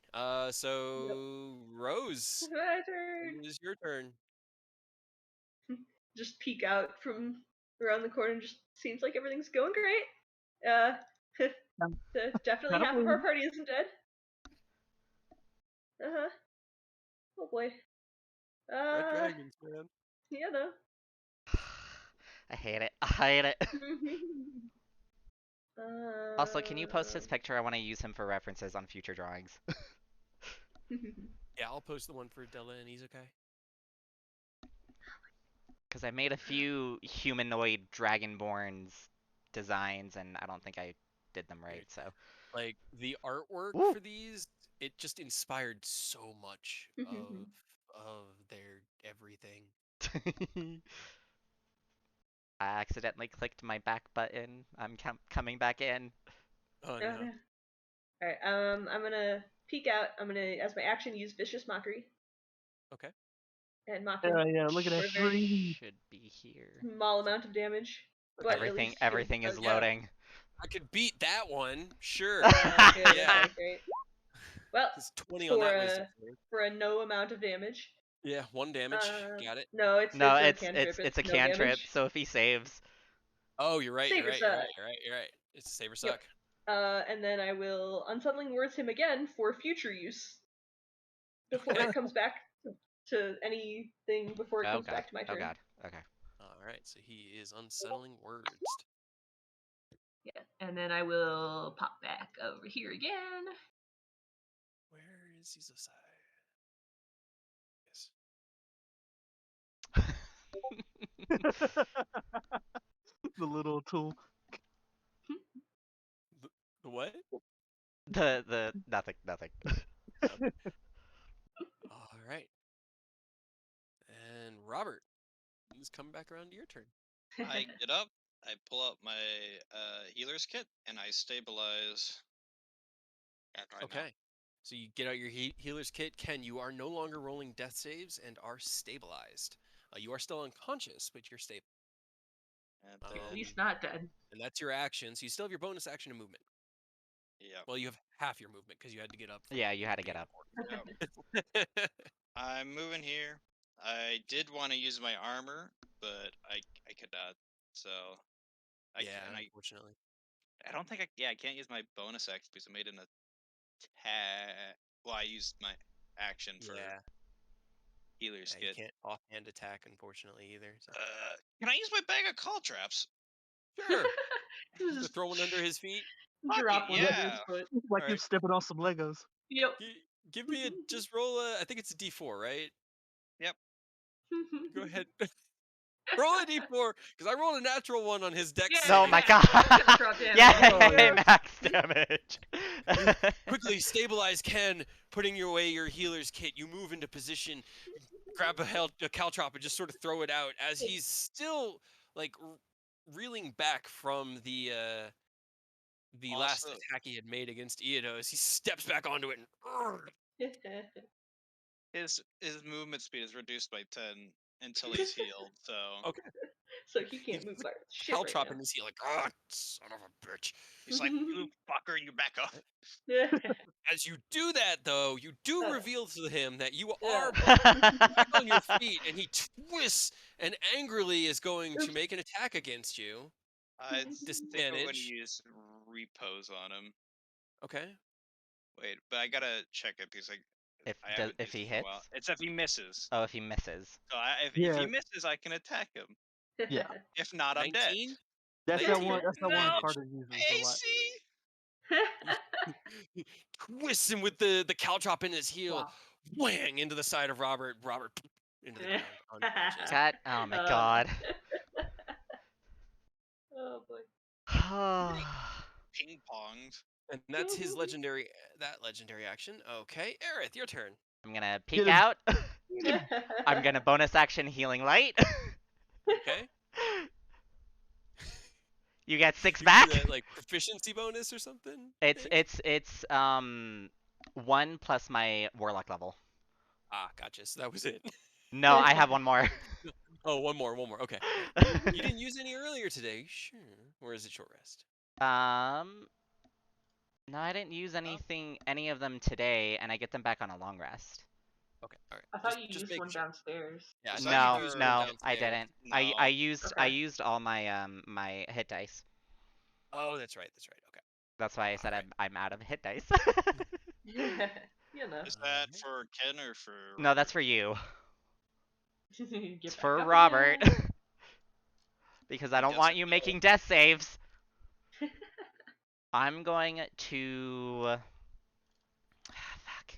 So Rose, My turn. it is your turn. Just peek out from around the corner. Just seems like everything's going great. I'm Definitely kind of half of our pleased. party isn't dead. Uh-huh. Oh boy. Red dragons, man. Yeah, though. I hate it. I hate it. uh, Also, can you post his picture? I want to use him for references on future drawings. Yeah, I'll post the one for Della and Izukai. Because I made a few humanoid dragonborns designs, and I don't think I did them right, so. Like the artwork Woo! for these, it just inspired so much of their everything. I accidentally clicked my back button. I'm coming back in. Oh Oh, no. no. Alright, I'm gonna peek out. I'm gonna, as my action, use Vicious Mockery. Okay. And mock him Yeah, look at that for a very green. Should be here. small amount of damage. But at least Everything is does loading. I could beat that one, sure. good, Yeah. okay, great. Well, It's 20 on that wisdom save. for a no amount of damage. Yeah, 1 damage. Got it. No, it's No, a it's cantrip. it's a no cantrip. damage. So if he saves, Oh, you're right. Save You're or right. You're suck. right. You're right. You're right. It's save or Yep. suck. And then I will unsettling words him again for future use before Okay. it comes back to anything before it oh comes god, back to my oh turn. god, okay. All right. So he is unsettling words. Yeah, and then I will pop back over here again. Where is Izosai? Yes. The little tool. The what? the nothing. All right. back around to your turn. I get up, I pull out my healer's kit, and I stabilize. Right now. Okay. So you get out your healer's kit. Ken, you are no longer rolling death saves and are stabilized. You are still unconscious, but you're stable. And At then, least not dead. And that's your action. So you still have your bonus action and movement. yeah, Well, you have half your movement because you had to get up. From Yeah, you had to get up. I'm moving here. I did want to use my armor, but I could not. So Yeah, and unfortunately. I don't think I can't use my bonus action because I made an attack. Well, I used my action for Yeah. healer's You kit. can't offhand attack, unfortunately, either. So. Can I use my bag of call traps? Sure. Just Throw one under his feet. drop one under his Yeah. foot. It's like All you're right. stepping on some Legos. Yep. Give me just roll a. I think it's a D4, right? Yep. Go ahead. Roll a D4 because I rolled a natural one on his dex Yeah, No, save. my yeah. god. That's gonna drop damage. Yeah, Oh. max damage. Quickly stabilize Ken, putting away your healer's kit. You move into position, grab a caltrop, and just sort of throw it out as he's still like reeling back from the last Also, attack he had made against Eodos. He steps back onto it and his movement speed is reduced by 10 until he's healed. So okay. So he He can't move puts about a shit right caltrop now. in his heel, like, son of a bitch. he's like, "You fucker, you back up." As you do that, though, you do reveal to him that you Yeah. are back on your feet, and he twists and angrily is going to make an attack against you. I think I'm going to Disadvantage. use repose on him. Okay. Wait, but I gotta check it because I haven't if used he it in a while. hits? It's if he misses. Oh, if he misses. So if he Yeah, misses, I can attack him. yeah. If not, I'm dead. 19? That's that 19 one. That's that one No, Carter uses a lot. AC. He twists him with the caltrop in his heel, Wow. whang into the side of Robert. Robert into the ground, unconscious. Cat. Oh my god. Oh boy. Ping ponged. And that's his legendary action. Okay, Aerith, your turn. I'm gonna peek Get him. out. I'm gonna bonus action healing light. Okay. You get 6 Give back. you that like proficiency bonus or something. I It's think? it's 1 plus my warlock level. Ah, gotcha. So that was it. No, I have one more. Oh, one more. Okay. All right. You didn't use any earlier today, sure. Or is it short rest? No, I didn't use any of them today, and I get them back on a long rest. Okay, all right. I thought you Just used making one sure. downstairs. Yeah, I Was thought that No, you used for one no, I downstairs. didn't. No. I Okay. used all my my hit dice. Oh, that's right. Okay. That's why I said Alright. I'm out of hit dice. You know. Is that Alright. for Ken or for No, that's Robert? for you. Get It's back for up Robert. again. Because I He don't want doesn't you know. making death saves. I'm going to fuck.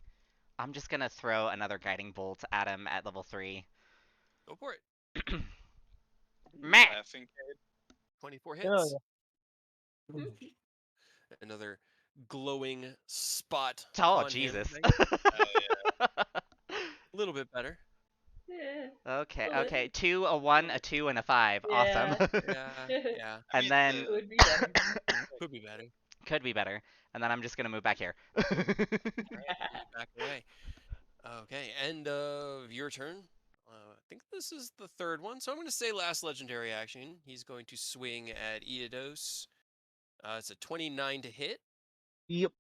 I'm just gonna throw another guiding bolt at him at level 3. Go for it. Meh. Laughing. 24 Hell hits. Another glowing spot Oh, upon him. Jesus. Oh yeah. A little bit better. Yeah. Okay, Well, okay. 2, a 1, a 2, and a 5. Awesome. Yeah. Yeah. I And mean then Could be better. Could be better. could be better. And then I'm just gonna move back here. You back away. Okay, end of your turn. I think this is the third one, so I'm going to say last legendary action. He's going to swing at Eodos. It's a 29 to hit Yep.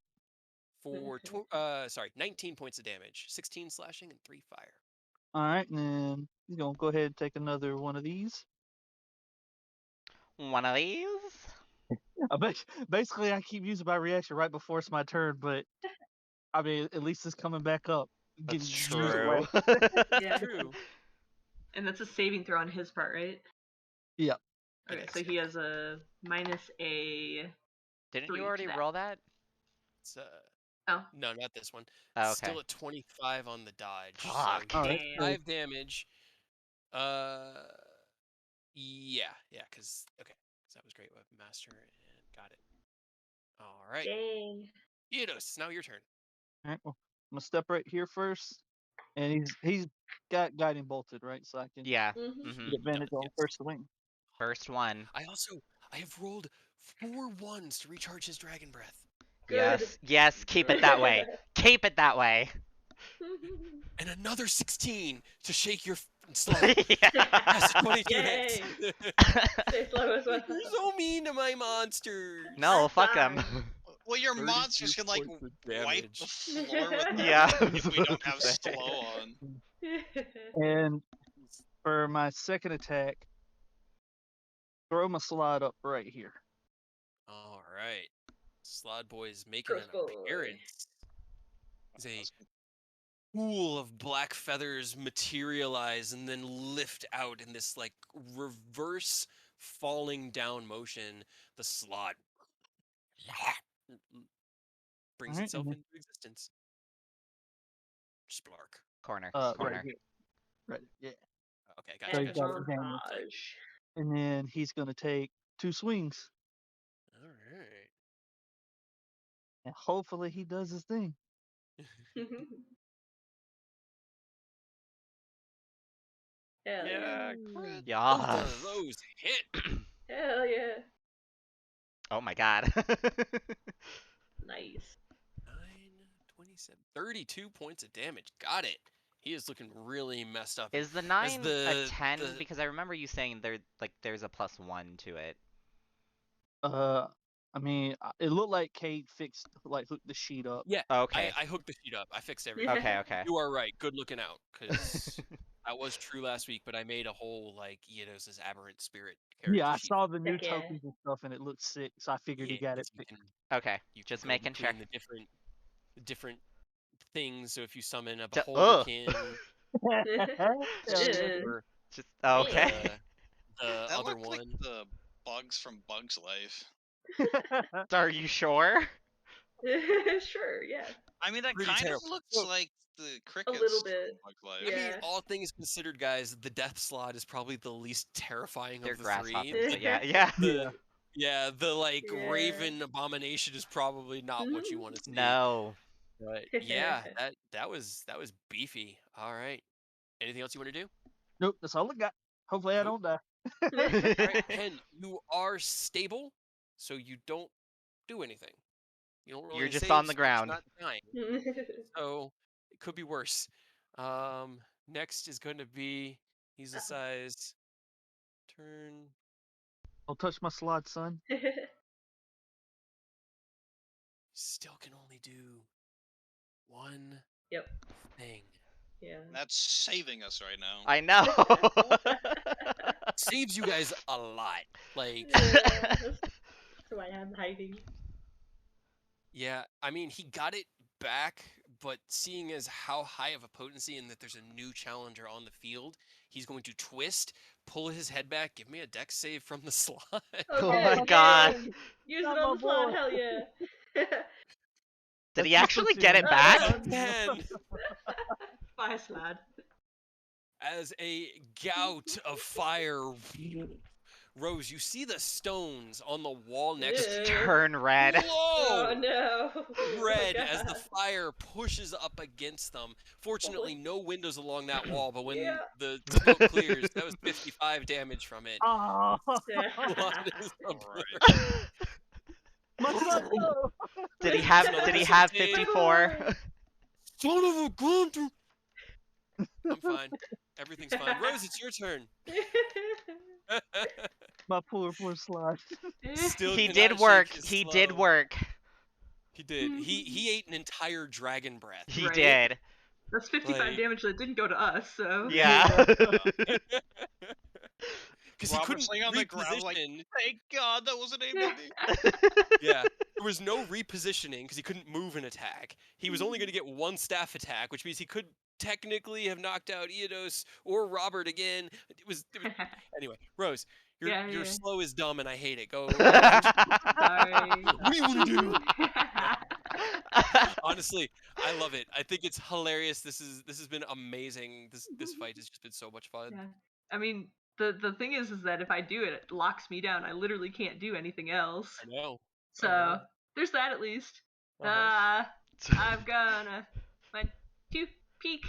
for 19 points of damage, 16 slashing and 3 fire. All right, and then he's gonna go ahead and take another one of these. One of these? Basically, I keep using my reaction right before it's my turn, but I mean, at least it's coming back up. That's Use it true. Yeah. True. And that's a saving throw on his part, right? Yeah. Okay, It so is, he yeah. has a minus a. Didn't 3 you to already that. roll that? It's, Oh. no, not this one. Oh, It's okay. still at 25 on the dodge. Fuck. So Oh, that's Damn. cool. 5 damage. Yeah, because that was great weapon master and got it. All right, Dang. Eodos, it's now your turn. All right, well, I'm gonna step right here first. And he's got guiding bolted, right? So I can Yeah. Mhm. get advantage on Yes. first swing. First one. I have rolled 4 ones to recharge his dragon breath. Good. Yes. Yes. Keep it that way. Keep it that way. And another 16 to shake your slow. Yeah. That's 22 hits. Yay. Stay slow as well. You're so mean to my monsters. No, I'm fuck them. sorry. Well, your 32 monsters can like points of wipe the damage. floor with them Yeah, I was if we don't about to have say. slow on. And for my second attack, throw my slide up right here. All right. Slod Boy is making Gross an boy. appearance. As a pool of black feathers materialize and then lift out in this like reverse falling down motion. The slot brings Alright, itself and into existence. Corner. right Corner. here. Right, yeah. Okay, So gotcha, he's gotcha. got advantage. Advantage. And then he's gonna take 2 swings. All right. And hopefully he does his thing. Hell yeah. crit. Both Yes. of those hit. Hell yeah. Oh my god. Nice. 9, 27, 32 points of damage. Got it. He is looking really messed up. Is the As 9 a the 10? the Because I remember you saying there's a +1 to it. I mean, it looked like Kate hooked the sheet up. yeah, Okay. I hooked the sheet up. I fixed everything. Okay, okay. You are right. Good looking out, because that was true last week. But I made a whole like Eidos' aberrant spirit character Yeah, I sheet. saw the new Heck yeah. tokens and stuff, and it looked sick. So I figured he Yeah, got it 'cause you fixed. can Okay. you can Just go making sure. between the different things. So if you summon a Ju- beholderkin Hell yeah. or Just okay. the That other looked like one, the bugs from Bug's Life. Are you sure? Sure, yeah. I mean, that Pretty kind of terrible. looks So- like the A crickets little from bit. Bug's Life. I mean, Yeah. all things considered, guys, the death slot is probably the least terrifying They're of the three. grasshoppers, but yeah, yeah. Yeah, the like Yeah. raven abomination is probably not what you want to see. No. But yeah, that was beefy. All right. Anything else you want to do? Nope, that's all I got. Hopefully I Nope. don't die. All right, Ken, you are stable, so you don't do anything. You don't roll You're any just saves, on the but you're ground. not dying. So it could be worse. Next is going to be he's a size turn. Don't touch my slide, son. Still can only do one Yep. thing. Yeah. That's saving us right now. I know. Saves you guys a lot. Like, That's why I'm hiding. yeah, I mean, he got it back, but seeing as how high of a potency and that there's a new challenger on the field, he's going to twist, pull his head back, give me a dex save from the slot. Oh Okay, my yeah. god. Use Not it on my the slot, boy. hell yeah. Did he That's actually pussy, get it man. back? Again, Bye, slad. as a gout of fire, Rose, you see the stones on the wall next to you. Turn red. Oh Glow! no. Oh, Red as the God. fire pushes up against them. Fortunately, no windows along that wall, but when Yeah. the smoke clears, that was 55 damage from it. Oh, Blood is Alright. my son, no. Did he There's have another did he have save. 54? Son of a gun! I'm fine. Everything's fine. Rose, it's your turn. My poor slide. Still He cannot did shake work. his He did slow. work. He did. He ate an entire dragon breath. He Right. did. That's 55 Like- damage that didn't go to us, so. Yeah. Because he Robert's couldn't laying on the ground like, reposition. thank God that wasn't aimed at me. Yeah, there was no repositioning because he couldn't move an attack. He was only going to get one staff attack, which means he could technically have knocked out Eidos or Robert again. It was anyway. Rose, Yeah, your yeah. slow is dumb and I hate it. Go. Sorry. What do you want to do? Honestly, I love it. I think it's hilarious. This has been amazing. This fight has just been so much fun. Yeah. I mean, the thing is that if I do it, it locks me down. I literally can't do anything else. I know. So there's that at least. Uh-huh. I'm gonna want to peek.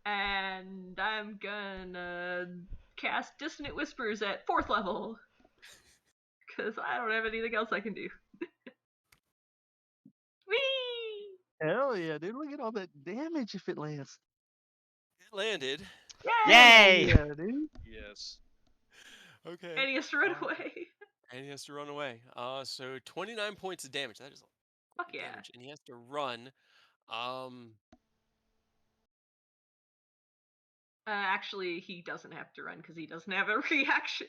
And I'm gonna cast Dissonant Whispers at 4th level. Because I don't have anything else I can do. Whee! Hell yeah, dude! Look at all that damage if it lands. It landed. Yay! Yay! Yeah, dude. Yes. Okay. And he has to run away. And he has to run away. So 29 points of damage. That is a lot Fuck of yeah. damage, and he has to run. Actually, he doesn't have to run because he doesn't have a reaction.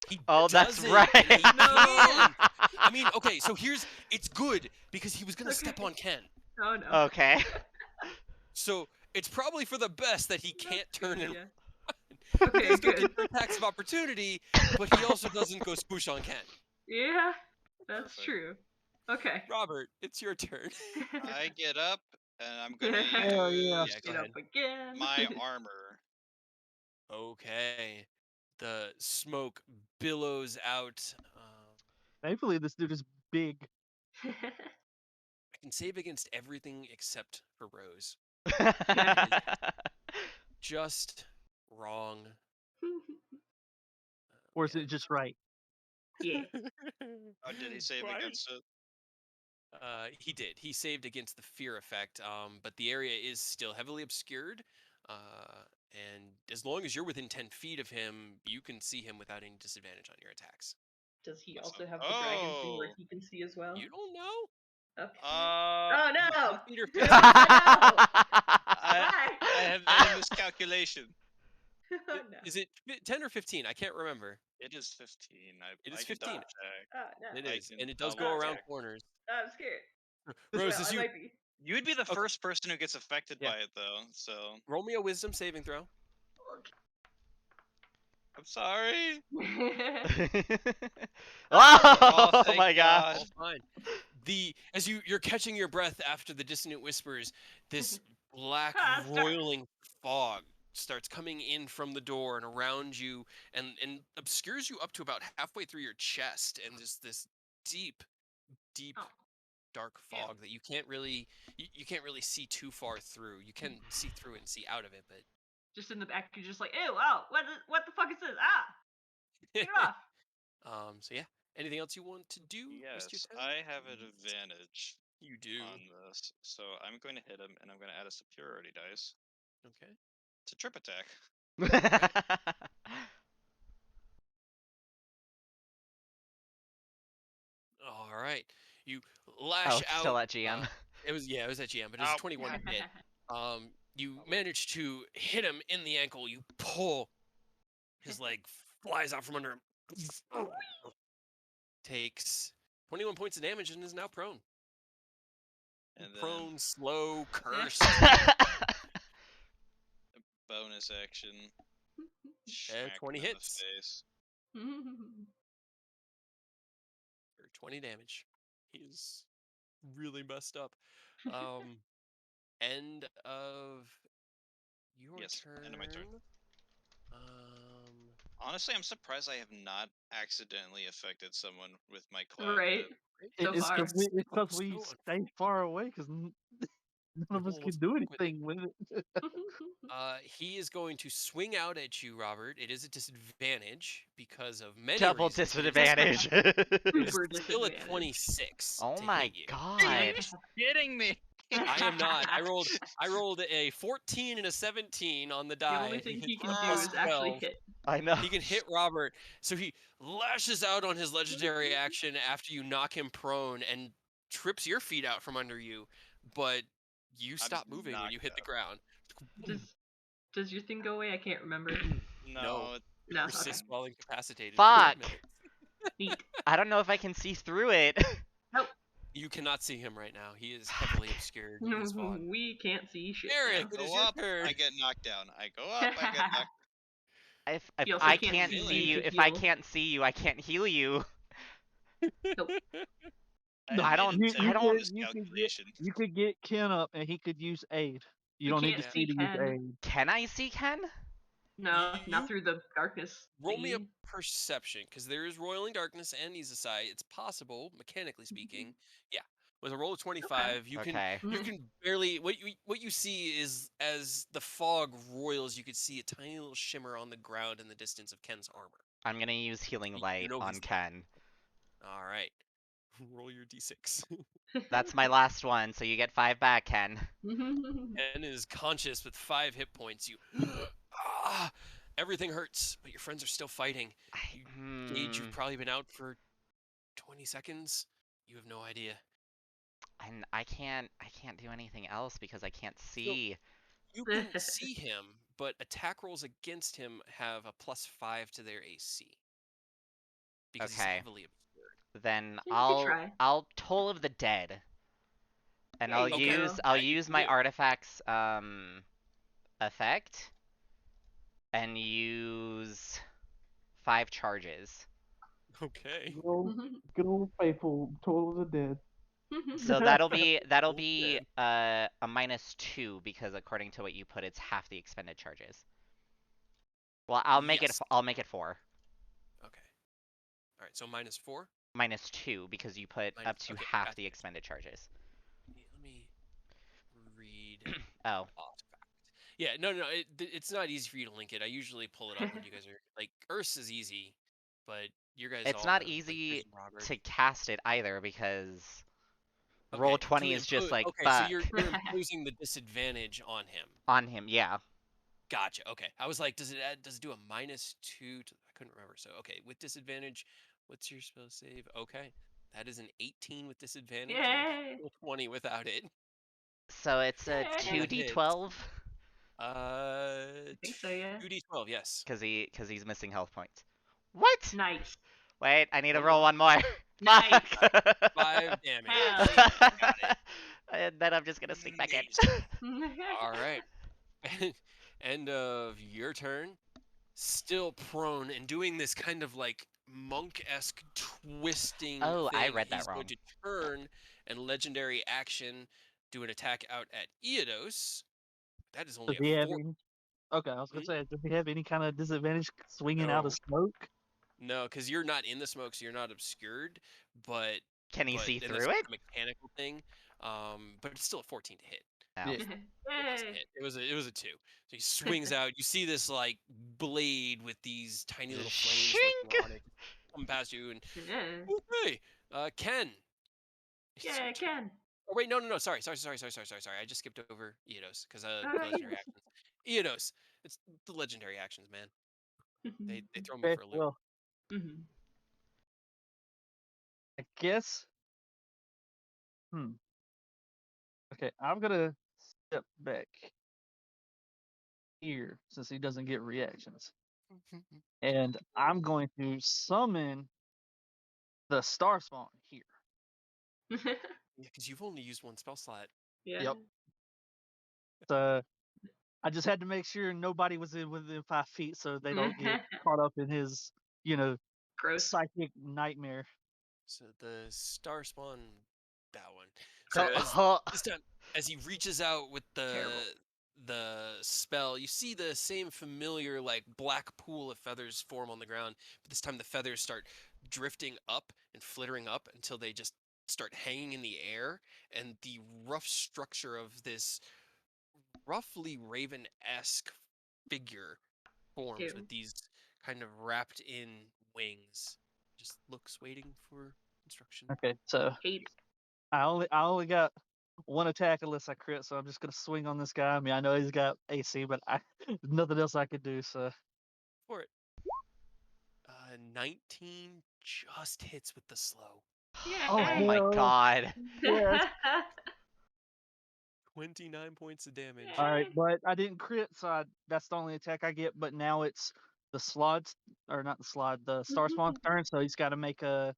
He Oh, that's doesn't, right. and he can. I mean, okay, so it's good because he was gonna step Okay. on Ken. Oh no. Okay. So it's probably for the best that he can't turn and Yeah. he Okay, does go good. get attacks of opportunity, but he also doesn't go spoosh on Ken. Yeah, that's Perfect. true. Okay. Robert, it's your turn. I get up and I'm gonna Hell yeah. use Yeah, go Get ahead. up again. my armor. Okay. The smoke billows out. Thankfully, this dude is big. I can save against everything except for Rose. Just wrong. Or is it just right? Yeah. Oh, did he save Why? against it? He did. He saved against the fear effect, but the area is still heavily obscured. And as long as you're within 10 feet of him, you can see him without any disadvantage on your attacks. Does he What's also up? have the dragon thing where Oh. he can see as well? You don't know? Okay. Oh Oh no! 10 feet or No! 15. Why? I have made a miscalculation. Oh no. Is it 10 or 15? I can't remember. It is 15. It is I can 15. double check. Oh no. It I is, can and it does double go around check. corners. I'm scared. Rose, Well, as I you might be. You would be the Okay. first person who gets affected Yeah. by it, though. So roll me a wisdom saving throw. I'm sorry. Oh, thank my gosh. God. All fine. As you're catching your breath after the dissonant whispers, this black Ah, it's dark. roiling fog starts coming in from the door and around you and obscures you up to about halfway through your chest, and just this deep Oh. dark fog that you can't really see too far through. You can see through it and see out of it, but Just in the back, you're just like, ew, oh, what the fuck is this? Ah! Get it off. So yeah. Anything else you want to do? Yes, Mr. Ten? I have an advantage You do. on this. So I'm going to hit him, and I'm going to add a superiority dice. Okay. It's a trip attack. All right. You Oh, lash it's out. still at GM. It was at GM, but it was Ow. a 21 hit. You manage to hit him in the ankle. You pull. His leg flies out from under him. Takes 21 points of damage and is now prone. And then Prone, slow, cursed. bonus action. 20 Smack him in the hits. face. For 20 damage. He's really messed up. End of your Yes, turn. end of my turn. Honestly, I'm surprised I have not accidentally affected someone with my cloud. Right. So It's far. because we stay far away because none of us Well, can do let's quit it. anything with it. He is going to swing out at you, Robert. It is a disadvantage because of many Double reasons. disadvantage. It is Super still a disadvantage. 26. Oh to my hit you. god. Are you kidding me? I am not. I rolled a 14 and a 17 on the die. The only thing he can do plus is actually 12. hit. I know. He can hit Robert, so he lashes out on his legendary action after you knock him prone and trips your feet out from under you, but you stop moving when you hit the ground. Does your thing go away? I can't remember. No. You No, persist while incapacitated. Fuck. For 10 minutes. Neat. I don't know if I can see through it. Nope. You cannot see him right now. He is heavily obscured in this fog. We can't see shit. Eric, now. it is Go your up, turn. I get knocked down. I go up, I get knocked If He also I can't can't see see you you, to if I heal. can't see you, I can't heal you. Nope. I don't- You, I don't- you could get Ken up and he could use aid. You We don't need can't to see see to use Ken. aid. Can I see Ken? No, You- not through the darkness. Roll me a thingy. perception, because there is roiling darkness and Izasai. It's possible, mechanically speaking. Yeah. With a roll of 25, you Okay. can barely what you see is as the fog roils, you could see a tiny little shimmer on the ground in the distance of Ken's armor. I'm gonna use Healing You Light know on he's there. Ken. All right. Roll your d6. That's my last one, so you get 5 back, Ken. Ken is conscious with 5 hit points. You everything hurts, but your friends are still fighting. Gage, you've probably been out for 20 seconds. You have no idea. And I can't do anything else because I can't see. You can see him, but attack rolls against him have a +5 to their AC. Because he's Okay. heavily obscured. Then Yeah, you could try. I'll Toll of the Dead. And There I'll you use go. I'll That you use can my do. artifacts effect and use 5 charges. Okay. Good old faithful Toll of the Dead. So that'll be Toll of the Dead. a -2 because according to what you put, it's half the expended charges. Well, Yes. I'll make it 4. Okay. All right. So -4. -2 because you put up to Okay. half the Gotcha. expended charges. Let me read. Oh. Artifact. Yeah. No. It's not easy for you to link it. I usually pull it up when you guys are like Urs is easy, but you guys It's all not have like easy Urs and Robert. to cast it either because Okay. roll 20 is just like okay, so fuck you're imposing the disadvantage on him. on him. Yeah. Gotcha. Okay. I was like, does it do a -2 to, I couldn't remember. So, okay, with disadvantage, what's your spell save? Okay. That is an 18 with disadvantage and Yay! a 20 without it. So it's a Yay. That hits. 2d12 I think so, yeah. 2d12, yes. because he's missing health points. What? Nice. Wait, I need to One roll more. one more. Nice. Fuck. 5 damage. Hell yeah. Got it. And then I'm just gonna sneak back in. All right. End of your turn. Still prone and doing this kind of like monk-esque twisting Oh, thing. I read that He's wrong. going to turn and legendary action do an attack out at Eodos. That is only Does he have a 4. any? Okay, I was gonna say, does he have any kind of disadvantage swinging out No. of smoke? No, because you're not in the smoke, so you're not obscured. But Can he see and through that's it? a mechanical thing. But it's still a 14 to hit. Oh. Yeah. It doesn't Yay. hit. It was a 2. So he swings out. You see this like blade with these tiny little flames Shink! like on it come past you, and okay, Ken. It's your Yeah, turn. Ken. Oh wait, no. Sorry. I just skipped over Eodos because Oh, legendary actions. Eodos. It's the legendary actions, man. They throw me Okay, for a loop. well, Mhm. I guess. Okay, I'm gonna step back here since he doesn't get reactions, and I'm going to summon the star spawn here. Yeah, because you've only used one spell slot. Yeah. Yep. So I just had to make sure nobody was within 5 feet, so they don't get caught up in his, Gross. psychic nightmare. So the star spawn, that one. So, So this time, as he reaches out with Terrible. the spell, you see the same familiar like black pool of feathers form on the ground, but this time the feathers start drifting up and flittering up until they just start hanging in the air, and the rough structure of this roughly raven-esque figure forms Ew. with these kind of wrapped in wings. Just looks waiting for instruction. Okay, so Hate. I only got one attack unless I crit, so I'm just gonna swing on this guy. I mean, I know he's got AC, but nothing else I could do. So For it. 19 just hits with the slow. oh my hell god. yes. 29 points of damage. All right, but I didn't crit, so that's the only attack I get. But now it's the slots, or not the slot, the star spawn's turn. So he's got to make a.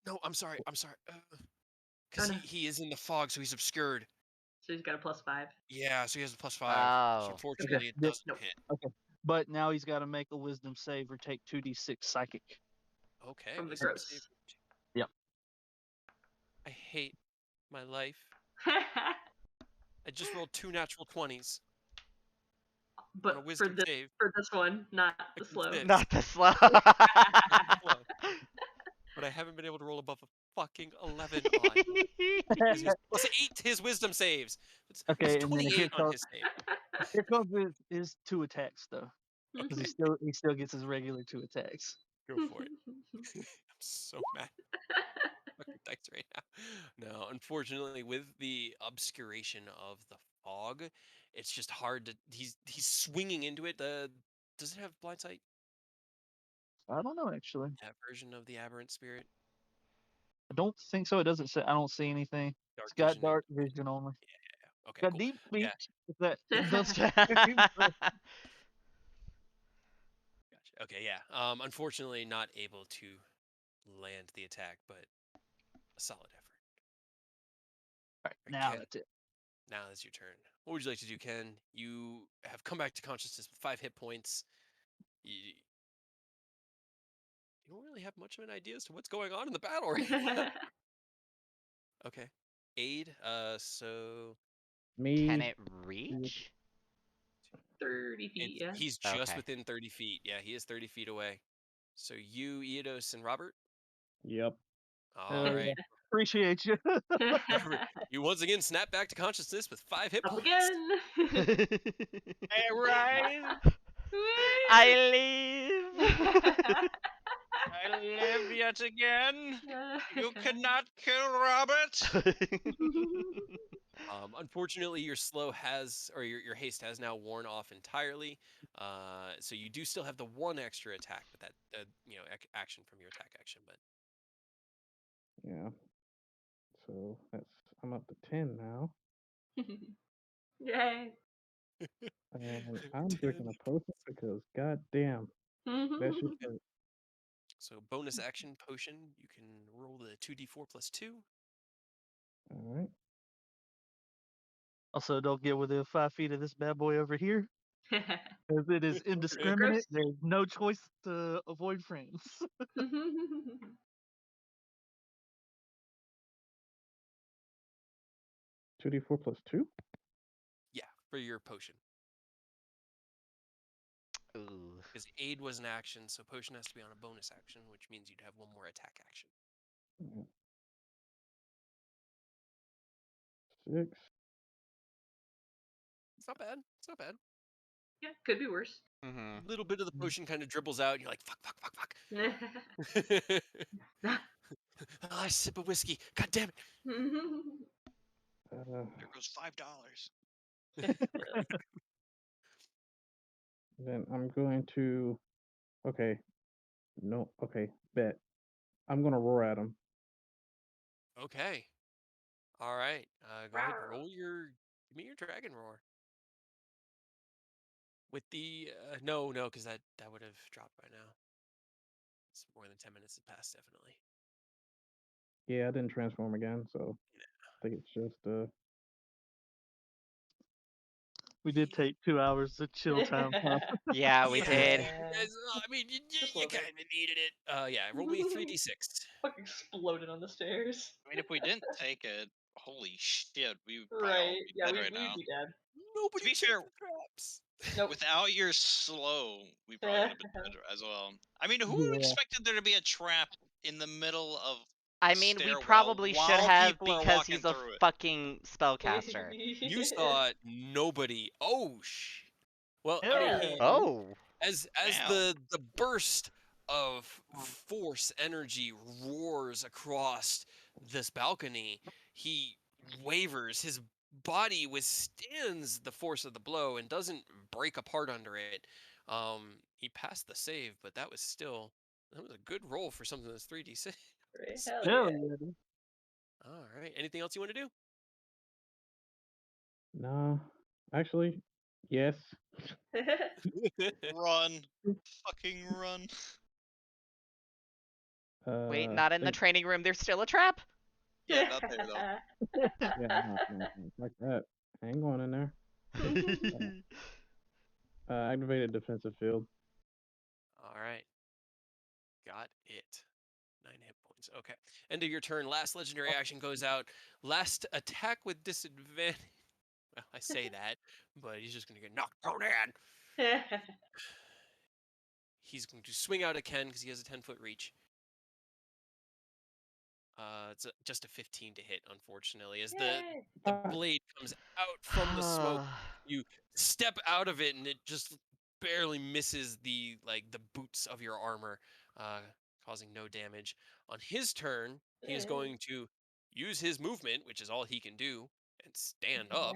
No, I'm sorry. Oh, Because no. he is in the fog, so he's obscured. So he's got a +5. Yeah, so he has a +5. So Oh. unfortunately, it Okay, doesn't Nope. hit. Okay, but now he's got to make a wisdom save or take 2d6 psychic. Okay. From the wisdom gross. save. Yep. I hate my life. I just rolled 2 natural 20s on a But wisdom save. for this one, not the can slow. fit. Not the slow. But I haven't been able to roll above a fucking 11 on. Because he has +8 to his wisdom saves. It's Okay, and then 28 on his save. here comes his 2 attacks though, because he still gets his regular 2 attacks. Go for it. I'm so mad. Fucking dice right now. No, unfortunately, with the obscuration of the fog, it's just hard to. He's swinging into it. Does it have blind sight? I don't know actually. That version of the aberrant spirit, I don't think so. It doesn't say. I don't see anything. dark It's got vision. dark vision only. Yeah. Okay, Got cool. deep Yeah, speech. If that does. gotcha. Okay, yeah. Unfortunately, not able to land the attack, but a solid effort. All right, Right, now Ken. that's it. Now is your turn. What would you like to do, Ken? You have come back to consciousness with 5 hit points. You don't really have much of an idea as to what's going on in the battle right now. Okay. Aid, so Can Me, it reach? 30 feet, yeah. he's just Okay. within 30 feet. Yeah, he is 30 feet away. So you, Eidos, and Robert? yep. All right. Appreciate you. You once again snap back to consciousness with 5 hit Up points. again. Hey, Ryan! I leave. I live yet again. You cannot kill Robert. Unfortunately, your slow has, or your haste has now worn off entirely. So you do still have the 1 extra attack, but that, action from your attack action. But Yeah. So I'm up to 10 now, Yay. and I'm 10 drinking a potion because goddamn, that shit hurt. So bonus action potion, you can roll the 2d4 plus 2. All right. Also, don't get within 5 feet of this bad boy over here, because it is indiscriminate. Gross. There's no choice to avoid friends. 2d4 plus 2? Yeah, for your potion. Ooh. Because aid was an action, so potion has to be on a bonus action, which means you'd have 1 more attack action. 6. It's not bad. It's not bad. Yeah, could be worse. Mm-hmm. A little bit of the potion kind of dribbles out, and you're like, fuck. The last sip of whiskey. God damn Uh, There goes $5. it. then I'm going to. Okay. No. Okay. Bet. I'm gonna roar at him. Okay. All right. Go ahead. Give me your dragon roar. With the no, because that would have dropped by now. It's more than 10 minutes has passed, definitely. Yeah, I didn't transform again, so I think it's just We did He- take 2 hours of chill time. Huh? Yeah, we yeah, did. you guys, I mean, Just a you little bit. kind of needed it. Yeah, roll me 3d6. Fucking exploded on the stairs. I mean, if we didn't take it, holy shit, we would probably all Right. be Yeah, dead we'd right now. be dead. To Nobody be checked fair, the traps. Nope. without your slow, we probably would have been dead as well. I mean, who Yeah. expected there to be a trap in the middle of I the mean, we stairwell probably should while have people are because walking he's a through it? fucking spellcaster. You saw nobody. Oh, well, I mean, Hell he yeah. Oh. as Wow. the burst of force energy roars across this balcony, he wavers. His body withstands the force of the blow and doesn't break apart under it. He passed the save, but that was a good roll for something that's 3d6. Right. Hell Hell yeah. yeah. Dude. All right. Anything else you want to no. Actually, yes. do? Run. Fucking run. Wait, not in the Think, training room. There's still a trap? Yeah, not there though. yeah, no, like that. I ain't going in there. Activated defensive field. All right. Got it. 9 hit points. Okay. End of your turn. Last legendary action goes out. Last attack with disadvantage. Well, I say that, but he's just going to get knocked down. He's going to swing out at Ken because he has a 10-foot reach. It's just a 15 to hit, unfortunately, as Yay. the blade comes out from the smoke. You step out of it, and it just barely misses the boots of your armor, causing no damage. On his turn, he is going to use his movement, which is all he can do, and stand up.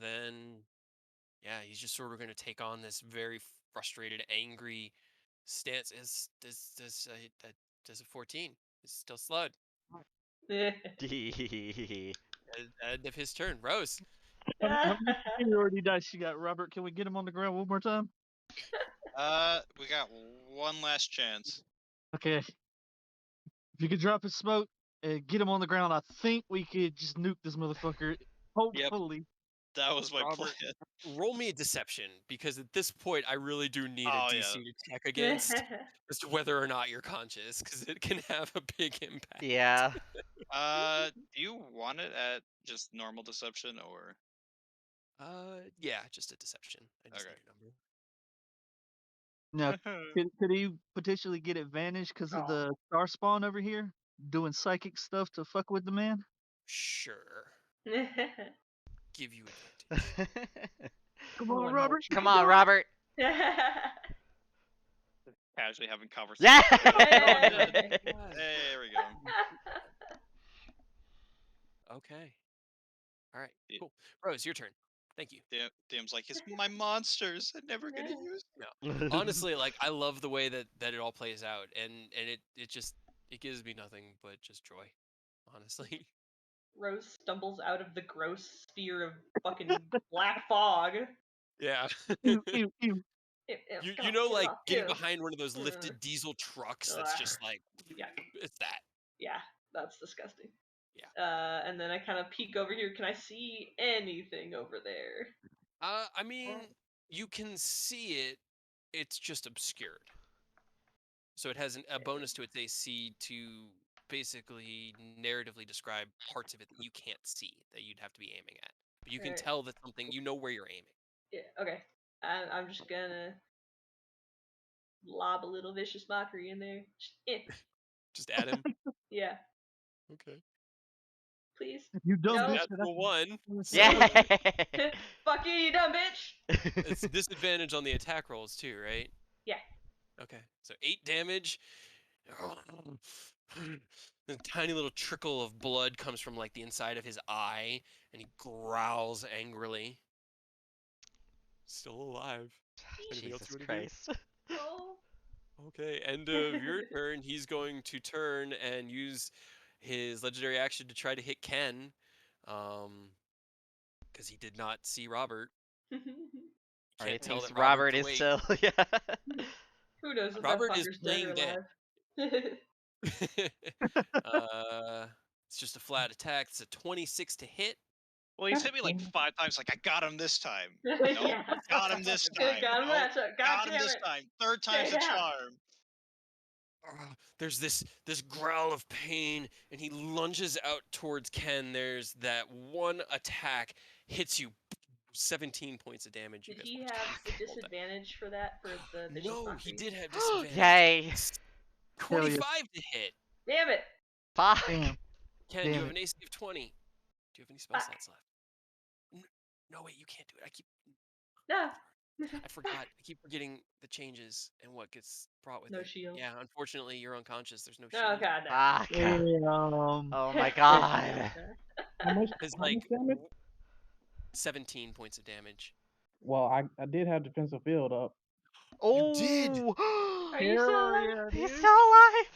Then, yeah, he's just sort of going to take on this very frustrated, angry stance. Does a 14? It's still slowed. End of his turn. Rose. How many superiority dice you got, Robert? Can we get him on the ground one more time? We got one last chance. Okay. If you could drop his smoke and get him on the ground, I think we could just nuke this motherfucker. Hopefully. That was my Robert, plan. roll me a deception, because at this point I really do need a Oh, DC yeah. to check against as to whether or not you're conscious, because it can have a big impact. Yeah. Do you want it at just normal deception or? Yeah, just a deception. I just Okay. need a number. Now, could he potentially get advantage because of the star spawn over here? Doing psychic stuff to fuck with the man? Sure. Give you advantage. Come Oh, on, no. Robert. Come on, Robert. Casually having conversation. Yeah. There we go. Okay. All right. Yeah. Cool. Rose, your turn. Thank you. Damn's like, it's my monsters. I'm never gonna use. No. Honestly, I love the way that it all plays out, and it just gives me nothing but just joy. Honestly. Rose stumbles out of the gross sphere of fucking black fog. Yeah. Ew, ew, ew. You know, like getting behind one of those lifted diesel trucks that's Ugh. just like, Yeah. it's that. Yeah, that's disgusting. Yeah. And then I kind of peek over here. Can I see anything over there? I mean, you can see it. It's just obscured. So it has a bonus to its AC to basically narratively describe parts of it that you can't see, that you'd have to be aiming at. But you can Alright. tell that something, you know where you're aiming. Yeah, okay. I'm just gonna lob a little vicious mockery in there. Just add him. Yeah, Okay. please. You dumb No. bitch. That's the one. Yeah. Fuck you, you dumb bitch! It's disadvantage on the attack rolls too, right? Yeah. Okay. So 8 damage. A tiny little trickle of blood comes from like the inside of his eye, and he growls angrily. Still alive. Anything else Jesus you want to do? Christ. Oh. Okay, end of your turn. He's going to turn and use his legendary action to try to hit Ken, because he did not see Robert. Can't tell thinks that Robert Robert's is awake. still. Yeah. Who knows if Robert that is fucker's dead or playing dead. alive? It's just a flat attack. It's a 26 to hit. Well, he's hit me like 5 times. Like, I got him this time. Nope. Yeah. Got him this Could've time. got him Nope. that time. God Got him damn this it. time. Third time's the Damn. charm. There's this growl of pain, and he lunges out towards Ken. There's that one attack, hits you, 17 points of damage. Did You guys he watch have the that. Roll that. disadvantage for that, for the vicious No, mockery? he did have disadvantage. Yay. 25 to hit. Damn it. Fuck. Damn. Ken, Damn you have it. an AC of 20. Do you have any spell Fuck. slots left? No, wait, you can't do it. No. I forgot. I keep forgetting the changes and what gets brought with No it. shield. Yeah, unfortunately, you're unconscious. There's no Oh shield. god no. Fuck. Damn. Oh my god. How much, It's how much like damage? 17 points of damage. Well, I did have defensive field up. You did! Oh. Are you still Hell alive? yeah, He's dude. still alive.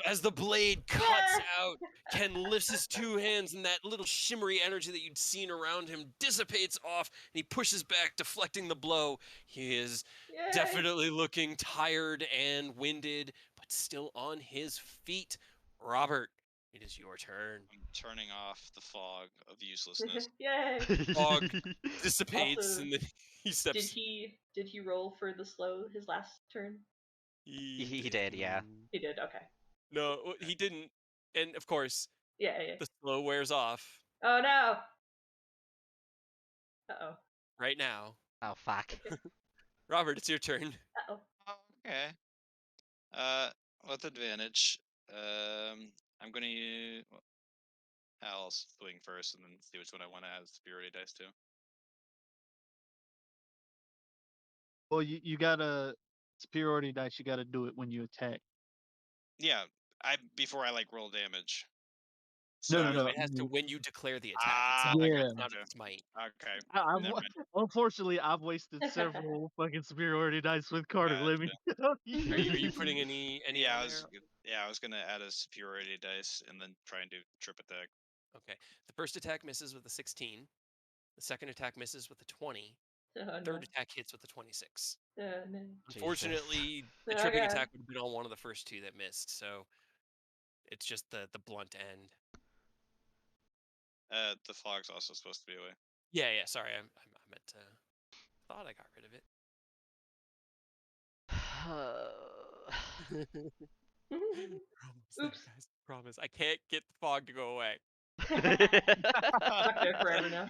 As the blade cuts out, Ken lifts his two hands, and that little shimmery energy that you'd seen around him dissipates off, and he pushes back, deflecting the blow. He is Yay. definitely looking tired and winded, but still on his feet. Robert, it is your turn. I'm turning off the fog of uselessness. Yay. Fog dissipates, Also, and then he steps. Did he roll for the slow his last turn? He did, yeah. He did, okay. No, he didn't. And of course, Yeah. the slow wears off Oh no. Uh-oh. right now. Oh fuck. Okay. Robert, it's your turn. Uh-oh. Okay. with advantage. I'm gonna use. I'll swing first and then see which one I want to add superiority dice to. Well, you got a superiority dice. You got to do it when you attack. Yeah, before I like roll damage. No, So no, No, no. it has to when you declare the attack. It's Ah, not, I Yeah. it's not gotcha. a smite. Okay, I've, never mind. unfortunately, I've wasted several fucking superiority dice with Carter. Let me tell you. Are you putting any Yeah, on there? I was gonna add a superiority dice and then try and do trip attack. Okay. The first attack misses with a 16. The second attack misses with a 20. Oh, Third no. attack hits with a 26. No. Unfortunately, the Oh, tripping God. attack would have been on one of the first two that missed, so it's just the blunt end. The fog's also supposed to be away. Yeah, sorry, I meant to. Thought I got rid of it. Promise that, Oops. guys. Promise. I can't get the fog to go away. Stuck there forever now.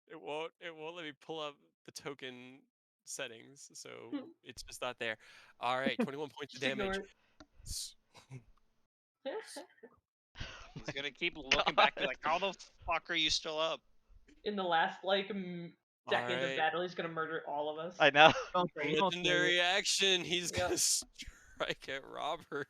It won't let me pull up the token settings, so it's just not there. All right, 21 points of Just ignore damage. it. He's gonna keep looking back, be like, "How the fuck are you still up?" In the last second of Alright. battle, he's gonna murder all of us. I know. Don't say it, don't say Legendary action. He's Yep. gonna strike at Robert.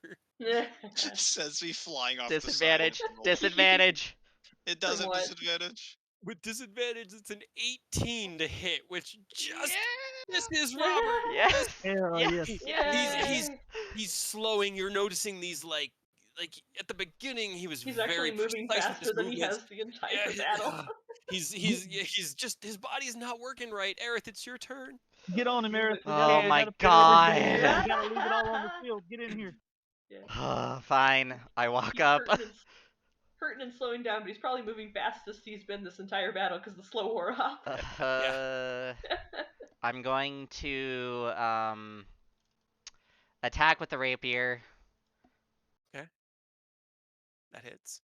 Says me flying off Disadvantage. the side. Disadvantage. It does From have what? disadvantage. With disadvantage, it's an 18 to hit, which just Yeah. misses Robert. Yes. Hell Yes. yes. He's slowing. You're noticing these like at the beginning he was He's very actually moving precise with faster his than he movements. has the entire battle. He's just his body's not working right. Aerith, it's your turn. Get on him, Eric. We Oh gotta, my gotta God. We gotta leave it all on the field. Get in here. Fine. I walk He's up. hurting and slowing down, but he's probably moving fastest he's been this entire battle because the slow wore off. I'm going to attack with the rapier. Okay. That hits.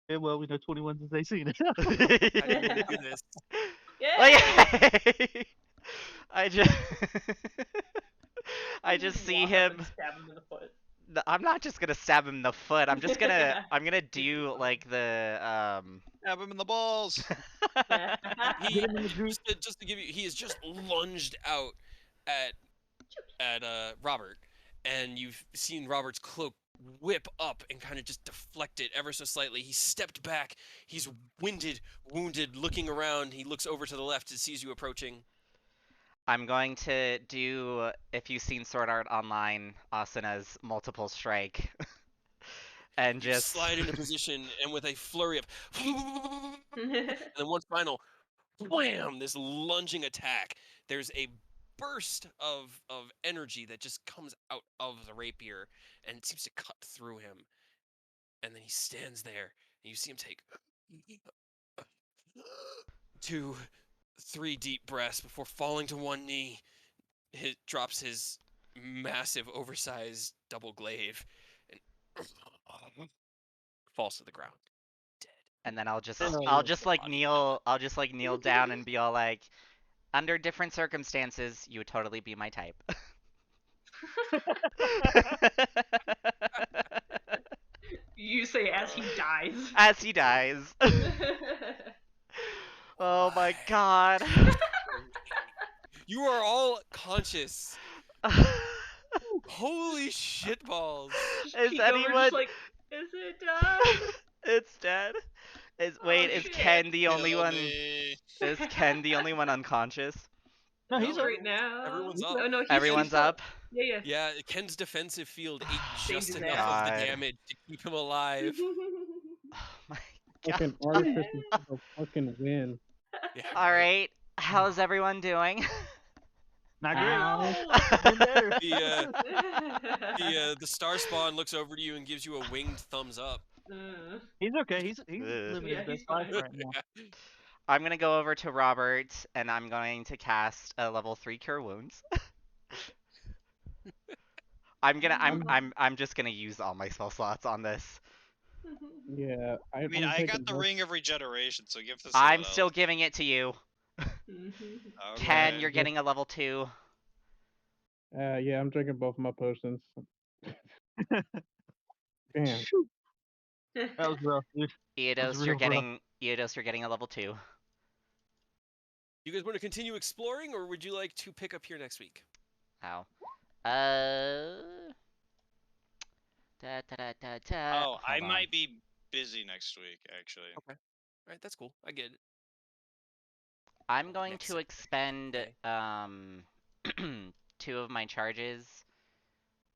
Yeah, well, we know 21's as they seen it. How do you want to do this? Yay! I just I just see Walk up him. and stab him in the foot. I'm not just gonna stab him in the foot. I'm just gonna Yeah. I'm gonna do like the Stab him in the balls. He, Get him in the group. just to give you, he has just lunged out at Robert, and you've seen Robert's cloak whip up and kind of just deflect it ever so slightly. He stepped back. He's wounded, looking around. He looks over to the left and sees you approaching. I'm going to do, if you've seen Sword Art Online, Asuna's multiple strike. And You just slide into position, and with a flurry of and then one final wham, this lunging attack. There's a burst of energy that just comes out of the rapier and it seems to cut through him. And then he stands there, and you see him take 2, 3 deep breaths before falling to one knee. He drops his massive, oversized double glaive and falls to the ground, dead. and then I'll just Oh, I'll yeah. just like kneel down and be all like, under different circumstances, you would totally be my type. You say as he dies. As he dies. Oh my God. You are all conscious. Holy shitballs. Is Peek over, anyone? just like, is it done? It's dead. Wait, is shit. Ken the only Kill one? me. Is Ken the only one unconscious? No, he's No, up. Right now. Everyone's He's up. Oh no, Everyone's he's still, up. Yeah. Yeah, Ken's defensive field ate just Changes enough that. of the God. damage to keep him alive. Oh my God. Fucking artifice instead of fucking win. Yeah, All right. right. How's everyone doing? Not great. Ow. Been better. The star spawn looks over to you and gives you a winged thumbs up. He's okay. He's living Yeah, his he's best life fine. right now. I'm gonna go over to Robert and I'm going to cast a level 3 Cure Wounds. I'm just gonna use all my spell slots on this. Yeah, I mean, I'm I got taking the most- ring of regeneration, so give this. I'm still giving it to you. Okay. Ken, you're getting a level 2. Yeah, I'm drinking both my potions. Damn. Shoot, that was rough, dude. That was Eodos, real rough. You're getting a level 2. You guys want to continue exploring, or would you like to pick up here next week? Ow. Uh. Da, da, da, da, da. Oh, I Hold on. might be busy next week, actually. Okay. All right, that's cool. I get it. I'm going Next to Saturday. expend Okay. 2 of my charges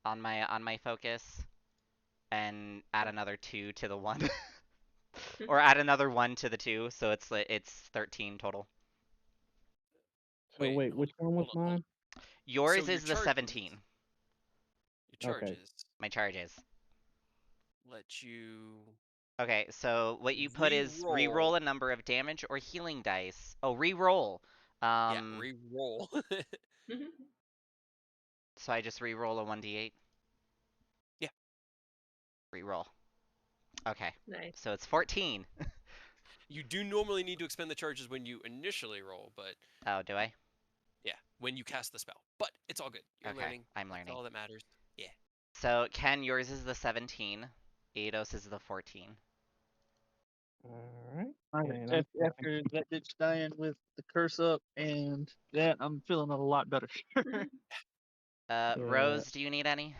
on my focus and add another 2 to the 1. Or add another 1 to the 2, so it's 13 total. So Wait, wait, which one was hold on, hold mine? on. So Yours your is the charges, 17. Okay. My charges. let you Okay, so what you put is re-roll. re-roll a number of damage or healing dice. Oh, re-roll. Yeah, re-roll. So I just re-roll a 1d8. Yeah. Re-roll. Okay. Nice. So it's 14. You do normally need to expend the charges when you initially roll, but Oh, do I? yeah, when you cast the spell. But it's all good. You're Okay, learning. I'm That's learning. all that matters. Yeah. So Ken, yours is the 17. Eidos is the 14. Alright. Alright, And I'm after that bitch dying with the curse up and that, I'm feeling a lot better. yeah. Rose, do you need any?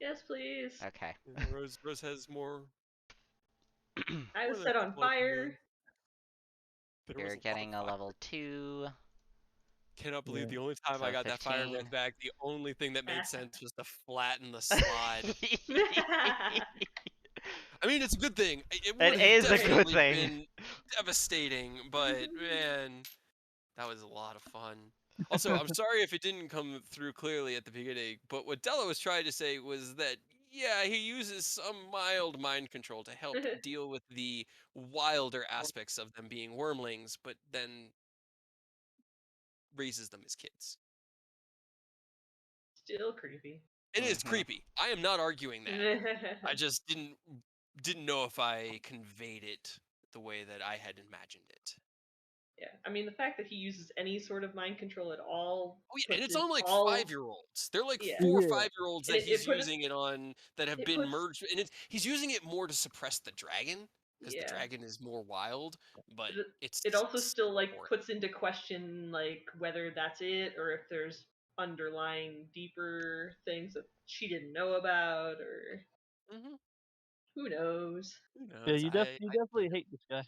Yes, please. Okay. Rose has more I was than a set on couple open fire. wounds. There was You're a lot of getting a fire. level 2. Cannot believe Yeah. the only time I So got that fire 15. breath back, the only thing that made sense was to flatten the slide. I mean, it's a good thing. It would It have is a good definitely thing. been devastating, but man, that was a lot of fun. Also, I'm sorry if it didn't come through clearly at the beginning, but what Della was trying to say was that, yeah, he uses some mild mind control to help deal with the wilder aspects of them being wormlings, but then raises them as kids. Still creepy. It is Mhm. creepy. I am not arguing that. I Yeah, just didn't know if I conveyed it the way that I had imagined it. I mean the fact that he uses any sort of mind control at all Oh, yeah, and puts it's it on like all. 5-year-olds. They're like Yeah, 4 or 5-year-olds and that it he's put us. using it on that have It been puts. merged, and he's using it more to suppress the dragon because the Yeah. dragon is more wild, but It, it's it also still still like important. puts into question like whether that's it or if there's underlying deeper things that she didn't know about or Mm-hmm. who knows. Who Yeah, knows? you I definitely hate this guy.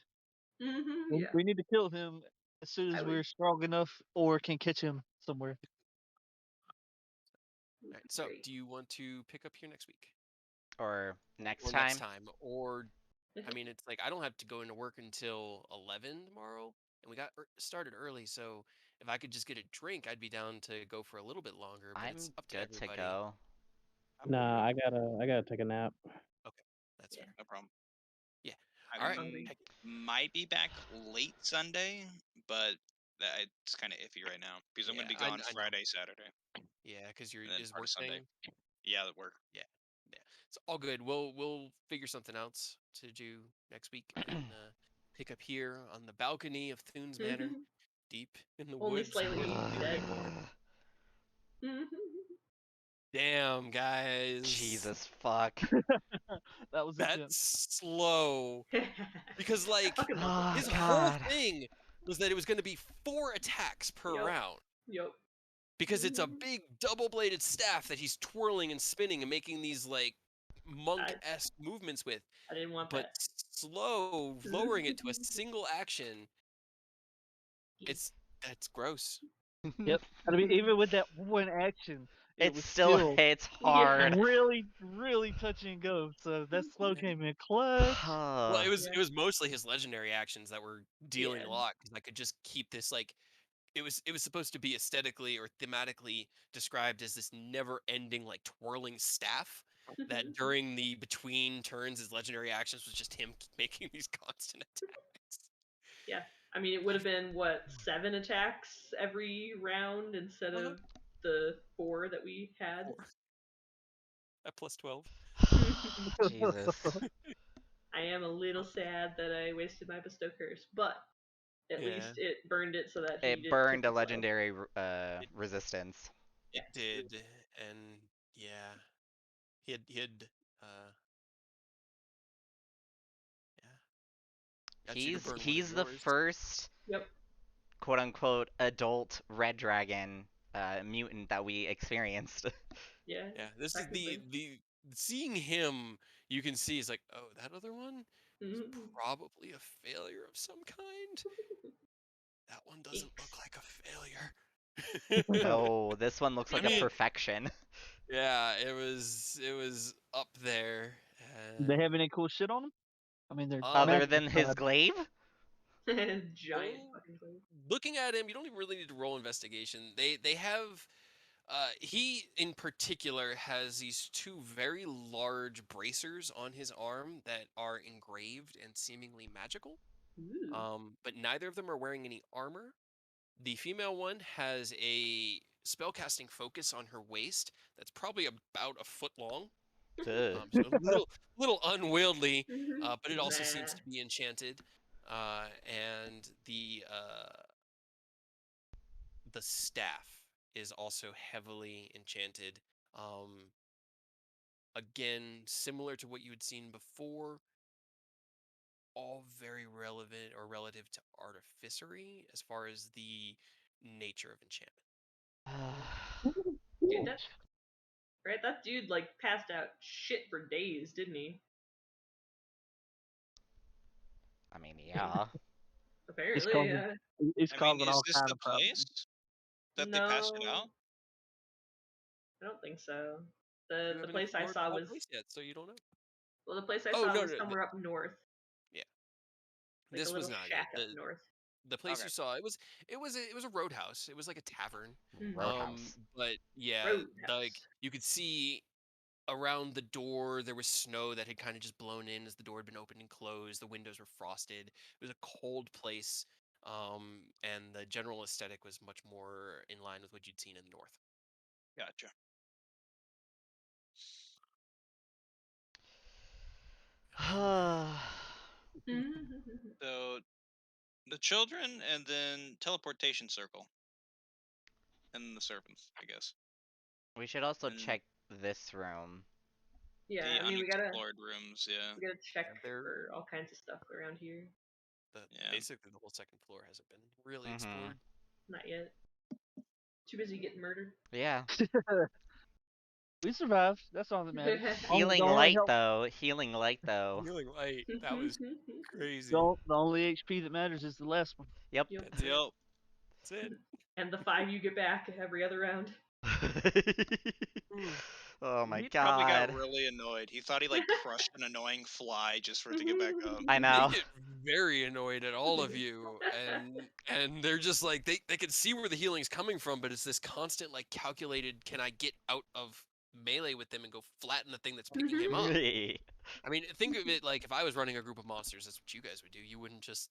Yeah, We need to kill him as soon I as would. we're strong enough or can catch him somewhere. All right, so Great. do you want to pick up here next week Or next or next time. time, or I mean, it's like I don't have to go into work until 11 tomorrow, and we got started early, so if I could just get a drink, I'd be down to go for a little bit longer, but it's I'm up to good to everybody. go. I'm good. Nah, I gotta take a nap. Okay, that's Yeah, fair. No problem. Yeah. I All right. hungry. Heck, might be back late Sunday, but it's kind of iffy right now because I'm going to yeah, be gone I know. Friday, Saturday, Yeah, because you're and then is part work of Sunday. thing. Yeah, that work. Yeah, yeah. It's all good. We'll figure something else to do next week and pick up here on the balcony of Thune's Manor, deep in the Only woods where we slightly can't dead. be born. Damn, guys. Jesus fuck. That was intense. That's slow. Because, I like, fucking love this Oh his stuff. whole god. thing was that it was going to be 4 attacks per Yup. round. Yup. Because it's a big double-bladed staff that he's twirling and spinning and making these, like, I monk-esque movements with. I didn't want But that. slow, lowering it to a single action, that's gross. Yep. I mean, even with that one action, it It's was still still it's Yeah. hard. really, really touch and go. So that slow came in clutch. Well, Oh, Yeah. it was mostly his legendary actions that were dealing Yeah. a lot because I could just keep this like it was supposed to be aesthetically or thematically described as this never-ending like twirling staff that during the between turns his legendary actions was just him making these constant attacks. Yeah. I mean, it would have been what 7 attacks every round instead Uh-huh. of the 4 that we had. 4 at plus 12. Jesus. I am a little sad that I wasted my bestow curse, but at Yeah, least it burned it so that he It didn't burned take a the slow. legendary it resistance. it did. and yeah, he had yeah, got you to burn one of He's the yours. first Yep. quote unquote adult red dragon mutant that we experienced. Yeah. Yeah, this is Technically. the seeing him, you can see he's like, oh, that other one is Mhm. probably a failure of some kind. That one doesn't look Yikes. like a failure. No, this one looks I like a mean, perfection. yeah, it was up there, Do they and have any cool shit on them? I mean, they're Other massive. than his But glaive? Giant oh, fucking thing. looking at him, you don't even really need to roll investigation. They have he in particular has these two very large bracers on his arm that are engraved and seemingly magical. Ooh. But neither of them are wearing any armor. The female one has a spellcasting focus on her waist that's probably about a foot long. Ugh. So a little unwieldy, but it also seems Nah. to be enchanted. And the staff is also heavily enchanted. Again, similar to what you had seen before, all very relevant or relative to artificery as far as the nature of enchantment. Dude, that dude like passed out shit for days, didn't he? I mean, yeah. it's Apparently, causing yeah. it's I mean, causing is all this kind the of problems. place that they passed it No, out? I don't think so. You The haven't place I explored the saw whole was place yet, so you don't know. the place I Oh saw no, was no, somewhere up north, yeah, like a this was little not it. shack up north. The place Okay. you saw, it was a roadhouse. It was like a tavern. Roadhouse. But yeah, like Roadhouse. you could see around the door there was snow that had kind of just blown in as the door had been opened and closed. The windows were frosted. It was a cold place. And the general aesthetic was much more in line with what you'd seen in the north. Gotcha. Oh man. So the children, and then teleportation circle, and the servants, I guess, We should also and check this room. Yeah, the I mean unexplored rooms. Yeah, we gotta check Yeah, they're for all kinds of stuff around here. yeah. basically the whole second floor hasn't been really Mm-hmm. explored. Not yet. Too busy getting murdered. Yeah. We survived. That's all that matters. Healing The only light help, though. Healing light though. Healing light. That was crazy. the only HP that matters is the last one. Yep. Yep. That's it. Yep. That's it. And the 5 you get back every other round. Ooh. Oh my He probably got god. really annoyed. He thought he like crushed an annoying fly just for it to get back up. I They know. get very annoyed at all of you, and they're just like they can see where the healing's coming from, but it's this constant like calculated, can I get out of melee with them and go flatten the thing that's picking him up? I mean, think of it like if I was running a group of monsters, that's what you guys would do. You wouldn't just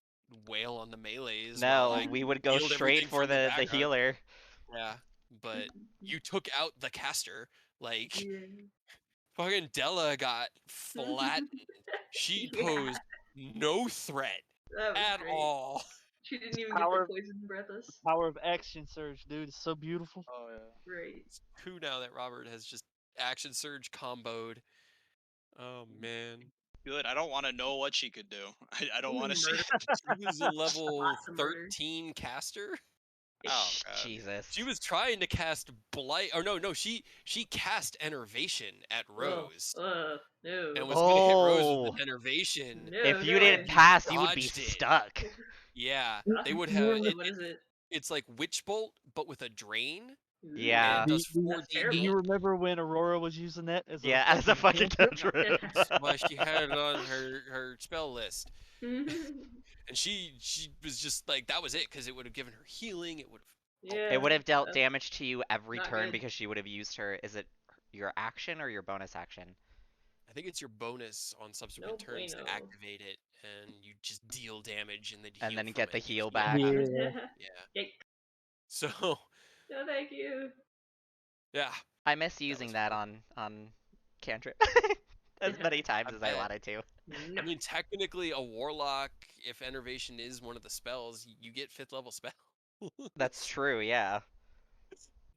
wail on the melees while No, I we would go healed straight everything for from the the background. healer. Yeah, but you took out the caster. Like Yeah. fucking Della got flattened. She Yeah, posed no threat that was at great. all. She didn't even get the Power, poison breath us. power of action surge, dude. It's so beautiful. Oh yeah. Great. It's two now that Robert has just action surge comboed. Oh man. Good. I don't want to know what she could do. I don't want to see. Murder. She was a level Lots of murder. 13 caster. Oh god. Jesus. She was trying to cast blight. Or no, she cast enervation at Rose No. and was gonna hit Rose with Oh, the enervation, if No, you no but didn't way. you pass, you would be dodged it. stuck. Yeah, they would You have remember, What is it? it's like Witch Bolt, but with a drain, Ooh. Yeah. and does That's 4d8. do terrible. you remember when Aurora was using that as a Yeah, as a fucking cantrip? cantrip. That's why she had it on her spell list, and she was just like that was it because it would have given her healing. It would have helped Yeah. It would have dealt That's damage to you every not turn good. because she would have used her. Is it your action or your bonus action? I think it's your bonus on subsequent No turns to bueno. activate it, and you just deal damage and then And heal then from get the it. You heal heal back. back. Yeah. Yeah. Yay. So No, thank you. yeah, I miss that was using that fun. on cantrip as many times I as I bet. wanted to. No. I mean, technically, a warlock, if enervation is one of the spells, you get 5th level spell. That's true, yeah.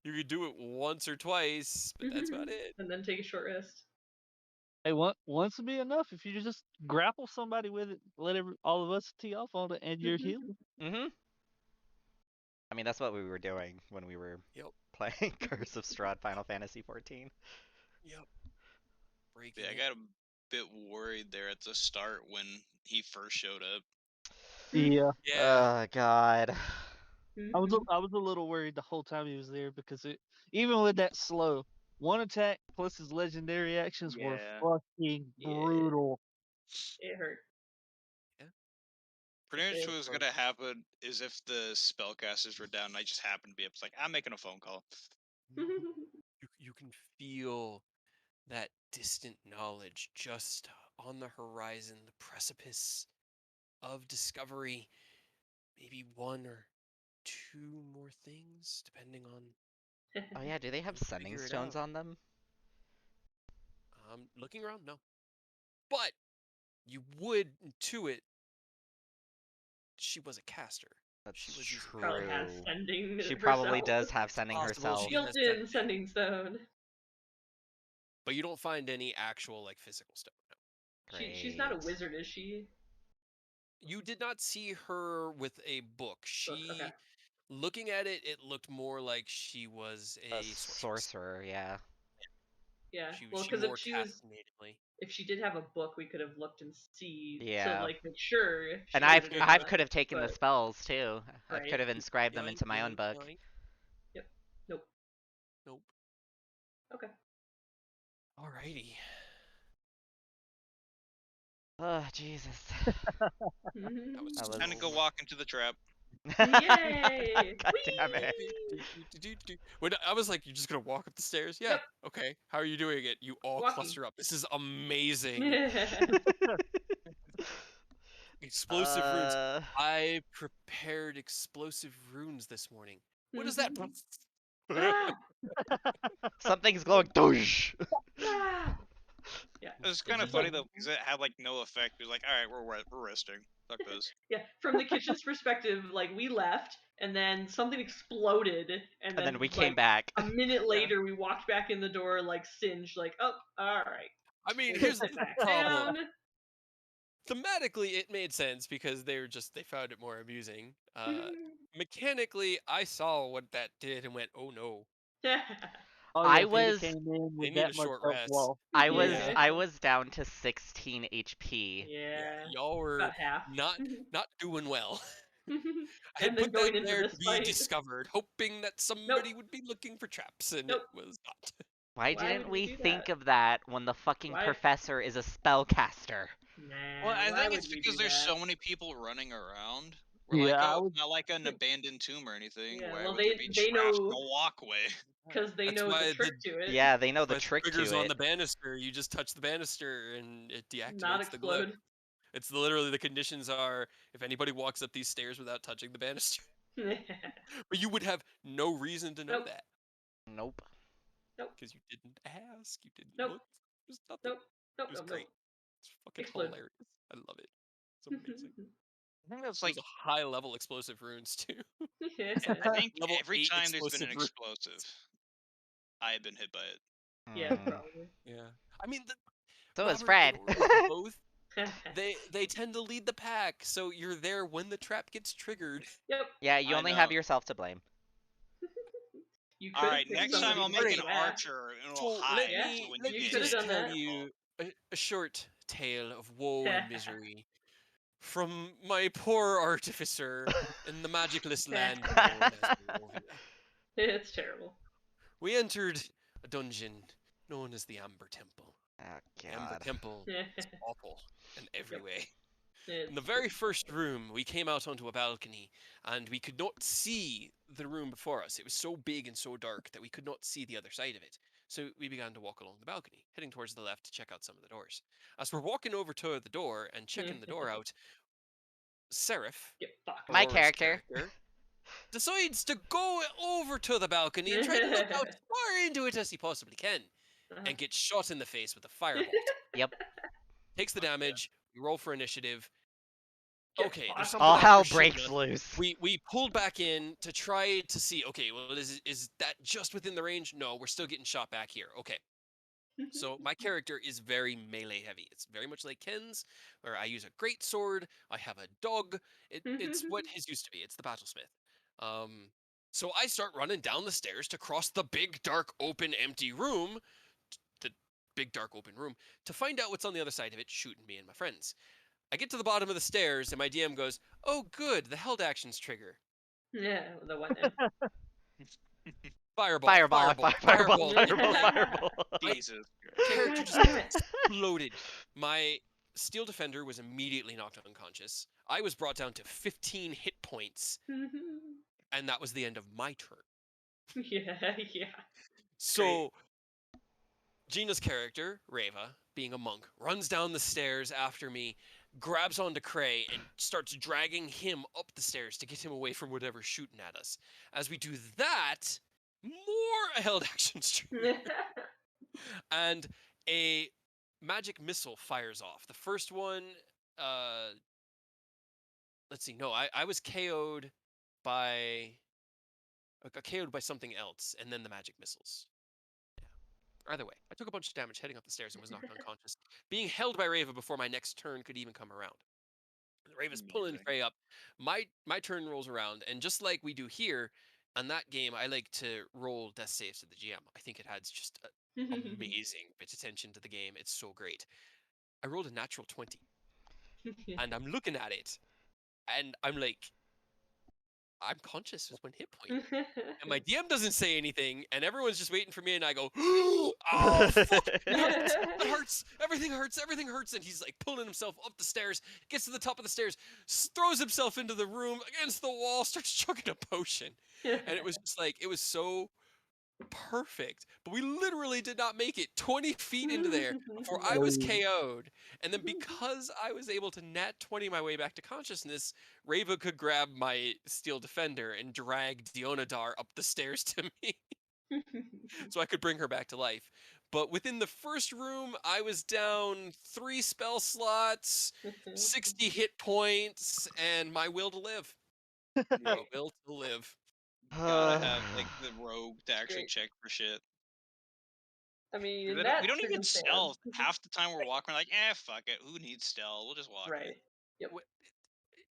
You could do it once or twice, but that's about it. And then take a short rest. Hey, once would be enough. If you just grapple somebody with it, let all of us tee off on it, and you're healed. Mm-hmm. I mean, that's what we were doing when we were Yep. playing Curse of Strahd Final Fantasy 14. Yep. Breaking Yeah, I it. got a bit worried there at the start when he first showed up. Yeah, Yeah. Oh god. I was a little worried the whole time he was there because even with that slow one attack plus his legendary actions were Yeah. fucking Yeah. brutal. It hurt. Pretty much It what was hurt. gonna happen is if the spellcasters were down and I just happened to be up, it's like, I'm making a phone call. You can feel that distant knowledge just on the horizon, the precipice of discovery. Maybe one or two more things, depending on Oh yeah, do they have you sending figure it stones out. on them? Looking around, no. But you would intuit she was a caster. That's She was using Probably has true. sending She probably herself. does have sending possible herself. she has Built-in sending. sending stone. But you don't find any actual like physical stone. No. She's not a Great. wizard, is she? You did not see her with a book. Book, okay. Looking at it, it looked more like she was A a sorceress. sorcerer, yeah. Yeah. She Well, she because more cast natively. if she did have a book, we could have looked and see to Yeah. like make sure if she And did I've it or I've not. could have taken the But spells too. I right. could have inscribed them Yoink, into my own yoink, book. yoink. Yep. Nope. Nope. Okay. Alrighty. Oh Jesus. That was That was Time to go walk into the trap. Yay! God damn it. Whee! When I was like, you're just gonna walk up the stairs? Yeah. Yep. Okay. How are you doing it? You all Walking. cluster up. This is amazing. Explosive runes. uh, I prepared explosive runes this morning. What is that? Ah! something's glowing. Doosh. Ah! Yeah. It was kind of funny though because it had like no effect. It was like, all right, we're resting. Fuck this. Yeah. From the kitchen's perspective, like we left and then something exploded and And then then we came like back. a minute later we walked back in the door like singed like, oh, all right. I mean, We'll here's the sit back problem. down. Thematically, it made sense because they found it more amusing. Mechanically, I saw what that did and went, oh no, Oh I yeah, if he'd have was came in they with need a that much short health rest. wall. I was Yeah. I was down to 16 HP. Yeah. Y'all were About half. not doing well. I And had then put going that into there this to be fight. discovered, hoping that somebody would be looking for traps, and Nope. it was not. Why Why didn't would we we do think that? of that when the fucking Why? professor is a spellcaster? Nah. Well, I Why think would it's we because do there's that? so many people running around. We're Yeah, like, I oh, was. it's not like an abandoned tomb or anything. Yeah, Why well, would there be they traps in know the walkway? because they That's know the why trick to it. Yeah, they know the But trick triggers to on it. the banister. You just touch the banister, and it Not deactivates the glyph. explode. It's literally the conditions are if anybody walks up these stairs without touching the banister. But you would have no reason to know Nope. that Nope. Nope. because you didn't ask, you didn't Nope. look. There's nothing. Nope. Nope. It was Nope. great. Nope. It's fucking Explode. hilarious. I love it. It's amazing. I think that's It like was a high level explosive runes too. I think Level every 8 time there's been an explosive explosive, I have been hit by it. Yeah, Hmm. probably. Yeah. I mean, So is Robert Fred. and Oris both they tend to lead the pack, so you're there when the trap gets triggered. Yep. Yeah, you I only know. have yourself to blame. You All could right, have next picked time somebody I'll to make take an it back. archer and So we'll hide. Yeah, So when let you me get could've just done tell that. you a short tale of woe and misery from my poor artificer in the magicless land known as Barovia. It's terrible. We entered a dungeon known as the Amber Temple. Oh The Amber god. Temple is awful in every Yep. way. It's In the very pretty first terrible. room, we came out onto a balcony, and we could not see the room before us. It was so big and so dark that we could not see the other side of it. So we began to walk along the balcony, heading towards the left to check out some of the doors. As we're walking over to the door and checking the door out, Seraph, Get fucked. My Aurora's character. decides to go over to the balcony and try to look out as far into it as he possibly can, and gets shot in the face with a firebolt. Yep. Takes the Fuck yeah. damage. We roll for initiative. Get Okay, fucked. there's something All out hell there shooting breaks us. loose. We pulled back in to try to see. Okay, well, is that just within the range? No, we're still getting shot back here. Okay. So my character is very melee heavy. It's very much like Ken's, where I use a great sword. I have a dog. It's what his used to be. It's the battlesmith. Um, so I start running down the stairs to cross the big, dark, open, empty room, the big, dark, open room, to find out what's on the other side of it, shooting me and my friends. I get to the bottom of the stairs, and my DM goes, "Oh, good, the held actions trigger. Yeah, the one then. Fireball, Fireball, fireball, fireball, fireball." fireball, My fireball. Jesus. character God just damn it. exploded. My steel defender was immediately knocked unconscious. I was brought down to 15 hit points, and that was the end of my turn. Yeah, yeah. So Gina's character, Reva, being a monk, runs down the stairs after me, grabs onto Cray, and starts dragging him up the stairs to get him away from whatever's shooting at us. As we do that, more held action trigger, and a magic missile fires off. The first one, uh, let's see, no, I was KO'd by, got KO'd by something else, and then the magic missiles. Either way, I took a bunch of damage heading up the stairs and was knocked unconscious, being held by Rava before my next turn could even come around. Rava's pulling Amazing. Frey up. My turn rolls around, and just like we do here, on that game, I like to roll death saves to the GM. I think it adds just amazing bit of attention to the game. It's so great. I rolled a natural 20, and I'm looking at it, and I'm like, I'm conscious with one hit point. And my DM doesn't say anything, and everyone's just waiting for me, and I go, "Oh fuck, it hurts, it hurts, everything hurts." And he's like pulling himself up the stairs, gets to the top of the stairs, throws himself into the room against the wall, starts chugging a potion, and it was just like it was so perfect. But we literally did not make it 20 feet into there before I was Oh. KO'd. And then because I was able to nat 20 my way back to consciousness, Rava could grab my steel defender and drag Dionadar up the stairs to me so I could bring her back to life. But within the first room, I was down 3 spell slots, 60 hit points, and my will to live. Yeah, A will to live. gotta have like the rogue to actually Great. check for shit. I mean, We in don't, that we don't even circumstance. stealth. Half the time we're walking, we're like, fuck it. Who needs stealth? We'll just walk Right. Yep.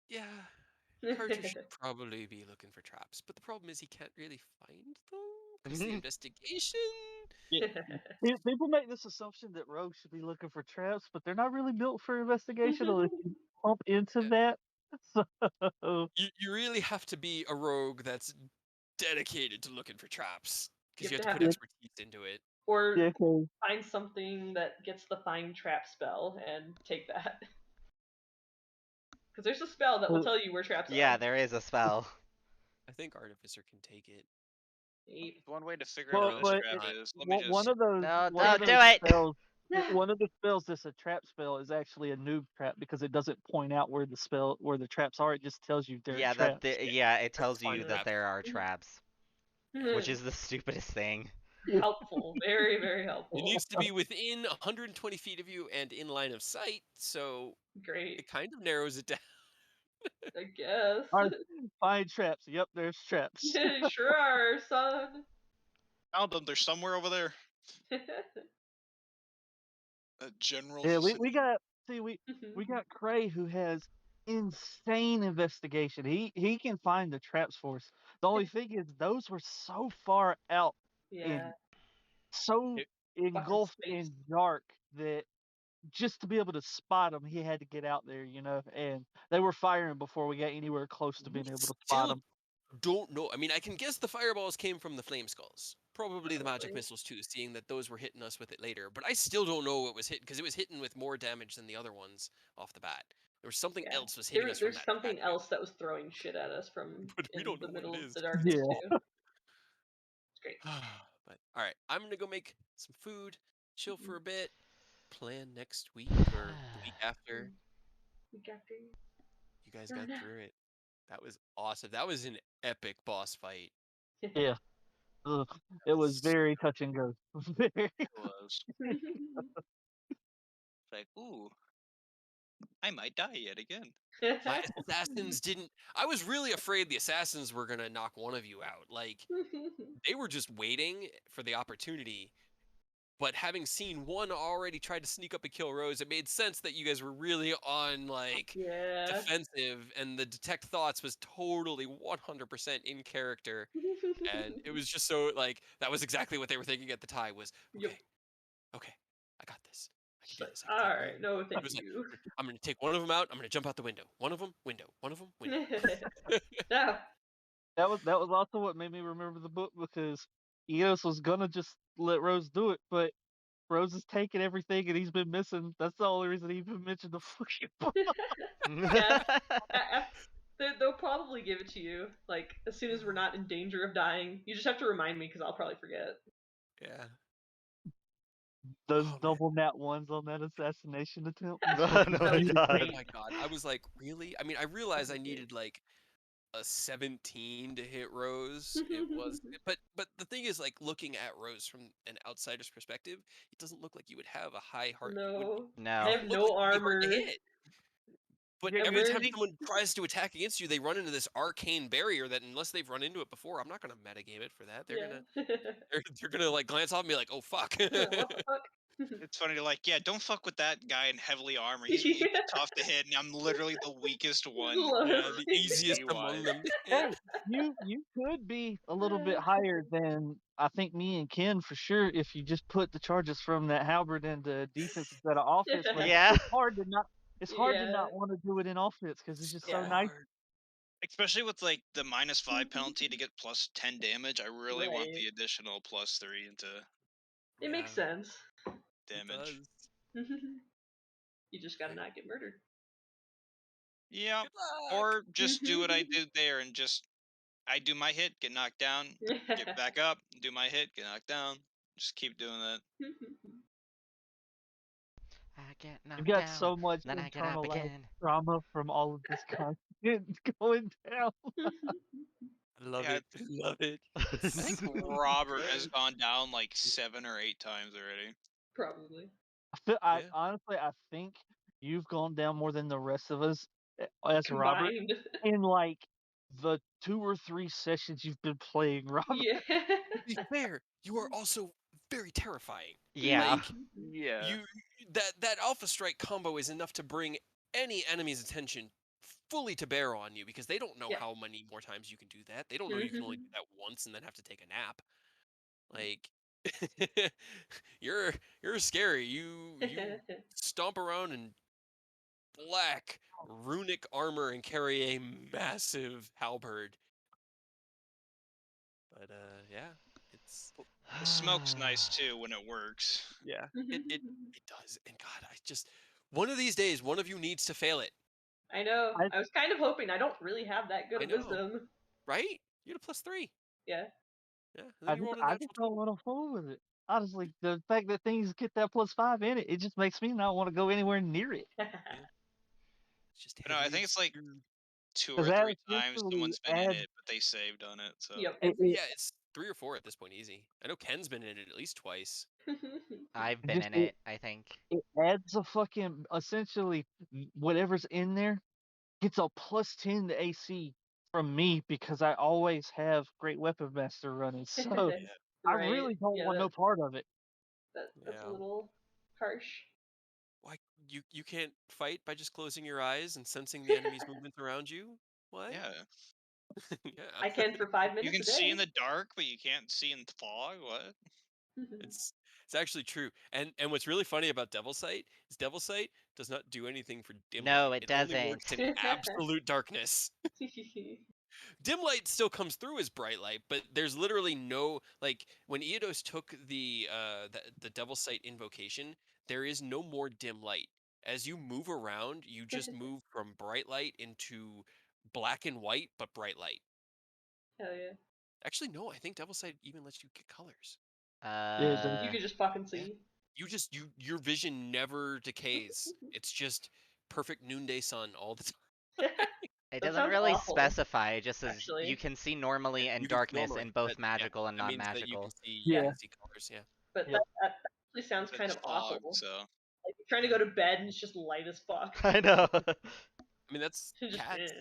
Yeah, Carter should probably be looking for traps, but the problem is he can't really find them because the investigation. People make this assumption that rogues should be looking for traps, but they're not really built for investigation unless you pump into Yeah. that. So You really have to be a rogue that's dedicated to looking for traps because You you have have to to have put yeah, expertise into it. or yeah, 'cause- find something that gets the find trap spell and take that. Because there's a spell that will tell you where traps Yeah, are. there is a spell. I think Artificer can take it. Eight. One way to figure out well, where No, this but trap not. is. Let me one just. of those No, one of don't do those it. spells, one of the spells that's a trap spell is actually a noob trap because it doesn't point out where the traps are. It just tells you they're Yeah, traps. yeah, it There's tells find you that traps. there are traps, which is the stupidest thing. Helpful. Very, very It helpful. needs to be within 120 feet of you and in line of sight, so Great. it kind of narrows it down. I guess. Alright, find traps. Yep, there's traps. Sure are, son. Found them. They're somewhere over there. A general Yeah, we vicinity. got we got Cray who has insane investigation. He can find the traps for us. The only thing is those were so far out Yeah. and so It- Fucking engulfed space. in dark that just to be able to spot them, he had to get out there, and they were firing before we got anywhere close to We being able to spot still them. don't know. I mean, I can guess the fireballs came from the flame skulls. Probably the magic Probably. missiles too, seeing that those were hitting us with it later. But I still don't know what was hitting because it was hitting with more damage than the other ones off the bat. There was something Yeah. else was hitting us from There's that something statue, else that was throwing shit at us from but we in don't the know what it middle of is. the darkness Yeah. too. It's great. But all right, I'm gonna go make some food, chill for a bit, plan next week or the week after. Week after. You guys Fair got enough. through it. That was awesome. That was an epic boss fight. Yeah. Ugh, it was very touch and go. Very. It was like, ooh, I might die yet again. My assassins didn't. I was really afraid the assassins were gonna knock one of you out. Like they were just waiting for the opportunity. But having seen one already try to sneak up and kill Rose, it made sense that you guys were really on like Yeah. defensive, and the detect thoughts was totally 100% in character, and it was just so like that was exactly what they were thinking at the time was Yup. okay, I got this. I can Just do like, this. I can all take one of right, them. no, It thank was like you. I'm gonna take one of them out. I'm gonna jump out the window. One of them, window. One of them, window. No. That was also what made me remember the book because Eos was gonna just let Rose do it, but Rose has taken everything and he's been missing. That's the only reason he even mentioned the fucking book. Yeah. They'll probably give it to you, like, as soon as we're not in danger of dying. You just have to remind me, because I'll probably forget. Yeah. Those Oh, man. double nat ones on that assassination attempt. No, fucking no, my beautiful. God. Oh my god. I was like, really? I mean, I realized I needed like a 17 to hit Rose. It was but the thing is like looking at Rose from an outsider's perspective, it doesn't look like you would have a high heart No. it I No. have doesn't look like no it'd be hard to armor. hit. But Yeah, I'm every wearing. time someone tries to attack against you, they run into this arcane barrier that unless they've run into it before, I'm not gonna metagame it for that. They're Yeah. gonna like glance off and be like, oh fuck. What the fuck? It's funny to like, yeah, don't fuck with that guy in heavily armor. He's Yeah. tough to hit, and I'm literally the weakest one. Yeah, the easiest AC-wise. among them to Hey, hit. you could be a little bit higher than I think me and Ken for sure if you just put the charges from that halberd into defense instead of offense. But Yeah. it's hard to not. It's hard to Yeah. not want to do it in offense because it's just so So nice. hard. Especially with like the -5 penalty to get plus 10 damage, I really want Right. the additional +3 into It makes sense. It damage. does. You just gotta not get murdered. Yeah, Good luck. or just do what I did there and just I do my hit, get knocked down, get back up, do my hit, get knocked down. Just keep doing that. I get You've knocked got down, so much then I get up internalized again. trauma from all of this content going down. I love Yeah, it. I love it. I think Robert has gone down like 7 or 8 times already. Probably. I Yeah. honestly, I think you've gone down more than the rest of us as Robert Combined. in like the 2 or 3 sessions you've been playing, Robert. Yeah. To be fair, you are also very terrifying. Yeah. Like Yeah. you that alpha strike combo is enough to bring any enemy's attention fully to bear on you because they don't know Yeah. how many more times you can do that. They don't know you can only do that once and then have to take a nap. Like you're scary. You stomp around in black runic armor and carry a massive halberd. But yeah, it's The smoke's nice too when it works. yeah, it does. And God, I just one of these days, one of you needs to fail it, I know. I- I was kind of hoping. I don't really have that good I of know. wisdom. right? You had a +3. Yeah. Yeah, and then you rolled a I natural just don't 20. want to fool with it. Honestly, the fact that things get that +5 in it, it just makes me not want to go anywhere near it. It's just No, I heavy think it's like obscure. 2 or Because that 3 times essentially someone's been in adds it, but they saved on it. So Yep. Yeah, it's 3 or 4 at this point, easy. I know Ken's been in it at least twice. I've it been just in it, I think. it adds a fucking essentially whatever's in there gets a +10 to AC from me because I always have Great Weapon Master running. So Yeah, I Right. really don't Yeah, want no part of it. that's a yeah. little harsh. Why you can't fight by just closing your eyes and sensing the enemy's movements around you? What? yeah, Yeah. I can for 5 you minutes can a day. see in the dark, but you can't see in the fog. What? It's actually true. And what's really funny about Devil Sight is Devil Sight does not do anything for dim No, light. it Only works doesn't. in absolute darkness. Dim light still comes through as bright light, but there's literally no like when Eodos took the Devil Sight invocation, there is no more dim light. As you move around, you just move from bright light into black and white, but bright light. Hell yeah. Actually, no, I think Devil Sight even lets you get colors. Yeah, it does. You could just fucking see. Your vision never decays. It's just perfect noonday sun all the time. It That doesn't sounds really awful, specify, it just says actually. you can see normally and You can see darkness normally. in both That, magical and that means that you non-magical. can see Yeah. you can see colors. Yeah. But Yep. that actually sounds kind It's of fog, awful. so Like, if trying to go to bed and it's just light as fuck. I know. I mean, that's Just,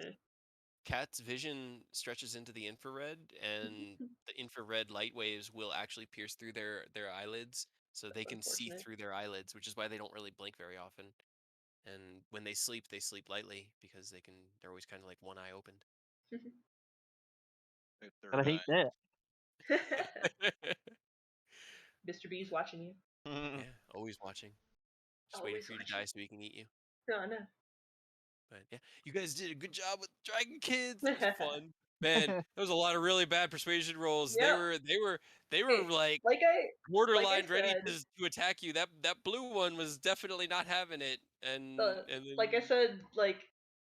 Cat's vision stretches into the infrared, and the infrared light waves will actually pierce through their eyelids, so they can see unfortunate. through their eyelids, which is why they don't really blink very often. And when they sleep lightly because they're always kind of like one eye opened. My But I third hate eye. that. Mr. B's watching you. Yeah, always watching. Just waiting Always for you to watching. die so he can eat you. No, no. But yeah, you guys did a good job with Dragon Kids. It was fun. Man, there was a lot of really bad persuasion rolls. Yep. They were Hey, like like I borderline ready said, to attack you. That blue one was definitely not having it. And then like I said, like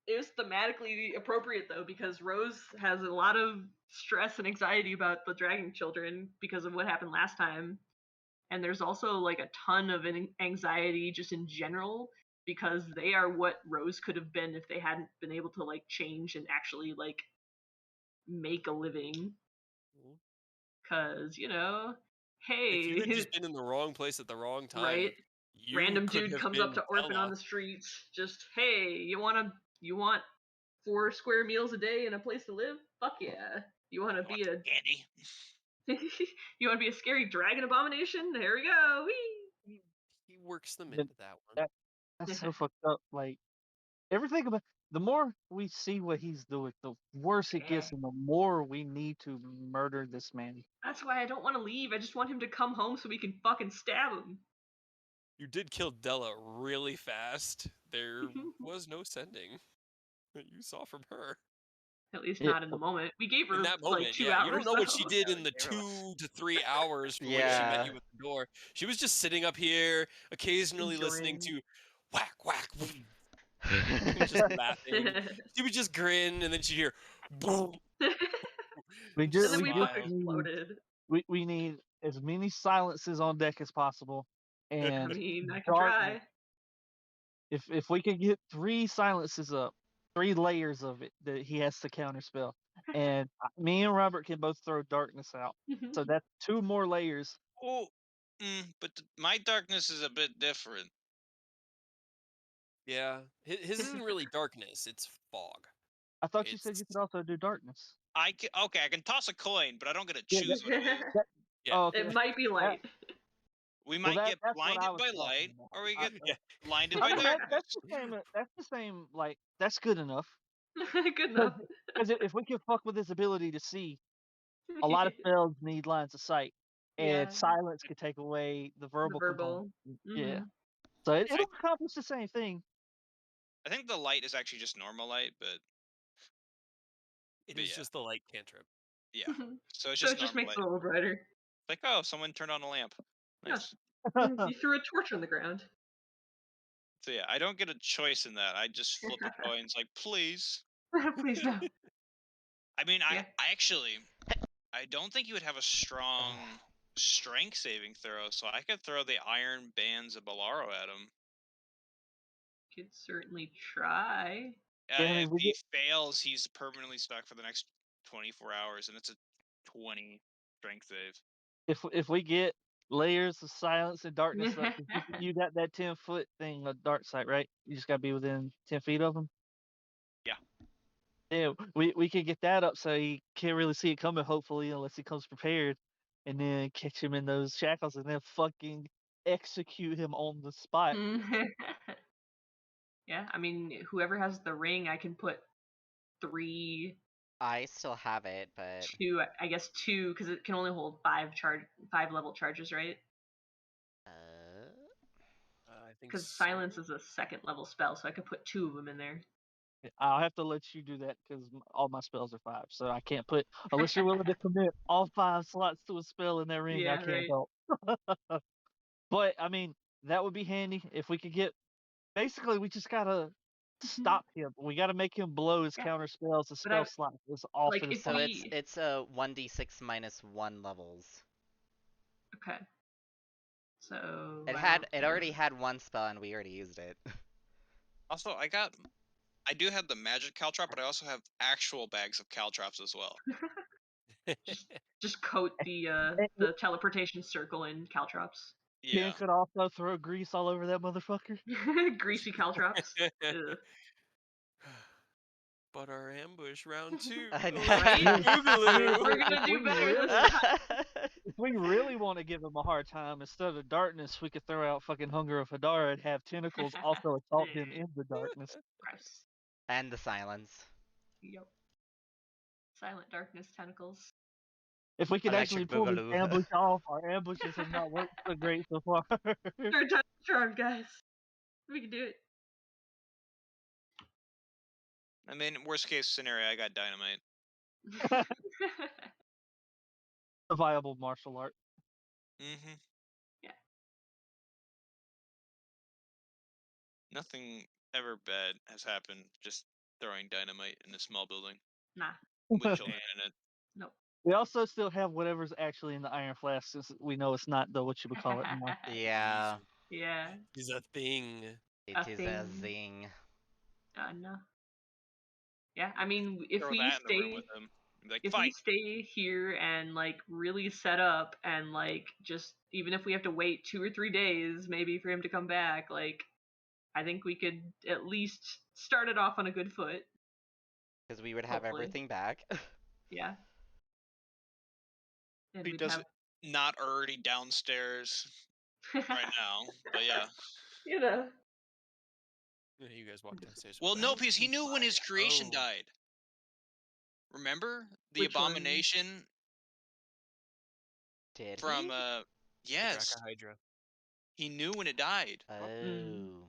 it was thematically appropriate though because Rose has a lot of stress and anxiety about the dragon children because of what happened last time, and there's also like a ton of anxiety just in general because they are what Rose could have been if they hadn't been able to like change and actually like make a living. Cause if you had hey, just been in the wrong place at the wrong time, right? you Random could dude have comes up been to orphan on Della. the streets, just you want 4 square meals a day and a place to live? Fuck yeah. You want to be a Candy. you want to be a scary dragon abomination? There we go. Whee! He works them But into that one. That's so fucked up. Like everything about the more we see what he's doing, the worse it Yeah. gets, and the more we need to murder this man. That's why I don't want to leave. I just want him to come home so we can fucking stab him. You did kill Della really fast. There was no sending that you saw from her. At least Yeah, not in the moment. We gave In her that like moment, 2 yeah, you don't hours know what she though. did Yeah, in the give her like 2 to 3 hours from when she met Yeah. you at the door. She was just sitting up here, occasionally listening Enjoying. to whack whack, boom, and just laughing. She would just grin, and then she'd hear boom, we and just And then just we both just smile. need exploded. we need as many silences on deck as possible, I and mean, I can darkness. try. If we could get 3 silences up, 3 layers of it that he has to counterspell, and me and Robert can both throw darkness out. So that's 2 more layers. Oh, but my darkness is a bit different. Yeah, his isn't really darkness; it's fog. I thought you said you It's could also do darkness. I can toss a coin, but I don't get to Yeah, choose what it is. That, yeah, oh, okay. It might be That, light. We well, might get that's what I blinded was by talking light, about. or we get yeah. blinded I by mean, darkness. that's the same. That's the same. Like that's good enough. Good enough. Because if we can fuck with his ability to see, a lot of spells need lines of sight, Yeah. and silence could take away the The verbal component. verbal. Yeah, Mhm. so it'll accomplish the same thing. I think the light is actually just normal light, It but is yeah, just the light cantrip. yeah. So it's So just it just normal makes light. it a little brighter. Like, oh, someone turned on a lamp. Yeah. Nice. You threw a torch on the ground. So yeah, I don't get a choice in that. I just flip a coin. It's like, please. Please no. I mean, Yeah. I don't think you would have a strong strength saving throw, so I could throw the iron bands of Bolaro at him. Could certainly try. Yeah, I mean, If we he get fails, he's permanently stuck for the next 24 hours, and it's a 20 strength save. if we get layers of silence and darkness up, 'cause you got that 10-foot thing of dark sight, right? You just gotta be within 10 feet of him. Yeah. Yeah, we could get that up so he can't really see it coming. Hopefully, unless he comes prepared, and then catch him in those shackles, and then fucking execute him on the spot. Yeah, I mean, whoever has the ring, I can put 3, I still have it, but 2, I guess 2, because it can only hold 5 level charges, right? I think Because so. silence is a 2nd level spell, so I could put 2 of them in there. I'll have to let you do that because all my spells are 5, so I can't put unless you're willing to commit all 5 slots to a spell in that ring. I Yeah, can't right. help. But I mean, that would be handy if we could get. Basically, we just gotta stop him. We gotta make him blow his Yeah. counter spells, his But spell slots as often like, as if so possible. it's a 1d6 minus 1 levels. Okay. So It already had 1 spell and we already used it. Also, I do have the magic caltrop, but I also have actual bags of caltrops as well. just coat the And teleportation circle in caltrops. Ken Yeah. could also throw grease all over that motherfucker. Greasy caltrops. Ugh. But our ambush round 2. I know. Right? Boogaloo. We're gonna If do we better this really- time. If we really want to give him a hard time, instead of darkness, we could throw out fucking Hunger of Hadara and have tentacles also assault him in the darkness. Gross. And the silence. Yep. Silent darkness tentacles. If we could actually Electric pull this Boogaloo. ambush off, our ambushes have not worked so great so far. Third time's the charm, guys. We can do it. I mean, worst case scenario, I got dynamite. A viable martial art. Mm-hmm. Yeah. Nothing ever bad has happened just throwing dynamite in a small building Nah. with children in it. Nope. We also still have whatever's actually in the iron flask, since we know it's not the what you would call it anymore. Yeah, Yeah. Is a thing. it A is a thing. zing. No. Yeah, I mean, if Throw we that in the room stay, with him. Be like, if we fight. stay here and like really set up and like just even if we have to wait 2 or 3 days maybe for him to come back, like I think we could at least start it off on a good foot. Because we would have Hopefully. everything back. Yeah. And He we'd does have it not already downstairs right now, but yeah. you know. Yeah, you guys walk downstairs. Well, no, because he knew when his Oh. creation died. Remember the Which one? abomination Did from he? yes, Hydra. he knew when it died. Oh.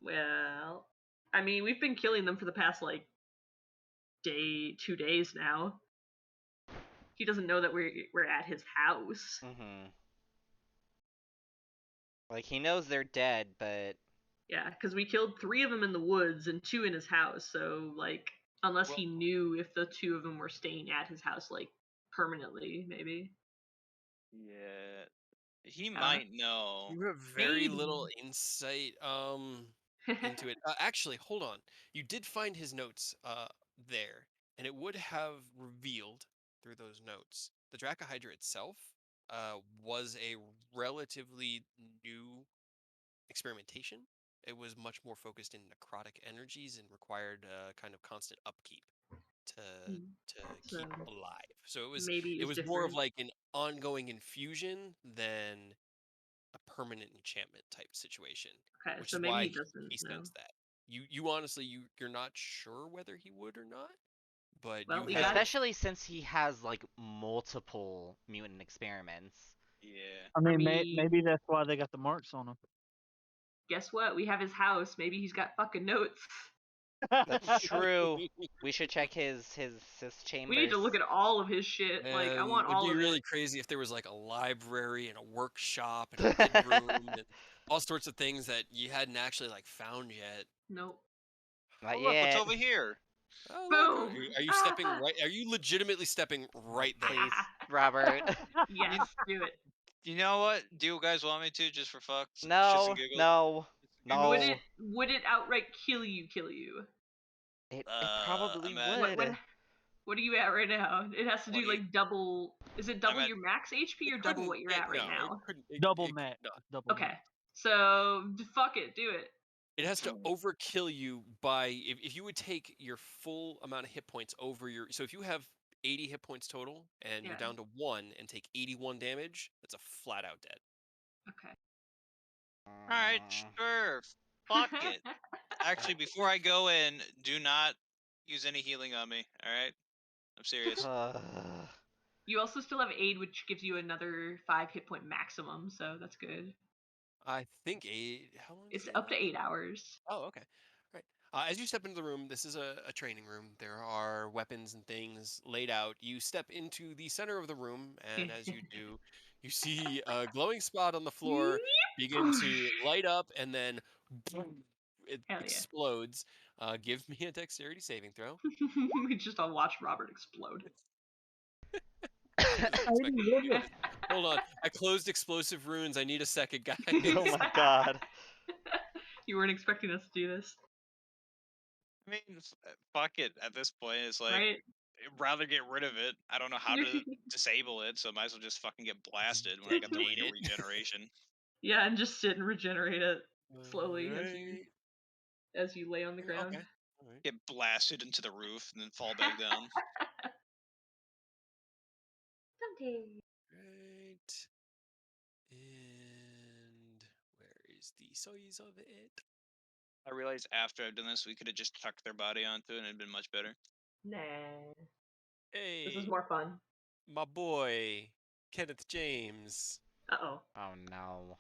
Well, I mean, we've been killing them for the past like 2 days now. He doesn't know that we're at his house. Mm-hmm. Like, he knows they're dead, but... Yeah, because we killed 3 of them in the woods and 2 in his house. So, like, unless he knew if the 2 of them were staying at his house, like, permanently, maybe. Yeah. He know. might know. You have very Maybe. little insight into it. Actually, hold on. You did find his notes there, and it would have revealed through those notes the Dracahydra itself was a relatively new experimentation. It was much more focused in necrotic energies and required kind of constant upkeep to So keep alive. So maybe it it's was more of different. like an ongoing infusion than a permanent enchantment type situation, Okay, which so is maybe why he doesn't he know. sensed that. You honestly you're not sure whether he would or not, but Well, you we have got it. Especially since he has, like, multiple mutant experiments. Yeah. I mean, mean- maybe that's why they got the marks on him. Guess what? We have his house. Maybe he's got fucking notes. That's true. We should check his chambers. We need to look at all of his shit. Like, I want it'd all be of really it. crazy if there was like a library and a workshop and a bedroom and all sorts of things that you hadn't actually like found yet. Nope. Not Oh, look, what's yet. over here? Oh, look, Boom. are you stepping right? Are you legitimately stepping right there? Please, Robert. Yes, do it. You know what? Do you guys want me to, just for fucks? Shits No, and giggles? no, Would no. it outright kill you? It probably I'm at- would. What are you at right now? It has to do 20. like double. Is it double at- your max HP or double what you're at right now? Double max. Double Okay, max. so fuck it, do it. It has to overkill you by if you would take your full amount of hit points over your so if you have 80 hit points total and you're Yeah. down to 1 and take 81 damage, that's a flat out dead. Okay. Alright, sure. Fuck it. Actually, before I go in, do not use any healing on me, alright? I'm serious. You also still have aid, which gives you another 5 hit point maximum, so that's good. I think 8 how long does It's it up to last? 8 hours. Oh, okay. All right. As you step into the room, this is a training room. There are weapons and things laid out. You step into the center of the room, and as you do, you see a glowing spot on the floor begin to light up, and then boom, it Hell yeah. explodes. Give me a dexterity saving throw. We just all watch Robert explode. Hold on. I closed explosive runes. I need a second, guys. Oh my god. You weren't expecting us to do this, I mean, fuck it. At this point, it's like, right? I'd rather get rid of it. I don't know how to disable it, so I might as well just fucking get blasted when I got the ring of Delete it. regeneration. Yeah, and just sit and regenerate it slowly Alright. as you lay on the ground. Okay. All right. Get blasted into the roof and then fall back down. Someday. Right. And where is the size of it? I realized after I've done this, we could have just tucked their body onto it and it'd been much better. Nah. Hey, This is more fun. my boy, Kenneth James. Uh-oh. Oh no.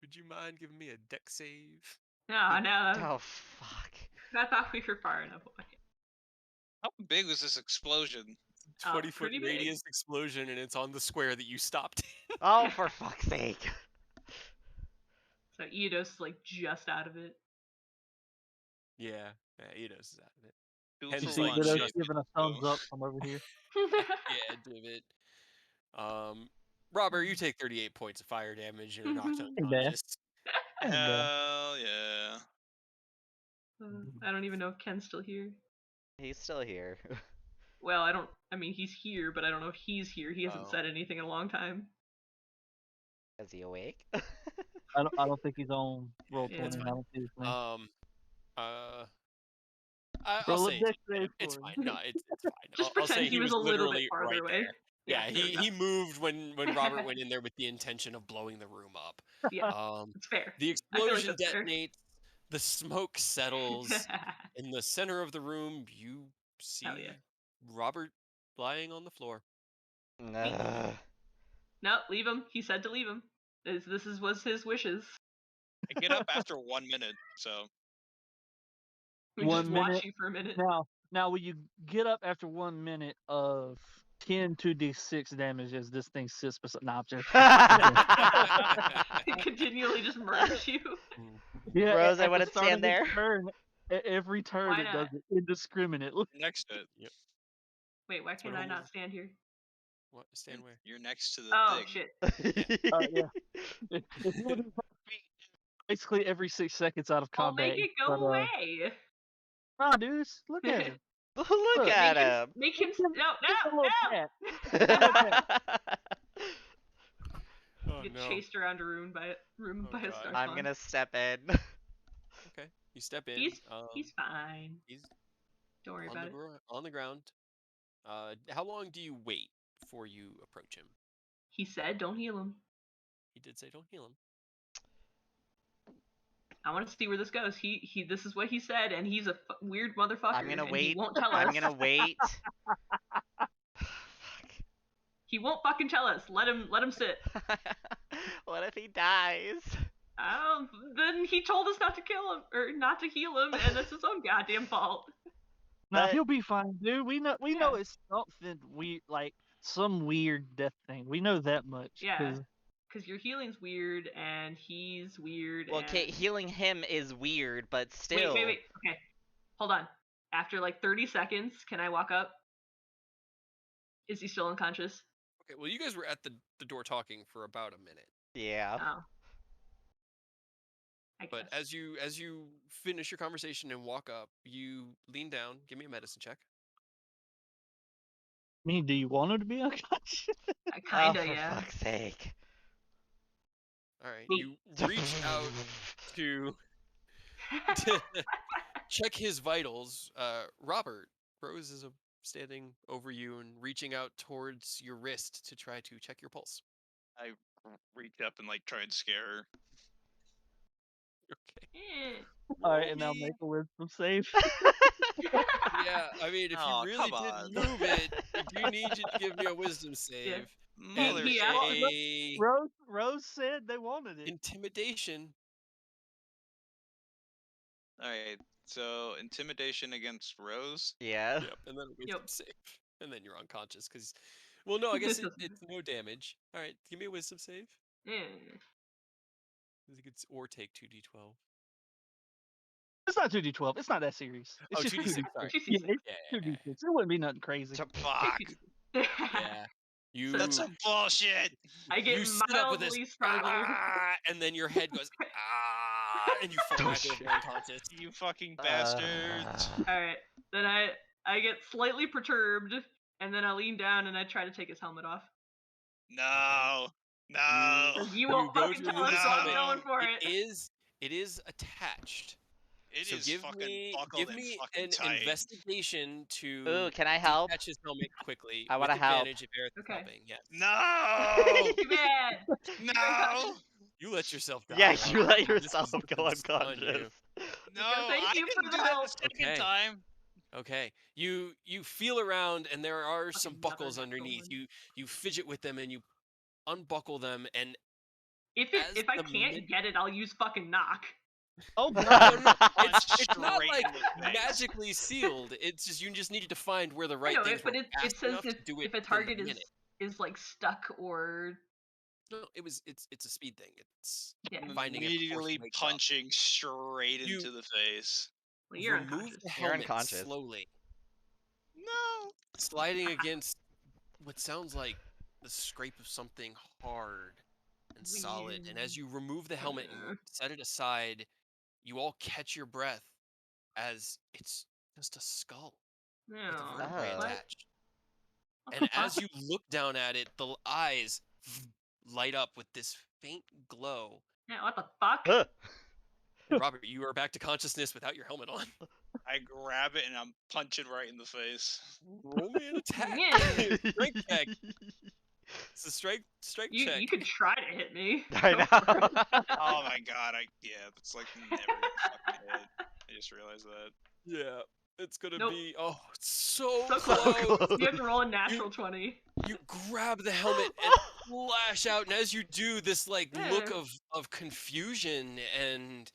Would you mind giving me a deck save? No, no. Oh fuck. I thought we were far enough away. How big was this explosion? 20-foot pretty big. radius explosion, and it's on the square that you stopped. Oh, for fuck's sake. So Eidos like just out of it. Yeah, Eidos is out of it. Two Hence, You for see like, one. Widow's just- giving a thumbs up from over here. Yeah, divot. Robert, you take 38 points of fire damage and are knocked Hey, man. unconscious. Hey, man. Hell yeah. I don't even know if Ken's still here. He's still here. Well, I mean, he's here, but I don't know if he's here. He hasn't Oh. said anything in a long time. Is he awake? I don't think he's on roll Yeah. 20. It's I fine. don't see his name. I'll Roll a say dex it's fine. save It's for fine. him. No, it's fine. Just I'll say pretend he was a little bit literally farther right away. there. Yeah, there we he go. moved when Robert went in there with the intention of blowing the room up. Yeah, Um, it's fair. the I feel like explosion that's fair. detonates. The smoke settles. In the center of the room, you see Hell yeah. Robert lying on the floor. Ugh. No, leave him. He said to leave him. Was his wishes. I get up after 1 minute, so We 1 just watch minute. you for a minute. Now, will you get up after 1 minute of 10 2d6 damage as this thing sits beside? Nah, I'm just. It continually just murders you. Yeah, Rose, I at the wouldn't start stand of this there. turn, at every turn Why it does not? it indiscriminately. next to it. Wait, why what can't I almost- not stand here? What? Stand where? You're next to the Oh, thing. shit. Yeah. If you would have basically every 6 seconds out of I'll combat. make it go but, away. Nah, dudes, look at him. Look Look, at Make him. He's a No! little cat. Oh Get no. chased around a room by Oh, a God. star I'm spawn. gonna step in. Okay, you step in. He's fine. He's Don't worry on about the it. on the ground. How long do you wait before you approach him? He said, "Don't heal him." He did say don't heal him. I want to see where this goes. This is what he said, and he's a weird motherfucker. I'm gonna and wait. He won't tell us. I'm gonna wait. Fuck. He won't fucking tell us. Let him sit. What if he dies? Then he told us not to kill him or not to heal him, and that's his own goddamn fault. Nah, But- he'll be fine, dude. We know Yeah. it's something weird, like some weird death thing. We know that much. Yeah. Because your healing's weird, and he's weird. Well, and... okay, healing him is weird, but still. Wait. Okay, hold on. After like 30 seconds, can I walk up? Is he still unconscious? Okay, well, you guys were at the door talking for about a minute. Yeah. Oh. I guess. But as you finish your conversation and walk up, you lean down. Give me a medicine check. I mean, do you want him to be unconscious? Kinda, Oh, for yeah. fuck's sake. All right, Neat. you reach out to check his vitals. Robert, Rose is standing over you and reaching out towards your wrist to try to check your pulse. I reach up and like try and scare her. Okay. All right, and now make a wisdom save. Yeah, I mean, if Oh, you really come did on. move it, I do need you to give me a wisdom save. Mother he shit. asked- A Rose said they wanted it. intimidation. Alright, so intimidation against Rose. Yeah. Yep, and then a wisdom Yep. save, and then you're unconscious. Because, well, no, I guess Doesn't it's no damage. All right, give me a wisdom save. Yeah. Or take 2d12. It's not 2d12. It's not that serious. It's Oh, just 2d6, 2d6. sorry. Yeah, it's Yeah, 2d6. It wouldn't be nothing crazy. Fuck. yeah. You So- That's some bullshit. I get you sit up with this mildly startled. and then your head goes and you fall Oh, back shit. over unconscious. You fucking bastards. Alright, then I get slightly perturbed, and then I lean down and I try to take his helmet off. No. No. Because you You won't go fucking to kill remove us, his so I'm helmet. going for it. It is attached. It So is give fucking me buckled and fucking an tight. investigation Ooh, to can I help? detach his helmet quickly I with wanna help. advantage if Aerith is Okay. helping. Yes. No. Too bad. You're No. unconscious. You let yourself die. Yeah, you Robert. let This yourself is go gonna stun you. unconscious. No. Thank I you didn't for do the that help. the second Okay. time. Okay. You feel around and there are some Fucking buckles another natural underneath. one. You fidget with them and you unbuckle them, and as If I the can't get it, I'll use fucking knock. Oh no, god. no, Punch it's not straight like in the face. magically sealed. It's just you just needed to find where the I right know things it, but were fast it says enough to do it if a within the target minute. is like stuck or No, it's a speed thing. It's yeah. finding it before he Immediately wakes up. punching straight You into the face. Well, you're remove unconscious. the You're helmet unconscious. slowly, No. sliding against what sounds like the scrape of something hard and solid. And as you remove the helmet and set it aside, you all catch your breath as it's just a skull with a No. vertebrae Oh. What? attached. What And the fuck? as you look down at it, the eyes light up with this faint glow. Yeah, what the fuck? Huh. And Robert, you are back to consciousness without your helmet on. I grab it and I'm punching right in the face. Roll me an attack. Yeah. Strength check. It's a strength check. You could try to hit me. I Go for it. know. Oh my god, that's like never gonna fucking hit. I just realized that. Yeah, it's gonna Nope. be it's so, So So close. close. You have to roll a natural 20. You grab the helmet and lash out, and as you do, this like look Yeah. of confusion and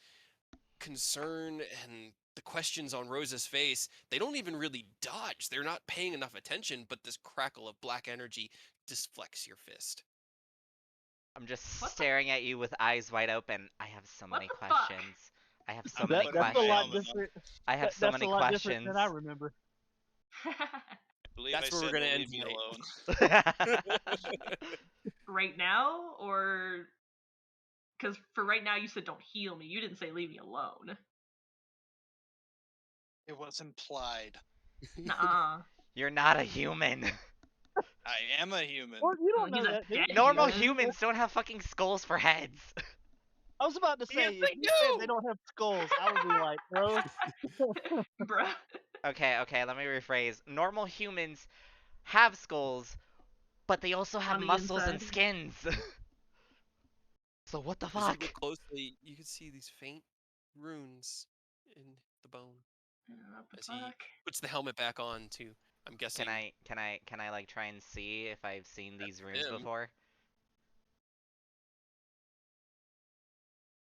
concern and the questions on Rosa's face, they don't even really dodge. They're not paying enough attention, but this crackle of black energy deflects your fist. I'm just What the- staring at you with eyes wide open. I have so What many the fuck? questions. I have so I'm many putting That's my a lot helmet questions. on. different. I have so That's many a lot different questions. than I remember. I believe That's I where we're said gonna to end leave me tonight. alone. Right now, or because for right now you said don't heal me. You didn't say leave me alone. It was implied. Nuh-uh. You're not a human. I am a human. Well, you Well, don't he's know a that, dude. dead Normal human. humans don't have fucking skulls for heads. I was about to Yes, say, if they you said they do! don't have skulls, I would be like, bro. Bruh. Okay, let me rephrase. Normal humans have skulls, but they also have On the muscles and inside. skins. So what the As you fuck? look closely, you can see these faint runes in the bone. What the As he fuck? puts the helmet back on too. I'm guessing Can I like try and see if I've seen these runes him. before?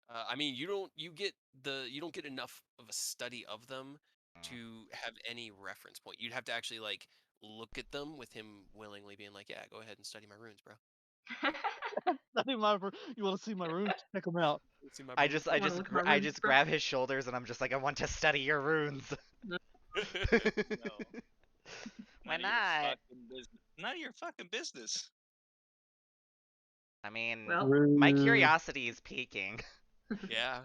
I mean, you don't get enough of a study of them to have any reference point. You'd have to actually like look at them with him willingly being like, "Yeah, go ahead and study my runes, bro." You want to see my runes? Check them out. See my I runes, just I Wanna just look at my I runes, just bro? grab his shoulders and I'm just like, I want to study your runes. No. Why None of your not? fucking business. None of your fucking business. I mean, Well, my Rude. curiosity is peaking. Yeah.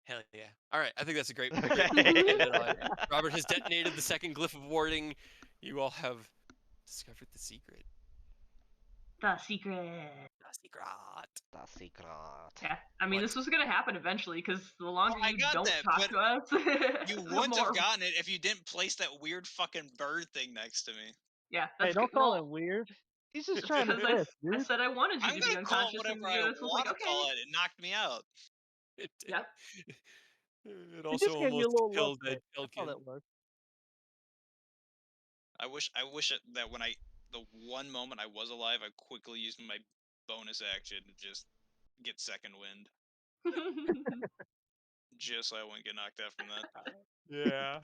Hell yeah. All right, I think that's a great Okay. way to end it on. Robert has detonated the second glyph of warding. You all have discovered the secret. the secret. The secret. The secret. Yeah, I mean, What? this was gonna happen eventually, because the longer I you got don't that, talk but to us, you the wouldn't have more. gotten it if you didn't place that weird fucking bird thing next to me. Yeah, Hey, that's don't good. call Well, him weird. He's just it's trying to because test, I dude. said I wanted you I'm to be gonna call it unconscious, whatever and I you just was want like, to okay. call it. It knocked me out. It did. Yep. It He also just gave you a almost little love killed kick. That's all Elkin. that was. I wish that when the one moment I was alive, I quickly used my bonus action to just get second wind, just so I wouldn't get knocked out from that. Yeah.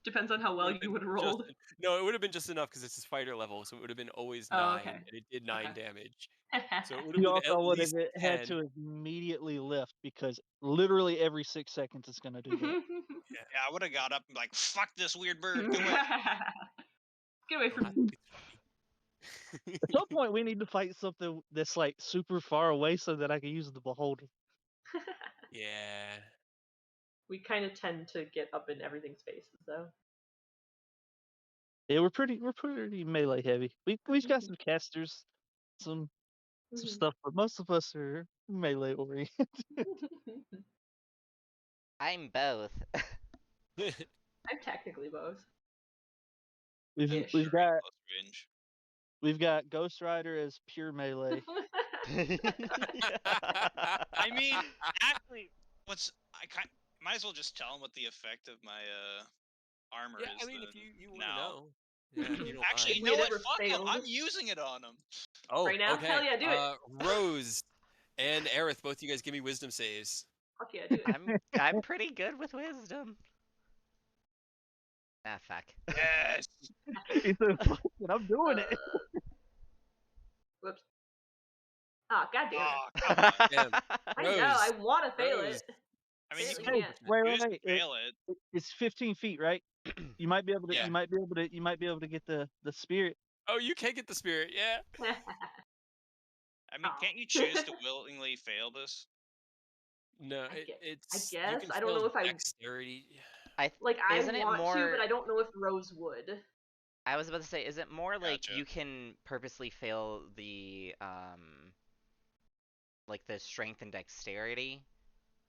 Depends on how well Would've you been would have just rolled. no, it would have been just enough because it's his fighter level, so it would have been always Oh, 9, okay. and it did 9 Okay. damage. So it would have You been also at would have least had 10. to immediately lift because literally every 6 seconds it's going to do that. Yeah, I would have got up and like, fuck this weird bird, get away. Get away No, from I me. think it's funny. At some point, we need to fight something that's like super far away so that I can use the beholder. Yeah. We kind of tend to get up in everything's faces, though. Yeah, we're pretty melee heavy. We've got some casters, some stuff, but most of us are melee oriented. I'm both. I'm technically both. We've Ish. we've got Close range. we've got Ghost Rider as pure melee. I mean, actually, might as well just tell him what the effect of my armor Yeah, is. I mean, if then you want to now. know. Yeah, if you don't Actually, mind. you we know had what? ever Fuck him. failed. I'm using it on him. Oh, Right now? okay. Hell yeah, do it. Rose and Aerith, both you guys give me wisdom saves. Fuck yeah, do it. I'm pretty good with wisdom. Ah, fuck. Yes. He said, "Fuck it, I'm doing it." Whoops. Ah, god damn it. Oh, come on. Damn. I know, I Rose. want to fail Rose. it. I mean, you Fail it, can you Hey, can't. choose to wait. fail it. It's 15 feet, right? You might be able to. Yeah. You might be able to get the spirit. Oh, you can get the spirit. Yeah. I mean, Aw. can't you choose to willingly fail this? No, I it's you guess. can I don't fail know if I dexterity. like. I Isn't it want to, but more? I don't know if Rose would. I was about to say, is it more like Gotcha. you can purposely fail like the strength and dexterity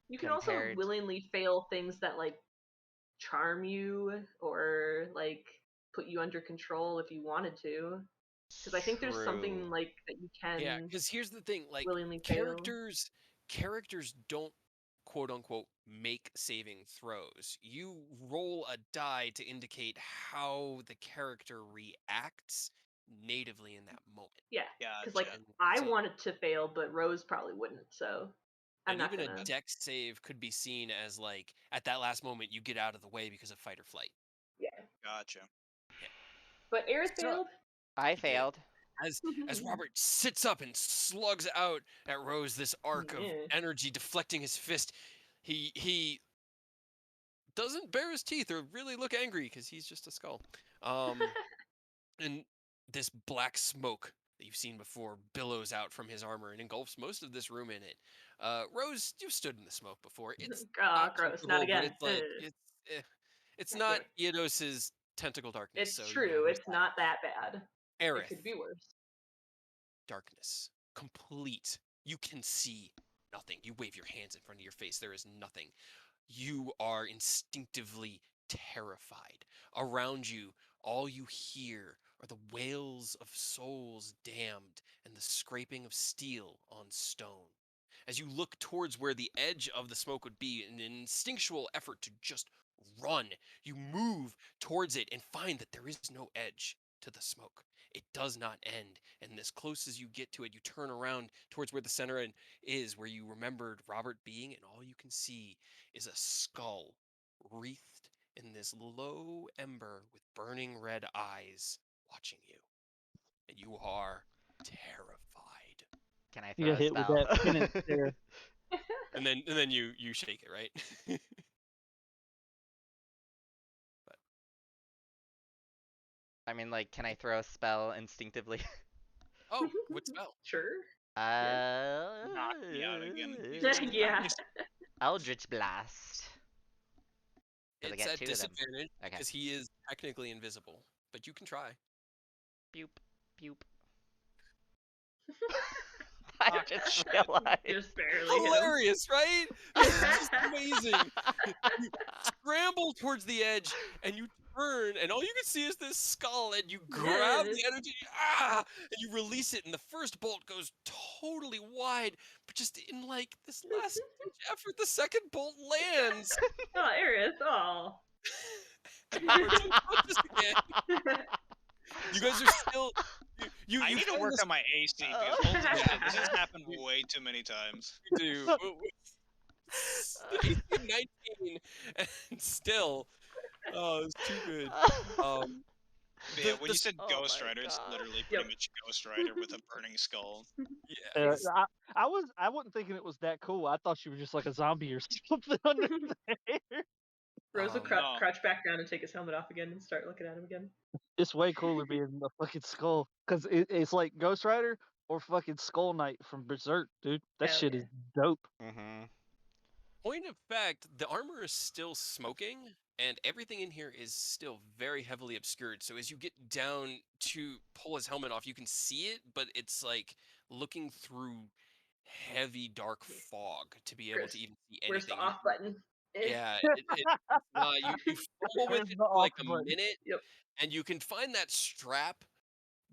You can also compared? willingly fail things that like charm you or like put you under control if you wanted to. Because I think there's something True. like that you Yeah, can because here's the thing, like willingly fail. characters don't quote unquote make saving throws. You roll a die to indicate how the character reacts natively in that moment. Yeah, because like Gotcha. And I so wanted to fail, but Rose probably wouldn't. So I'm and not even a gonna. dex save could be seen as like at that last moment you get out of the way because of fight or flight. Yeah, Gotcha. but Aerith So failed. I he did. failed. As Robert sits up and slugs out at Rose this arc of Yeah. energy deflecting his fist, he doesn't bare his teeth or really look angry because he's just a skull. And this black smoke that you've seen before billows out from his armor and engulfs most of this room in it. Rose, you've stood in the smoke before. It's Ah, not gross. Not comfortable, but again. it's like it's God damn not it. Eidos's tentacle darkness. It's So true. there's It's that. not that bad. It Aerith, could be worse. darkness, complete. You can see nothing. You wave your hands in front of your face. There is nothing. You are instinctively terrified. Around you, all you hear are the wails of souls damned and the scraping of steel on stone. As you look towards where the edge of the smoke would be, in an instinctual effort to just run, you move towards it and find that there is no edge to the smoke. It does not end, and as close as you get to it, you turn around towards where the center end is, where you remembered Robert being, and all you can see is a skull wreathed in this low ember with burning red eyes watching you. And you are terrified. Can I You throw got a hit with spell? that penance there. And then you shake it, right? But I mean, like, can I throw a spell instinctively? oh, what spell? Sure. Knock me out again. Yeah. Eldritch Blast. Does I It's get at 2 of them? disadvantage Okay. because he is technically invisible, but you can try. Boop. Boop. I just realized. Just barely hit him. Hilarious, right? This is just amazing. You scramble towards the edge and you turn, and all you can see is this skull, and you grab the energy, and you release it, and the first bolt goes totally wide, but just in like this last effort, the second bolt lands. Oh, Aerith. Oh. And Robert's unconscious again. You guys are still. I You need to find work this on my AC because holy shit, this has happened way too many times. do. The AC of 19, and still, oh, it's too good. But yeah, when you The said Oh Ghost my Rider, it's God. literally Yep. pretty much Ghost Rider with a burning skull. yeah, I wasn't thinking it was that cool. I thought she was just like a zombie or something under there. Rose will No. crouch back down and take his helmet off again and start looking at him again. It's way cooler being a fucking skull because it's like Ghost Rider or fucking Skull Knight from Berserk, dude. That Hell shit yeah. is dope. Mm-hmm. point of fact, the armor is still smoking, and everything in here is still very heavily obscured. So as you get down to pull his helmet off, you can see it, but it's like looking through heavy dark fog to be able Chris, to even see where's the anything. off button? Yeah, it's not. You fumble with Where's it the for like off a button? minute, Yep. and you can find that strap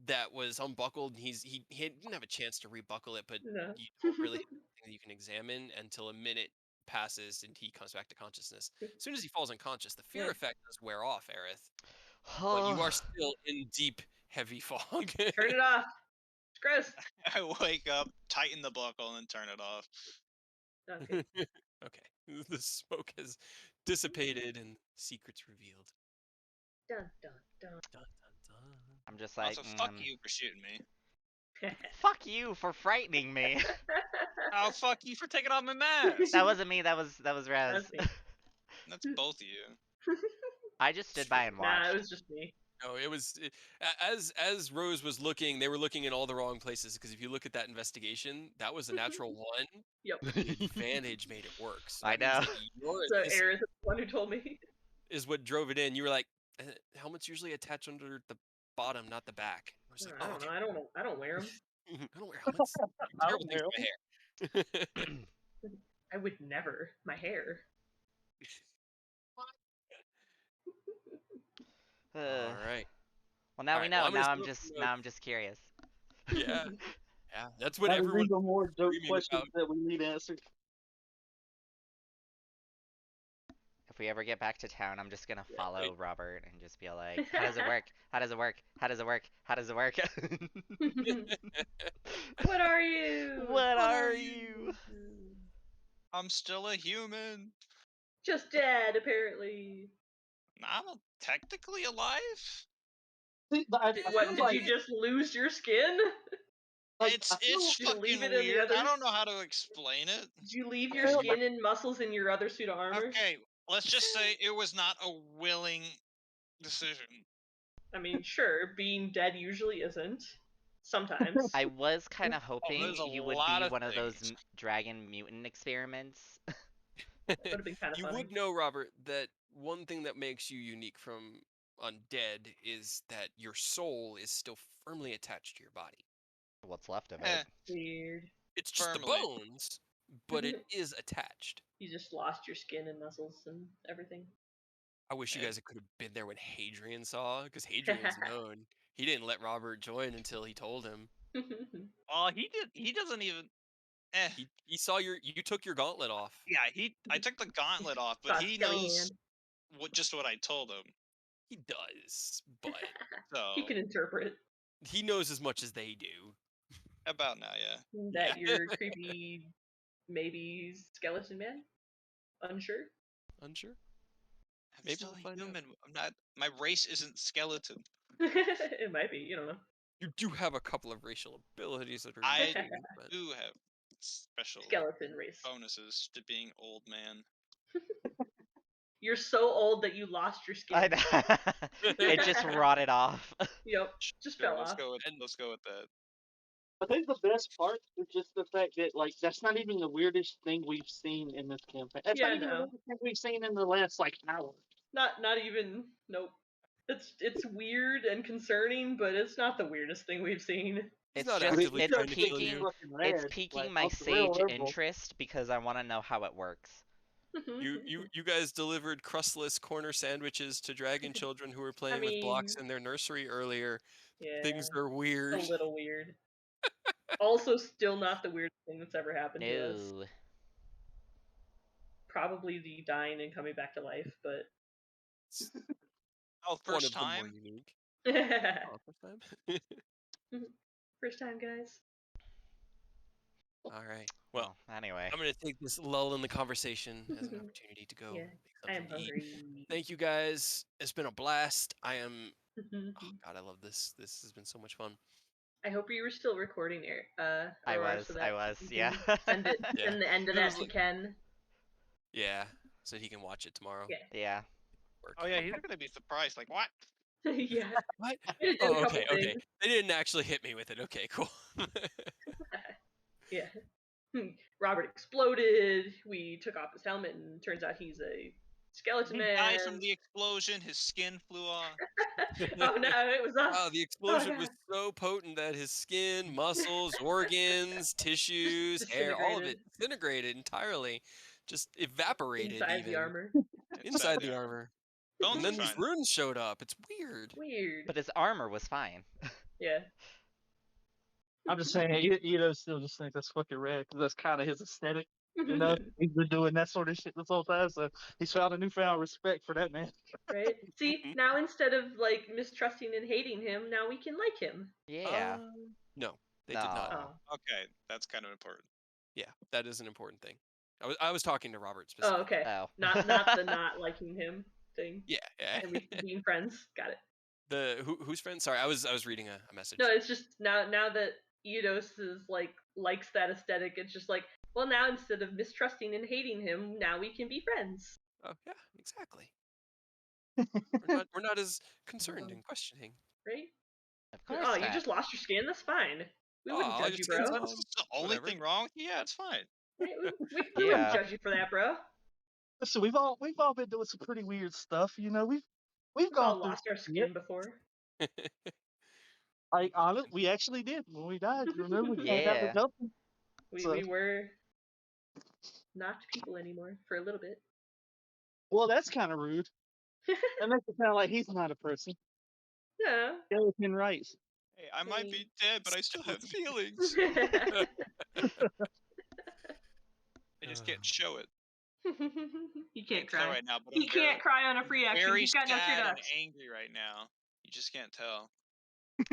that was unbuckled. And he didn't have a chance to rebuckle it, but No. you don't really have anything that you can examine until a minute passes and he comes back to consciousness. As soon as he falls unconscious, the fear Yeah. effect does wear off, Aerith, but you are still in deep, heavy fog. Turn it off. It's gross. I wake up, tighten the buckle, and then turn it off. Okay. Okay, the smoke has dissipated and secrets revealed. Dun dun dun. Dun, dun, dun. I'm just like, Also, fuck you for shooting me. fuck you for frightening me. Oh, fuck you for taking off my mask. That wasn't me. That was Raz. That's me. That's both of you. I just stood by and watched. Nah, it was just me. No, as Rose was looking, they were looking in all the wrong places because if you look at that investigation, that was a natural one. Yep. The advantage made it work. So I that means know. that your So assist Aerith is the one who told me. is what drove it in. You were like, helmets usually attach under the bottom, not the back. I was like, I don't okay. know. I don't know. I don't wear them. I don't wear helmets. Do I terrible don't things wear to my hair. I would never. My hair. All right. Well, now All we right, know. well, I'm gonna Now sum I'm up just some notes. curious. Yeah, yeah. That's what Gotta everyone think of more dope dreaming questions about. that we need answered. If we ever get back to town, I'm just gonna follow Robert and just be like, "How does it work? How does it work? How does it work? How does it work?" What are you? What are you? I'm still a human. Just dead, apparently. I'm technically alive. See, but I What? feel Did like, you just lose your skin? It's I feel, Did you leave fucking it in the weird. I others? don't know how to explain it. Did you leave I your feel skin and muscles in your other suit of armor? Okay, let's just say it was not a willing decision. I mean, sure, being dead usually isn't. Sometimes. I was kind of hoping there's a you would lot be of one of those things. dragon mutant experiments. That would have been kind of You funny. would know, Robert, that one thing that makes you unique from undead is that your soul is still firmly attached to your body. What's left of Eh, it? Weird. It's just the firmly. bones, but it is attached. You just lost your skin and muscles and everything. I wish you Eh. guys could have been there when Hadrian saw, because Hadrian's known. He didn't let Robert join until he told him. Oh, he doesn't even. Eh. He saw you took your gauntlet off. Yeah, I took the gauntlet off, but Saw he Skelly knows hand. just what I told him. He does, but So He can interpret he knows as much as they do. about now, yeah. that you're creepy, maybe skeleton man. Unsure. Unsure? I'm Maybe still we'll a find out. human. I'm not. My race isn't skeleton. It might be. You don't know. You do have a couple of racial abilities that are I interesting, but do have special Skeleton race. bonuses to being old man. You're so old that you lost your skin. I know. It just rotted off. Yep. Just Sure, fell let's off. go with that. I think the best part is just the fact that like that's not even the weirdest thing we've seen in this campaign. That's Yeah, not even the no. weirdest thing we've seen in the last like hour. Not even. Nope. It's weird and concerning, but it's not the weirdest thing we've seen. he's It's not just actively it's trying to kill piquing you. it's piquing my sage interest because I want to know how it works. You guys delivered crustless corner sandwiches to dragon children who were playing with blocks in their nursery earlier. Yeah. Things are weird. A little weird. Also, still not the weirdest thing that's ever happened to us. No. Probably the dying and coming back to life, but Oh, One first of the more time. unique. Oh, first time? first time, guys. All right. Well, anyway. I'm going to take this lull in the conversation as an opportunity to go Yeah, make I am something to eat. hungry. Thank you guys. It's been a blast. I am. Oh God, I love this. This has been so much fun. I hope you were still recording, Aurora, I was, so that you yeah. can send it. Yeah. Send the end of It that was to like- Ken. Yeah, so he can watch it tomorrow. Yeah. Yeah. Work. Oh yeah, he's gonna be surprised. Like what? Yeah. What? We did Oh, a couple okay, things. okay. They didn't actually hit me with it. Okay, cool. Yeah. Robert exploded. We took off his helmet, and turns out he's a Skeleton He Man. died from the explosion. His skin flew off. Oh no, it was us. Wow, the Oh, explosion was God. so potent that his skin, muscles, organs, tissues, hair, all of it Disintegrated. disintegrated entirely. Just evaporated Inside the even armor. inside the armor. Bones And are then these fine. runes showed up. It's weird. Weird. But his armor was fine. Yeah. I'm just saying, still just think that's fucking rad because that's kind of his aesthetic. He's been doing that sort of shit this whole time, so he's found a newfound respect for that man. Right? See, now instead of like mistrusting and hating him, now we can like him. Yeah. No, they did not. No. Oh. Okay, that's kind of important. Yeah, that is an important thing. I was talking to Robert Oh, specifically. okay. Oh. Not the not liking him thing. Yeah, yeah. And we being friends. Got it. Who's friend? Sorry, I was reading a message. No, it's just now that Eidos is likes that aesthetic, it's just like, well, now instead of mistrusting and hating him, now we can be friends. Oh yeah, exactly. we're not as concerned and questioning. Right? Of course Oh, not. you just lost your skin? That's fine. We wouldn't judge your you, skin's bro. on. This is the only Whatever. thing wrong. Yeah, it's fine. Right? We wouldn't Yeah. judge you for that, bro. Listen, we've all been doing some pretty weird stuff. We've We've gone all through lost our some skin before. honest, we actually did when we died. Remember, we came out Yeah. the dumpster. We were not people anymore for a little bit. Well, that's kind of rude. That makes it sound like he's not a person. Yeah. Skeleton rights. Hey, I might be dead, but I still have feelings. You I just can't show it. can't tell cry. right now, but He I'm can't cry on a free action. very He's got no sad and ducks. angry right now. You just can't tell.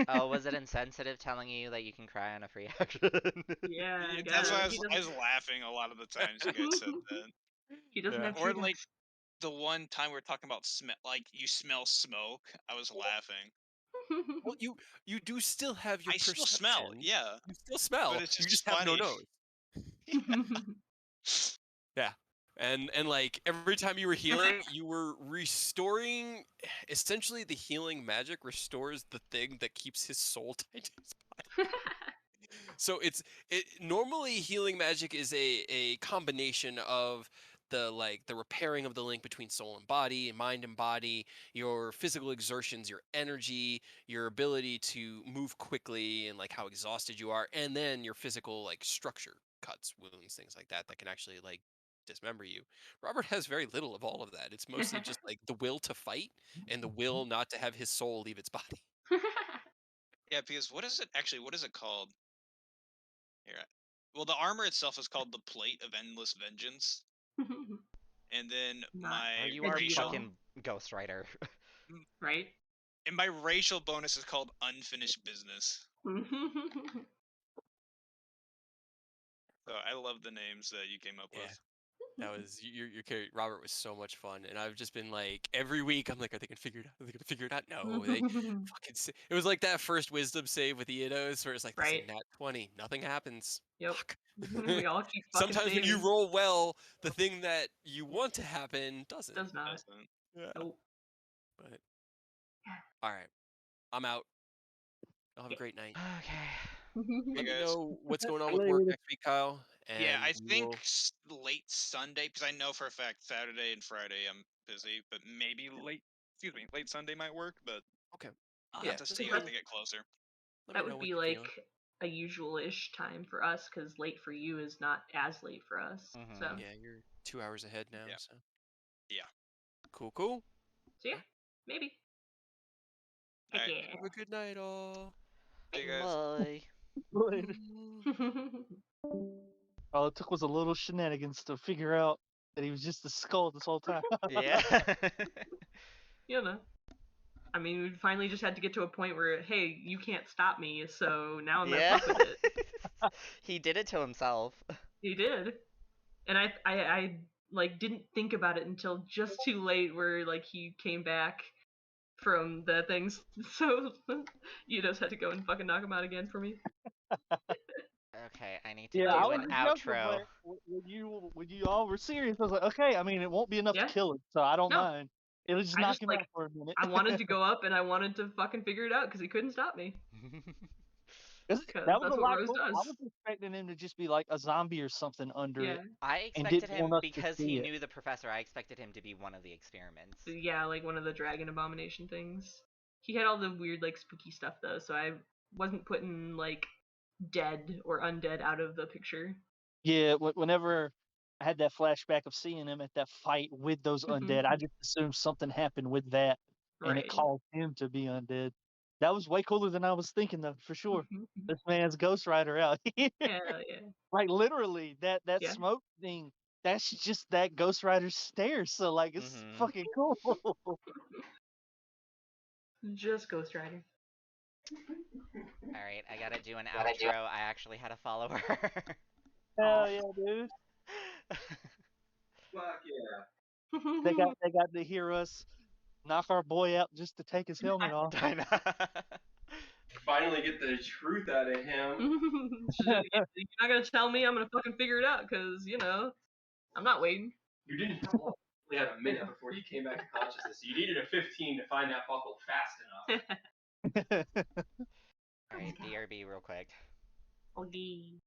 Oh, was it insensitive telling you that you can cry on a free action? Yeah, I That's why guess. I was laughing a lot of the times you guys said that. He doesn't have Or true like ducks. the one time we were talking about like you smell smoke. I was laughing. Well, you do still have your I perception. still smell, yeah. You still smell. But it's You just just have no funny. nose. Yeah. And like every time you were healing, you were restoring essentially the healing magic restores the thing that keeps his soul tied to his body. So normally healing magic is a combination of the repairing of the link between soul and body, mind and body, your physical exertions, your energy, your ability to move quickly and like how exhausted you are, and then your physical like structure, cuts, wounds, things like that can actually like dismember you. Robert has very little of all of that. It's mostly just like the will to fight and the will not to have his soul leave its body. Yeah, because what is it called? Here, well, the armor itself is called the Plate of Endless Vengeance. And then my You are racial fucking Ghost Rider. Right? and my racial bonus is called Unfinished Business. So I love the names that you came up with. That was your character. Robert was so much fun, and I've just been like every week. I'm like, are they gonna figure it out? Are they gonna figure it out? No, they fucking. It was like that first wisdom save with Eidos, where it's like, Right. nat 20, nothing happens. Yep. Fuck. We all keep fucking Sometimes when you saving. roll well, the thing that you want to happen doesn't. Does not. Yeah. Nope. But all right, I'm out. I'll have a great night. Okay. Let me guys. know what's going on with work next week, Kyle. And Yeah, I we think will- late Sunday, because I know for a fact Saturday and Friday I'm busy, but maybe late Sunday might work, but Okay. I'll Yeah, have to just see let as me they get closer. let That me know would what be you're feeling. like a usual-ish time for us, because late for you is not as late for us. So Yeah, you're 2 hours ahead now. Yeah. So Yeah. cool. yeah, maybe. All right. Yeah. Have a good night, all. See you guys. Bye. Later. All it took was a little shenanigans to figure out that he was just a skull this whole time. Yeah. You know. I mean, we finally just had to get to a point where, hey, you can't stop me, so now I'm gonna Yeah. fuck with it. He did it to himself. He did, and I like didn't think about it until just too late, where like he came back from the things, so you just had to go and fucking knock him out again for me. Okay, I need to Yeah, do I was an just joking, outro. but when you all were serious, I was like, okay, I mean, it won't be enough Yeah. to kill him, so I don't No. mind. It'll just I knock just, him like, out for a minute. I wanted to go up and I wanted to fucking figure it out because he couldn't stop me. 'Cause because that was a that's what lot Rose cooler. I does. was expecting him to just be like a zombie or something under it Yeah. I and expected didn't want him us to because he see it. knew the professor. I expected him to be one of the experiments. Yeah, like one of the dragon abomination things. He had all the weird like spooky stuff though, so I wasn't putting like dead or undead out of the picture. Yeah, whenever I had that flashback of seeing him at that fight with those undead, I just assumed something happened with that, and it Right. caused him to be undead. That was way cooler than I was thinking, though, for sure. Mhm, mhm. This man's Ghost Rider out here. Yeah, yeah, Like literally, that yeah. smoke thing, that's just that Ghost Rider's stairs. So like, it's Mm-hmm. fucking cool. Just Ghost Rider. All right, I gotta do an outro. I actually had a follower. Hell yeah, dude! Fuck yeah. They got to hear us knock our boy out just to take his helmet off. I know. Finally get the truth out of him. You're not gonna tell me. I'm gonna fucking figure it out because I'm not waiting. You didn't have long. You only had a minute before you came back to consciousness. You needed a 15 to find that buckle fast enough. All right, BRB real quick. Okay.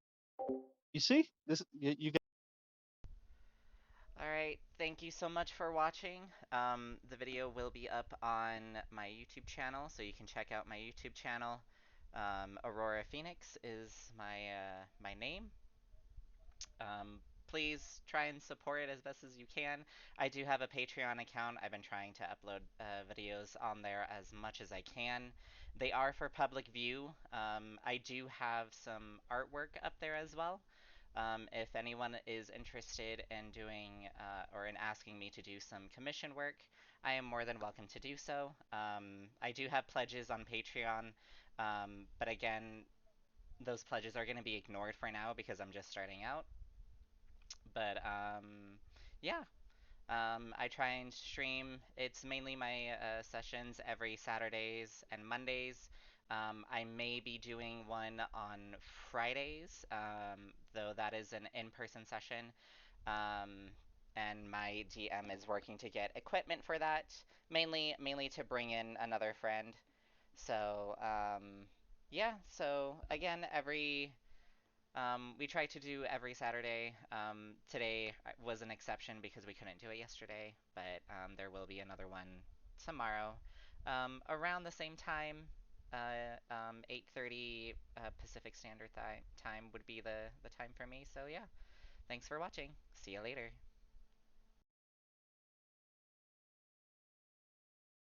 You see this? You got All right, thank you so much for watching. The video will be up on my YouTube channel, so you can check out my YouTube channel. Aurora Phoenix is my name. Please try and support it as best as you can. I do have a Patreon account. I've been trying to upload videos on there as much as I can. They are for public view. I do have some artwork up there as well. If anyone is interested in doing or in asking me to do some commission work, I am more than welcome to do so. I do have pledges on Patreon, but again, those pledges are going to be ignored for now because I'm just starting out. But yeah, I try and stream. It's mainly my sessions every Saturdays and Mondays. I may be doing one on Fridays, though that is an in-person session. Um, and my DM is working to get equipment for that, mainly to bring in another friend. So yeah. So again, we try to do every Saturday. Today was an exception because we couldn't do it yesterday, but there will be another one tomorrow, around the same time. 8:30 Pacific Standard Time would be the time for me. So yeah, thanks for watching. See you later.